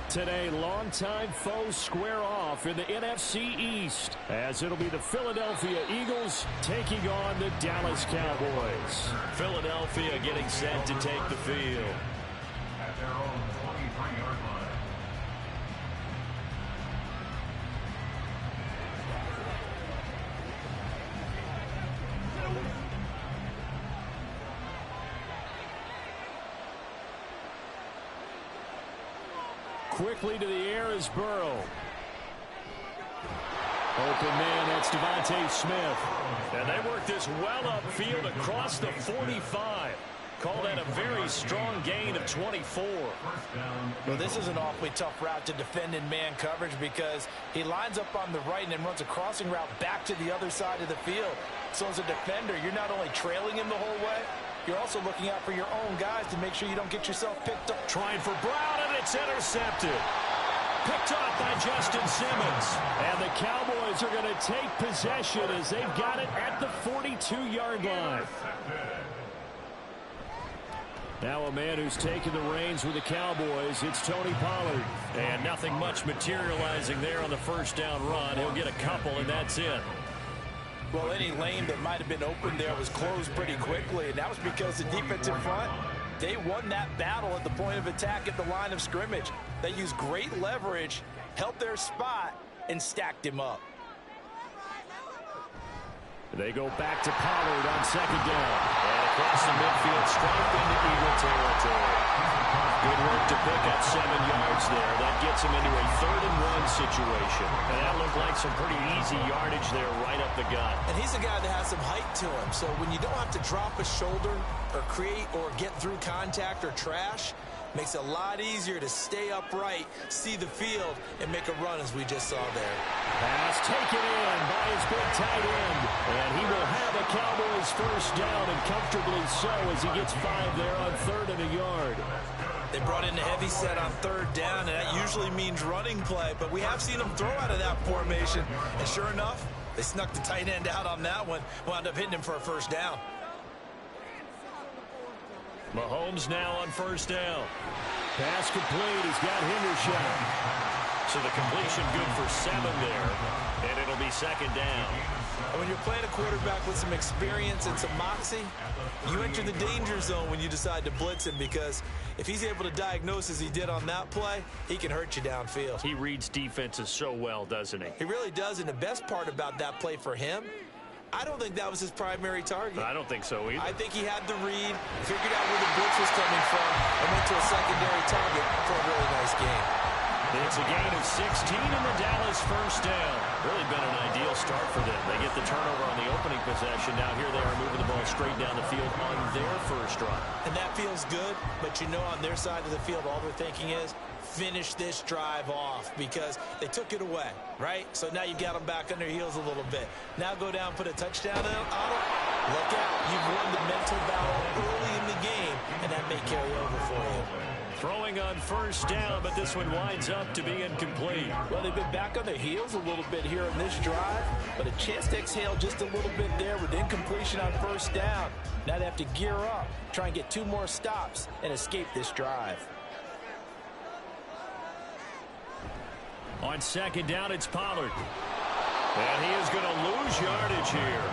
Today, longtime foes square off in the NFC East, as it'll be the Philadelphia Eagles taking on the Dallas Cowboys. Philadelphia getting set to take the field. At their own 23-yard line. Quickly to the air is Burrow. Open man, that's Devontae Smith. And they work this well upfield across the 45. Call that a very strong gain of 24. Well, this is an awfully tough route to defend in man coverage because he lines up on the right and then runs a crossing route back to the other side of the field. So as a defender, you're not only trailing him the whole way, you're also looking out for your own guys to make sure you don't get yourself picked up. Trying for Brown, and it's intercepted. Picked off by Justin Simmons. And the Cowboys are going to take possession as they've got it at the 42-yard line. Now a man who's taken the reins with the Cowboys, it's Tony Pollard. And nothing much materializing there on the first down run. He'll get a couple, and that's it. Well, any lane that might have been open there was closed pretty quickly, and that was because the defensive front, they won that battle at the point of attack at the line of scrimmage. They used great leverage, held their spot, and stacked him up. They go back to Pollard on second down. And across the midfield, straight into Eagle territory. Good work to pick up 7 yards there. That gets him into a 3rd-and-1 situation. And that looked like some pretty easy yardage there right up the gut. And he's a guy that has some height to him. So when you don't have to drop a shoulder or create or get through contact or trash, makes it a lot easier to stay upright, see the field, and make a run as we just saw there. Pass taken in by his big tight end. And he will have a Cowboys first down, and comfortably so as he gets 5 there on 3rd and a yard. They brought in a heavy set on 3rd down, and that usually means running play, but we have seen them throw out of that formation. And sure enough, they snuck the tight end out on that one, wound up hitting him for a first down. Mahomes now on first down. Pass complete. He's got Hendershot. So the completion good for 7 there, and it'll be 2nd down. And when you're playing a quarterback with some experience and some moxie, you enter the danger zone when you decide to blitz him, because if he's able to diagnose as he did on that play, he can hurt you downfield. He reads defenses so well, doesn't he? He really does, and the best part about that play for him, I don't think that was his primary target. I don't think so either. I think he had the read, figured out where the blitz was coming from, and went to a secondary target for a really nice game. It's a gain of 16 in the Dallas first down. Really been an ideal start for them. They get the turnover on the opening possession. Now here they are moving the ball straight down the field on their first drive. And that feels good, but you know on their side of the field all they're thinking is, finish this drive off, because they took it away, right? So now you got them back on their heels a little bit. Now go down, put a touchdown on them. Look out. You've won the mental battle early in the game, and that may carry over for you. Throwing on first down, but this one winds up to be incomplete. Well, they've been back on their heels a little bit here in this drive, but a chance to exhale just a little bit there with incompletion on first down. Now they have to gear up, try and get 2 more stops, and escape this drive. On second down, it's Pollard. And he is going to lose yardage here.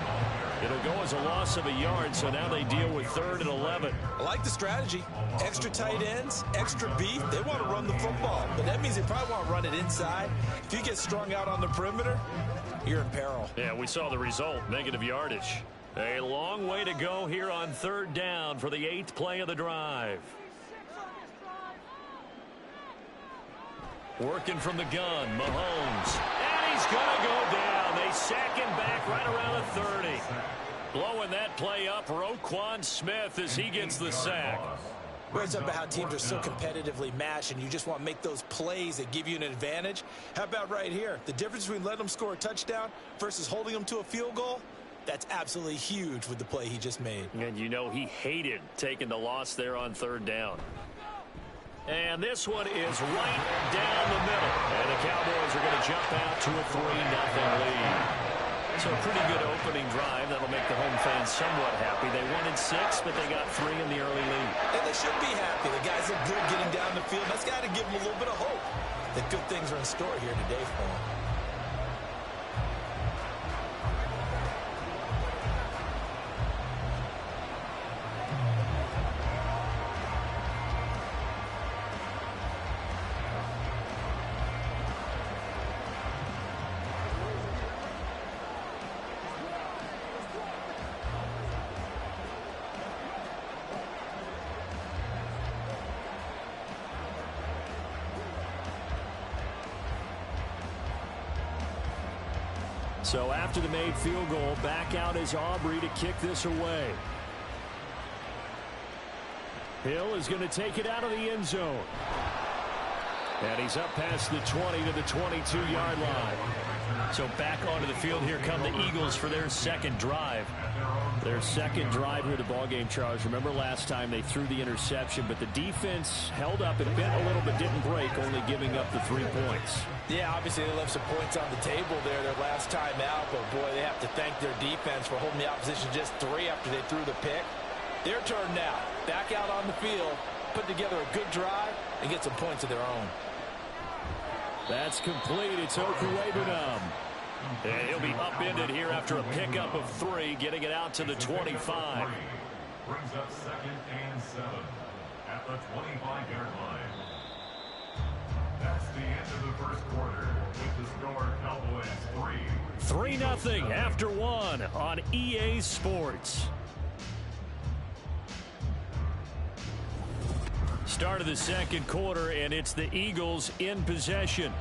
It'll go as a loss of a yard, so now they deal with 3rd and 11. I like the strategy. Extra tight ends, extra beef. They want to run the football, but that means they probably want to run it inside. If you get strung out on the perimeter, you're in peril. Yeah, we saw the result, negative yardage. A long way to go here on 3rd down for the 8th play of the drive. Working from the gun, Mahomes. And he's going to go down. They sack him back right around the 30. Blowing that play up, Roquan Smith as he gets the sack. Well, it's about how teams are so competitively matched, and you just want to make those plays that give you an advantage. How about right here? The difference between letting them score a touchdown versus holding them to a field goal, that's absolutely huge with the play he just made. And you know he hated taking the loss there on 3rd down. And this one is right down the middle. And the Cowboys are going to jump out to a 3-0 lead. So a pretty good opening drive. That'll make the home fans somewhat happy. They wanted 6, but they got 3 in the early lead. And they should be happy. The guys look good getting down the field. That's got to give them a little bit of hope that good things are in store here today for them. So after the made field goal, back out is Aubrey to kick this away. Hill is going to take it out of the end zone. And he's up past the 20 to the 22-yard line. So back onto the field, here come the Eagles for their second drive. Their second drive here at the ballgame, Charles. Remember last time they threw the interception, but the defense held up. It bent a little but didn't break, only giving up the 3 points. Yeah, obviously they left some points on the table there their last time out, but boy, they have to thank their defense for holding the opposition just 3 after they threw the pick. Their turn now. Back out on the field, put together a good drive, and get some points of their own. That's complete. It's Okuwebunam. And he'll be upended here after a pickup of 3, getting it out to the 25. Brings up 2nd and 7 at the 25-yard line. That's the end of the first quarter with the score Cowboys 3. 3-0 after 1 on EA Sports. Start of the second quarter, and it's the Eagles in possession.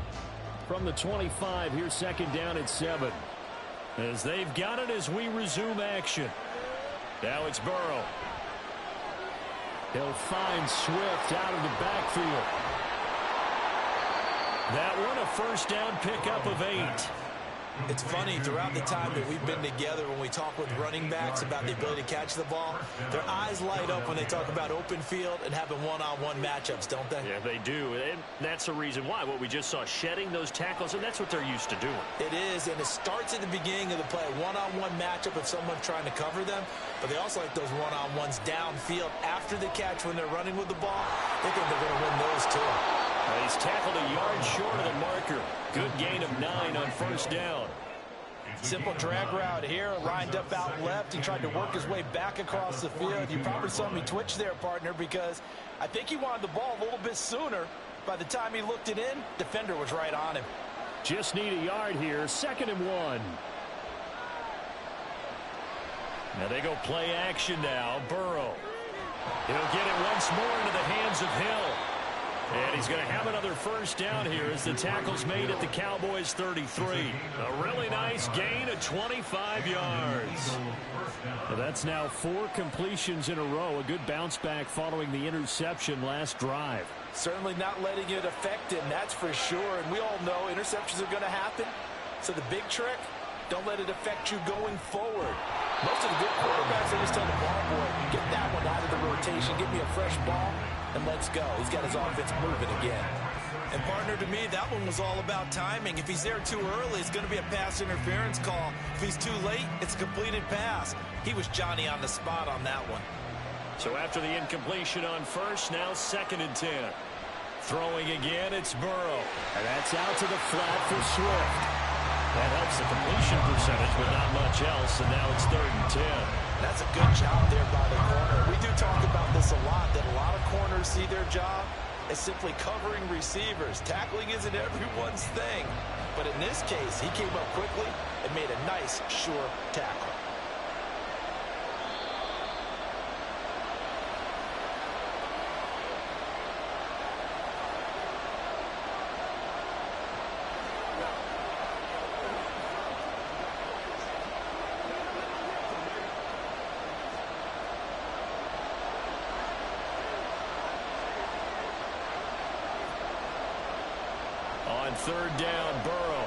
From the 25, here's 2nd down and 7. As they've got it as we resume action. Now it's Burrow. He'll find Swift out of the backfield. That one a first down pickup of 8. It's funny, throughout the time that we've been together, when we talk with running backs about the ability to catch the ball, their eyes light up when they talk about open field and having one-on-one matchups, don't they? Yeah, they do. And that's the reason why. What we just saw, shedding those tackles, and that's what they're used to doing. It is, and it starts at the beginning of the play. One-on-one matchup if someone's trying to cover them, but they also like those one-on-ones downfield after the catch when they're running with the ball. They think they're going to win those too. He's tackled a yard short of the marker. Good gain of 9 on first down. Simple drag route here, lined up out left. He tried to work his way back across the field. You probably saw me twitch there, partner, because I think he wanted the ball a little bit sooner. By the time he looked it in, defender was right on him. Just need a yard here, 2nd and 1. Now they go play action now. Burrow. He'll get it once more into the hands of Hill. And he's going to have another first down here as the tackle's made at the Cowboys 33. A really nice gain of 25 yards. Well, that's now 4 completions in a row. A good bounce back following the interception last drive. Certainly not letting it affect him, that's for sure. And we all know interceptions are going to happen. So the big trick, don't let it affect you going forward. Most of the good quarterbacks, they just tell the ball boy, get that one out of the rotation, give me a fresh ball, and let's go. He's got his offense moving again. And partner, to me, that one was all about timing. If he's there too early, it's going to be a pass interference call. If he's too late, it's a completed pass. He was Johnny on the spot on that one. So after the incompletion on first, now 2nd and 10. Throwing again, it's Burrow. And that's out to the flat for Swift. That helps the completion percentage, but not much else, and now it's 3rd and 10. That's a good job there by the corner. We do talk about this a lot, that a lot of corners see their job as simply covering receivers. Tackling isn't everyone's thing. But in this case, he came up quickly and made a nice, sure tackle. On 3rd down, Burrow.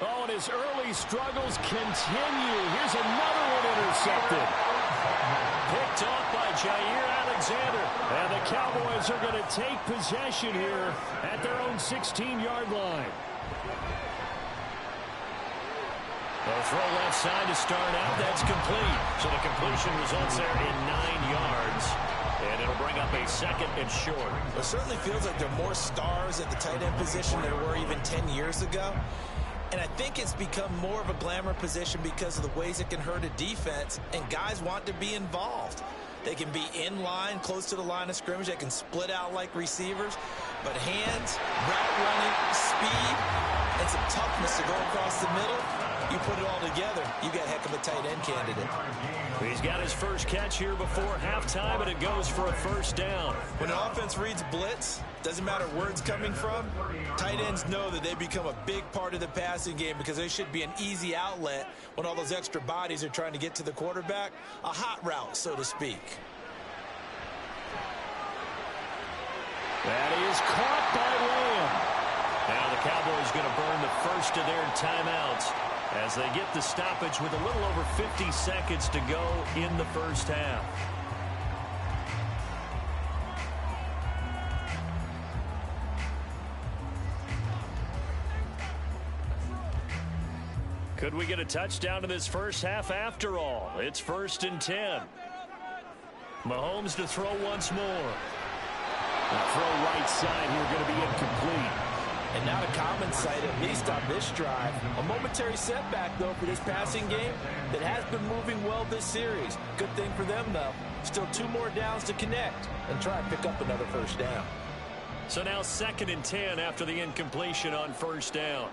Oh, and his early struggles continue. Here's another one intercepted. Picked off by Jair Alexander. And the Cowboys are going to take possession here at their own 16-yard line. They'll throw left side to start out. That's complete. So the completion results there in 9 yards. And it'll bring up a second and short. It certainly feels like there are more stars at the tight end position than there were even 10 years ago. And I think it's become more of a glamour position because of the ways it can hurt a defense, and guys want to be involved. They can be in line, close to the line of scrimmage. They can split out like receivers. But hands, route running, speed, and some toughness to go across the middle, you put it all together, you got a heck of a tight end candidate. He's got his first catch here before halftime, and it goes for a first down. When an offense reads blitz, doesn't matter where it's coming from, tight ends know that they become a big part of the passing game because they should be an easy outlet when all those extra bodies are trying to get to the quarterback. A hot route, so to speak. That is caught by Lamb. Now the Cowboys going to burn the first of their timeouts as they get the stoppage with a little over 50 seconds to go in the first half. Could we get a touchdown in this first half after all? It's 1st and 10. Mahomes to throw once more. The throw right side here going to be incomplete. And not a common sight, at least on this drive. A momentary setback, though, for this passing game that has been moving well this series. Good thing for them, though. Still 2 more downs to connect and try and pick up another first down. So now 2nd and 10 after the incompletion on first down.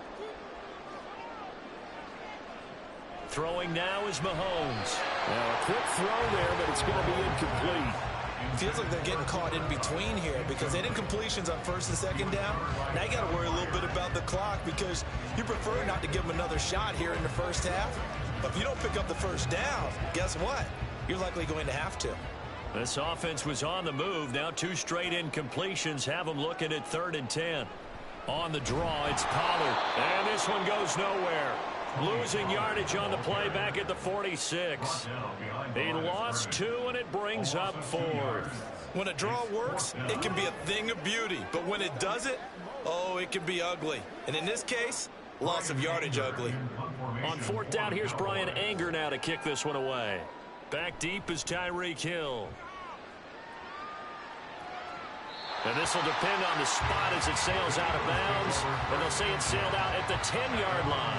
Throwing now is Mahomes. Now a quick throw there, but it's going to be incomplete. Feels like they're getting caught in between here because they did incompletions on 1st and 2nd down. Now you got to worry a little bit about the clock because you prefer not to give them another shot here in the first half. But if you don't pick up the first down, guess what? You're likely going to have to. This offense was on the move. Now 2 straight incompletions have them looking at 3rd and 10. On the draw, it's Pollard. And this one goes nowhere. Losing yardage on the play back at the 46. He lost 2, and it brings up 4th. When a draw works, it can be a thing of beauty. But when it doesn't, oh, it can be ugly. And in this case, loss of yardage ugly. On 4th down, here's Brian Anger now to kick this one away. Back deep is Tyreek Hill. And this will depend on the spot as it sails out of bounds. And they'll say it sailed out at the 10-yard line.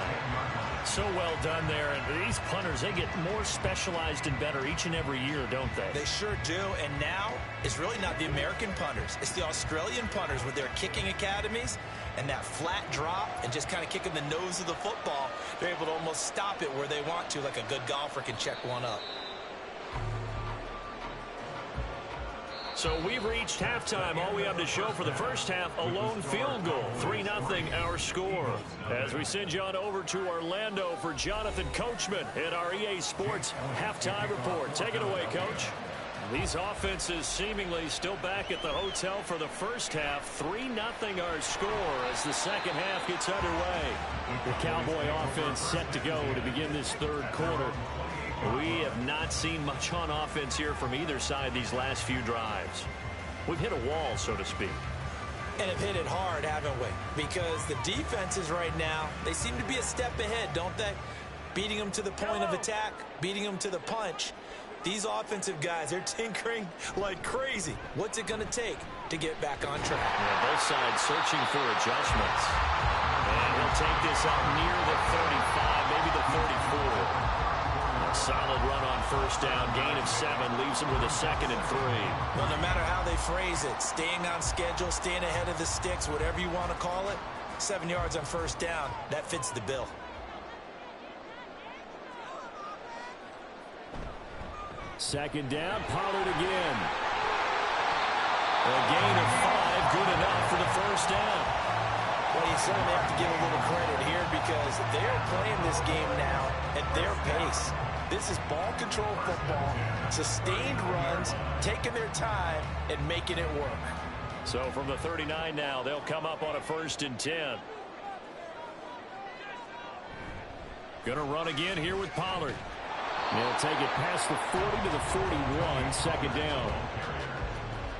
So well done there. And these punters, they get more specialized and better each and every year, don't they? They sure do. And now it's really not the American punters. It's the Australian punters with their kicking academies and that flat drop and just kind of kicking the nose of the football. They're able to almost stop it where they want to, like a good golfer can check one up. So we've reached halftime. All we have to show for the first half, a lone field goal. 3-0 our score. As we send you on over to Orlando for Jonathan Coachman at our EA Sports Halftime Report. Take it away, Coach. These offenses seemingly still back at the hotel for the first half. 3-0 our score as the second half gets underway. The Cowboy offense set to go to begin this 3rd quarter. We have not seen much on offense here from either side these last few drives. We've hit a wall, so to speak. And have hit it hard, haven't we? Because the defenses right now, they seem to be a step ahead, don't they? Beating them to the point of attack, beating them to the punch. These offensive guys, they're tinkering like crazy. What's it going to take to get back on track? Yeah, both sides searching for adjustments. And he'll take this out near the 35, maybe the 44. A solid run on first down. Gain of 7 leaves him with a 2nd and 3. Well, no matter how they phrase it, staying on schedule, staying ahead of the sticks, whatever you want to call it, 7 yards on first down, that fits the bill. Second down, Pollard again. A gain of 5, good enough for the first down. Well, you certainly have to give a little credit here because they're playing this game now at their pace. This is ball control football, sustained runs, taking their time and making it work. So from the 39 now, they'll come up on a 1st and 10. Going to run again here with Pollard. They'll take it past the 40 to the 41, second down.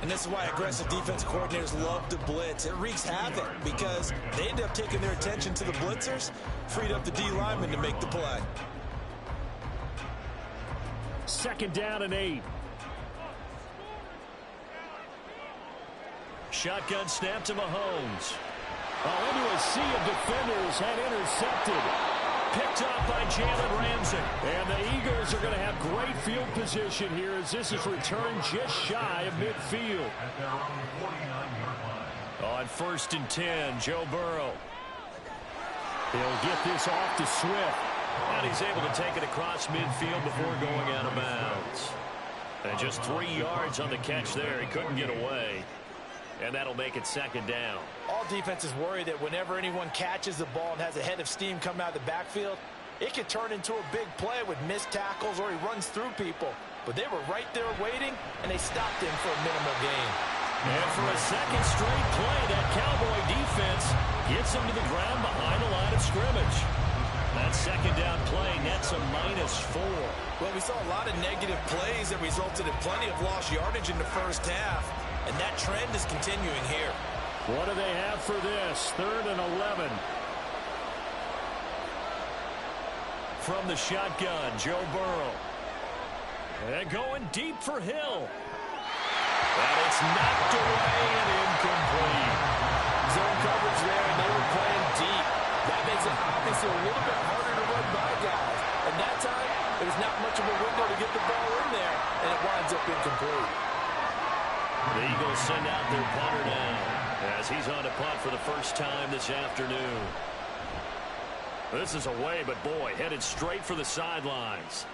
And this is why aggressive defense coordinators love to blitz. It wreaks havoc because they end up taking their attention to the blitzers, freed up the D lineman to make the play. Second down and 8. Shotgun snap to Mahomes. Into a sea of defenders and intercepted. Picked off by Jalen Ramsey. And the Eagles are going to have great field position here as this is returned just shy of midfield. At their own 49-yard line. On 1st and 10, Joe Burrow. He'll get this off to Swift. And he's able to take it across midfield before going out of bounds. And just 3 yards on the catch there. He couldn't get away. And that'll make it second down. All defenses worry that whenever anyone catches the ball and has a head of steam coming out of the backfield, it could turn into a big play with missed tackles or he runs through people. But they were right there waiting, and they stopped him for a minimal gain. And for a second straight play, that Cowboy defense gets him to the ground behind the line of scrimmage. That second down play nets a -4. Well, we saw a lot of negative plays that resulted in plenty of lost yardage in the first half. And that trend is continuing here. What do they have for this? 3rd and 11. From the shotgun, Joe Burrow. And going deep for Hill. And it's knocked away and incomplete. Zone coverage there, and they were playing deep. That makes it obviously a little bit harder to run by guys. And that time, there's not much of a window to get the ball in there, and it winds up incomplete. The Eagles send out their punter now as he's on to punt for the first time this afternoon. This is away, but boy, headed straight for the sidelines.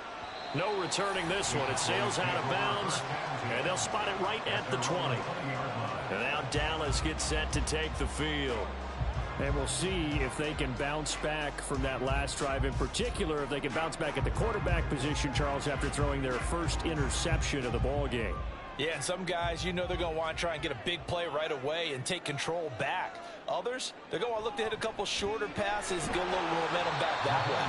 No returning this one. It sails out of bounds, and they'll spot it right at the 20. And now Dallas gets set to take the field. And we'll see if they can bounce back from that last drive. In particular, if they can bounce back at the quarterback position, Charles, after throwing their first interception of the ball game. Yeah, and some guys, you know they're going to want to try and get a big play right away and take control back. Others, they're going to want to look to hit a couple shorter passes, get a little momentum back that way.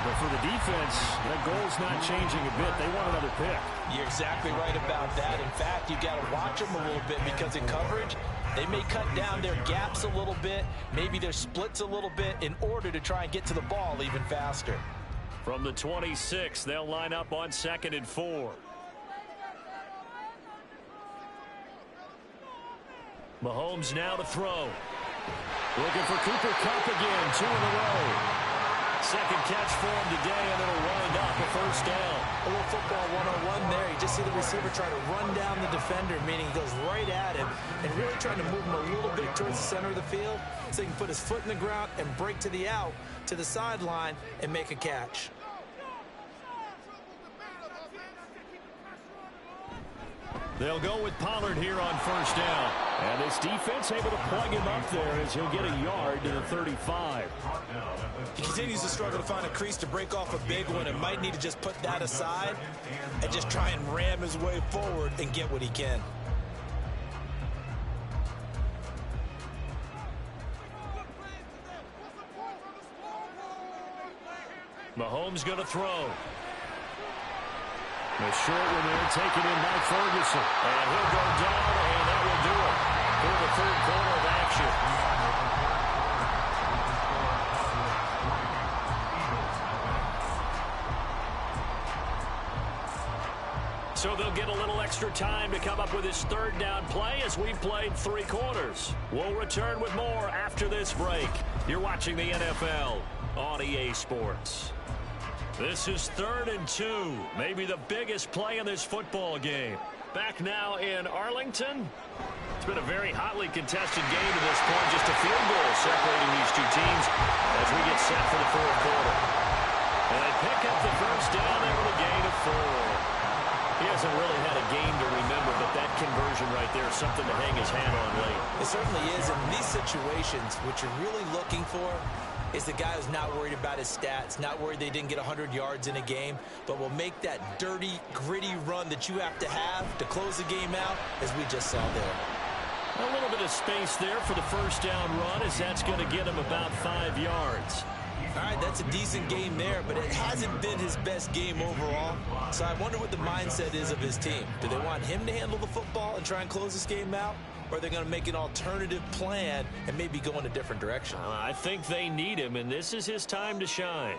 But for the defense, that goal's not changing a bit. They want another pick. You're exactly right about that. In fact, you got to watch them a little bit because in coverage, they may cut down their gaps a little bit, maybe their splits a little bit in order to try and get to the ball even faster. From the 26, they'll line up on 2nd and 4. Mahomes now to throw. Looking for Cooper Kupp again, 2 in a row. Second catch for him today, and it'll wind up a first down. A little football 101 there. You just see the receiver try to run down the defender, meaning he goes right at him and really trying to move him a little bit towards the center of the field so he can put his foot in the ground and break to the out, to the sideline, and make a catch. They'll go with Pollard here on first down. And this defense able to plug him up there as he'll get a yard to the 35. He continues to struggle to find a crease to break off a big one and might need to just put that aside and just try and ram his way forward and get what he can. Mahomes going to throw. The short one there taken in by Ferguson. And he'll go down, and that will do it for the third quarter of action. So they'll get a little extra time to come up with his third down play as we've played 3 quarters. We'll return with more after this break. You're watching the NFL on EA Sports. This is 3rd and 2, maybe the biggest play in this football game. Back now in Arlington. It's been a very hotly contested game to this point. Just a field goal separating these two teams as we get set for the fourth quarter. And they pick up the first down there with a gain of 4. He hasn't really had a game to remember, but that conversion right there is something to hang his hat on late. It certainly is. In these situations, what you're really looking for is the guy who's not worried about his stats, not worried they didn't get 100 yards in a game, but will make that dirty, gritty run that you have to close the game out, as we just saw there. A little bit of space there for the first down run, as that's going to get him about 5 yards. All right, that's a decent game there, but it hasn't been his best game overall. So I wonder what the mindset is of his team. Do they want him to handle the football and try and close this game out? Or are they going to make an alternative plan and maybe go in a different direction? I think they need him, and this is his time to shine.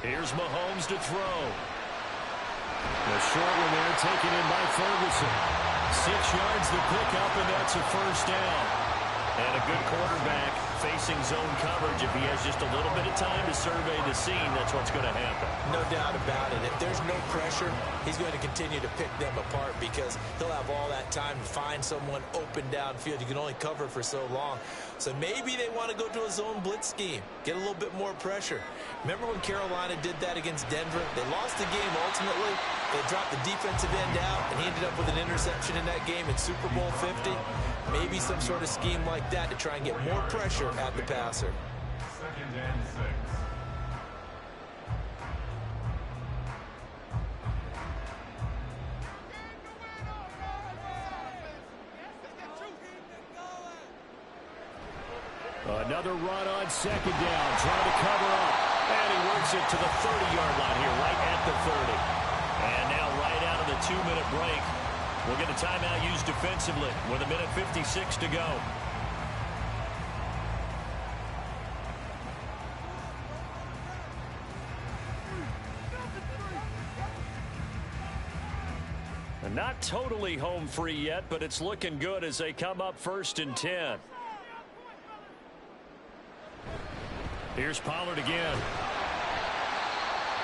Here's Mahomes to throw. The short one there taken in by Ferguson. 6 yards the pickup, and that's a first down. And a good quarterback facing zone coverage. If he has just a little bit of time to survey the scene, that's what's going to happen. No doubt about it. If there's no pressure, he's going to continue to pick them apart because he'll have all that time to find someone open downfield. You can only cover for so long. So maybe they want to go to a zone blitz scheme, get a little bit more pressure. Remember when Carolina did that against Denver? They lost the game ultimately. They dropped the defensive end out, and he ended up with an interception in that game in Super Bowl 50. Maybe some sort of scheme like that to try and get more pressure at the passer. 2nd and 6. Another run on 2nd down, trying to cover up. And he works it to the 30-yard line here, right at the 30. And now right out of the 2-minute break, we'll get a timeout used defensively with 1:56 to go. And not totally home free yet, but it's looking good as they come up 1st and 10. Here's Pollard again.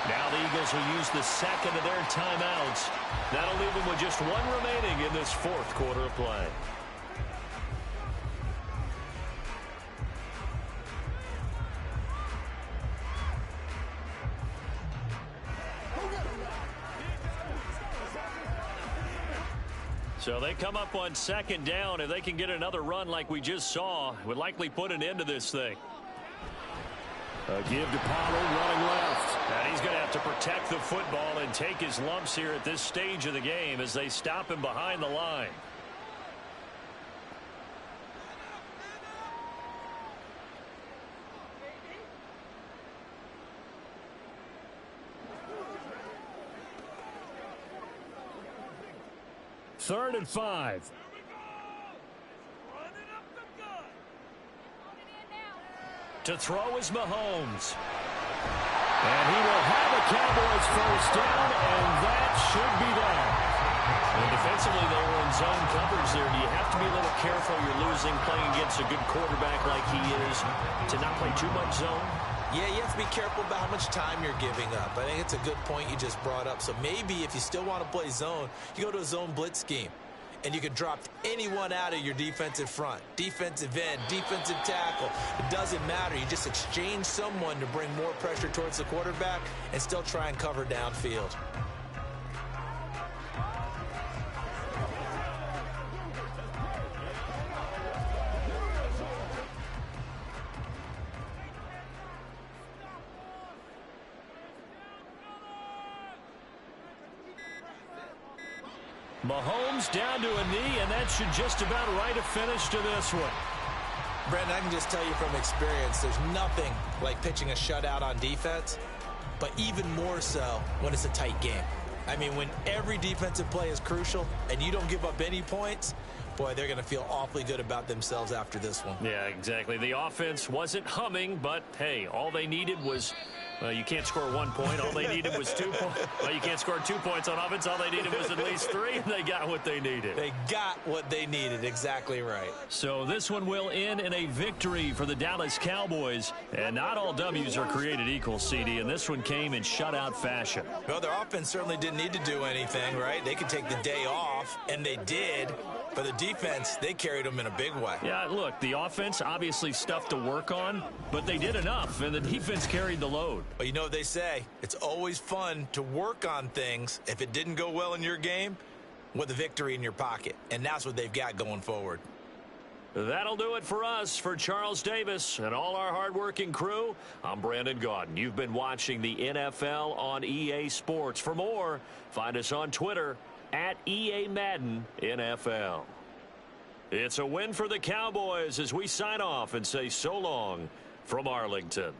Now the Eagles will use the 2nd of their timeouts. That'll leave them with just 1 remaining in this 4th quarter of play. So they come up on 2nd down. If they can get another run like we just saw, would likely put an end to this thing. A give to Pollard running left. And he's going to have to protect the football and take his lumps here at this stage of the game as they stop him behind the line. Third and 5. To throw is Mahomes. And he will have a Cowboys first down, and that should be that. And defensively, they were in zone coverage there. Do you have to be a little careful? You're losing playing against a good quarterback like he is to not play too much zone? Yeah, you have to be careful about how much time you're giving up. I think it's a good point you just brought up. So maybe if you still want to play zone, you go to a zone blitz scheme. And you can drop anyone out of your defensive front, defensive end, defensive tackle. It doesn't matter. You just exchange someone to bring more pressure towards the quarterback and still try and cover downfield. Mahomes down to a knee, and that should just about write a finish to this one. Brandon, I can just tell you from experience, there's nothing like pitching a shutout on defense, but even more so when it's a tight game. I mean, when every defensive play is crucial and you don't give up any points, boy, they're going to feel awfully good about themselves after this one. Yeah, exactly. The offense wasn't humming, but, hey, all they needed was... Well, you can't score 1 point. All they needed was 2 points. Well, you can't score 2 points on offense. All they needed was at least 3, and they got what they needed. They got what they needed. Exactly right. So this one will end in a victory for the Dallas Cowboys. And not all W's are created equal, CD, and this one came in shutout fashion. Well, their offense certainly didn't need to do anything, right? They could take the day off, and they did. But the defense, they carried them in a big way. Yeah, look, the offense, obviously stuff to work on, but they did enough, and the defense carried the load. But you know what they say, it's always fun to work on things if it didn't go well in your game with a victory in your pocket. And that's what they've got going forward. That'll do it for us. For Charles Davis and all our hardworking crew, I'm Brandon Gaudin. You've been watching the NFL on EA Sports. For more, find us on Twitter @EA Madden NFL. It's a win for the Cowboys as we sign off and say so long from Arlington.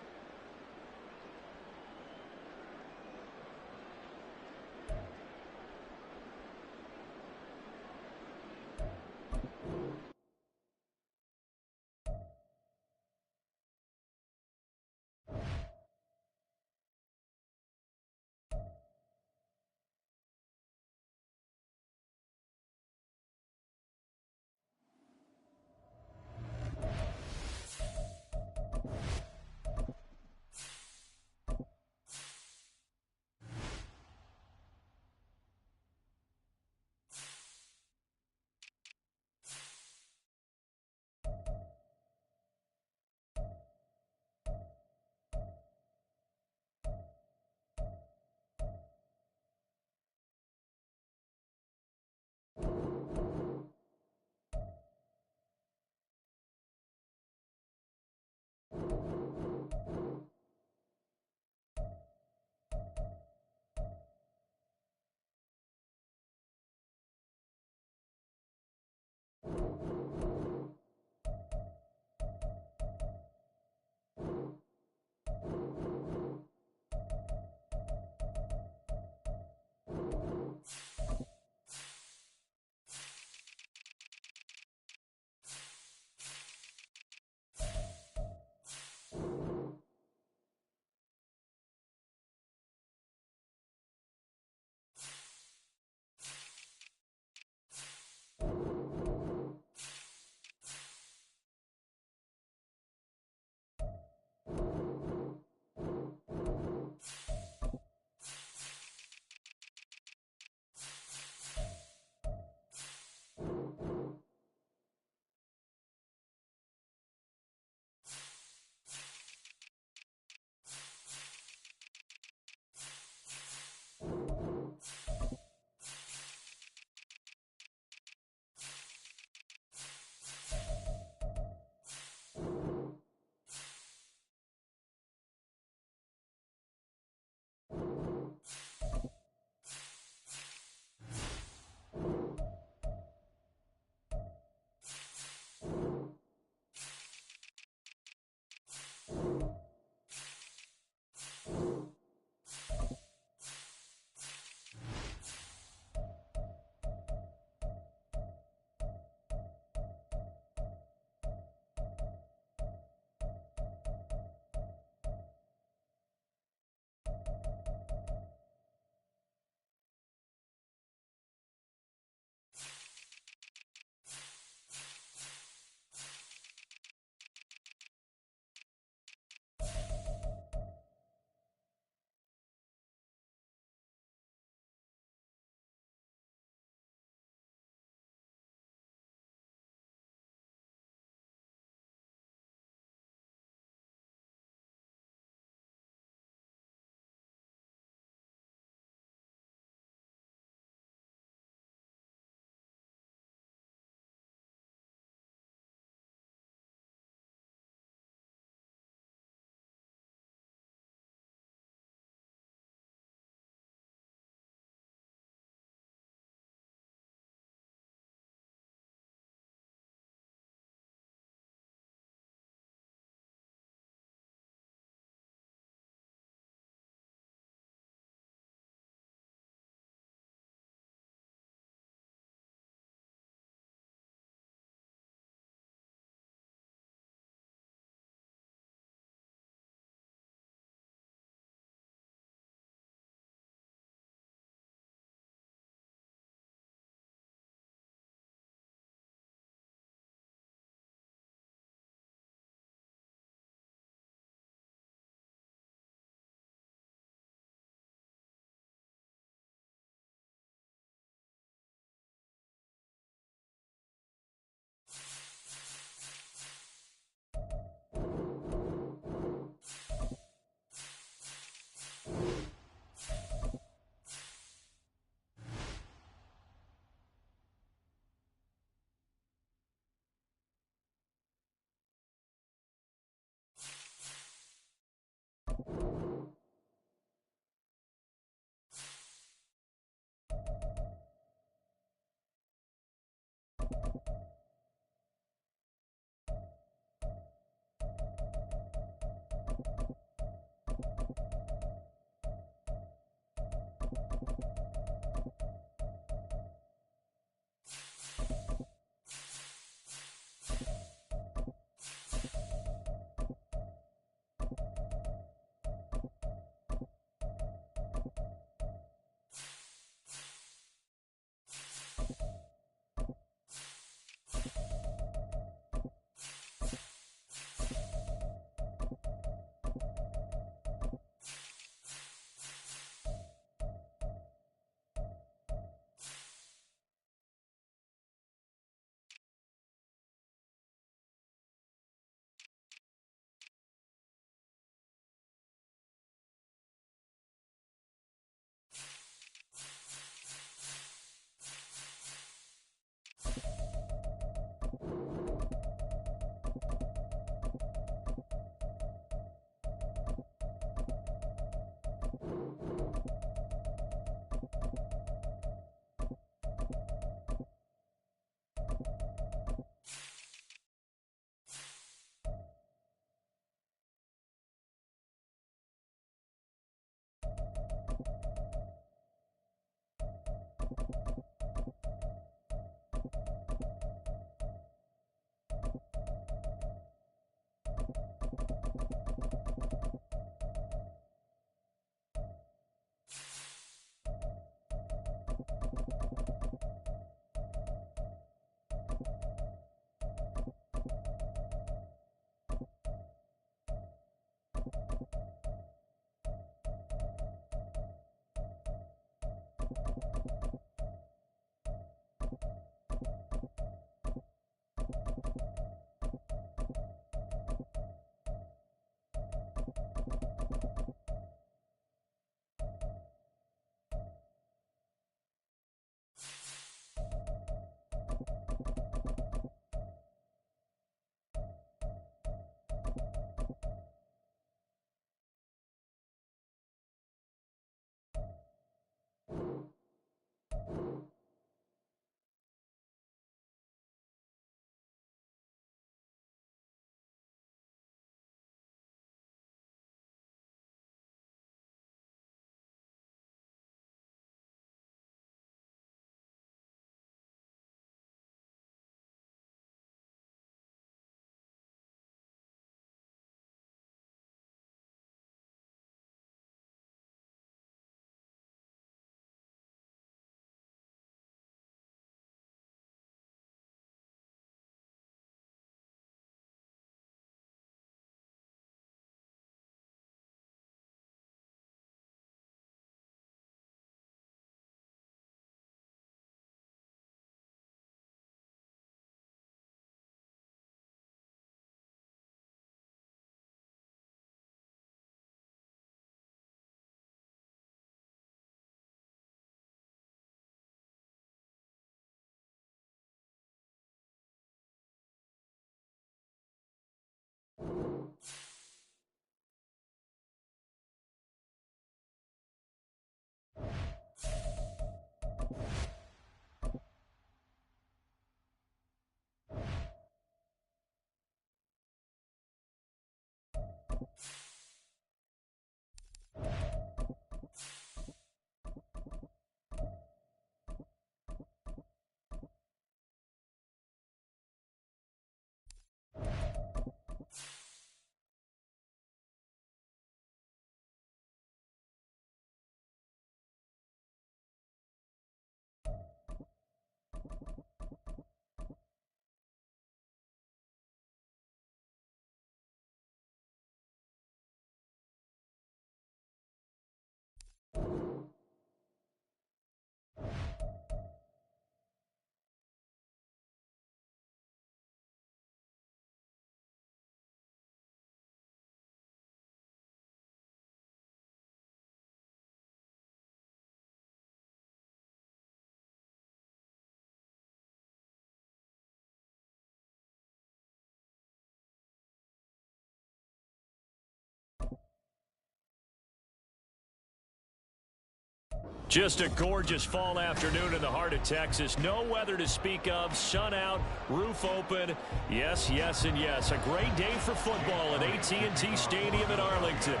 Just a gorgeous fall afternoon in the heart of Texas. No weather to speak of. Sun out, roof open. Yes, yes, and yes. A great day for football at AT&T Stadium in Arlington.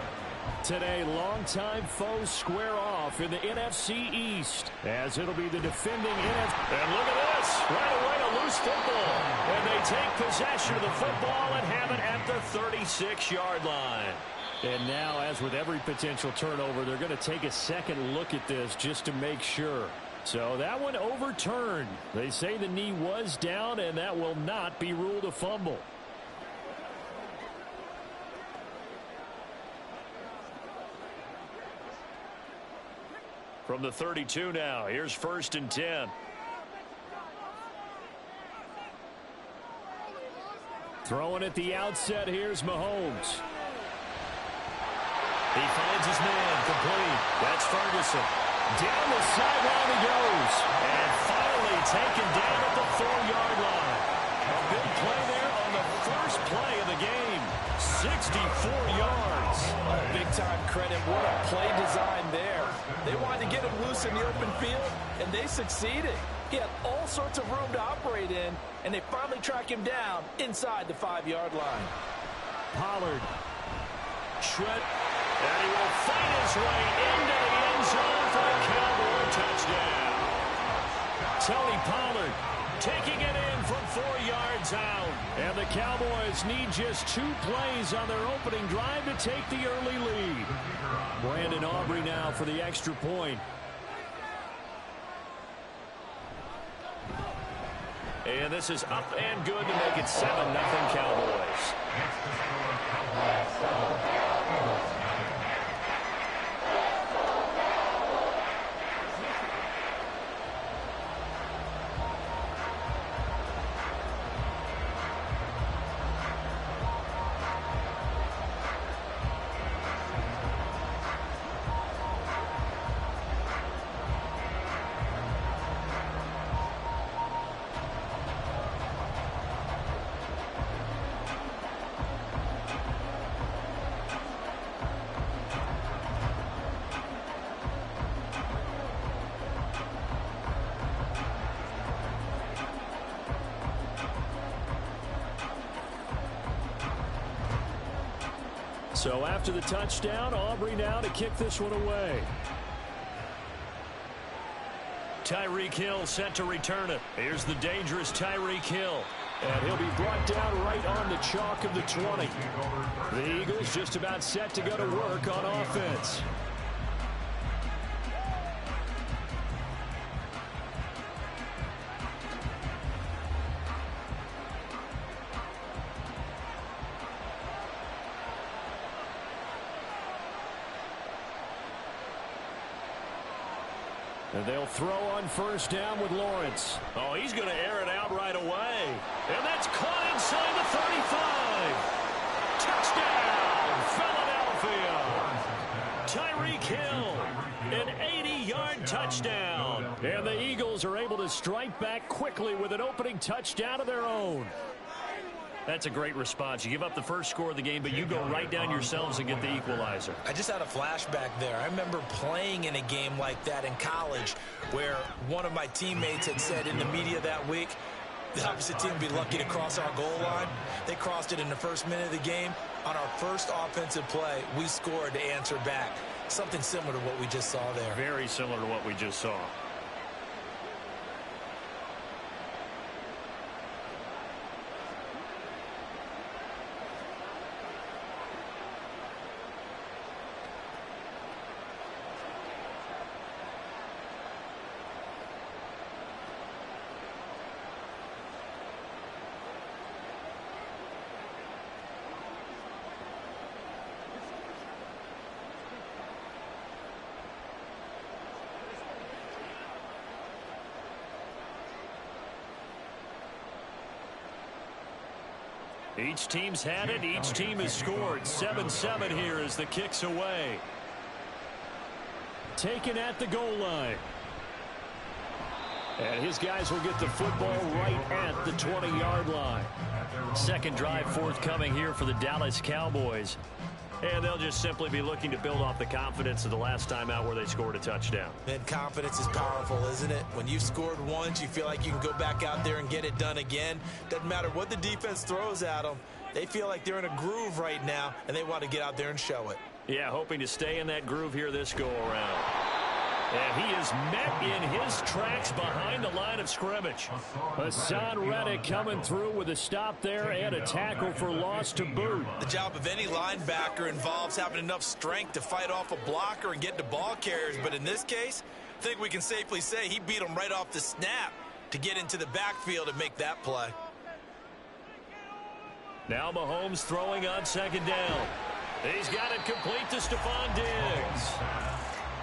Today, longtime foes square off in the NFC East, as it'll be the defending NFC. And look at this. Right away, a loose football. And they take possession of the football and have it at the 36-yard line. And now, as with every potential turnover, they're going to take a second look at this just to make sure. So that one overturned. They say the knee was down, and that will not be ruled a fumble. From the 32 now, here's 1st and 10. Throwing at the outset, here's Mahomes. He finds his man, complete. That's Ferguson. Down the sideline he goes. And finally taken down at the 4-yard line. A big play there on the first play of the game. 64 yards. Big-time credit. What a play design there. They wanted to get him loose in the open field, and they succeeded. He had all sorts of room to operate in, and they finally track him down inside the 5-yard line. Pollard. Trent. And he will find his way into the end zone for a Cowboy touchdown. Tony Pollard taking it in from 4 yards out. And the Cowboys need just 2 plays on their opening drive to take the early lead. Brandon Aubrey now for the extra point. And this is up and good to make it 7-0 Cowboys. So after the touchdown, Aubrey now to kick this one away. Tyreek Hill set to return it. Here's the dangerous Tyreek Hill. And he'll be brought down right on the chalk of the 20. The Eagles just about set to go to work on offense. And they'll throw on 1st down with Lawrence. Oh, he's going to air it out right away. And that's caught inside the 35. Touchdown, Philadelphia. Tyreek Hill, an 80-yard touchdown. And the Eagles are able to strike back quickly with an opening touchdown of their own. That's a great response. You give up the first score of the game, but you go right down yourselves and get the equalizer. I just had a flashback there. I remember playing in a game like that in college where one of my teammates had said in the media that week, The opposite team would be lucky to cross our goal line. They crossed it in the first minute of the game. On our first offensive play, we scored to answer back. Something similar to what we just saw there. Very similar to what we just saw. Each team's had it. Each team has scored. 7-7 here as the kick's away. Taken at the goal line. And his guys will get the football right at the 20-yard line. Second drive forthcoming here for the Dallas Cowboys. And they'll just simply be looking to build off the confidence of the last time out where they scored a touchdown. And confidence is powerful, isn't it? When you've scored once, you feel like you can go back out there and get it done again. Doesn't matter what the defense throws at them. They feel like they're in a groove right now, and they want to get out there and show it. Yeah, hoping to stay in that groove here this go-around. And he is met in his tracks behind the line of scrimmage. Hassan Reddick coming through with a stop there and a tackle for loss to boot. The job of any linebacker involves having enough strength to fight off a blocker and get to ball carriers. But in this case, I think we can safely say he beat him right off the snap to get into the backfield and make that play. Now Mahomes throwing on second down. He's got it complete to Stephon Diggs.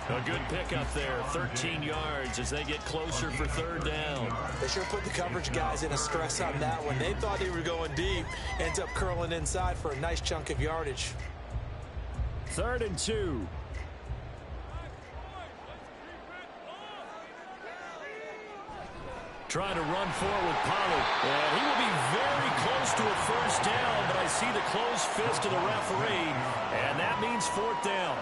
A good pickup there, 13 yards as they get closer for third down. They sure put the coverage guys in a stress on that one. They thought they were going deep. Ends up curling inside for a nice chunk of yardage. 3rd and 2. Trying to run forward with Pollard. And he will be very close to a first down, but I see the closed fist of the referee, and that means 4th down.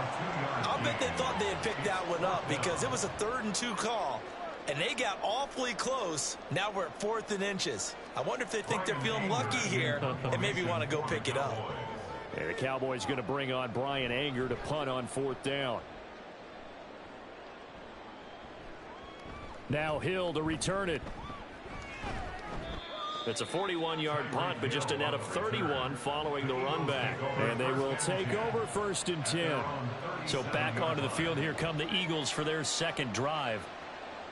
I'll bet they thought they had picked that one up because it was a 3rd and 2 call, and they got awfully close. Now we're at 4th and inches. I wonder if they think they're feeling lucky here and maybe want to go pick it up. And the Cowboys going to bring on Brian Anger to punt on 4th down. Now Hill to return it. It's a 41-yard punt, but just a net of 31 following the run back. And they will take over 1st and 10. So back onto the field, here come the Eagles for their second drive.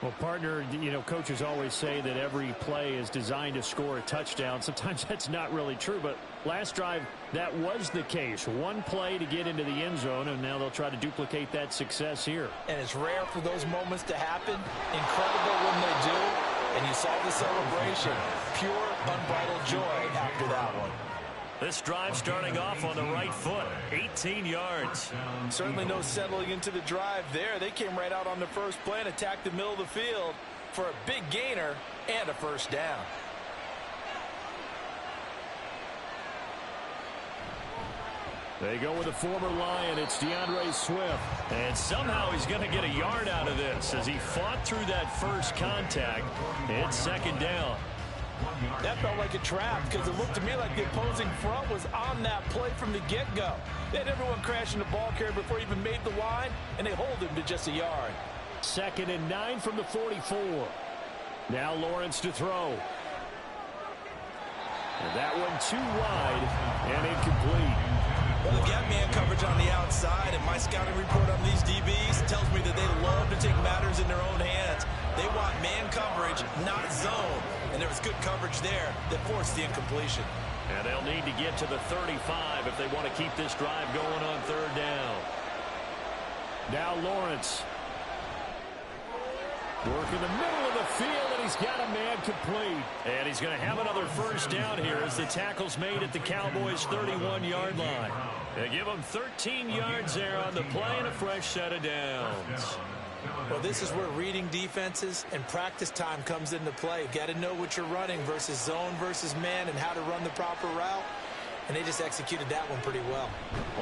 Well, partner, you know, coaches always say that every play is designed to score a touchdown. Sometimes that's not really true, but last drive, that was the case. One play to get into the end zone, and now they'll try to duplicate that success here. And it's rare for those moments to happen. Incredible when they do. And you saw the celebration. Pure, unbridled joy after that one. This drive starting off on the right foot, 18 yards. Certainly no settling into the drive there. They came right out on the first play and attacked the middle of the field for a big gainer and a first down. They go with a former Lion. It's DeAndre Swift. And somehow he's going to get a yard out of this as he fought through that first contact. It's 2nd down. That felt like a trap because it looked to me like the opposing front was on that play from the get-go. They had everyone crashing the ball carrier before he even made the line, and they hold him to just a yard. 2nd and 9 from the 44. Now Lawrence to throw. And that one too wide and incomplete. Well, they've got man coverage on the outside, and my scouting report on these DBs tells me that they love to take matters in their own hands. They want man coverage, not zone. And there was good coverage there that forced the incompletion. And they'll need to get to the 35 if they want to keep this drive going on 3rd down. Now Lawrence. Work in the middle of the field, and he's got a man complete. And he's going to have another first down here as the tackle's made at the Cowboys' 31-yard line. They give them 13 yards there on the play and a fresh set of downs. Well, this is where reading defenses and practice time comes into play. Got to know what you're running versus zone versus man and how to run the proper route. And they just executed that one pretty well.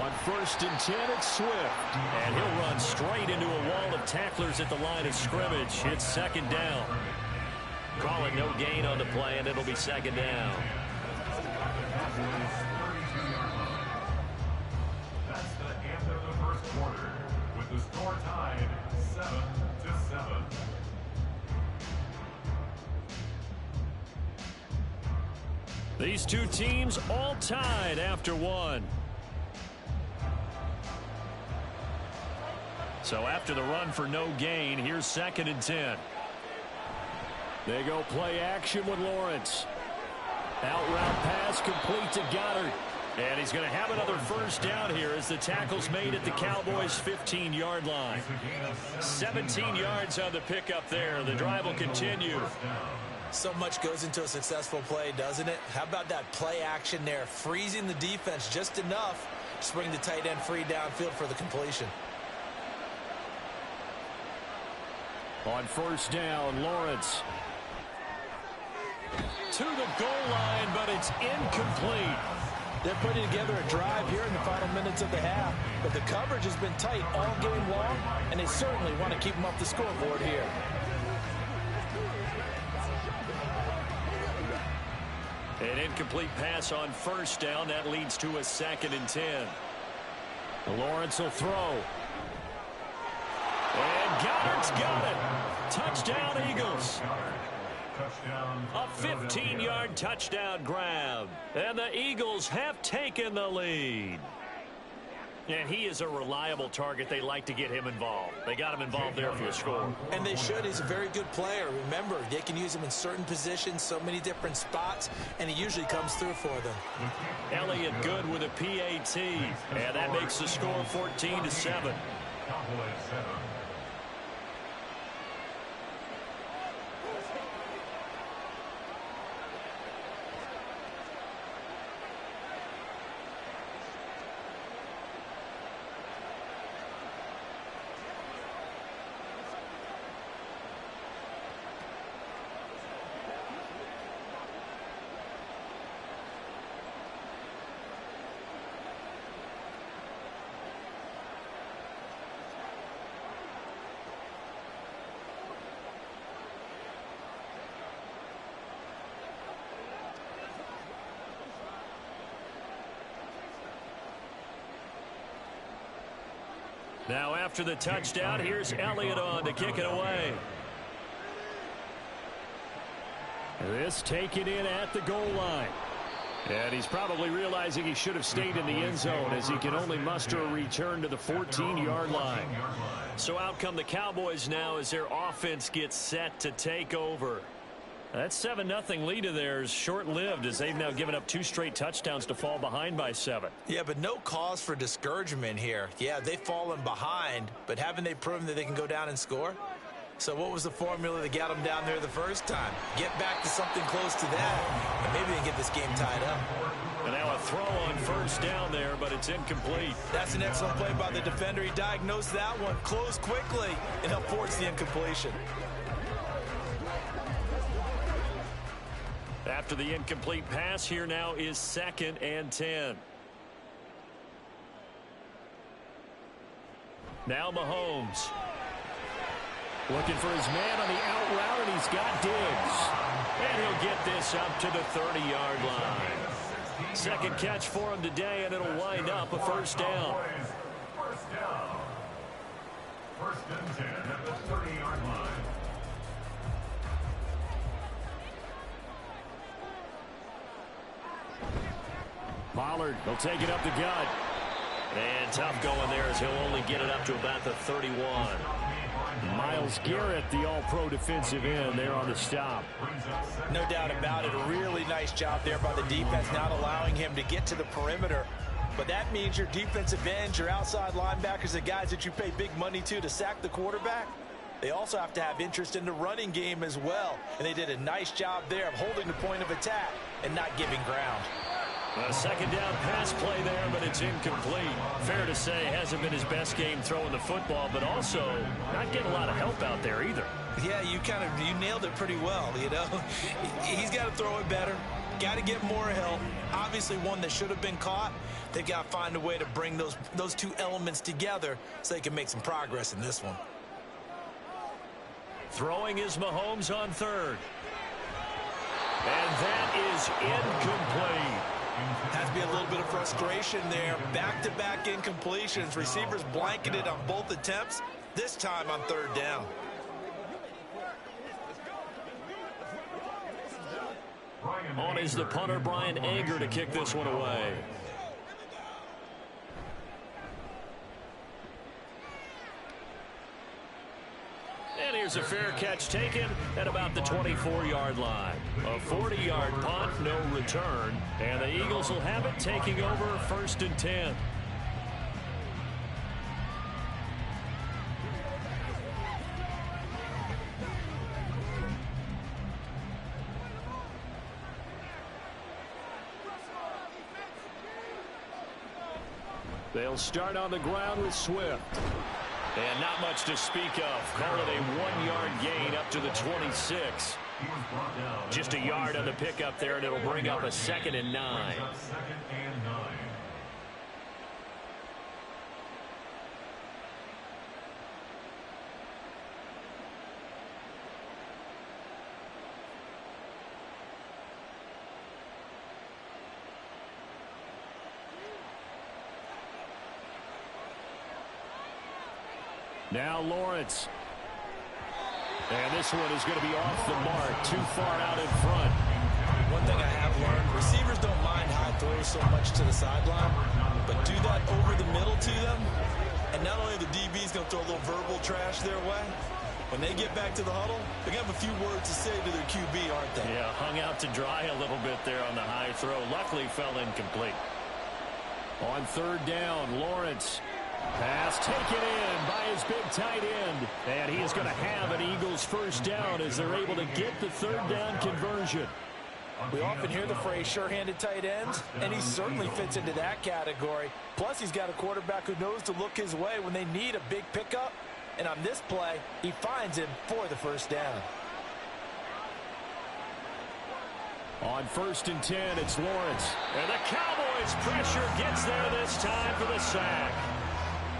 On 1st and 10, it's Swift. And he'll run straight into a wall of tacklers at the line of scrimmage. It's 2nd down. Call it no gain on the play, and it'll be second down. That's the end of the first quarter, with the score tied 7-7. These two teams all tied after one. So after the run for no gain, here's 2nd and 10. They go play action with Lawrence. Out route pass complete to Goddard. And he's going to have another first down here as the tackle's made at the Cowboys' 15-yard line. 17 yards on the pickup there. The drive will continue. So much goes into a successful play, doesn't it? How about that play action there? Freezing the defense just enough to bring the tight end free downfield for the completion. On first down, Lawrence. To the goal line, but it's incomplete. They're putting together a drive here in the final minutes of the half, but the coverage has been tight all game long, and they certainly want to keep them off the scoreboard here. An incomplete pass on first down. That leads to a 2nd and 10. Lawrence will throw. And Goddard's got it. Touchdown, Eagles. A 15-yard touchdown grab. And the Eagles have taken the lead. And he is a reliable target. They like to get him involved. They got him involved there for the score. And they should. He's a very good player. Remember, they can use him in certain positions, so many different spots, and he usually comes through for them. Elliott good with a PAT. And that makes the score 14-7. Now after the touchdown, here's Elliott on to kick it away. This taken in at the goal line. And he's probably realizing he should have stayed in the end zone as he can only muster a return to the 14-yard line. So out come the Cowboys now as their offense gets set to take over. That 7-0 lead of theirs short-lived as they've now given up 2 straight touchdowns to fall behind by 7. Yeah, but no cause for discouragement here. Yeah, they've fallen behind, but haven't they proven that they can go down and score? So what was the formula that got them down there the first time? Get back to something close to that, and maybe they can get this game tied up. And now a throw on first down there, but it's incomplete. That's an excellent play by the defender. He diagnosed that one, closed quickly, and helped force the incompletion. After the incomplete pass, here now is 2nd and 10. Now Mahomes. Looking for his man on the out route, and he's got Diggs. And he'll get this up to the 30-yard line. Second catch for him today, and it'll wind up a first down. First and 10 at the 30-yard line. Pollard will take it up the gut. And tough going there as he'll only get it up to about the 31. Myles Garrett, the all-pro defensive end, there on the stop. No doubt about it. A really nice job there by the defense, not allowing him to get to the perimeter. But that means your defensive ends, your outside linebackers, the guys that you pay big money to sack the quarterback, they also have to have interest in the running game as well. And they did a nice job there of holding the point of attack and not giving ground. A second down pass play there, but it's incomplete. Fair to say, hasn't been his best game throwing the football, but also not getting a lot of help out there either. Yeah, you nailed it pretty well, you know. He's got to throw it better. Got to get more help. Obviously one that should have been caught. They've got to find a way to bring those two elements together so they can make some progress in this one. Throwing is Mahomes on third. And that is incomplete. Has to be a little bit of frustration there. Back-to-back incompletions. Receivers blanketed on both attempts, this time on third down. On is the punter, Brian Anger, to kick this one away. And here's a fair catch taken at about the 24-yard line. A 40-yard punt, no return. And the Eagles will have it, taking over 1st and 10. They'll start on the ground with Swift. And not much to speak of. Call it a 1-yard gain up to the 26. Just a yard on the pickup there, and it'll bring up a 2nd and 9. Now Lawrence. And this one is going to be off the mark, too far out in front. One thing I have learned, receivers don't mind high throws so much to the sideline, but do that over the middle to them, and not only the DB's going to throw a little verbal trash their way, when they get back to the huddle, they're going to have a few words to say to their QB, aren't they? Yeah, hung out to dry a little bit there on the high throw. Luckily fell incomplete. On third down, Lawrence. Pass taken in by his big tight end. And he is going to have an Eagles first down as they're able to get the third down conversion. We often hear the phrase sure-handed tight ends, and he certainly fits into that category. Plus, he's got a quarterback who knows to look his way when they need a big pickup. And on this play, he finds him for the first down. On 1st and 10, it's Lawrence. And the Cowboys' pressure gets there this time for the sack.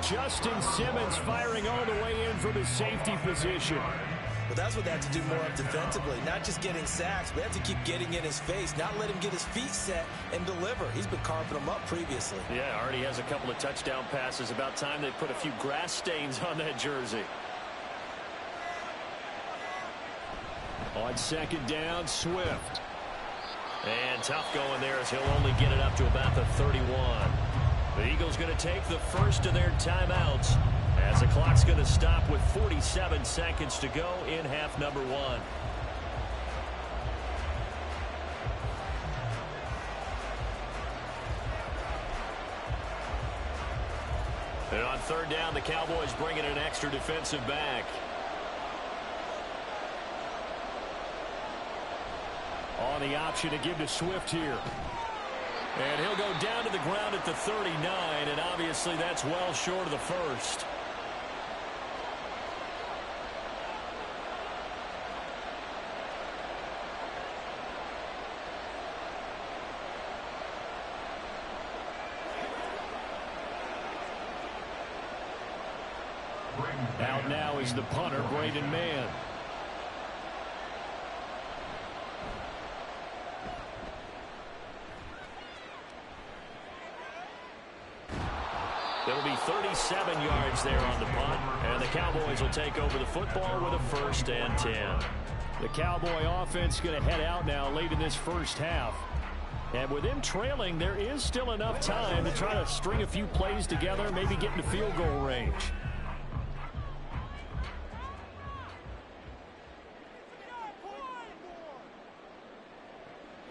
Justin Simmons firing all the way in from his safety position. Well, that's what they have to do more of defensively. Not just getting sacks, but have to keep getting in his face. Not let him get his feet set and deliver. He's been carving them up previously. Yeah, already has a couple of touchdown passes. About time they put a few grass stains on that jersey. On 2nd down, Swift. And tough going there as he'll only get it up to about the 31. The Eagles going to take the first of their timeouts as the clock's going to stop with 47 seconds to go in half number 1. And on third down, the Cowboys bring in an extra defensive back. On the option to give to Swift here. And he'll go down to the ground at the 39, and obviously that's well short of the first. Out now is the punter, Braden Mann. It'll be 37 yards there on the punt, and the Cowboys will take over the football with a 1st and 10. The Cowboy offense going to head out now late in this first half. And with them trailing, there is still enough time to try to string a few plays together, maybe get into field goal range.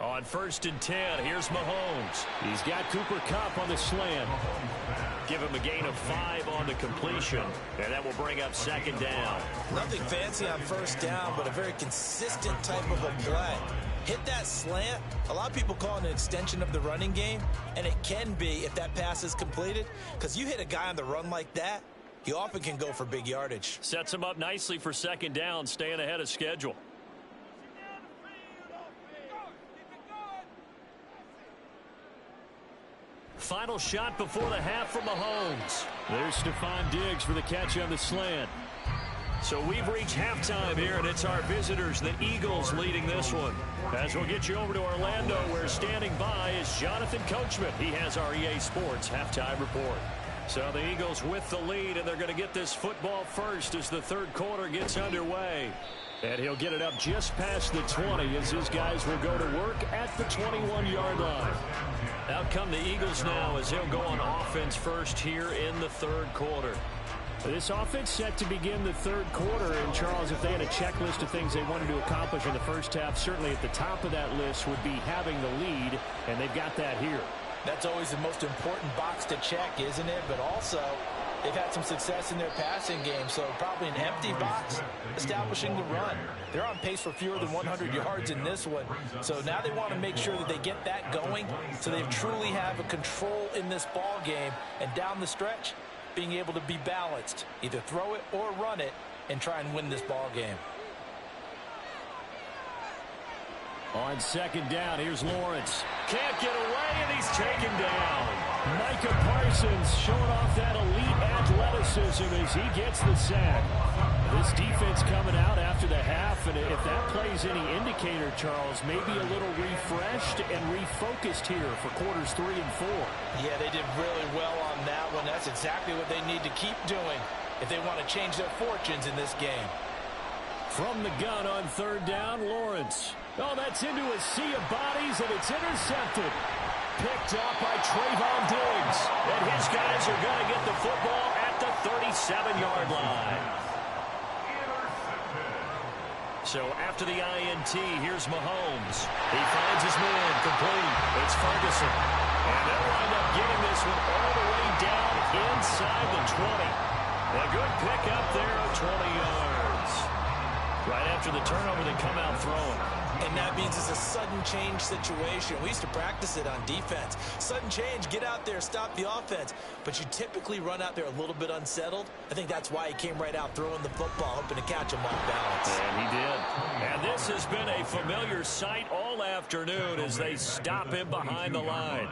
On 1st and 10, here's Mahomes. He's got Cooper Kupp on the slant. Give him a gain of 5 on the completion, and that will bring up 2nd down. Nothing fancy on 1st down, but a very consistent type of a play. Hit that slant. A lot of people call it an extension of the running game, and it can be if that pass is completed, because you hit a guy on the run like that, he often can go for big yardage. Sets him up nicely for 2nd down, staying ahead of schedule. Final shot before the half from Mahomes. There's Stephon Diggs for the catch on the slant. So we've reached halftime here, and it's our visitors, the Eagles, leading this one. As we'll get you over to Orlando, where standing by is Jonathan Coachman. He has our EA Sports halftime report. So the Eagles with the lead, and they're going to get this football first as the third quarter gets underway. And he'll get it up just past the 20 as his guys will go to work at the 21-yard line. Out come the Eagles now as he'll go on offense first here in the third quarter. This offense set to begin the third quarter, and Charles, if they had a checklist of things they wanted to accomplish in the first half, certainly at the top of that list would be having the lead, and they've got that here. That's always the most important box to check, isn't it? But also, they've had some success in their passing game, so probably an empty box establishing the run. They're on pace for fewer than 100 yards in this one, so now they want to make sure that they get that going so they truly have a control in this ball game, and down the stretch, being able to be balanced, either throw it or run it, and try and win this ball game. On second down, here's Lawrence. Can't get away, and he's taken down. Micah Parsons showing off that elite athleticism as he gets the sack. This defense coming out after the half, and if that plays any indicator, Charles, maybe a little refreshed and refocused here for quarters 3 and 4. Yeah, they did really well on that one. That's exactly what they need to keep doing if they want to change their fortunes in this game. From the gun on third down, Lawrence. Oh, that's into a sea of bodies, and it's intercepted. Picked up by Trayvon Diggs. And his guys are going to get the football at the 37-yard line. So after the INT, here's Mahomes. He finds his man complete. It's Ferguson. And they'll wind up getting this one all the way down inside the 20. A good pick up there of 20 yards. Right after the turnover, they come out throwing. And that means it's a sudden change situation. We used to practice it on defense. Sudden change, get out there, stop the offense. But you typically run out there a little bit unsettled. I think that's why he came right out throwing the football, hoping to catch him off balance. And he did. And this has been a familiar sight all afternoon as they stop him behind the line.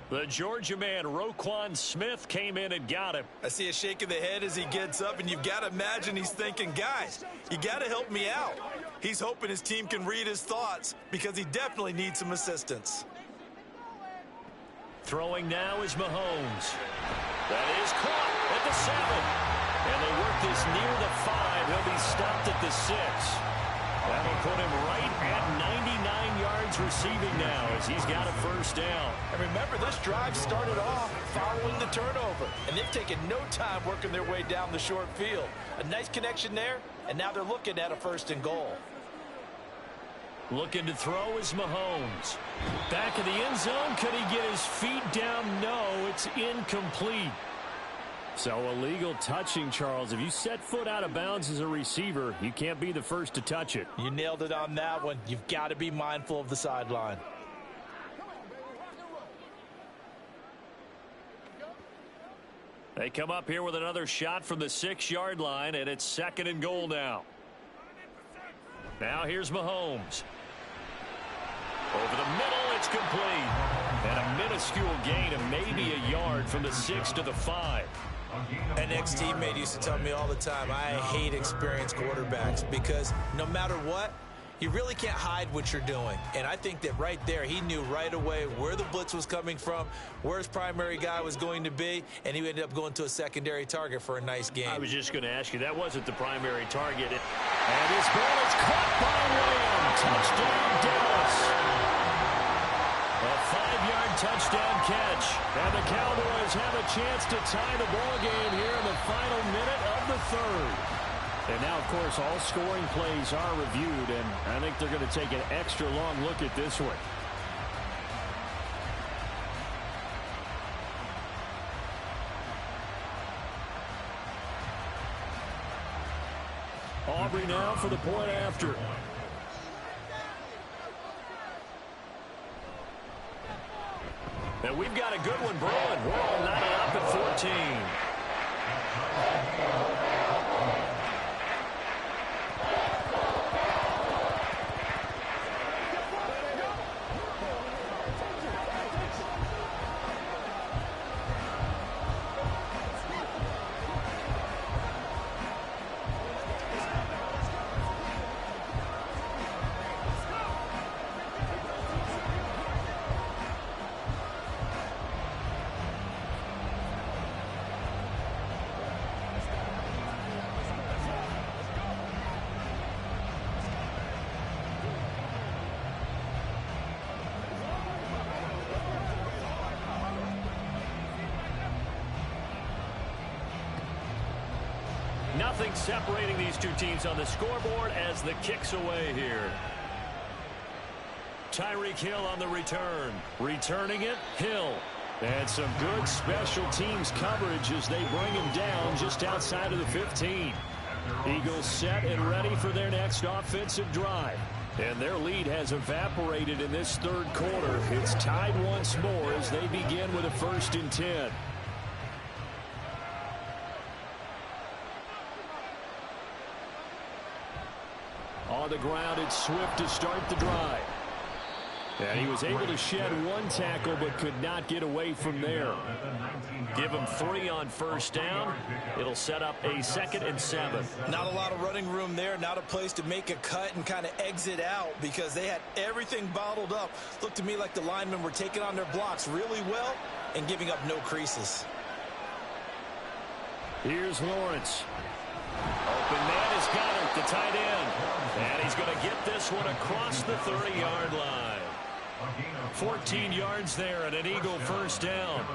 The Georgia man, Roquan Smith, came in and got him. I see a shake of the head as he gets up, and you've got to imagine he's thinking, guys, you got to help me out. He's hoping his team can read his thoughts because he definitely needs some assistance. Throwing now is Mahomes. That is caught at the 7. And they work this near the 5. He'll be stopped at the 6. That'll put him right at 99 yards receiving now as he's got a first down. And remember, this drive started off following the turnover, and they've taken no time working their way down the short field. A nice connection there, and now they're looking at a 1st and goal. Looking to throw is Mahomes. Back of the end zone. Could he get his feet down? No, it's incomplete. So illegal touching, Charles. If you set foot out of bounds as a receiver, you can't be the first to touch it. You nailed it on that one. You've got to be mindful of the sideline. They come up here with another shot from the 6-yard line, and it's 2nd and goal now. Now here's Mahomes. Over the middle, it's complete. And a minuscule gain of maybe a yard from the 6 to the 5. An ex-teammate used to tell me all the time, I hate experienced quarterbacks because no matter what, you really can't hide what you're doing. And I think that right there, he knew right away where the blitz was coming from, where his primary guy was going to be, and he ended up going to a secondary target for a nice game. I was just going to ask you, that wasn't the primary target. And his ball is caught by Lamb. Touchdown, Dallas. A 5-yard touchdown catch. And the Cowboys have a chance to tie the ball game here in the final minute of the 3rd. And now, of course, all scoring plays are reviewed, and I think they're going to take an extra long look at this one. Aubrey now for the point after. And we've got a good one brewing. We're all knotted up at 14. Nothing separating these two teams on the scoreboard as the kick's away here. Tyreek Hill on the return. Returning it, Hill. And some good special teams coverage as they bring him down just outside of the 15. Eagles set and ready for their next offensive drive. And their lead has evaporated in this third quarter. It's tied once more as they begin with a 1st and 10. On the ground, it's Swift to start the drive. And he was able to shed one tackle but could not get away from there. Give him 3 on 1st down. It'll set up a 2nd and 7. Not a lot of running room there. Not a place to make a cut and kind of exit out because they had everything bottled up. Looked to me like the linemen were taking on their blocks really well and giving up no creases. Here's Lawrence. Open man is Goddard, the tight end. And he's going to get this one across the 30-yard line. 14 yards there and an Eagle 1st down.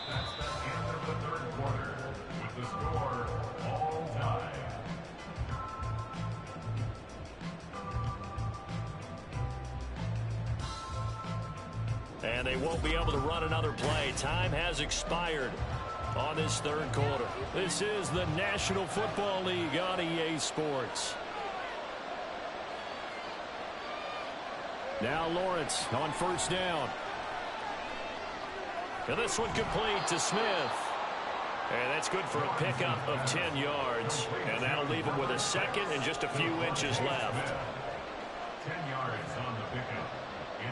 That's the end of the third quarter with the score all tied. And they won't be able to run another play. Time has expired on this third quarter. This is the National Football League on EA Sports. Now Lawrence on 1st down. And this one complete to Smith. And that's good for a pickup of 10 yards. And that'll leave him with a 2nd and just a few inches left. 10 yards on the pickup.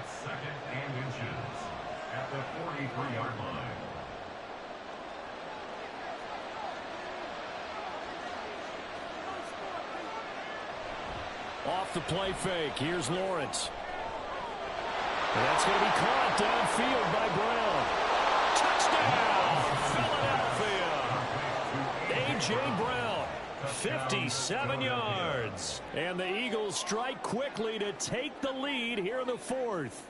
It's 2nd and inches at the 43-yard line. Off the play fake. Here's Lawrence. And that's going to be caught downfield by Brown. Touchdown, Philadelphia. A.J. Brown, 57 yards. And the Eagles strike quickly to take the lead here in the 4th.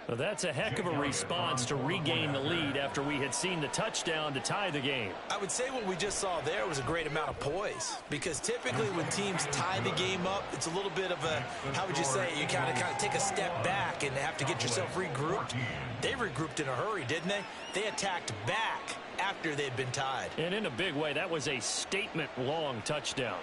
Well, that's a heck of a response to regain the lead after we had seen the touchdown to tie the game. I would say what we just saw there was a great amount of poise because typically when teams tie the game up, it's a little bit of a, how would you say, you kind of take a step back and have to get yourself regrouped. They regrouped in a hurry, didn't they? They attacked back after they'd been tied. And in a big way, that was a statement-long touchdown.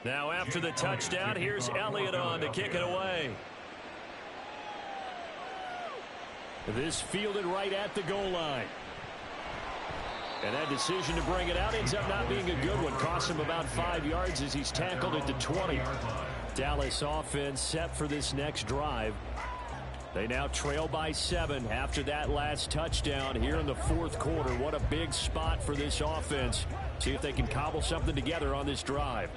Now after the touchdown, here's Elliott on to kick it away. This fielded right at the goal line. And that decision to bring it out ends up not being a good one. Costs him about 5 yards as he's tackled at the 20. Dallas offense set for this next drive. They now trail by 7 after that last touchdown here in the 4th quarter. What a big spot for this offense. See if they can cobble something together on this drive.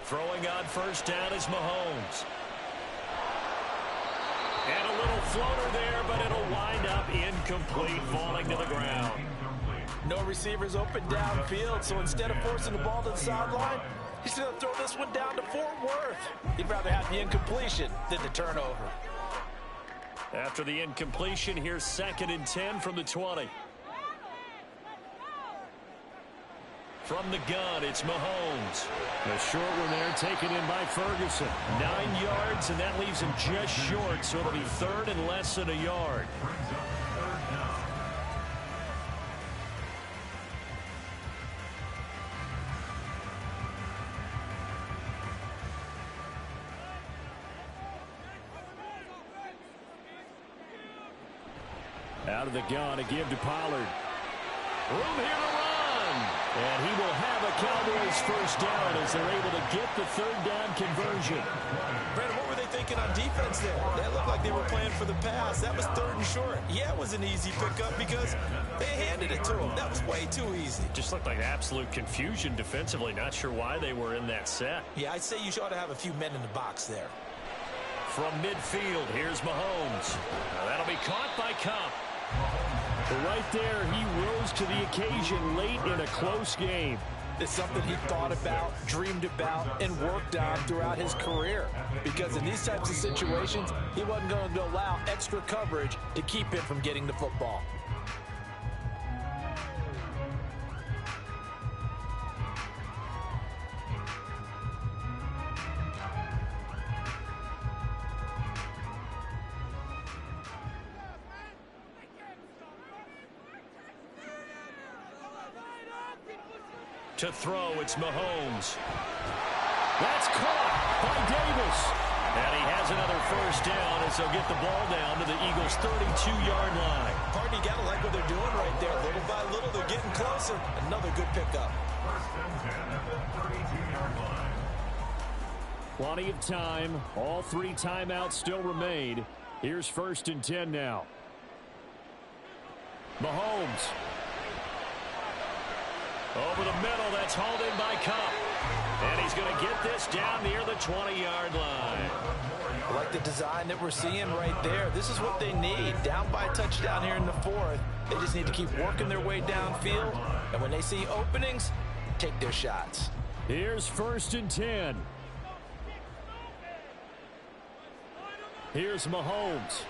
Throwing on 1st down is Mahomes. And a little floater there, but it'll wind up incomplete, falling to the ground. No receivers open downfield, so instead of forcing the ball to the sideline, he's going to throw this one down to Fort Worth. He'd rather have the incompletion than the turnover. After the incompletion, here's 2nd and 10 from the 20. From the gun, it's Mahomes. A short one there taken in by Ferguson. 9 yards, and that leaves him just short, so it'll be 3rd and less than a yard. Out of the gun, a give to Pollard. Room here to run. And he will have a Cowboys first down as they're able to get the third down conversion. Brandon, what were they thinking on defense there? That looked like they were playing for the pass. That was 3rd and short. Yeah, it was an easy pickup because they handed it to him. That was way too easy. Just looked like absolute confusion defensively. Not sure why they were in that set. Yeah, I'd say you ought to have a few men in the box there. From midfield, here's Mahomes. Now that'll be caught by Kupp. But right there, he rose to the occasion late in a close game. It's something he thought about, dreamed about, and worked on throughout his career. Because in these types of situations, he wasn't going to allow extra coverage to keep him from getting the football. To throw, it's Mahomes. That's caught by Davis. And he has another first down as they'll get the ball down to the Eagles' 32-yard line. Pardon, you got to like what they're doing right there. Little by little, they're getting closer. Another good pickup. First and 10 at the 32-yard line. Plenty of time. All 3 timeouts still remain. Here's 1st and 10 now. Mahomes. Over the middle, that's hauled in by Kupp. And he's going to get this down near the 20-yard line. I like the design that we're seeing right there. This is what they need. Down by a touchdown here in the 4th. They just need to keep working their way downfield. And when they see openings, take their shots. Here's 1st and 10. Here's Mahomes.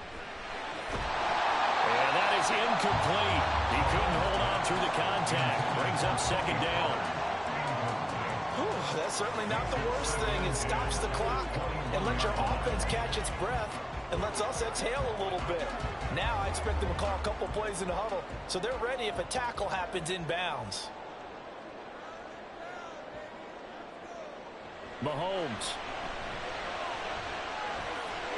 And that is incomplete. He couldn't hold on through the contact. Brings up 2nd down. Whew, that's certainly not the worst thing. It stops the clock and lets your offense catch its breath and lets us exhale a little bit. Now I expect them to call a couple plays in the huddle so they're ready if a tackle happens in bounds. Mahomes.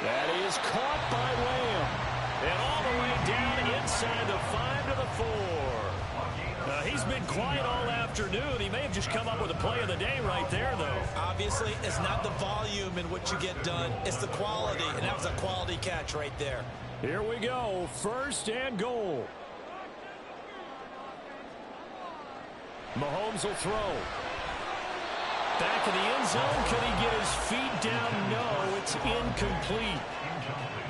That is caught by Lamb. And all the way down inside the 5 to the 4. He's been quiet all afternoon. He may have just come up with a play of the day right there, though. Obviously, it's not the volume in what you get done. It's the quality, and that was a quality catch right there. Here we go. 1st and goal. Mahomes will throw. Back in the end zone. Can he get his feet down? No, it's incomplete.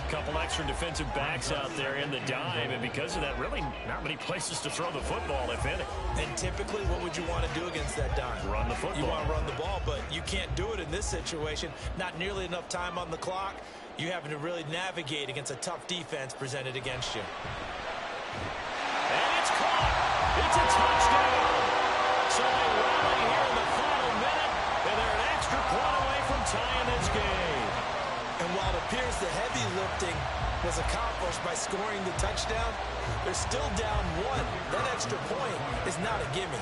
Couple extra defensive backs out there in the dime, and because of that, really not many places to throw the football, if any. And typically, what would you want to do against that dime? Run the football. You want to run the ball, but you can't do it in this situation. Not nearly enough time on the clock. You having to really navigate against a tough defense presented against you. And it's caught. It's a touchdown. So they rally here in the final minute, and they're an extra point away from tying this game. And while it appears the heavy lifting was accomplished by scoring the touchdown, they're still down 1. That extra point is not a gimme.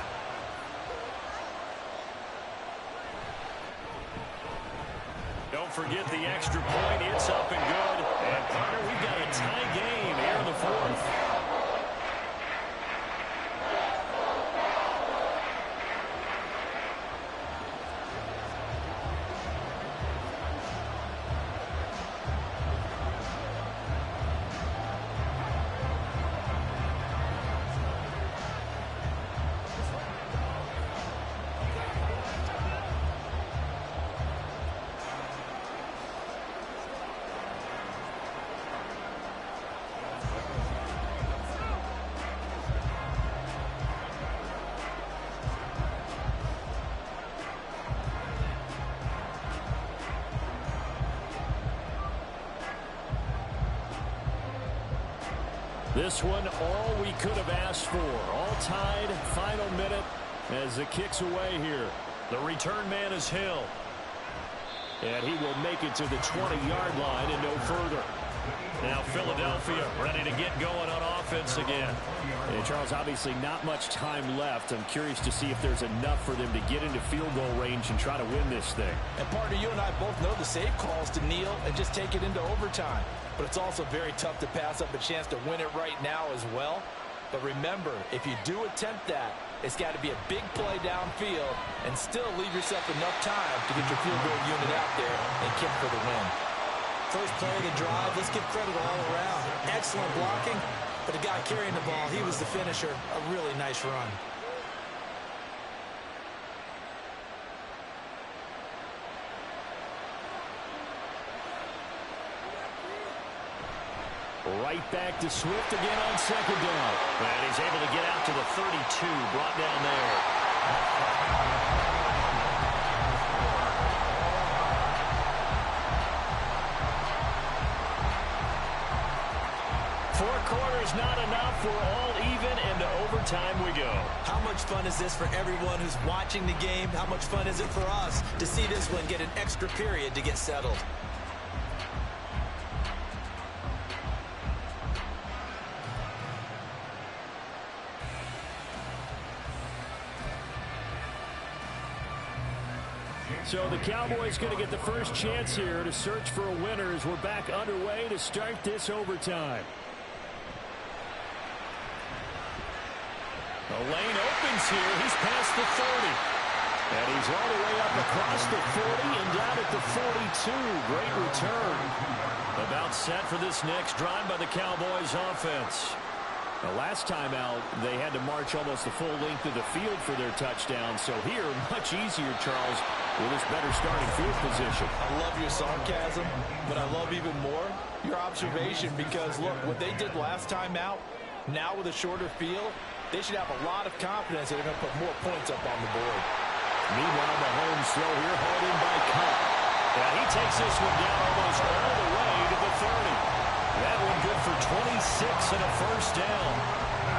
Don't forget the extra point. It's up and good. And, partner, we've got a tie game here in the 4th. This one, all we could have asked for. All tied, final minute as it kicks away here. The return man is Hill. And he will make it to the 20-yard line and no further. Now Philadelphia ready to get going on offense again. And Charles, obviously not much time left. I'm curious to see if there's enough for them to get into field goal range and try to win this thing. And partner, you and I both know the save calls to kneel and just take it into overtime. But it's also very tough to pass up a chance to win it right now as well. But remember, if you do attempt that, it's got to be a big play downfield and still leave yourself enough time to get your field goal unit out there and kick for the win. First play of the drive, let's give credit all around. Excellent blocking, but the guy carrying the ball, he was the finisher. A really nice run. Right back to Swift again on second down. And he's able to get out to the 32, brought down there. 4 quarters not enough. We're all even, and to overtime we go. How much fun is this for everyone who's watching the game? How much fun is it for us to see this one get an extra period to get settled? So the Cowboys going to get the first chance here to search for a winner as we're back underway to start this overtime. The lane opens here. He's past the 30. And he's all the way up across the 40 and down at the 42. Great return. About set for this next drive by the Cowboys offense. The last time out, they had to march almost the full length of the field for their touchdown. So here, much easier, Charles, with this better starting field position. I love your sarcasm, but I love even more your observation because, look, what they did last time out, now with a shorter field, they should have a lot of confidence that they're going to put more points up on the board. Meanwhile, Mahomes throw here, hauled in by Cup. And he takes this one down almost all the way to the 30. That one good for 26 and a first down.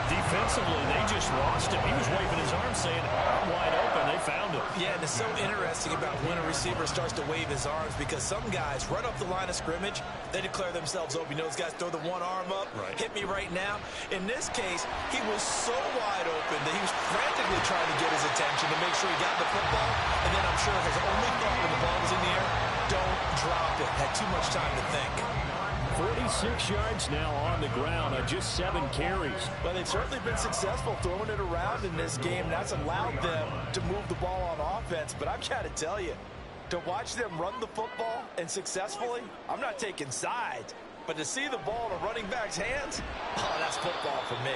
Defensively, they just lost him. He was waving his arms saying, I'm wide open. They found him. Yeah, and it's so interesting about when a receiver starts to wave his arms because some guys right up the line of scrimmage, they declare themselves open. You know, those guys throw the one arm up, hit me right now. In this case, he was so wide open that he was frantically trying to get his attention to make sure he got the football. And then I'm sure his only thought when the ball was in the air, don't drop it. Had too much time to think. 46 yards now on the ground on just 7 carries. Well, they've certainly been successful throwing it around in this game. That's allowed them to move the ball on offense. But I've got to tell you, to watch them run the football and successfully, I'm not taking sides. But to see the ball in a running back's hands, oh, that's football for me.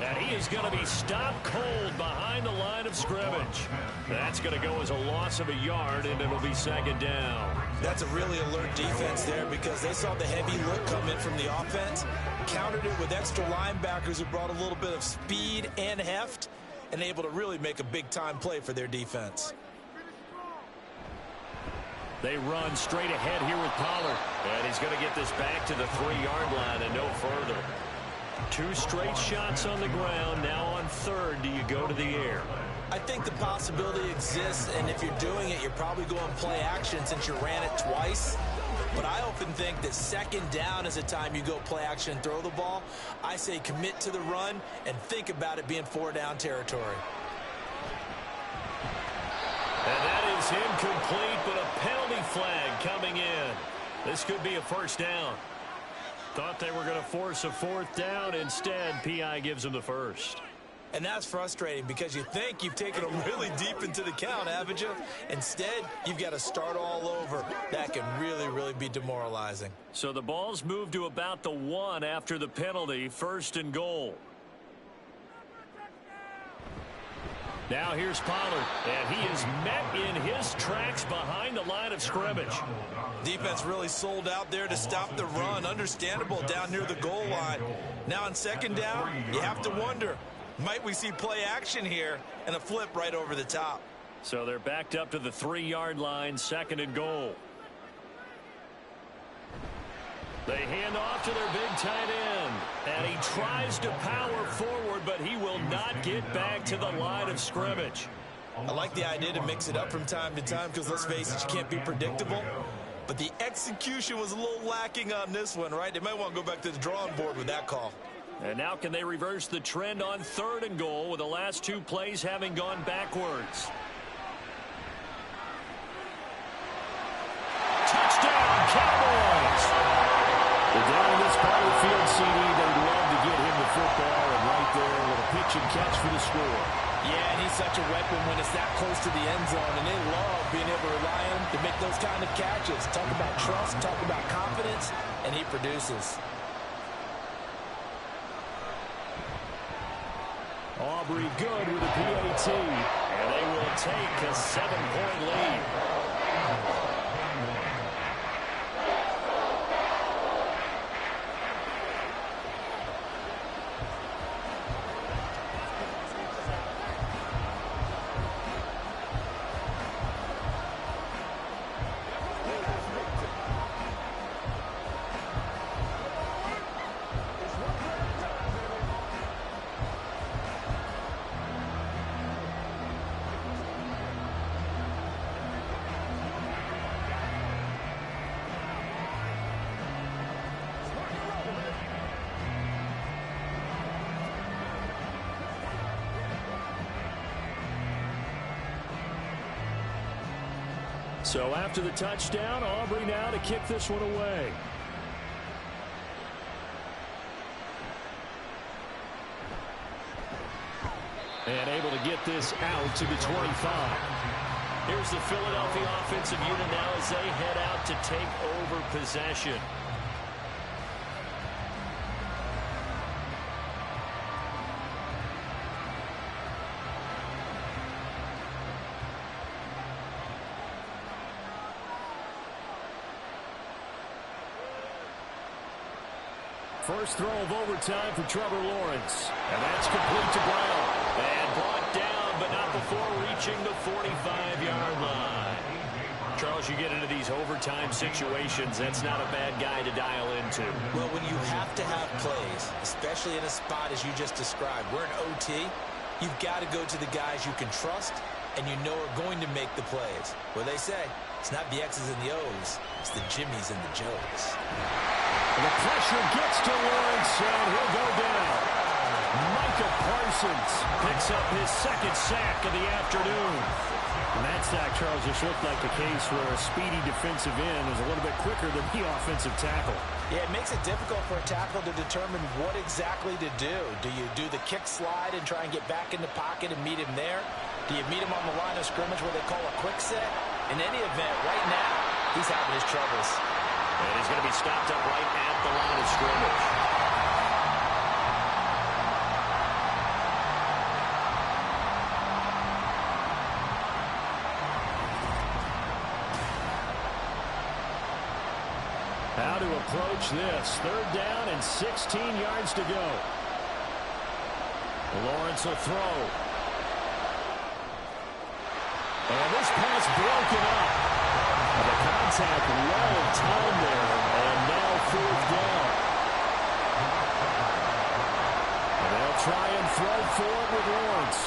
And he is going to be stopped cold behind the line of scrimmage. That's going to go as a loss of a yard, and it'll be second down. That's a really alert defense there because they saw the heavy look come in from the offense, countered it with extra linebackers who brought a little bit of speed and heft, and able to really make a big-time play for their defense. They run straight ahead here with Pollard. And he's going to get this back to the 3-yard line and no further. 2 straight shots on the ground. Now on third, do you go to the air? I think the possibility exists, and if you're doing it, you're probably going play action since you ran it twice. But I often think that second down is a time you go play action and throw the ball. I say commit to the run and think about it being 4-down territory. And that is incomplete, but a penalty flag coming in. This could be a first down. Thought they were going to force a 4th down. Instead, P.I. gives them the first. And that's frustrating because you think you've taken them really deep into the count, haven't you? Instead, you've got to start all over. That can really, really be demoralizing. So the ball's moved to about the 1 after the penalty, 1st and goal. Now here's Pollard, and he is met in his tracks behind the line of scrimmage. Defense really sold out there to stop the run. Understandable down near the goal line. Now on second down, you have to wonder, might we see play action here and a flip right over the top? So they're backed up to the 3-yard line, 2nd and goal. They hand off to their big tight end, and he tries to power forward, but he will not get back to the line of scrimmage. I like the idea to mix it up from time to time because, let's face it, you can't be predictable. But the execution was a little lacking on this one, right? They might want to go back to the drawing board with that call. And now can they reverse the trend on 3rd and goal with the last 2 plays having gone backwards? Touchdown, Cowboys! They're down in this part of the field, CD. They'd love to get him the football, and right right there with a pitch and catch for the score. Yeah, and he's such a weapon when it's that close to the end zone, and they love being able to rely on him to make those kind of catches. Talk about trust, talk about confidence, and he produces. Aubrey good with a PAT. And they will take a 7-point lead. So after the touchdown, Aubrey now to kick this one away. And able to get this out to the 25. Here's the Philadelphia offensive unit now as they head out to take over possession. First throw of overtime for Trevor Lawrence. And that's complete to Brown. And brought down, but not before reaching the 45-yard line. Charles, you get into these overtime situations, that's not a bad guy to dial into. Well, when you have to have plays, especially in a spot as you just described, we're in OT, you've got to go to the guys you can trust and you know are going to make the plays. Well, they say it's not the X's and the O's, it's the Jimmies and the Joes. And the pressure gets to Lawrence, and he'll go down. Micah Parsons picks up his second sack of the afternoon. And that sack, Charles, just looked like the case where a speedy defensive end is a little bit quicker than the offensive tackle. Yeah, it makes it difficult for a tackle to determine what exactly to do. Do you do the kick slide and try and get back in the pocket and meet him there? Do you meet him on the line of scrimmage where they call a quick set? In any event, right now, he's having his troubles. And he's going to be stopped up right at the line of scrimmage. How to approach this. Third down and 16 yards to go. Lawrence will throw. And this pass broken up. The contact well timed there, and now fourth down. And they'll try and throw forward with Lawrence.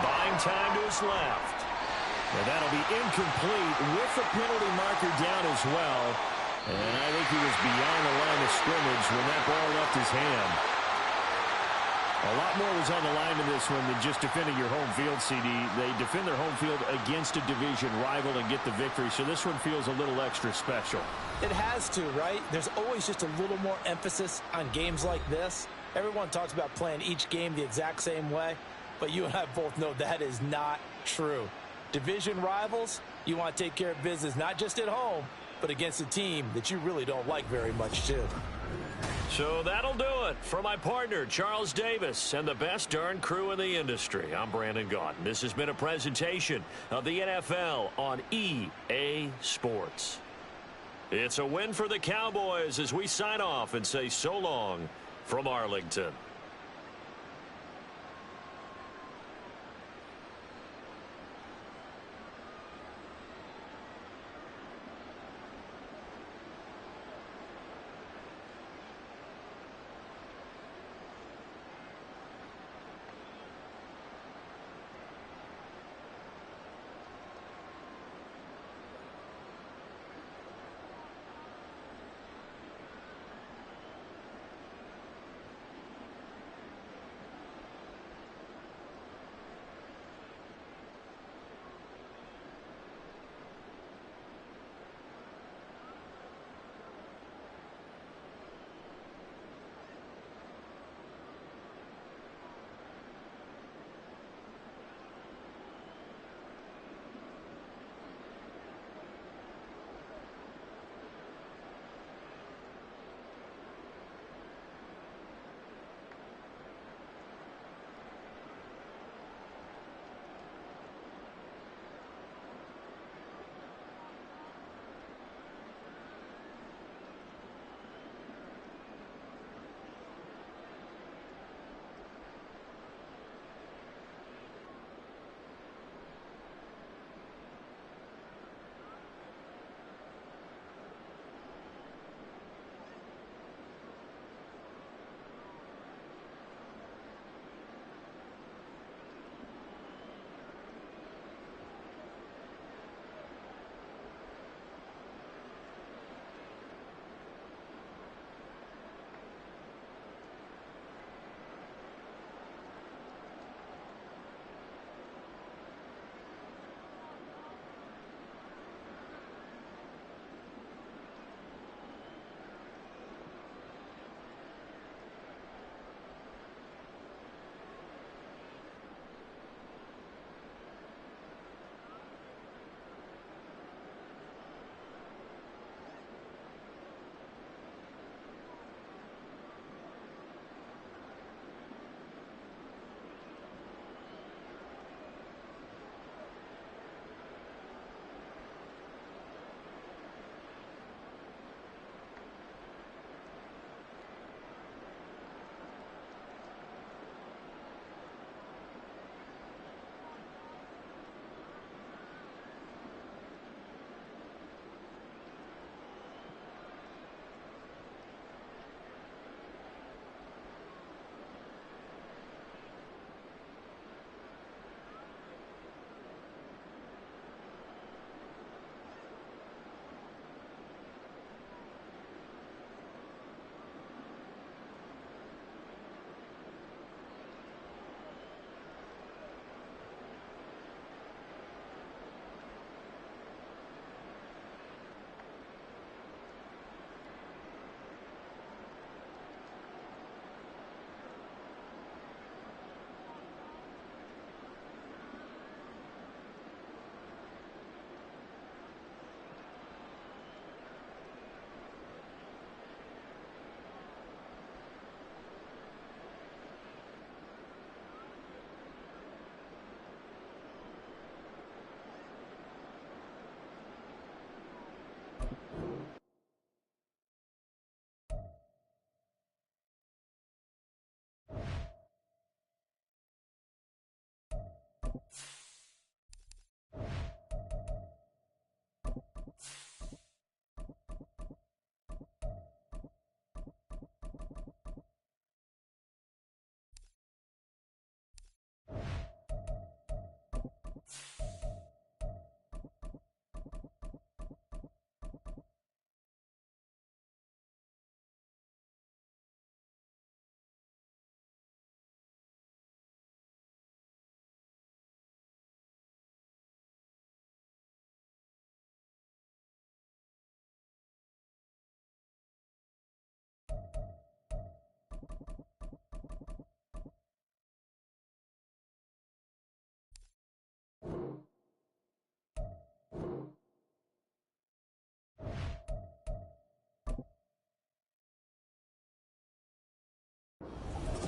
Buying time to his left. And that'll be incomplete with the penalty marker down as well. And I think he was beyond the line of scrimmage when that ball left his hand. A lot more was on the line in this one than just defending your home field, CD. They defend their home field against a division rival and get the victory, so this one feels a little extra special. It has to, right? There's always just a little more emphasis on games like this. Everyone talks about playing each game the exact same way, but you and I both know that is not true. Division rivals, you want to take care of business not just at home, but against a team that you really don't like very much, too. So that'll do it for my partner, Charles Davis, and the best darn crew in the industry. I'm Brandon Gaudin. This has been a presentation of the NFL on EA Sports. It's a win for the Cowboys as we sign off and say so long from Arlington.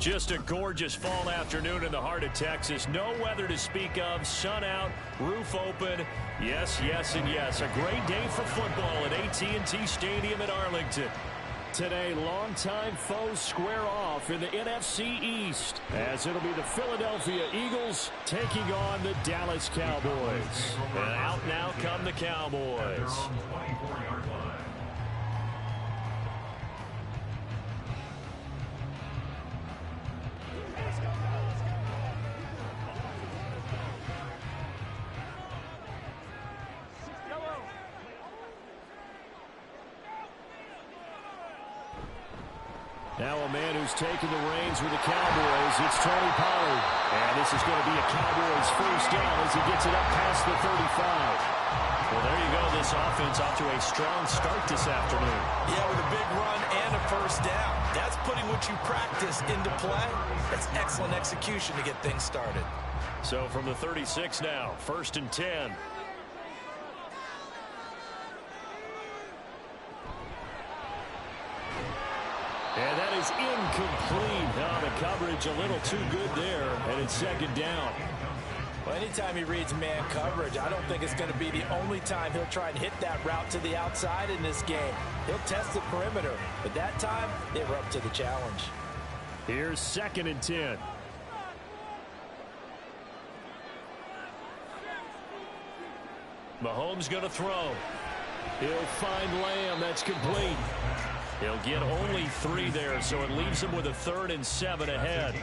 Just a gorgeous fall afternoon in the heart of Texas. No weather to speak of. Sun out, roof open. Yes, yes, and yes. A great day for football at AT&T Stadium in Arlington. Today, longtime foes square off in the NFC East, as it'll be the Philadelphia Eagles taking on the Dallas Cowboys. And out now come the Cowboys. Now a man who's taken the reins with the Cowboys, it's Tony Pollard. And this is going to be a Cowboys first down as he gets it up past the 35. Well, there you go. This offense off to a strong start this afternoon. Yeah, with a big run and a first down. That's putting what you practice into play. That's excellent execution to get things started. So from the 36 now, 1st and 10. And that is incomplete. Now the coverage a little too good there, and it's 2nd down. Well, anytime he reads man coverage, I don't think it's going to be the only time he'll try and hit that route to the outside in this game. He'll test the perimeter, but that time they were up to the challenge. Here's 2nd and 10. Mahomes going to throw. He'll find Lamb. That's complete. He'll get only 3 there, so it leaves him with a 3rd and 7 ahead.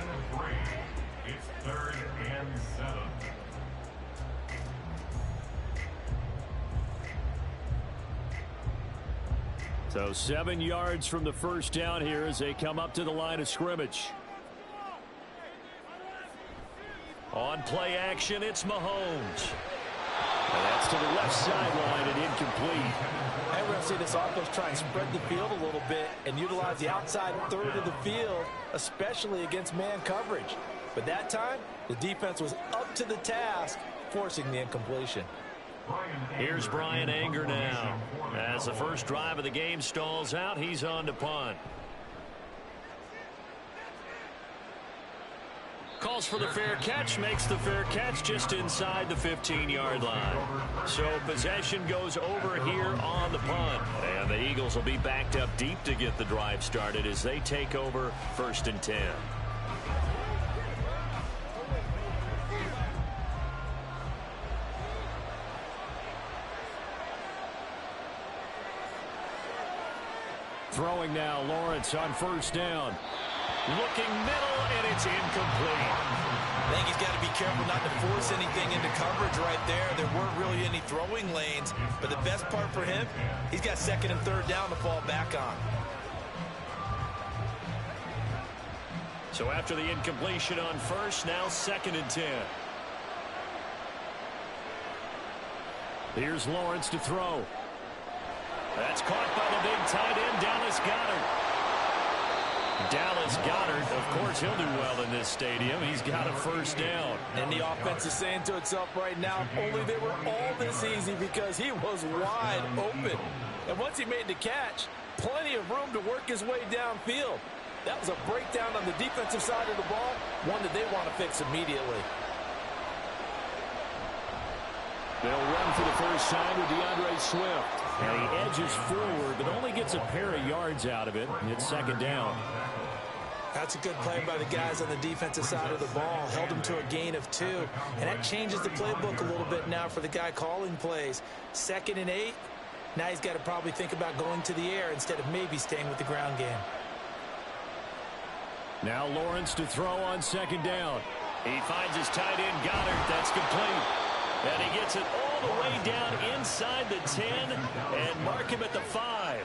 It's 3rd and 7. So 7 yards from the first down here as they come up to the line of scrimmage. On play action, it's Mahomes. And that's to the left sideline and incomplete. And we're going to see this offense try and spread the field a little bit and utilize the outside third of the field, especially against man coverage. But that time, the defense was up to the task, forcing the incompletion. Here's Brian Anger now. As the first drive of the game stalls out, he's on to punt. Calls for the fair catch, makes the fair catch just inside the 15-yard line. So possession goes over here on the punt. And the Eagles will be backed up deep to get the drive started as they take over 1st and 10. Throwing now, Lawrence on 1st down. Looking middle, and it's incomplete. I think he's got to be careful not to force anything into coverage right there. There weren't really any throwing lanes, but the best part for him, he's got 2nd and 3rd down to fall back on. So after the incompletion on 1st, now 2nd and 10. Here's Lawrence to throw. That's caught by the big tight end, Dallas Goedert. Dallas Goedert, of course, he'll do well in this stadium. He's got a 1st down. And the offense is saying to itself right now, only they were all this easy because he was wide open. And once he made the catch, plenty of room to work his way downfield. That was a breakdown on the defensive side of the ball, one that they want to fix immediately. They'll run for the first time with DeAndre Swift. And he edges forward, but only gets a pair of yards out of it. And it's 2nd down. That's a good play by the guys on the defensive side of the ball. Held him to a gain of 2. And that changes the playbook a little bit now for the guy calling plays. 2nd and 8. Now he's got to probably think about going to the air instead of maybe staying with the ground game. Now Lawrence to throw on 2nd down. He finds his tight end, Goedert. That's complete. And he gets it all the way down inside the 10 and mark him at the 5.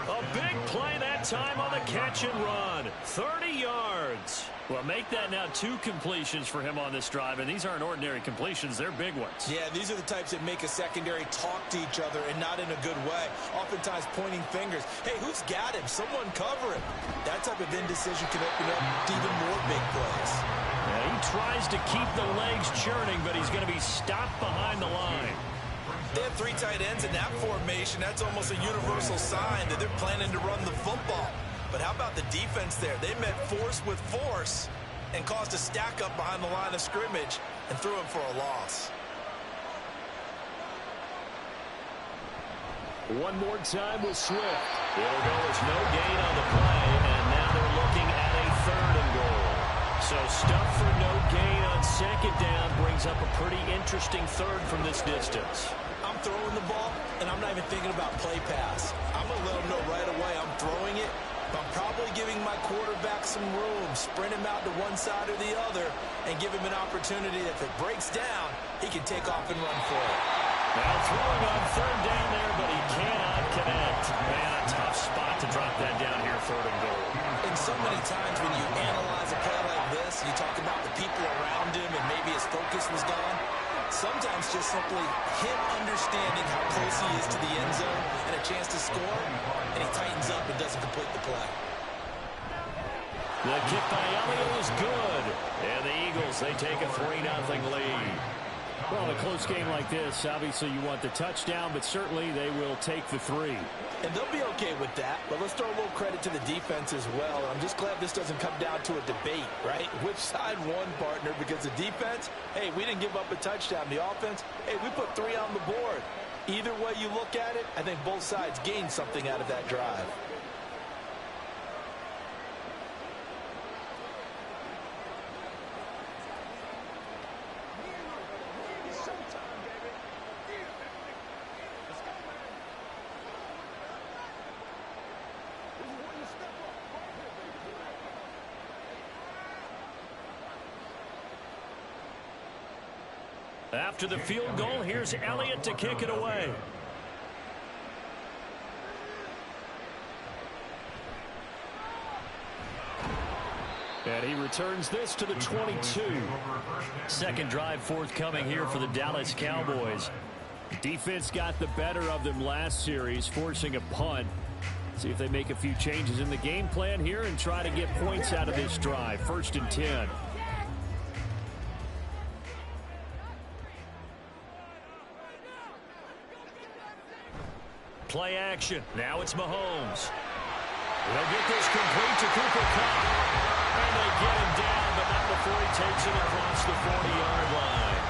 A big play that time on the catch and run. 30 yards. Well, make that now 2 completions for him on this drive, and these aren't ordinary completions. They're big ones. Yeah, these are the types that make a secondary talk to each other and not in a good way. Oftentimes pointing fingers. Hey, who's got him? Someone cover him. That type of indecision can open up even more big plays. Yeah, he tries to keep the legs churning, but he's going to be stopped behind the line. They have 3 tight ends in that formation. That's almost a universal sign that they're planning to run the football. But how about the defense there? They met force with force and caused a stack up behind the line of scrimmage and threw him for a loss. One more time with Swift. It'll go as no gain on the play, and now they're looking at a 3rd and goal. So stuff for no gain on 2nd down brings up a pretty interesting 3rd from this distance. I'm throwing the ball, and I'm not even thinking about play pass. I'm going to let them know right away I'm throwing it, but I'm probably giving my quarterback some room, sprint him out to one side or the other, and give him an opportunity that if it breaks down, he can take off and run for it. Now throwing on 3rd down there, but he cannot connect. Man, a tough spot to drop that down here, 3rd and goal. And so many times when you analyze a play like this, you talk about the people around him and maybe his focus was gone. Sometimes just simply him understanding how close he is to the end zone and a chance to score, and he tightens up and doesn't complete the play. The kick by Elliott is good. And the Eagles, they take a 3-0 lead. Well, in a close game like this, obviously you want the touchdown, but certainly they will take the 3. And they'll be okay with that, but let's throw a little credit to the defense as well. I'm just glad this doesn't come down to a debate, right? Which side won, partner? Because the defense, hey, we didn't give up a touchdown. The offense, hey, we put 3 on the board. Either way you look at it, I think both sides gained something out of that drive. After the field goal, here's Elliott to kick it away. And he returns this to the 22. 2nd drive forthcoming here for the Dallas Cowboys. Defense got the better of them last series, forcing a punt. See if they make a few changes in the game plan here and try to get points out of this drive. 1st and 10. Play action. Now it's Mahomes. They'll get this complete to Cooper Kupp. And they get him down, but not before he takes it across the 40-yard line.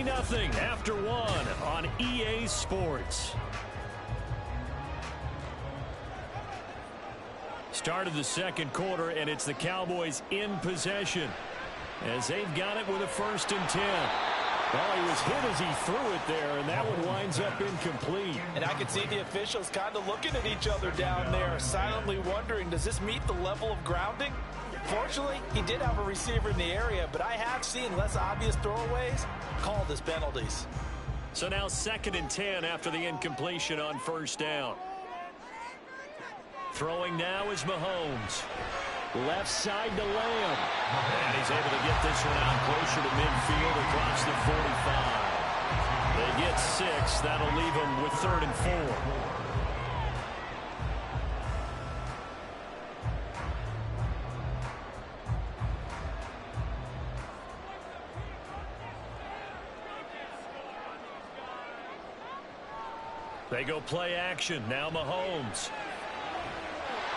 $3-0 after 1 on EA Sports. Start of the 2nd quarter, and it's the Cowboys in possession as they've got it with a 1st and 10. Well, he was hit as he threw it there, and that one winds up incomplete. And I could see the officials kind of looking at each other down there, silently wondering, does this meet the level of grounding? Fortunately, he did have a receiver in the area, but I have seen less obvious throwaways called as penalties. So now 2nd and 10 after the incompletion on 1st down. Throwing now is Mahomes. Left side to Lamb. And he's able to get this one out closer to midfield across the 45. They get 6. That'll leave them with 3rd and 4. They go play action. Now Mahomes.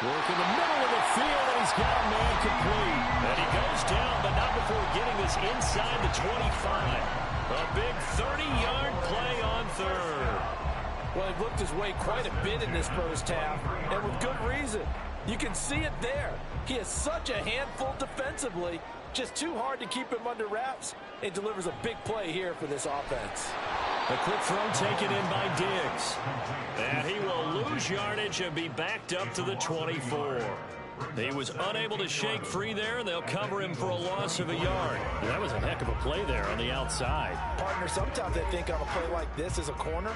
Work in the middle of the field, and he's got a man complete. And he goes down, but not before getting this inside the 25. A big 30-yard play on 3rd. Well, he looked his way quite a bit in this 1st half, and with good reason. You can see it there. He is such a handful defensively, just too hard to keep him under wraps. It delivers a big play here for this offense. A quick throw taken in by Diggs. And he will lose yardage and be backed up to the 24. He was unable to shake free there, and they'll cover him for a loss of a yard. That was a heck of a play there on the outside. Partner, sometimes I think on a play like this as a corner,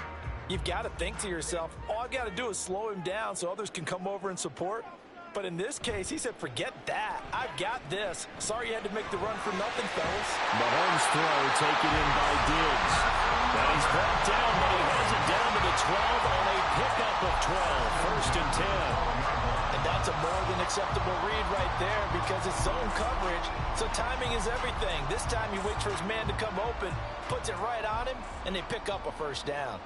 you've got to think to yourself, all I got to do is slow him down so others can come over and support. But in this case, he said, forget that. I've got this. Sorry you had to make the run for nothing, fellas. Mahomes' throw taken in by Diggs. Now he's brought down, but he has it down to the 12 on a pickup of 12. 1st and 10. And That's a more than acceptable read right there because it's zone coverage, so timing is everything. This time he waits for his man to come open, puts it right on him, and they pick up a first down.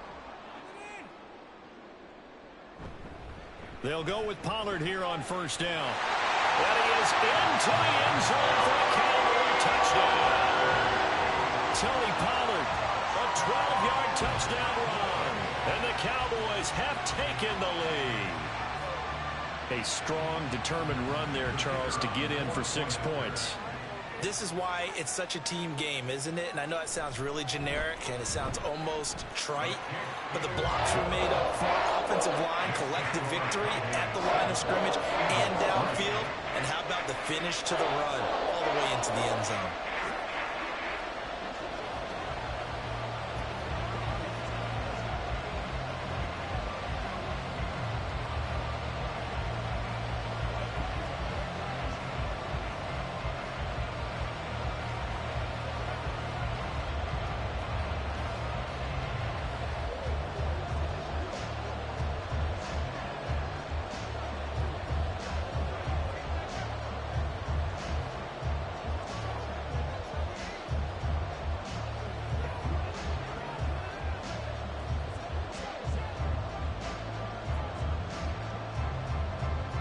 They'll go with Pollard here on first down. And he is into the end zone for a Cowboy touchdown. Tony Pollard, a 12-yard touchdown run. And the Cowboys have taken the lead. A strong, determined run there, Charles, to get in for 6 points. This is why it's such a team game, isn't it? And I know it sounds really generic and it sounds almost trite, but the blocks were made up front, offensive line, collective victory at the line of scrimmage and downfield. And how about the finish to the run all the way into the end zone?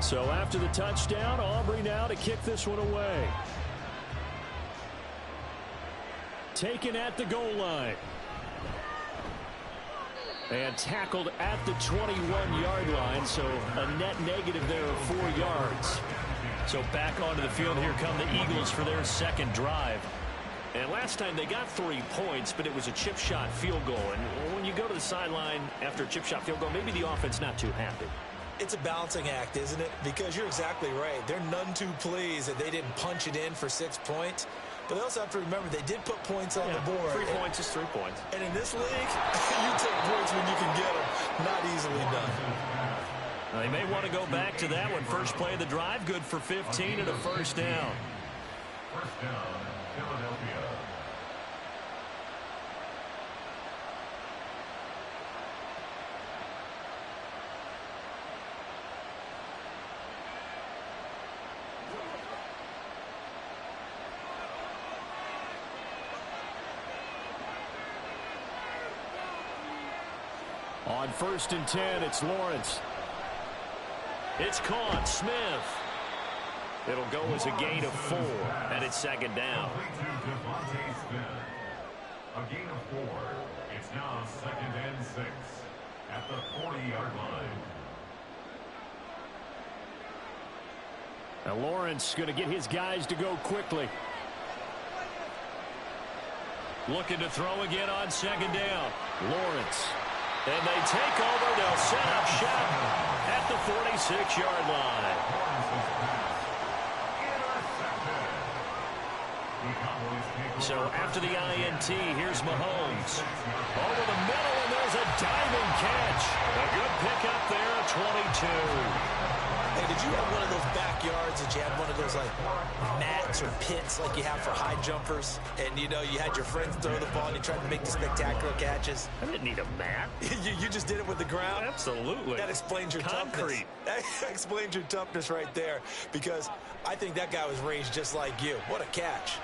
So after the touchdown, Aubrey now to kick this one away. Taken at the goal line. And tackled at the 21-yard line, so a net negative there of 4 yards. So back onto the field, here come the Eagles for their second drive. And last time they got 3 points, but it was a chip shot field goal. And when you go to the sideline after a chip shot field goal, maybe the offense not too happy. It's a balancing act, isn't it? Because you're exactly right. They're none too pleased that they didn't punch it in for 6 points. But they also have to remember they did put points on the board. 3 points is 3 points. And in this league, you take points when you can get them. Not easily done. They may want to go back to that one. First play of the drive, good for 15 and a first down. First down, Philadelphia. On 1st and 10, it's Lawrence. It's caught. Smith. It'll go as a gain of 4, and it's second down. A gain of 4. It's now 2nd and 6 at the 40-yard line. Now Lawrence going to get his guys to go quickly. Looking to throw again on second down. Lawrence. And they take over. They'll set up shop at the 46-yard line. So after the INT, here's Mahomes. Over the middle, and there's a diving catch. A good pickup there at 22. Hey, did you have one of those backyards that you had one of those like mats or pits like you have for high jumpers? And you know, you had your friends throw the ball and you tried to make the spectacular catches? I didn't need a mat. you just did it with the ground? Absolutely. That explains your concrete. Toughness. That explains your toughness right there. Because I think that guy was raised just like you. What a catch.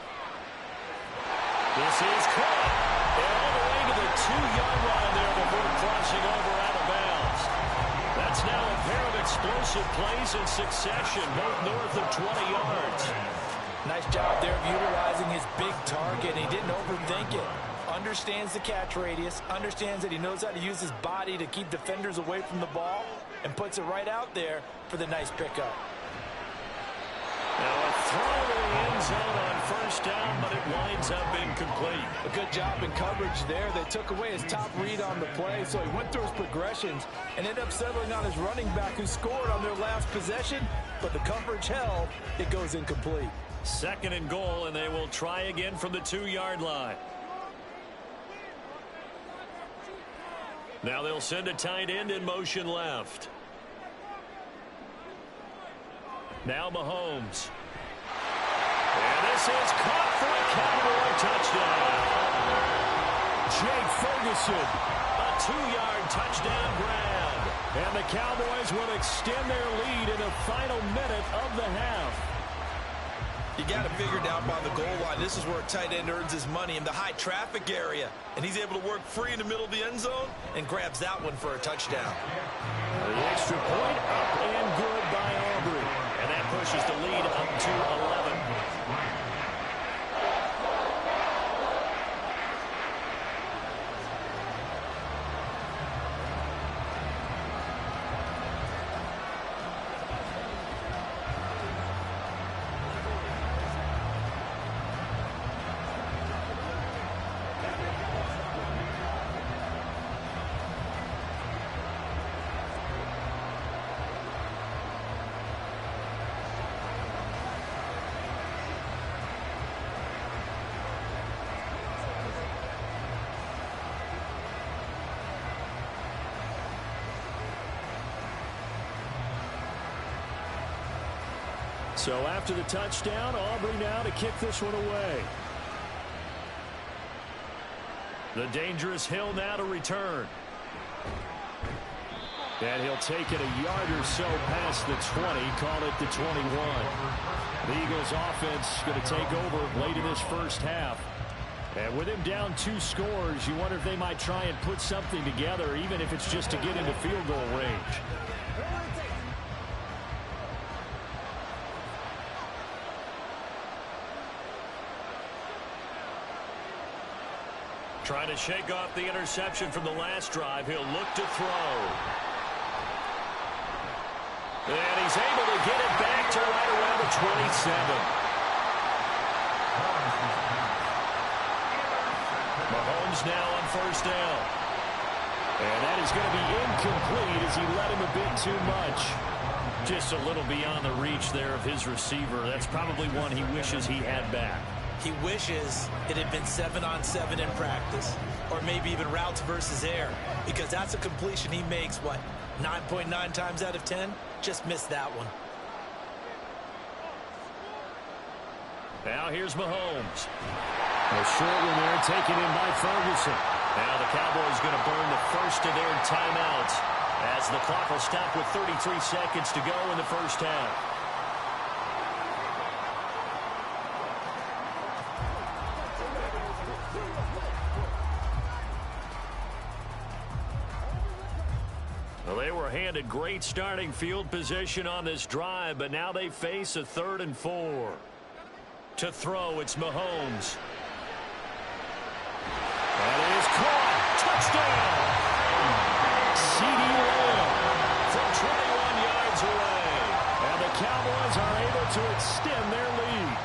This is caught. And all the way to the 2-yard line there before crossing over out of bounds. That's now a pair of explosive plays in succession, both north of 20 yards. Nice job there of utilizing his big target. He didn't overthink it. Understands the catch radius, understands that he knows how to use his body to keep defenders away from the ball, and puts it right out there for the nice pickup. Now a throw to the end zone on first down, but it winds up incomplete. A good job in coverage there. They took away his top read on the play, so he went through his progressions and ended up settling on his running back who scored on their last possession, but the coverage held. It goes incomplete. 2nd and goal, and they will try again from the 2-yard line. Now they'll send a tight end in motion left. Now Mahomes. And this is caught for a Cowboy touchdown. Jake Ferguson, a 2-yard touchdown grab. And the Cowboys will extend their lead in the final minute of the half. You got to figure down by the goal line. This is where a tight end earns his money, in the high traffic area. And he's able to work free in the middle of the end zone and grabs that one for a touchdown. The extra point up and good by Aubrey. And that pushes the lead up to 11. So after the touchdown, Aubrey now to kick this one away. The dangerous Hill now to return. And he'll take it a yard or so past the 20, call it the 21. The Eagles offense going to take over late in this first half. And with him down 2 scores, you wonder if they might try and put something together, even if it's just to get into field goal range. Trying to shake off the interception from the last drive. He'll look to throw. And he's able to get it back to right around the 27. Mahomes now on first down. And that is going to be incomplete as he led him a bit too much. Just a little beyond the reach there of his receiver. That's probably one he wishes he had back. He wishes it had been 7-on-7 in practice, or maybe even routes versus air, because that's a completion he makes, what, 9.9 times out of 10? Just missed that one. Now here's Mahomes. A short one there taken in by Ferguson. Now the Cowboys going to burn the first of their timeouts as the clock will stop with 33 seconds to go in the first half. Well, they were handed great starting field position on this drive, but now they face a 3rd and 4. To throw, it's Mahomes. That is caught. Touchdown! CeeDee Lamb from 21 yards away. And the Cowboys are able to extend their lead.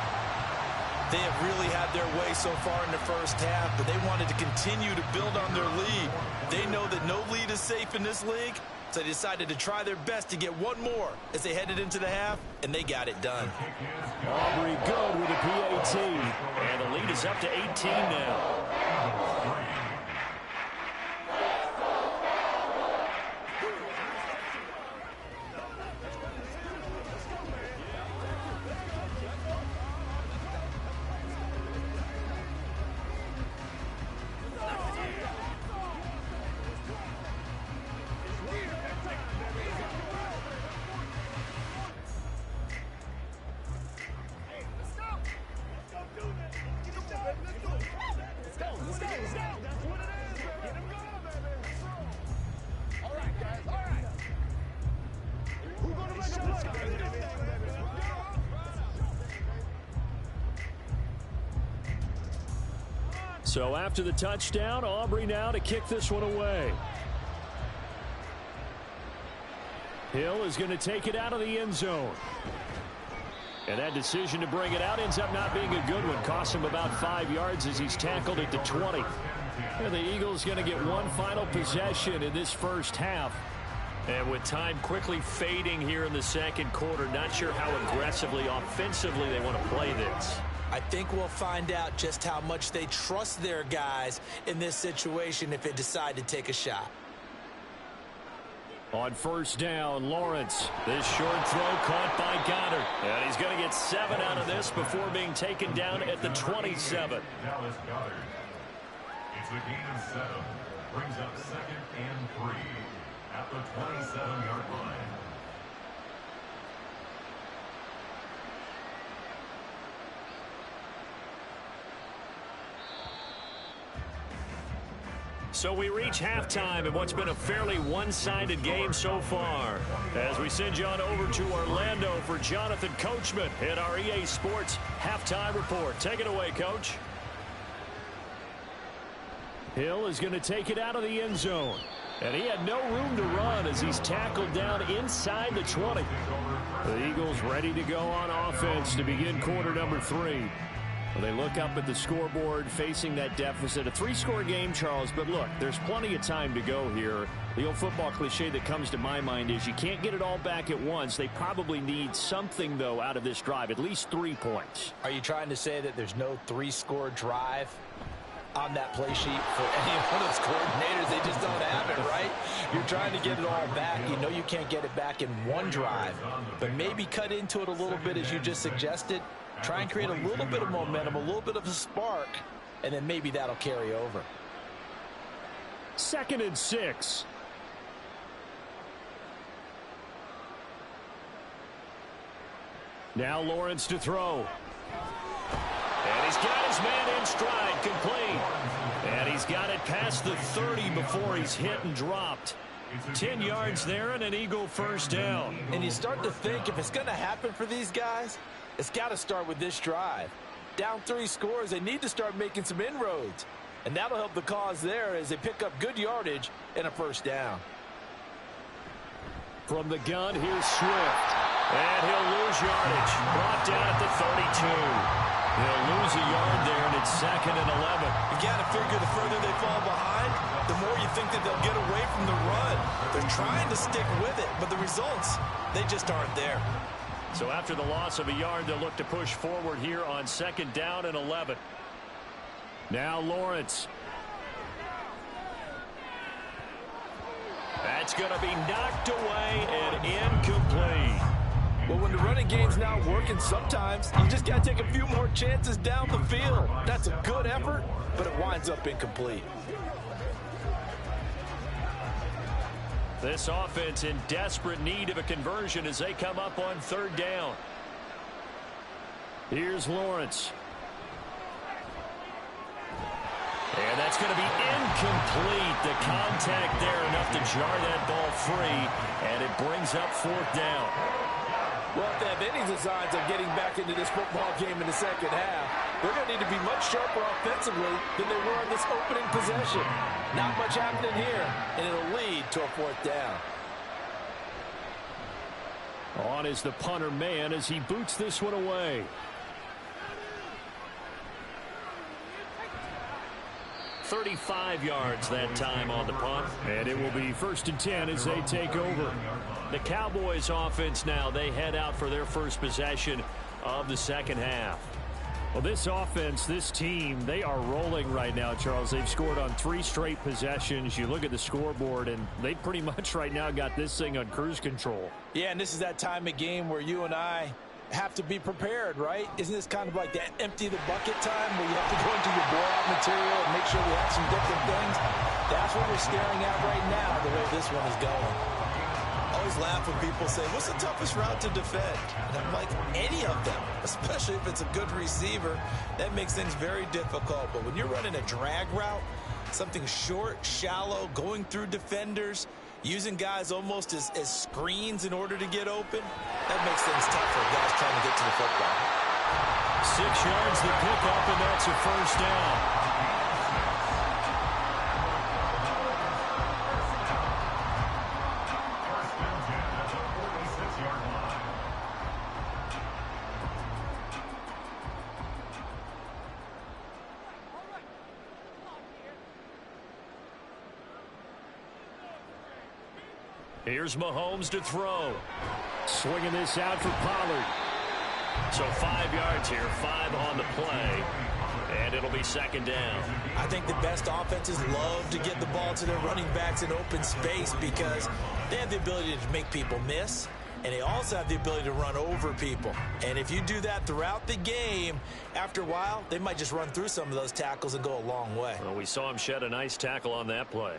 They have really had their way so far in the first half, but they wanted to continue to build on their lead. They know that no lead is safe in this league, so they decided to try their best to get one more as they headed into the half, and they got it done. Aubrey good with a PAT, and the lead is up to 18 now. So after the touchdown, Aubrey now to kick this one away. Hill is going to take it out of the end zone. And that decision to bring it out ends up not being a good one. Costs him about 5 yards as he's tackled at the 20. And the Eagles going to get one final possession in this first half. And with time quickly fading here in the second quarter, not sure how aggressively, offensively they want to play this. I think we'll find out just how much they trust their guys in this situation if they decide to take a shot. On first down, Lawrence. This short throw caught by Goddard. And he's going to get 7 out of this before being taken down at the 27. Dallas Goddard. It's a gain of 7. Brings up 2nd and 3. at the 27-yard line. So we reach halftime in what's been a fairly one-sided game so far. As we send you on over to Orlando for Jonathan Coachman in our EA Sports Halftime Report. Take it away, Coach. Hill is going to take it out of the end zone. And he had no room to run as he's tackled down inside the 20. The Eagles ready to go on offense to begin quarter number 3. Well, they look up at the scoreboard facing that deficit. A 3-score game, Charles, but look, there's plenty of time to go here. The old football cliche that comes to my mind is you can't get it all back at once. They probably need something, though, out of this drive, at least 3 points. Are you trying to say that there's no 3-score drive on that play sheet for any one of those coordinators? They just don't have it, right? You're trying to get it all back. You know you can't get it back in one drive, but maybe cut into it a little bit as you just suggested. Try and create a little bit of momentum, a little bit of a spark, and then maybe that'll carry over. 2nd and 6. Now Lawrence to throw. And he's got his man in stride, complete. And he's got it past the 30 before he's hit and dropped. 10 yards there and an Eagle first down. And you start to think if it's going to happen for these guys, it's got to start with this drive. Down 3 scores, they need to start making some inroads. And that'll help the cause there as they pick up good yardage and a first down. From the gun, here's Swift. And he'll lose yardage. Brought down at the 32. He'll lose a yard there, and it's 2nd and 11. You got to figure the further they fall behind, the more you think that they'll get away from the run. They're trying to stick with it, but the results, they just aren't there. So after the loss of a yard, they'll look to push forward here on 2nd down and 11. Now Lawrence. That's going to be knocked away and incomplete. Well, when the running game's not working, sometimes you just got to take a few more chances down the field. That's a good effort, but it winds up incomplete. This offense in desperate need of a conversion as they come up on 3rd down. Here's Lawrence. And that's going to be incomplete. The contact there enough to jar that ball free, and it brings up 4th down. Well, if they have any designs of getting back into this football game in the second half, they're going to need to be much sharper offensively than they were in this opening possession. Not much happening here, and it'll lead to a 4th down. On is the punter man as he boots this one away. .35 yards that time on the punt. And it will be 1st and 10 as they take over. The Cowboys offense now, they head out for their first possession of the second half. Well, this offense, this team, they are rolling right now, Charles. They've scored on 3 straight possessions. You look at the scoreboard, and they pretty much right now got this thing on cruise control. Yeah, and this is that time of game where you and I have to be prepared, right? Isn't this kind of like that empty the bucket time where you have to go into your blowout material and make sure we have some different things? That's what we're staring at right now, the way this one is going. I always laugh when people say, what's the toughest route to defend? And I'm like, any of them, especially if it's a good receiver. That makes things very difficult. But when you're running a drag route, something short, shallow, going through defenders, using guys almost as screens in order to get open, that makes things tough for guys trying to get to the football. 6 yards the pickup, and that's a first down. Here's Mahomes to throw. Swinging this out for Pollard. So 5 yards here, 5 on the play. And it'll be 2nd down. I think the best offenses love to get the ball to their running backs in open space because they have the ability to make people miss, and they also have the ability to run over people. And if you do that throughout the game, after a while, they might just run through some of those tackles and go a long way. Well, we saw him shed a nice tackle on that play.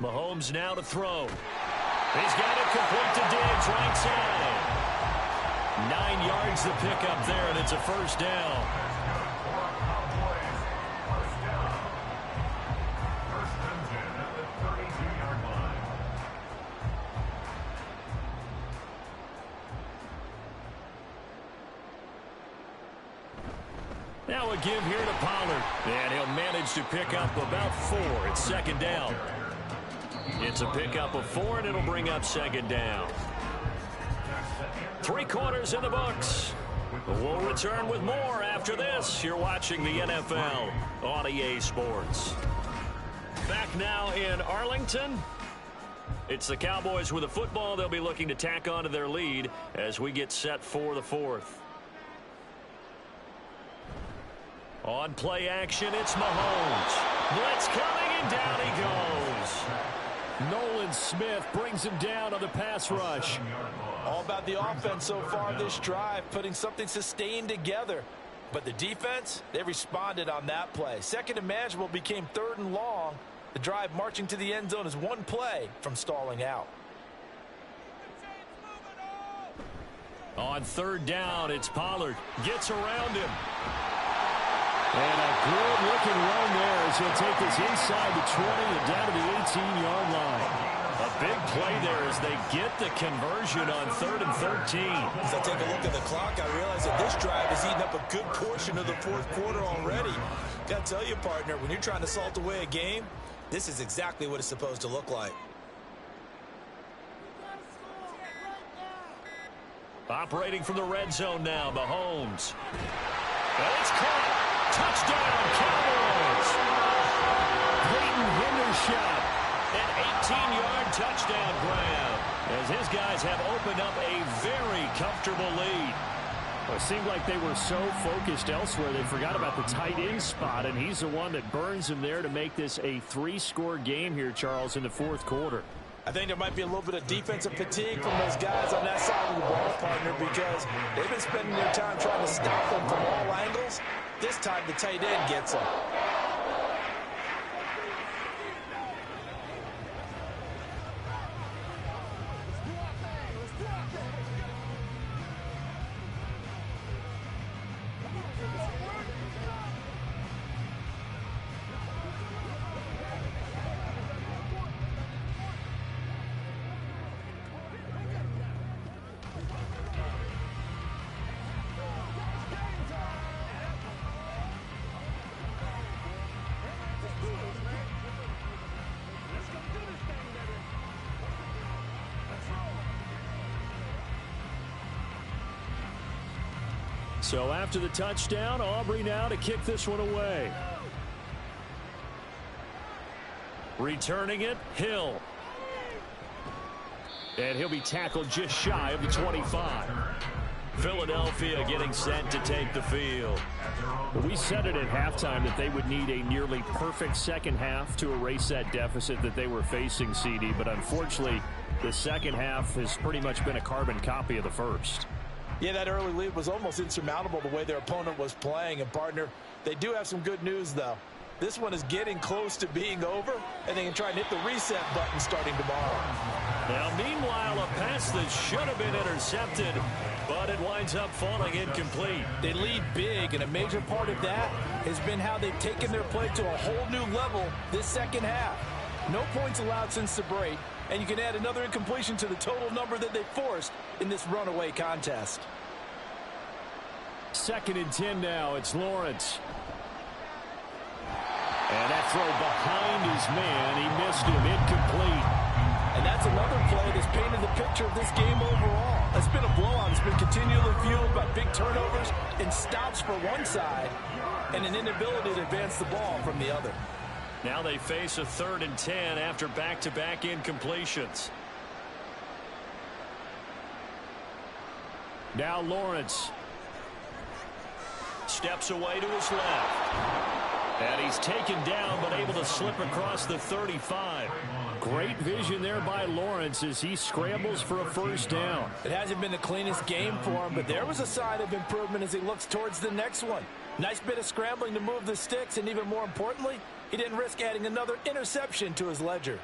Mahomes now to throw. He's got it complete to Diggs, right side. 9 yards to pick up there, and it's a first down. Now a give here to Pollard, and he'll manage to pick up about 4. It's second down. It's a pickup of 4, and it'll bring up second down. 3 quarters in the books. We'll return with more after this. You're watching the NFL on EA Sports. Back now in Arlington. It's the Cowboys with the football. They'll be looking to tack onto their lead as we get set for the 4th. On play action, it's Mahomes. Blitz coming, and down he goes. Nolan Smith brings him down on the pass rush. All about the offense so far this drive, putting something sustained together. But the defense, they responded on that play. Second and manageable became 3rd and long. The drive marching to the end zone is 1 play from stalling out. On 3rd down, it's Pollard. Gets around him. And a good-looking run there as he'll take this inside the 20 and down to the 18-yard line. A big play there as they get the conversion on 3rd and 13. As I take a look at the clock, I realize that this drive has eaten up a good portion of the 4th quarter already. Got to tell you, partner, when you're trying to salt away a game, this is exactly what it's supposed to look like. Operating from the red zone now, Mahomes. And it's caught. Touchdown, Cowboys. Peyton Hendershot. An 18-yard touchdown grab as his guys have opened up a very comfortable lead. Well, it seemed like they were so focused elsewhere they forgot about the tight end spot, and he's the one that burns them there to make this a 3-score game here, Charles, in the 4th quarter. I think there might be a little bit of defensive fatigue from those guys on that side of the ball, partner, because they've been spending their time trying to stop them from all angles. This time the tight end gets them. So after the touchdown, Aubrey now to kick this one away. Returning it, Hill. And he'll be tackled just shy of the 25. Philadelphia getting set to take the field. We said it at halftime that they would need a nearly perfect second half to erase that deficit that they were facing, CD. But unfortunately, the second half has pretty much been a carbon copy of the first. Yeah, that early lead was almost insurmountable the way their opponent was playing. And, partner, they do have some good news, though. This one is getting close to being over, and they can try and hit the reset button starting tomorrow. Now, meanwhile, a pass that should have been intercepted, but it winds up falling incomplete. They lead big, and a major part of that has been how they've taken their play to a whole new level this second half. No points allowed since the break, and you can add another incompletion to the total number that they forced in this runaway contest. 2nd and 10 now. It's Lawrence. And that throw behind his man. He missed him. Incomplete. And that's another play that's painted the picture of this game overall. It's been a blowout. It's been continually fueled by big turnovers and stops for one side and an inability to advance the ball from the other. Now they face a 3rd and 10 after back-to-back incompletions. Now Lawrence. Steps away to his left. And he's taken down but able to slip across the 35. Great vision there by Lawrence as he scrambles for a first down. It hasn't been the cleanest game for him, but there was a sign of improvement as he looks towards the next one. Nice bit of scrambling to move the sticks, and even more importantly, he didn't risk adding another interception to his ledger.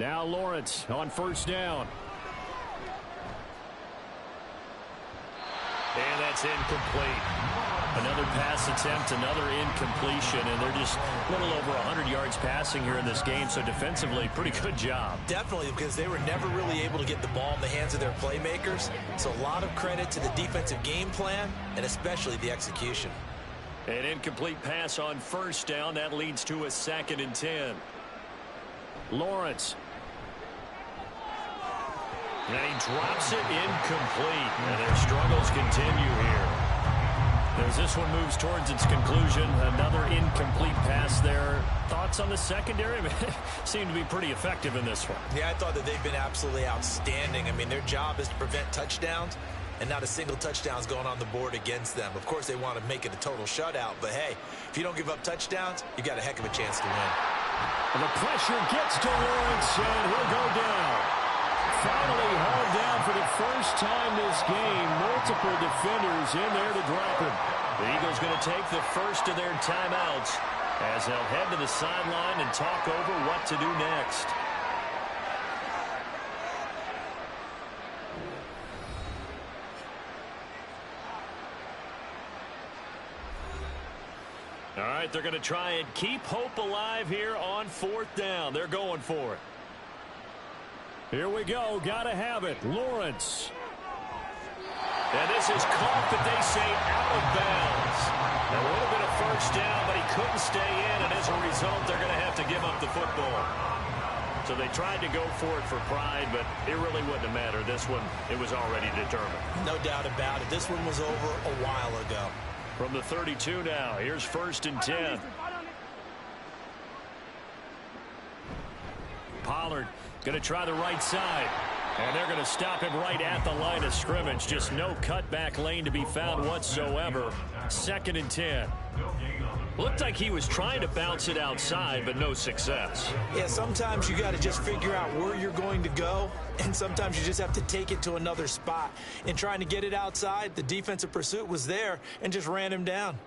Now Lawrence on first down. And that's incomplete. Another pass attempt, another incompletion, and they're just a little over 100 yards passing here in this game, so defensively, pretty good job. Definitely, because they were never really able to get the ball in the hands of their playmakers, so a lot of credit to the defensive game plan, and especially the execution. An incomplete pass on first down. That leads to a 2nd and 10. Lawrence. And he drops it incomplete. And their struggles continue here. As this one moves towards its conclusion, another incomplete pass there. Thoughts on the secondary? Seem to be pretty effective in this one. Yeah, I thought that they've been absolutely outstanding. I mean, their job is to prevent touchdowns, and not a single touchdown's going on the board against them. Of course, they want to make it a total shutout, but hey, if you don't give up touchdowns, you got a heck of a chance to win. And the pressure gets to Lawrence, and he'll go down. Finally hauled down for the first time this game. Multiple defenders in there to drop him. The Eagles going to take the first of their timeouts as they'll head to the sideline and talk over what to do next. All right, they're going to try and keep hope alive here on 4th down. They're going for it. Here we go. Got to have it. Lawrence. And this is caught, but they say out of bounds. A little bit of first down, but he couldn't stay in, and as a result, they're going to have to give up the football. So they tried to go for it for pride, but it really wouldn't have mattered. This one, it was already determined. No doubt about it. This one was over a while ago. From the 32 now, here's 1st and 10. Pollard going to try the right side. And they're going to stop him right at the line of scrimmage. Just no cutback lane to be found whatsoever. 2nd and 10. Looked like he was trying to bounce it outside, but no success. Yeah, sometimes you got to just figure out where you're going to go, and sometimes you just have to take it to another spot. In trying to get it outside, the defensive pursuit was there and just ran him down.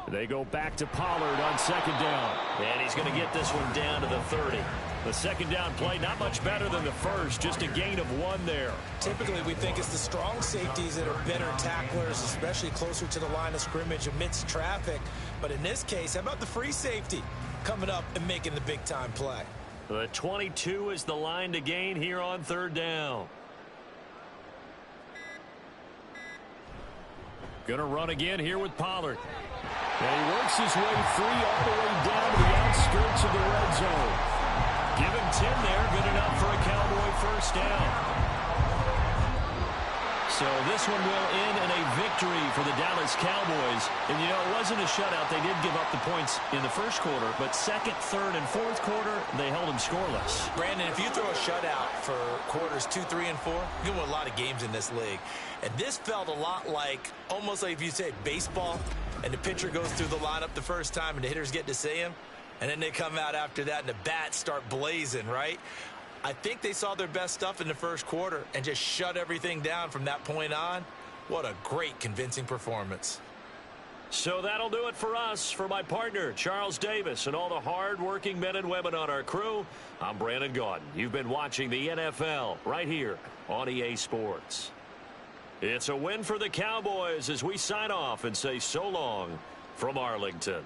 They go back to Pollard on 2nd down. And he's going to get this one down to the 30. The 2nd down play, not much better than the first, just a gain of 1 there. Typically, we think it's the strong safeties that are better tacklers, especially closer to the line of scrimmage amidst traffic. But in this case, how about the free safety coming up and making the big-time play? The 22 is the line to gain here on 3rd down. Going to run again here with Pollard. And he works his way free all the way down to the outskirts of the red zone. Give him 10 there. Good enough for a Cowboy first down. So this one will end in a victory for the Dallas Cowboys. And, you know, it wasn't a shutout. They did give up the points in the first quarter. But 2nd, 3rd, and 4th quarter, they held them scoreless. Brandon, if you throw a shutout for quarters 2, 3, and 4, you can win a lot of games in this league. And this felt a lot like, almost like if you say baseball, and the pitcher goes through the lineup the first time and the hitters get to see him, and then they come out after that and the bats start blazing, right? I think they saw their best stuff in the first quarter and just shut everything down from that point on. What a great, convincing performance. So that'll do it for us. For my partner, Charles Davis, and all the hard-working men and women on our crew, I'm Brandon Gaudin. You've been watching the NFL right here on EA Sports. It's a win for the Cowboys as we sign off and say so long from Arlington.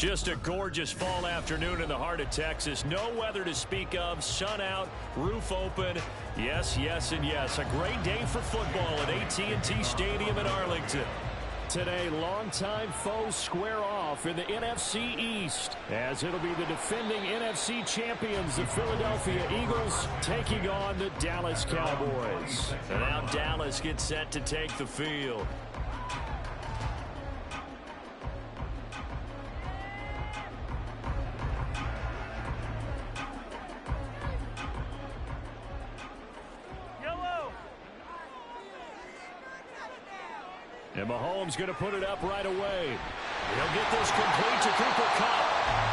Just a gorgeous fall afternoon in the heart of Texas. No weather to speak of. Sun out, roof open. Yes, yes, and yes. A great day for football at AT&T Stadium in Arlington. Today, longtime foes square off in the NFC East, as it'll be the defending NFC champions, the Philadelphia Eagles, taking on the Dallas Cowboys. And now Dallas gets set to take the field. And Mahomes going to put it up right away. He'll get this complete to Cooper Kupp.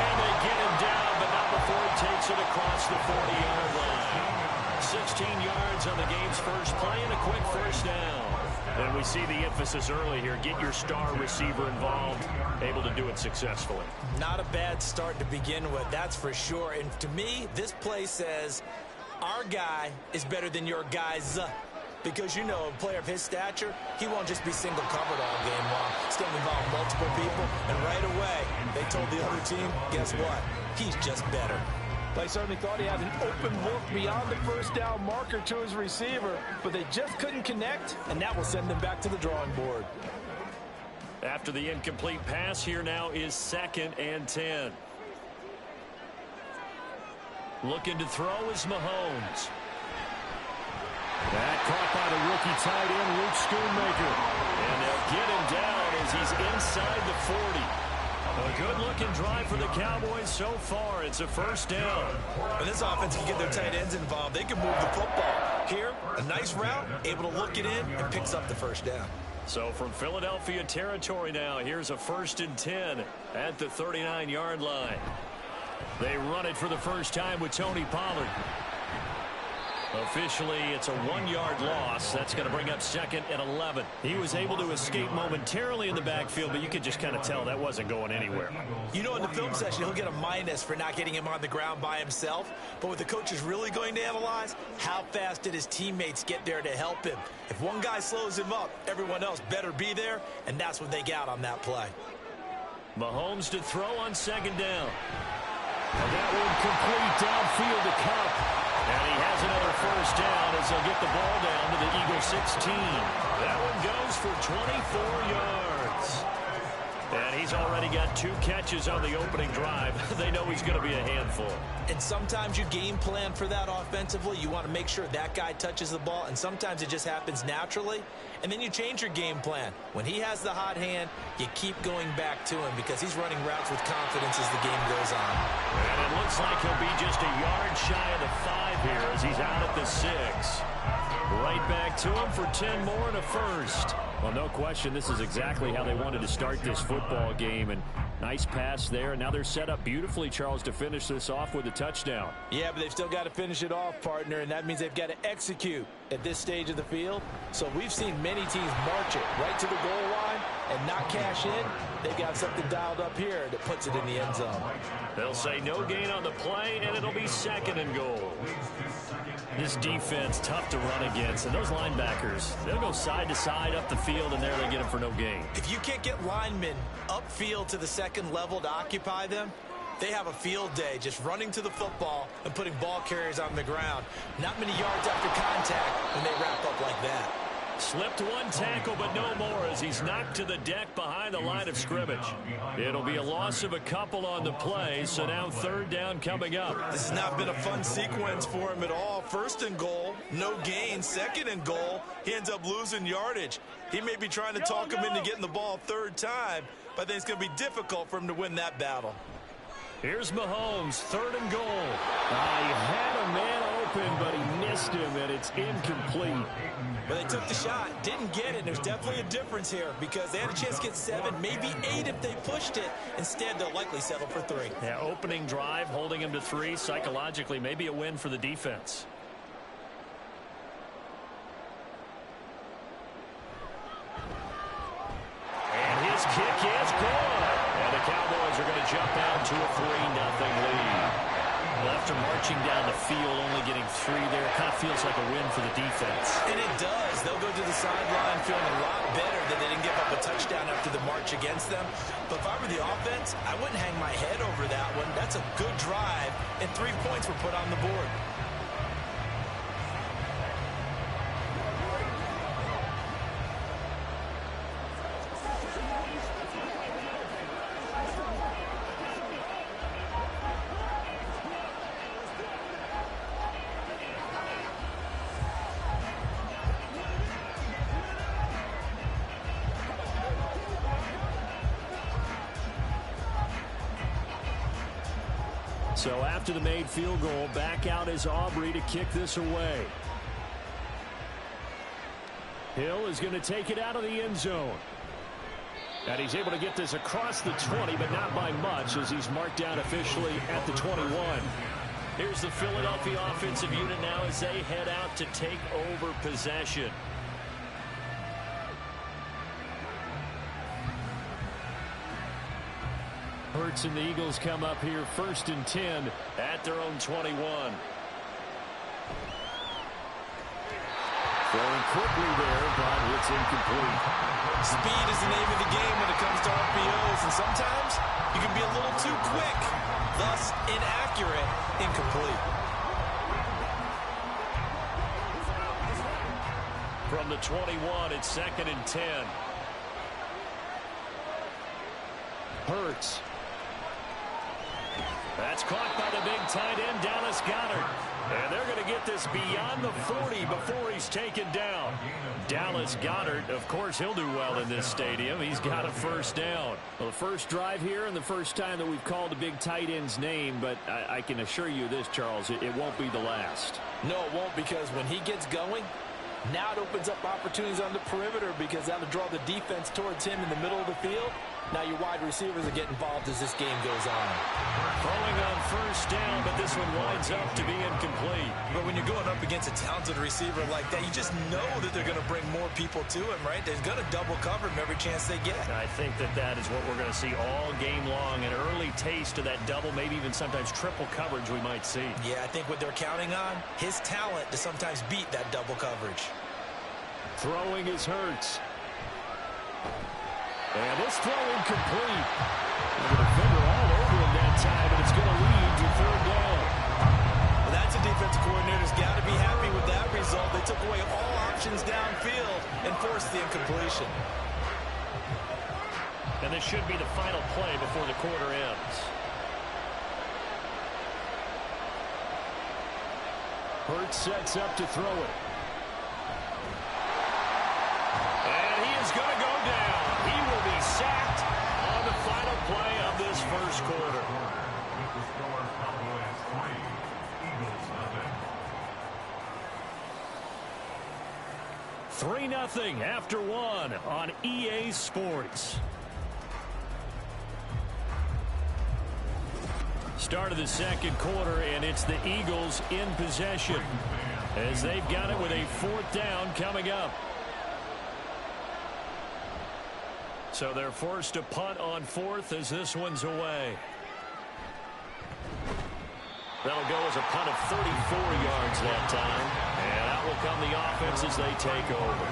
And they get him down, but not before he takes it across the 40-yard line. 16 yards on the game's first play and a quick first down. And we see the emphasis early here. Get your star receiver involved, able to do it successfully. Not a bad start to begin with, that's for sure. And to me, this play says our guy is better than your guys. Because, you know, a player of his stature, he won't just be single covered all game long. He's going to involve multiple people, and right away, they told the other team, guess what? He's just better. They certainly thought he had an open look beyond the first down marker to his receiver, but they just couldn't connect, and that will send them back to the drawing board. After the incomplete pass, here now is 2nd and 10. Looking to throw is Mahomes. That caught by the rookie tight end, Luke Schoonmaker. And they'll get him down as he's inside the 40. A good-looking drive for the Cowboys so far. It's a first down. When this offense can get their tight ends involved, they can move the football. Here, a nice route, able to look it in, and picks up the first down. So from Philadelphia territory now, here's a 1st and 10 at the 39-yard line. They run it for the first time with Tony Pollard. Officially, it's a 1-yard loss. That's going to bring up 2nd and 11. He was able to escape momentarily in the backfield, but you could just kind of tell that wasn't going anywhere. You know, in the film session, he'll get a minus for not getting him on the ground by himself. But what the coach is really going to analyze, how fast did his teammates get there to help him? If one guy slows him up, everyone else better be there, and that's what they got on that play. Mahomes to throw on 2nd down. And that one complete downfield to Kupp. And he has another first down as they'll get the ball down to the Eagles 16. That one goes for 24 yards. And he's already got 2 catches on the opening drive. They know he's going to be a handful. And sometimes you game plan for that offensively. You want to make sure that guy touches the ball, and sometimes it just happens naturally. And then you change your game plan. When he has the hot hand, you keep going back to him because he's running routes with confidence as the game goes on. And it looks like he'll be just a yard shy of the 5 here as he's out at the 6. Right back to him for 10 more and a first. Well, no question, this is exactly how they wanted to start this football game. And nice pass there. And now they're set up beautifully, Charles, to finish this off with a touchdown. Yeah, but they've still got to finish it off, partner, and that means they've got to execute at this stage of the field. So we've seen many teams march it right to the goal line and not cash in. They've got something dialed up here that puts it in the end zone. They'll say no gain on the play, and it'll be 2nd and goal. This defense, tough to run against. And those linebackers, they'll go side to side up the field, and there they get them for no gain. If you can't get linemen upfield to the 2nd level to occupy them, they have a field day just running to the football and putting ball carriers on the ground. Not many yards after contact when they wrap up like that. Slipped one tackle, but no more as he's knocked to the deck behind the line of scrimmage. It'll be a loss of a couple on the play, so now 3rd down coming up. This has not been a fun sequence for him at all. 1st and goal, no gain. 2nd and goal, he ends up losing yardage. He may be trying to talk him into getting the ball 3rd time, but I think it's going to be difficult for him to win that battle. Here's Mahomes, 3rd and goal. He had a man open, but he missed him, and it's incomplete. But they took the shot, didn't get it. There's definitely a difference here because they had a chance to get 7, maybe 8 if they pushed it. Instead, they'll likely settle for 3. Yeah, opening drive, holding him to 3. Psychologically, maybe a win for the defense. And his kick is good. And the Cowboys are going to jump out to a 3-0 lead. Left are marching down the field, only getting 3 there. It kind of feels like a win for the defense. And it does. They'll go to the sideline feeling a lot better that they didn't give up a touchdown after after the march against them. But if I were the offense, I wouldn't hang my head over that one. That's a good drive, and 3 points were put on the board. So after the made field goal, back out is Aubrey to kick this away. Hill is going to take it out of the end zone. And he's able to get this across the 20, but not by much, as he's marked down officially at the 21. Here's the Philadelphia offensive unit now as they head out to take over possession. Hurts and the Eagles come up here 1st and 10 at their own 21. Throwing quickly there, but it's incomplete. Speed is the name of the game when it comes to RPOs, and sometimes you can be a little too quick, thus inaccurate, incomplete. From the 21, it's 2nd and 10. Hurts. That's caught by the big tight end, Dallas Goedert. And they're going to get this beyond the 40 before he's taken down. Dallas Goedert, of course, he'll do well in this stadium. He's got a first down. Well, the first drive here and the first time that we've called a big tight end's name, but I can assure you this, Charles, it won't be the last. No, it won't, because when he gets going, now it opens up opportunities on the perimeter, because that'll draw the defense towards him in the middle of the field. Now your wide receivers will get involved as this game goes on. Throwing on first down, but this one winds up to be incomplete. But when you're going up against a talented receiver like that, you just know that they're going to bring more people to him, right? They're going to double cover him every chance they get. I think that is what we're going to see all game long. An early taste of that double, maybe even sometimes triple coverage we might see. Yeah, I think what they're counting on, his talent to sometimes beat that double coverage. Throwing is Hurts. And this throw incomplete. The defender all over him that time, and it's going to lead to 3rd down. Well, that's a defensive coordinator's got to be happy with that result. They took away all options downfield and forced the incompletion. And this should be the final play before the quarter ends. Hurts sets up to throw it. And he is going to go down. He will be sacked on the final play of this first quarter. With the score, Cowboys 3, Eagles 0. 3-0 after 1 on EA Sports. Start of the second quarter, and it's the Eagles in possession as they've got it with a 4th down coming up. So they're forced to punt on 4th as this one's away. That'll go as a punt of 34 yards that time. And out will come the offense as they take over.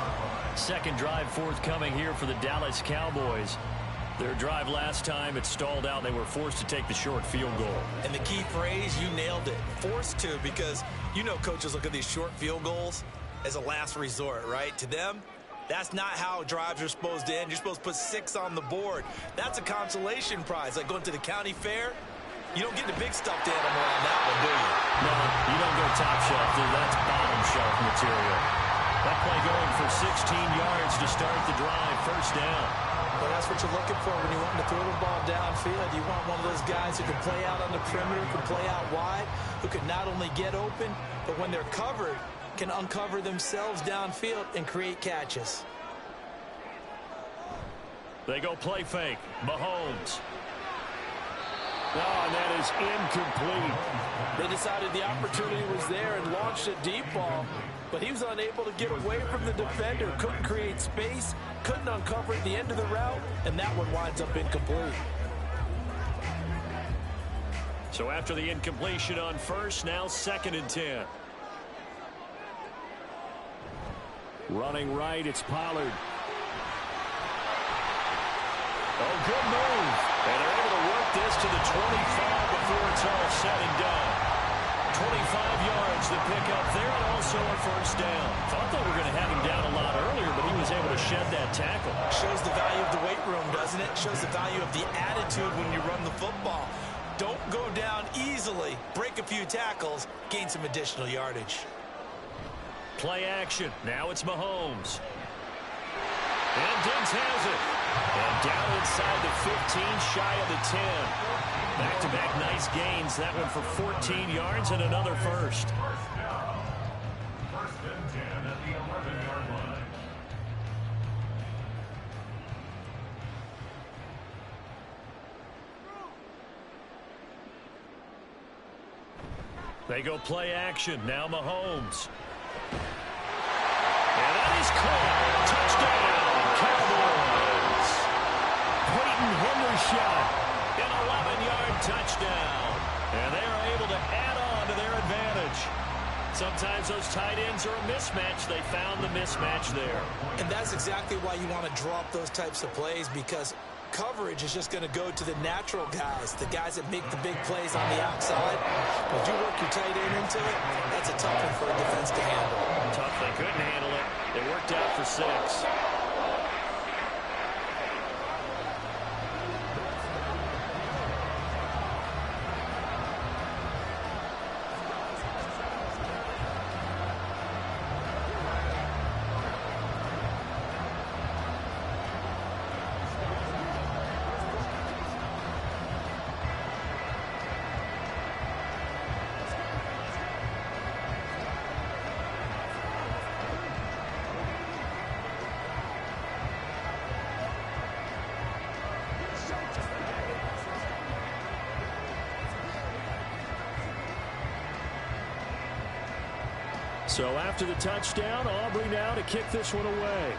Second drive forthcoming here for the Dallas Cowboys. Their drive last time, it stalled out. They were forced to take the short field goal. And the key phrase, you nailed it. Forced to, because you know coaches look at these short field goals as a last resort, right? To them, that's not how drives are supposed to end. You're supposed to put 6 on the board. That's a consolation prize. Like going to the county fair, you don't get the big stuffed animal on that one, do you? No, you don't go top shelf, dude. That's bottom shelf material. That play going for 16 yards to start the drive. First down. Well, that's what you're looking for when you want to throw the ball downfield. You want one of those guys who can play out on the perimeter, who can play out wide, who can not only get open, but when they're covered, can uncover themselves downfield and create catches. They go play fake. Mahomes. Oh, and that is incomplete. They decided the opportunity was there and launched a deep ball, but he was unable to get away from the defender, couldn't create space, couldn't uncover at the end of the route, and that one winds up incomplete. So after the incompletion on first, now 2nd and 10. Running right, it's Pollard. Oh, good move. And they're able to work this to the 25 before it's all said and done. 25 yards to pick up there, and also a first down. Thought they were going to have him down a lot earlier, but he was able to shed that tackle. Shows the value of the weight room, doesn't it? Shows the value of the attitude when you run the football. Don't go down easily. Break a few tackles. Gain some additional yardage. Play action. Now it's Mahomes. And Diggs has it. And down inside the 15, shy of the 10. Back-to-back nice gains. That one for 14 yards and another first. First down. First and 10 at the 11-yard line. They go play action. Now Mahomes. And that is caught. Touchdown, Cowboys. Peyton Hendershot, an 11-yard touchdown. And they are able to add on to their advantage. Sometimes those tight ends are a mismatch. They found the mismatch there. And that's exactly why you want to draw up those types of plays, because coverage is just going to go to the natural guys, the guys that make the big plays on the outside. But you work your tight end into it, that's a tough one for a defense to handle. Tough, they couldn't handle it. They worked out for 6. So after the touchdown, Aubrey now to kick this one away.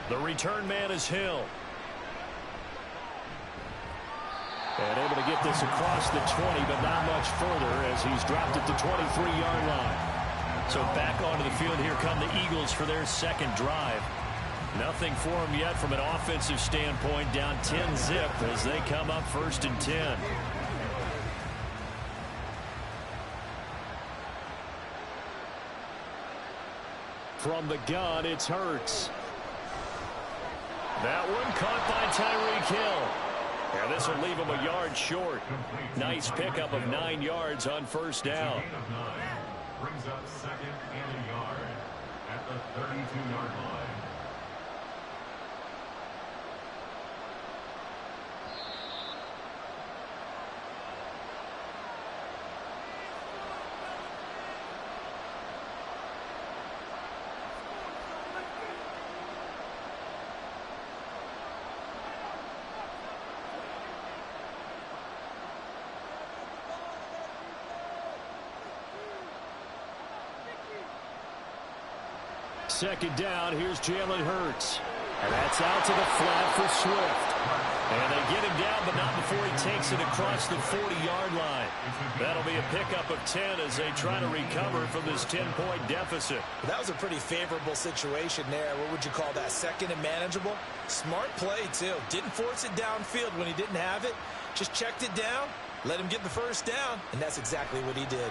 The return man is Hill. And able to get this across the 20, but not much further as he's dropped it to 23-yard line. So back onto the field, here come the Eagles for their second drive. Nothing for them yet from an offensive standpoint, down 10-zip as they come up 1st and 10. From the gun, it's Hurts. That one caught by Tyreek Hill. And this will leave him a yard short. Nice pickup of 9 yards on first down. Brings up 2nd and a yard at the 32-yard line. Second down, here's Jalen Hurts. And that's out to the flat for Swift. And they get him down, but not before he takes it across the 40-yard line. That'll be a pickup of 10 as they try to recover from this 10-point deficit. That was a pretty favorable situation there. What would you call that? Second and manageable? Smart play, too. Didn't force it downfield when he didn't have it. Just checked it down, let him get the first down, and that's exactly what he did.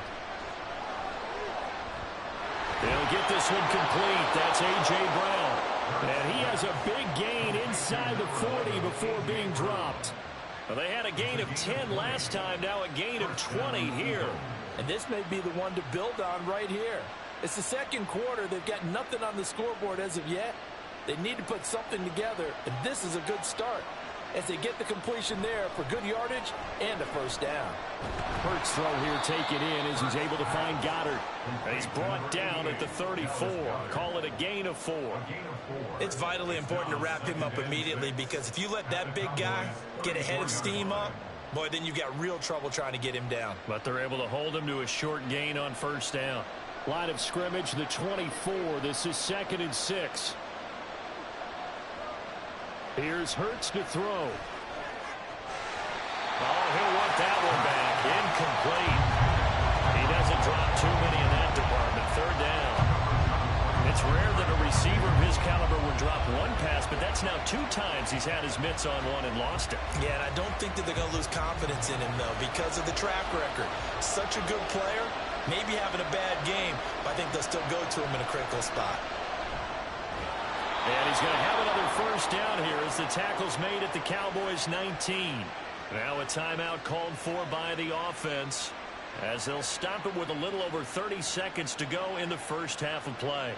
They'll get this one complete. That's A.J. Brown. And he has a big gain inside the 40 before being dropped. Well, they had a gain of 10 last time, now a gain of 20 here. And this may be the one to build on right here. It's the second quarter. They've got nothing on the scoreboard as of yet. They need to put something together, and this is a good start as they get the completion there for good yardage and a first down. Hurts throw here taken in as he's able to find Goddard. He's brought down at the 34. Call it a gain of 4. It's vitally important to wrap him up immediately, because if you let that big guy get ahead of steam up, boy, then you've got real trouble trying to get him down. But they're able to hold him to a short gain on first down. Line of scrimmage, the 24. This is 2nd and 6. Here's Hurts to throw. Oh, he'll want that one back. Incomplete. He doesn't drop too many in that department. 3rd down. It's rare that a receiver of his caliber would drop one pass, but that's now 2 times he's had his mitts on one and lost it. Yeah, and I don't think that they're going to lose confidence in him, though, because of the track record. Such a good player, maybe having a bad game, but I think they'll still go to him in a critical spot. And he's going to have another first down here as the tackle's made at the Cowboys' 19. Now a timeout called for by the offense as they'll stop it with a little over 30 seconds to go in the first half of play.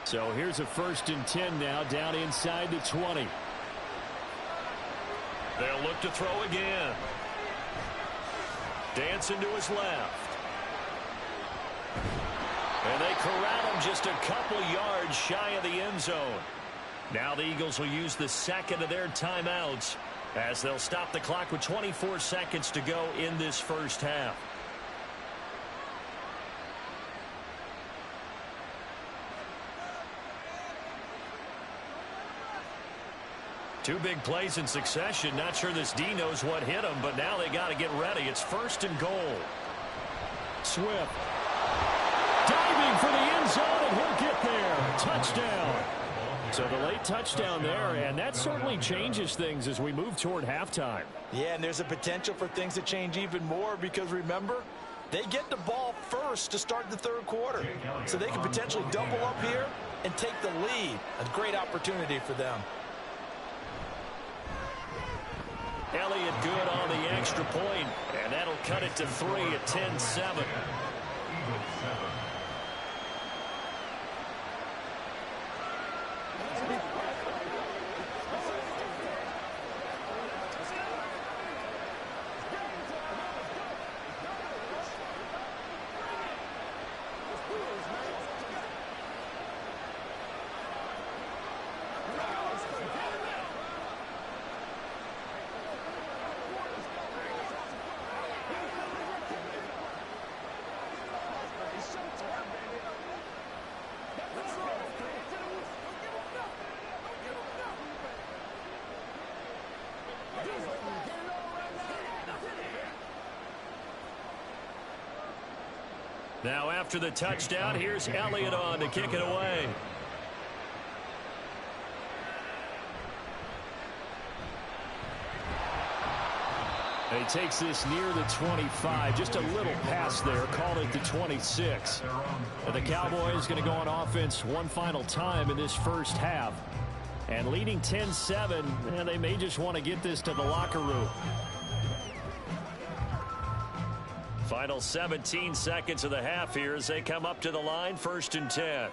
So here's a 1st and 10 now, down inside the 20. They'll look to throw again. Dancing to his left. And they corral him just a couple yards shy of the end zone. Now the Eagles will use the second of their timeouts as they'll stop the clock with 24 seconds to go in this first half. Two big plays in succession. Not sure this D knows what hit him, but now they got to get ready. It's 1st and goal. Swift diving for the end zone, and he'll get there. Touchdown. So the late touchdown there, and that certainly changes things as we move toward halftime. Yeah, and there's a potential for things to change even more because, remember, they get the ball first to start the 3rd quarter. So they can potentially double up here and take the lead. A great opportunity for them. Elliott good on the extra point, and that'll cut it to 3 at 10-7. Now after the touchdown, here's Elliott on to kick it away. And he takes this near the 25. Just a little pass there. Called it the 26. And the Cowboys going to go on offense one final time in this first half. And leading 10-7, and they may just want to get this to the locker room. Final 17 seconds of the half here as they come up to the line, 1st and 10.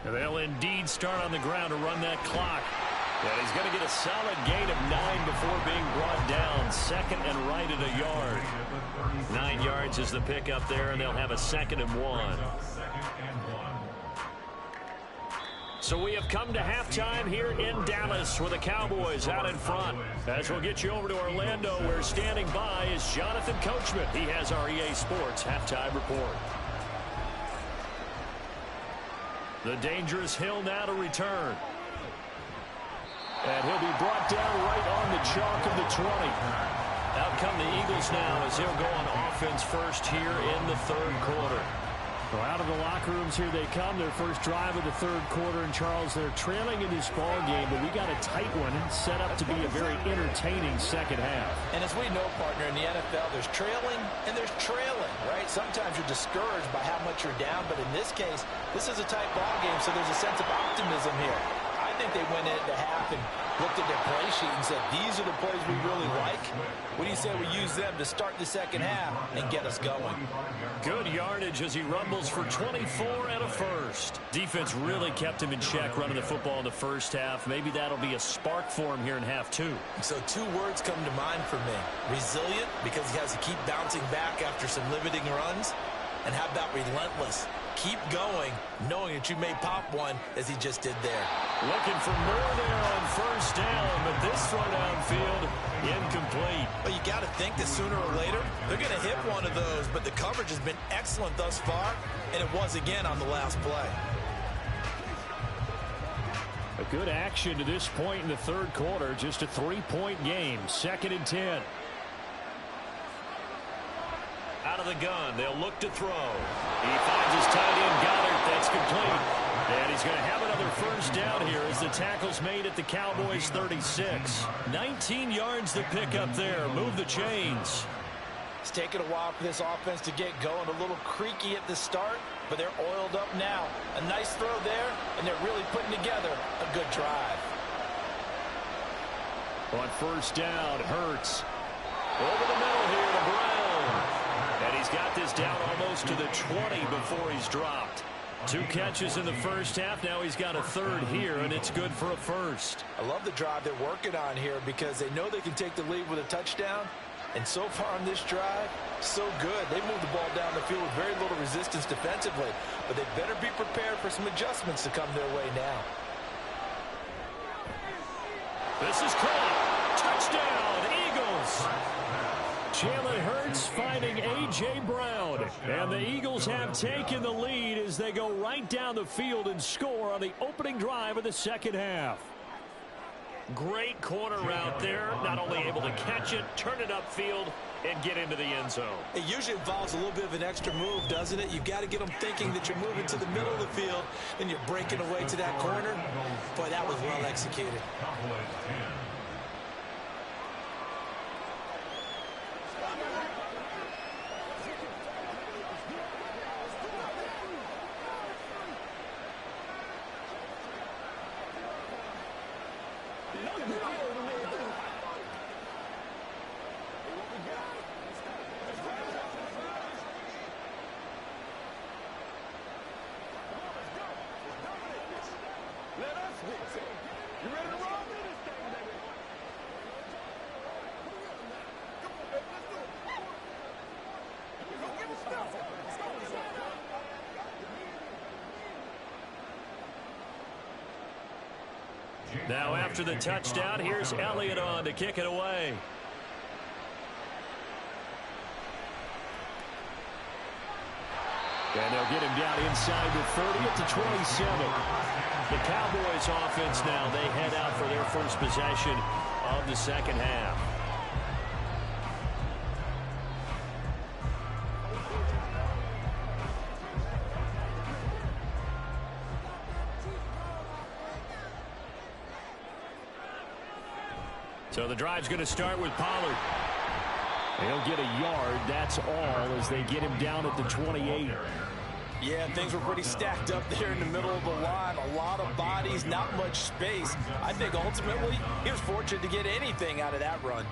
And they'll indeed start on the ground to run that clock. And he's going to get a solid gain of 9 before being brought down. 2nd and right at a yard. 9 yards is the pickup there, and they'll have a 2nd and 1. So we have come to halftime here in Dallas with the Cowboys out in front. As we'll get you over to Orlando, where standing by is Jonathan Coachman. He has our EA Sports halftime report. The dangerous Hill now to return. And he'll be brought down right on the chalk of the 20. Out come the Eagles now as he'll go on offense first here in the 3rd quarter. Well, out of the locker rooms here they come. Their first drive of the 3rd quarter. And, Charles, they're trailing in this ball game, but we got a tight one set up to be a very entertaining second half. And as we know, partner, in the NFL, there's trailing and there's trailing, right? Sometimes you're discouraged by how much you're down, but in this case, this is a tight ball game, so there's a sense of optimism here. I think they went into half and looked at their play sheet and said, these are the plays we really like. What do you say we use them to start the second half and get us going? Good yardage as he rumbles for 24 and a first. Defense really kept him in check running the football in the first half. Maybe that'll be a spark for him here in half 2. So 2 words come to mind for me. Resilient, because he has to keep bouncing back after some limiting runs. And how about relentless? Keep going, knowing that you may pop one as he just did there. Looking for more there on first down, but this throw downfield incomplete. But you got to think that sooner or later, they're going to hit one of those, but the coverage has been excellent thus far, and it was again on the last play. A good action to this point in the third quarter. Just a 3-point game. 2nd and 10. Out of the gun, they'll look to throw. He finds his tight end, Goddard. That's complete. And he's going to have another first down here as the tackle's made at the Cowboys 36. 19 yards to pick up there. Move the chains. It's taken a while for this offense to get going. A little creaky at the start, but they're oiled up now. A nice throw there, and they're really putting together a good drive. On first down, Hurts. Over the middle here to Brown. And he's got this down almost to the 20 before he's dropped. 2 catches in the first half. Now he's got a third here, and it's good for a first. I love the drive they're working on here because they know they can take the lead with a touchdown. And so far on this drive, so good. They moved the ball down the field with very little resistance defensively. But they better be prepared for some adjustments to come their way now. This is caught. Touchdown, Eagles. Jalen Hurts finding A.J. Brown. And the Eagles have taken the lead as they go right down the field and score on the opening drive of the second half. Great corner route there. Not only able to catch it, turn it upfield, and get into the end zone. It usually involves a little bit of an extra move, doesn't it? You've got to get them thinking that you're moving to the middle of the field, and you're breaking away to that corner. Boy, that was well executed. Now after the touchdown, here's Elliott on to kick it away. And they'll get him down inside the 30 at the 27. The Cowboys offense now, they head out for their first possession of the second half. So the drive's going to start with Pollard. He'll get a yard, that's all, as they get him down at the 28. Yeah, things were pretty stacked up there in the middle of the line. A lot of bodies, not much space. I think ultimately he was fortunate to get anything out of that run.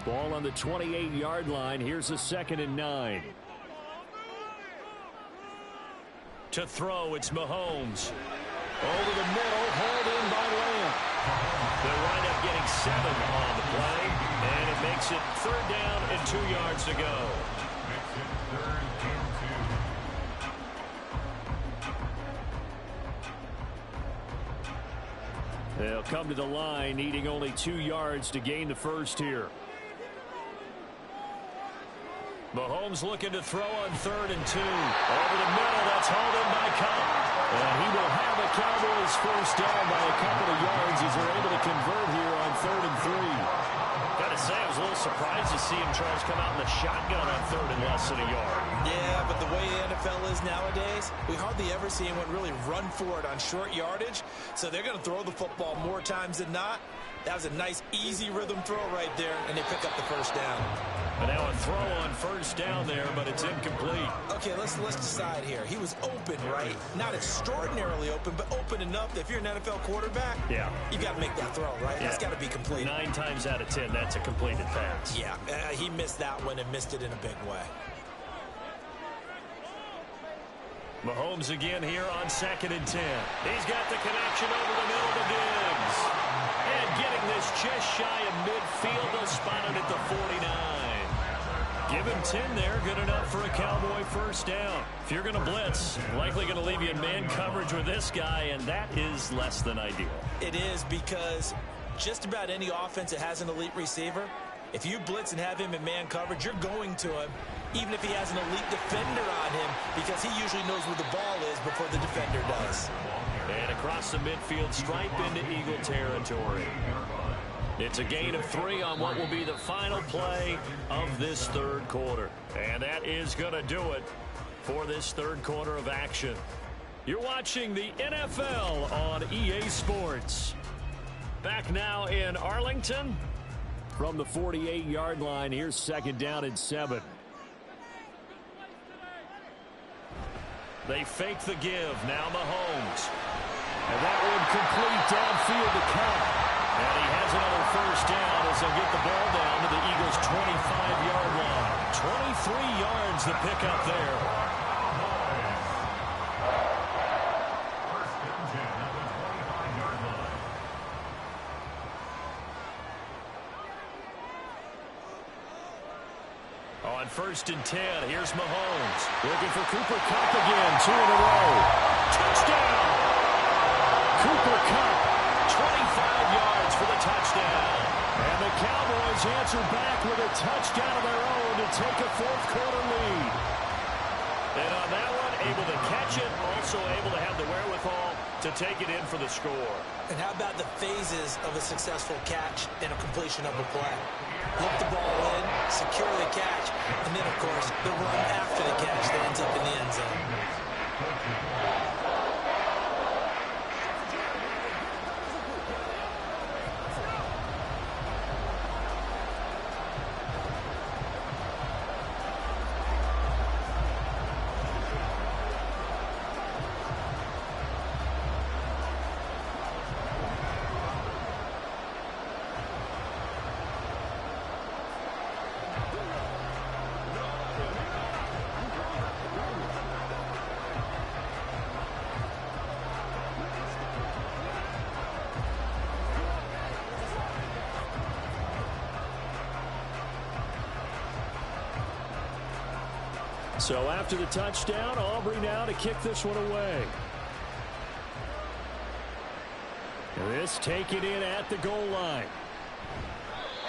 Ball on the 28-yard line. Here's a 2nd and 9. To throw, it's Mahomes. Over the middle, hauled in by Lamb. They'll wind up getting 7 on the play, and it makes it 3rd down and 2 yards to go. They'll come to the line, needing only 2 yards to gain the first here. Mahomes looking to throw on 3rd and 2. Over the middle, that's hauled in by Cobb. And he will have the Cowboys first down by a couple of yards as they're able to convert here on 3rd and 3. Gotta say, I was a little surprised to see him try to come out in the shotgun on 3rd and less than a yard. Yeah, but the way the NFL is nowadays, we hardly ever see anyone really run for it on short yardage. So they're going to throw the football more times than not. That was a nice, easy rhythm throw right there, and they pick up the first down. And now a throw on first down there, but it's incomplete. Okay, let's decide here. He was open, right? Not extraordinarily open, but open enough that if you're an NFL quarterback, you got to make that throw, right? Yeah. That's got to be complete. 9 times out of 10, that's a completed pass. Yeah, he missed that one and missed it in a big way. Mahomes again here on 2nd and 10. He's got the connection over the middle to Diggs. And getting this just shy of midfield, they'll spot it at the 49. Give him 10 there, good enough for a Cowboy first down. If you're going to blitz, likely going to leave you in man coverage with this guy, and that is less than ideal. It is, because just about any offense that has an elite receiver, if you blitz and have him in man coverage, you're going to him, even if he has an elite defender on him, because he usually knows where the ball is before the defender does. And across the midfield stripe into Eagle territory. It's a gain of 3 on what will be the final play of this third quarter. And that is going to do it for this third quarter of action. You're watching the NFL on EA Sports. Back now in Arlington. From the 48-yard line, here's 2nd down and 7. They fake the give. Now Mahomes. And that one complete downfield to Cup. And he has another first down as they'll get the ball down to the Eagles' 25-yard line. 23 yards the pickup there. On 1st and 10, here's Mahomes. Looking for Cooper Kupp again, 2 in a row. Touchdown! Cooper Kupp, 25 yards for the touchdown. And the Cowboys answer back with a touchdown of their own to take a fourth quarter lead. And on that one, able to catch it, also able to have the wherewithal to take it in for the score. And how about the phases of a successful catch and a completion of a play? Look the ball in, secure the catch, and then, of course, the run after the catch that ends up in the end zone. So after the touchdown, Aubrey now to kick this one away. This taken in at the goal line.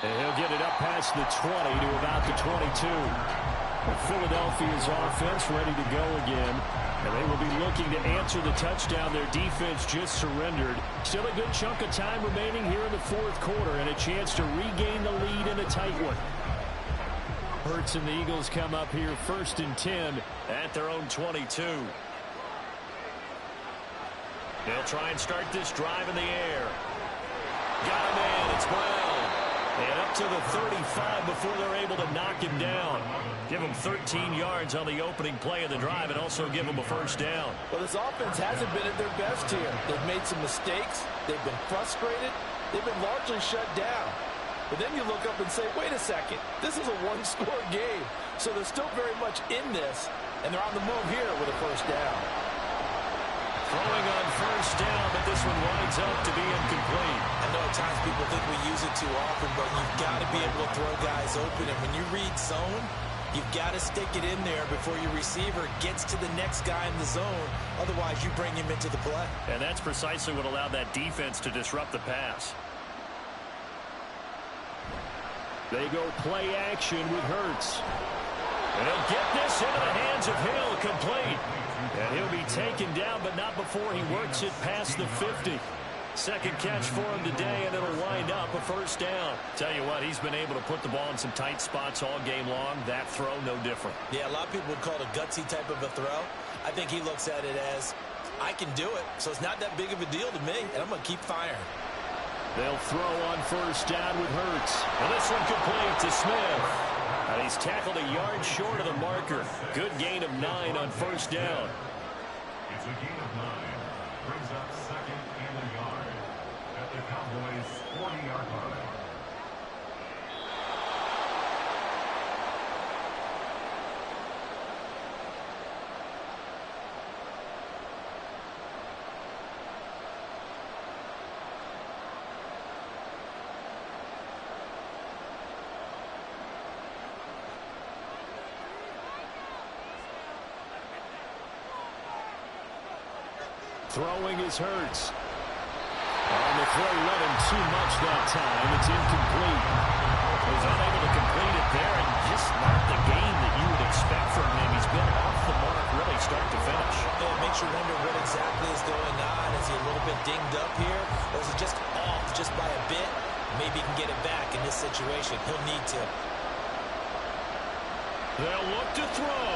And he'll get it up past the 20 to about the 22. Philadelphia's offense ready to go again. And they will be looking to answer the touchdown their defense just surrendered. Still a good chunk of time remaining here in the fourth quarter and a chance to regain the lead in a tight one. Hurts and the Eagles come up here 1st and 10 at their own 22. They'll try and start this drive in the air. Got him in. It's Brown. And up to the 35 before they're able to knock him down. Give him 13 yards on the opening play of the drive and also give him a first down. Well, this offense hasn't been at their best here. They've made some mistakes. They've been frustrated. They've been largely shut down. But then you look up and say, wait a second, this is a one-score game. So they're still very much in this, and they're on the move here with a first down. Throwing on first down, but this one winds up to be incomplete. I know at times people think we use it too often, but you've got to be able to throw guys open. And when you read zone, you've got to stick it in there before your receiver gets to the next guy in the zone. Otherwise, you bring him into the play. And that's precisely what allowed that defense to disrupt the pass. They go play action with Hurts. And he'll get this into the hands of Hill, complete. And he'll be taken down, but not before he works it past the 50. Second catch for him today, and it'll wind up a first down. Tell you what, he's been able to put the ball in some tight spots all game long. That throw, no different. Yeah, a lot of people would call it a gutsy type of a throw. I think he looks at it as, I can do it, so it's not that big of a deal to me, and I'm going to keep firing. They'll throw on first down with Hurts. And this one complete to Smith. And he's tackled a yard short of the marker. Good gain of 9 on first down. It's a gain of 9. Brings up 2nd and a yard at the Cowboys' 40-yard line. Throwing is Hurts. On the throw, led him too much that time. It's incomplete. He's unable to complete it there, and just not the game that you would expect from him. He's been off the mark really start to finish. It makes you wonder what exactly is going on as he completion. He'll need to. They'll look to throw.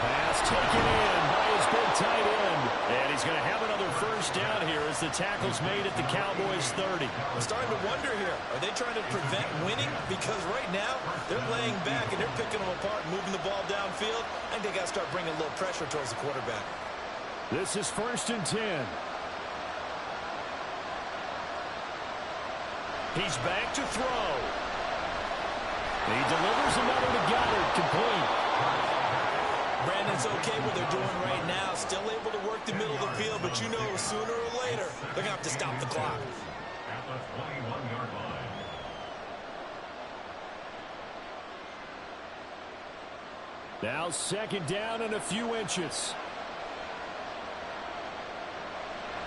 Pass taken in by his big tight end. And he's going to have another first down here as the tackle's made at the Cowboys 30. I'm starting to wonder here, are they trying to prevent winning? Because right now, they're laying back and they're picking them apart, moving the ball downfield. I think they got to start bringing a little pressure towards the quarterback. This is 1st and 10. He's back to throw. He delivers another to Goddard, complete. Brandon's okay what they're doing right now. Still able to work the middle of the field, but you know sooner or later, they're going to have to stop the clock. At the 21-yard line. Now 2nd down and a few inches.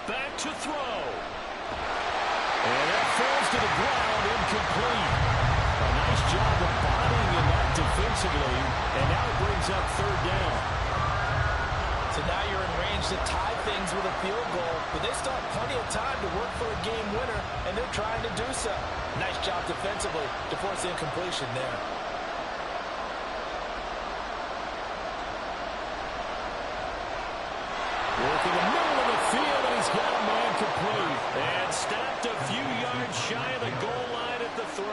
Back to throw. And that falls to the ground, incomplete. A nice job of bodying him up defensively, and now it brings up 3rd down. So now you're in range to tie things with a field goal, but they still have plenty of time to work for a game winner, and they're trying to do so. Nice job defensively to force the incompletion there. Working the middle of the field, and he's got a man complete. And stopped a few yards shy of the goal line at the 3.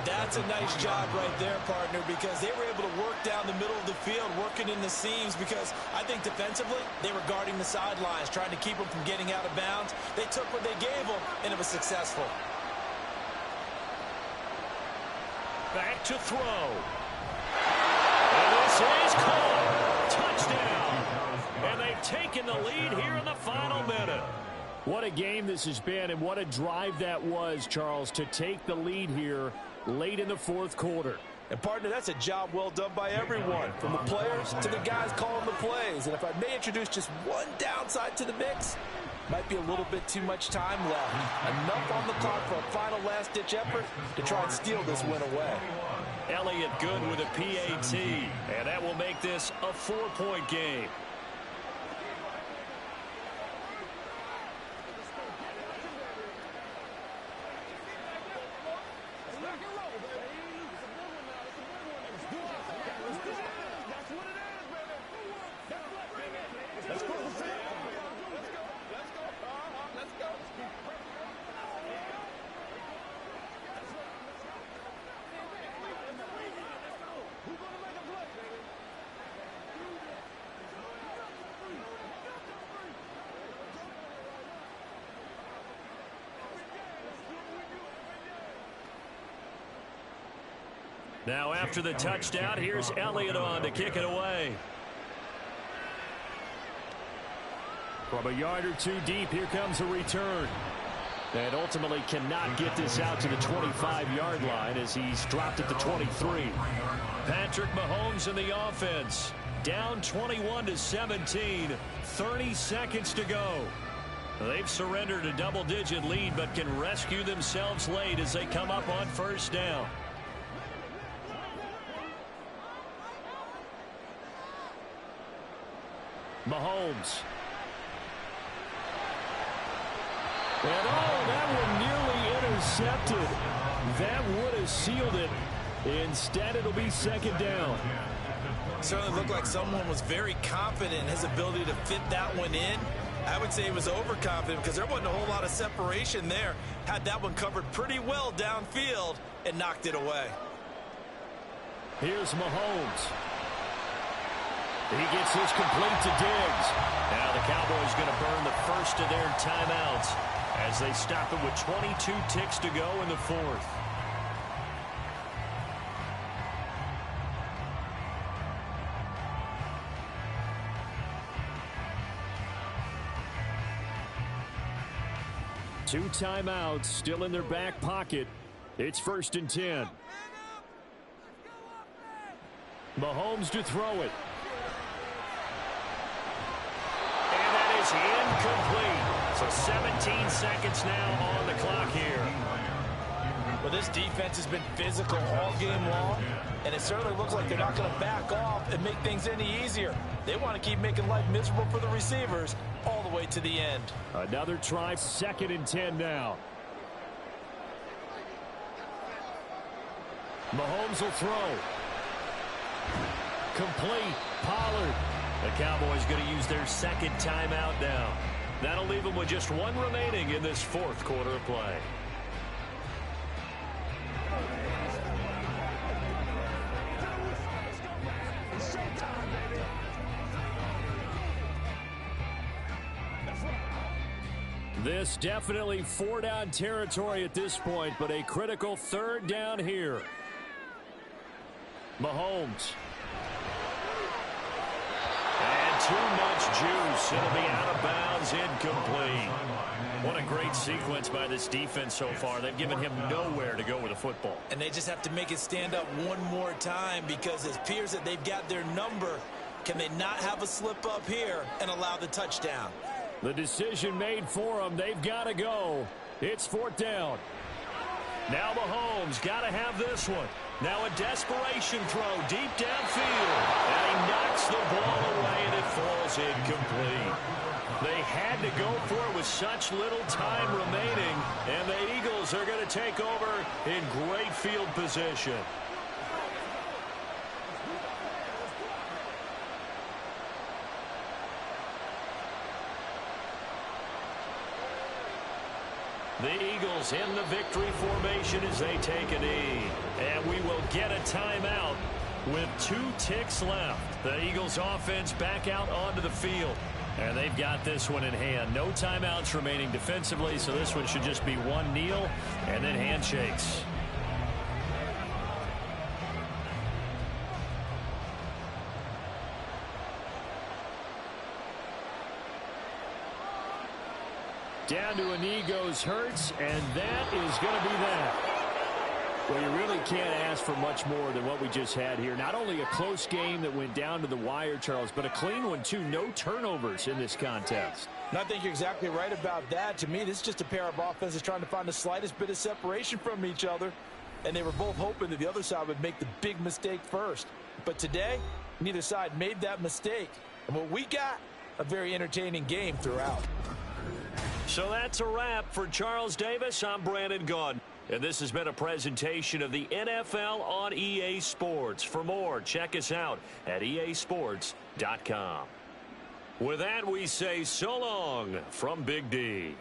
That's a nice job right there, partner, because they were able to work down the middle of the field, working in the seams, because I think defensively, they were guarding the sidelines, trying to keep them from getting out of bounds. They took what they gave them, and it was successful. Back to throw. And this is caught. Touchdown. And they've taken the lead here in the final minute. What a game this has been, and what a drive that was, Charles, to take the lead here late in the 4th quarter. And, partner, that's a job well done by everyone, from the players to the guys calling the plays. And if I may introduce just one downside to the mix, might be a little bit too much time left. Enough on the clock for a final last-ditch effort to try and steal this win away. Elliott good with a PAT, and that will make this a 4-point game. Now after the touchdown, here's Elliott on to kick it away. From a yard or two deep, here comes a return. And ultimately cannot get this out to the 25-yard line as he's dropped at the 23. Patrick Mahomes in the offense. Down 21-17, 30 seconds to go. They've surrendered a double-digit lead but can rescue themselves late as they come up on 1st down. Mahomes. And that one nearly intercepted. That would have sealed it. Instead, it'll be 2nd down. Certainly looked like someone was very confident in his ability to fit that one in. I would say he was overconfident because there wasn't a whole lot of separation there. Had that one covered pretty well downfield and knocked it away. Here's Mahomes. He gets his complete to Diggs. Now the Cowboys going to burn the first of their timeouts as they stop it with 22 ticks to go in the 4th. Two timeouts still in their back pocket. It's 1st and 10. Mahomes to throw it. Incomplete. So 17 seconds now on the clock here. Well, this defense has been physical all game long, and it certainly looks like they're not going to back off and make things any easier. They want to keep making life miserable for the receivers all the way to the end. Another try, 2nd and 10 now. Mahomes will throw. Complete. Pollard. The Cowboys going to use their second timeout now. That'll leave them with just one remaining in this fourth quarter of play. This definitely 4-down territory at this point, but a critical 3rd down here. Mahomes. And too much juice. It'll be out of bounds, incomplete. What a great sequence by this defense so far. They've given him nowhere to go with the football. And they just have to make it stand up one more time because it appears that they've got their number. Can they not have a slip up here and allow the touchdown? The decision made for them. They've got to go. It's 4th down. Now Mahomes got to have this one. Now a desperation throw deep downfield. And he knocks the ball away and it falls incomplete. They had to go for it with such little time remaining. And the Eagles are going to take over in great field position. The Eagles in the victory formation as they take a knee. And we will get a timeout with 2 ticks left. The Eagles offense back out onto the field. And they've got this one in hand. No timeouts remaining defensively, so this one should just be one kneel and then handshakes. Down to a knee goes Hurts, and that is going to be that. Well, you really can't ask for much more than what we just had here. Not only a close game that went down to the wire, Charles, but a clean one, too. No turnovers in this contest. And I think you're exactly right about that. To me, this is just a pair of offenses trying to find the slightest bit of separation from each other. And they were both hoping that the other side would make the big mistake first. But today, neither side made that mistake. And what we got, a very entertaining game throughout. So that's a wrap for Charles Davis. I'm Brandon Gaudin. And this has been a presentation of the NFL on EA Sports. For more, check us out at easports.com. With that, we say so long from Big D.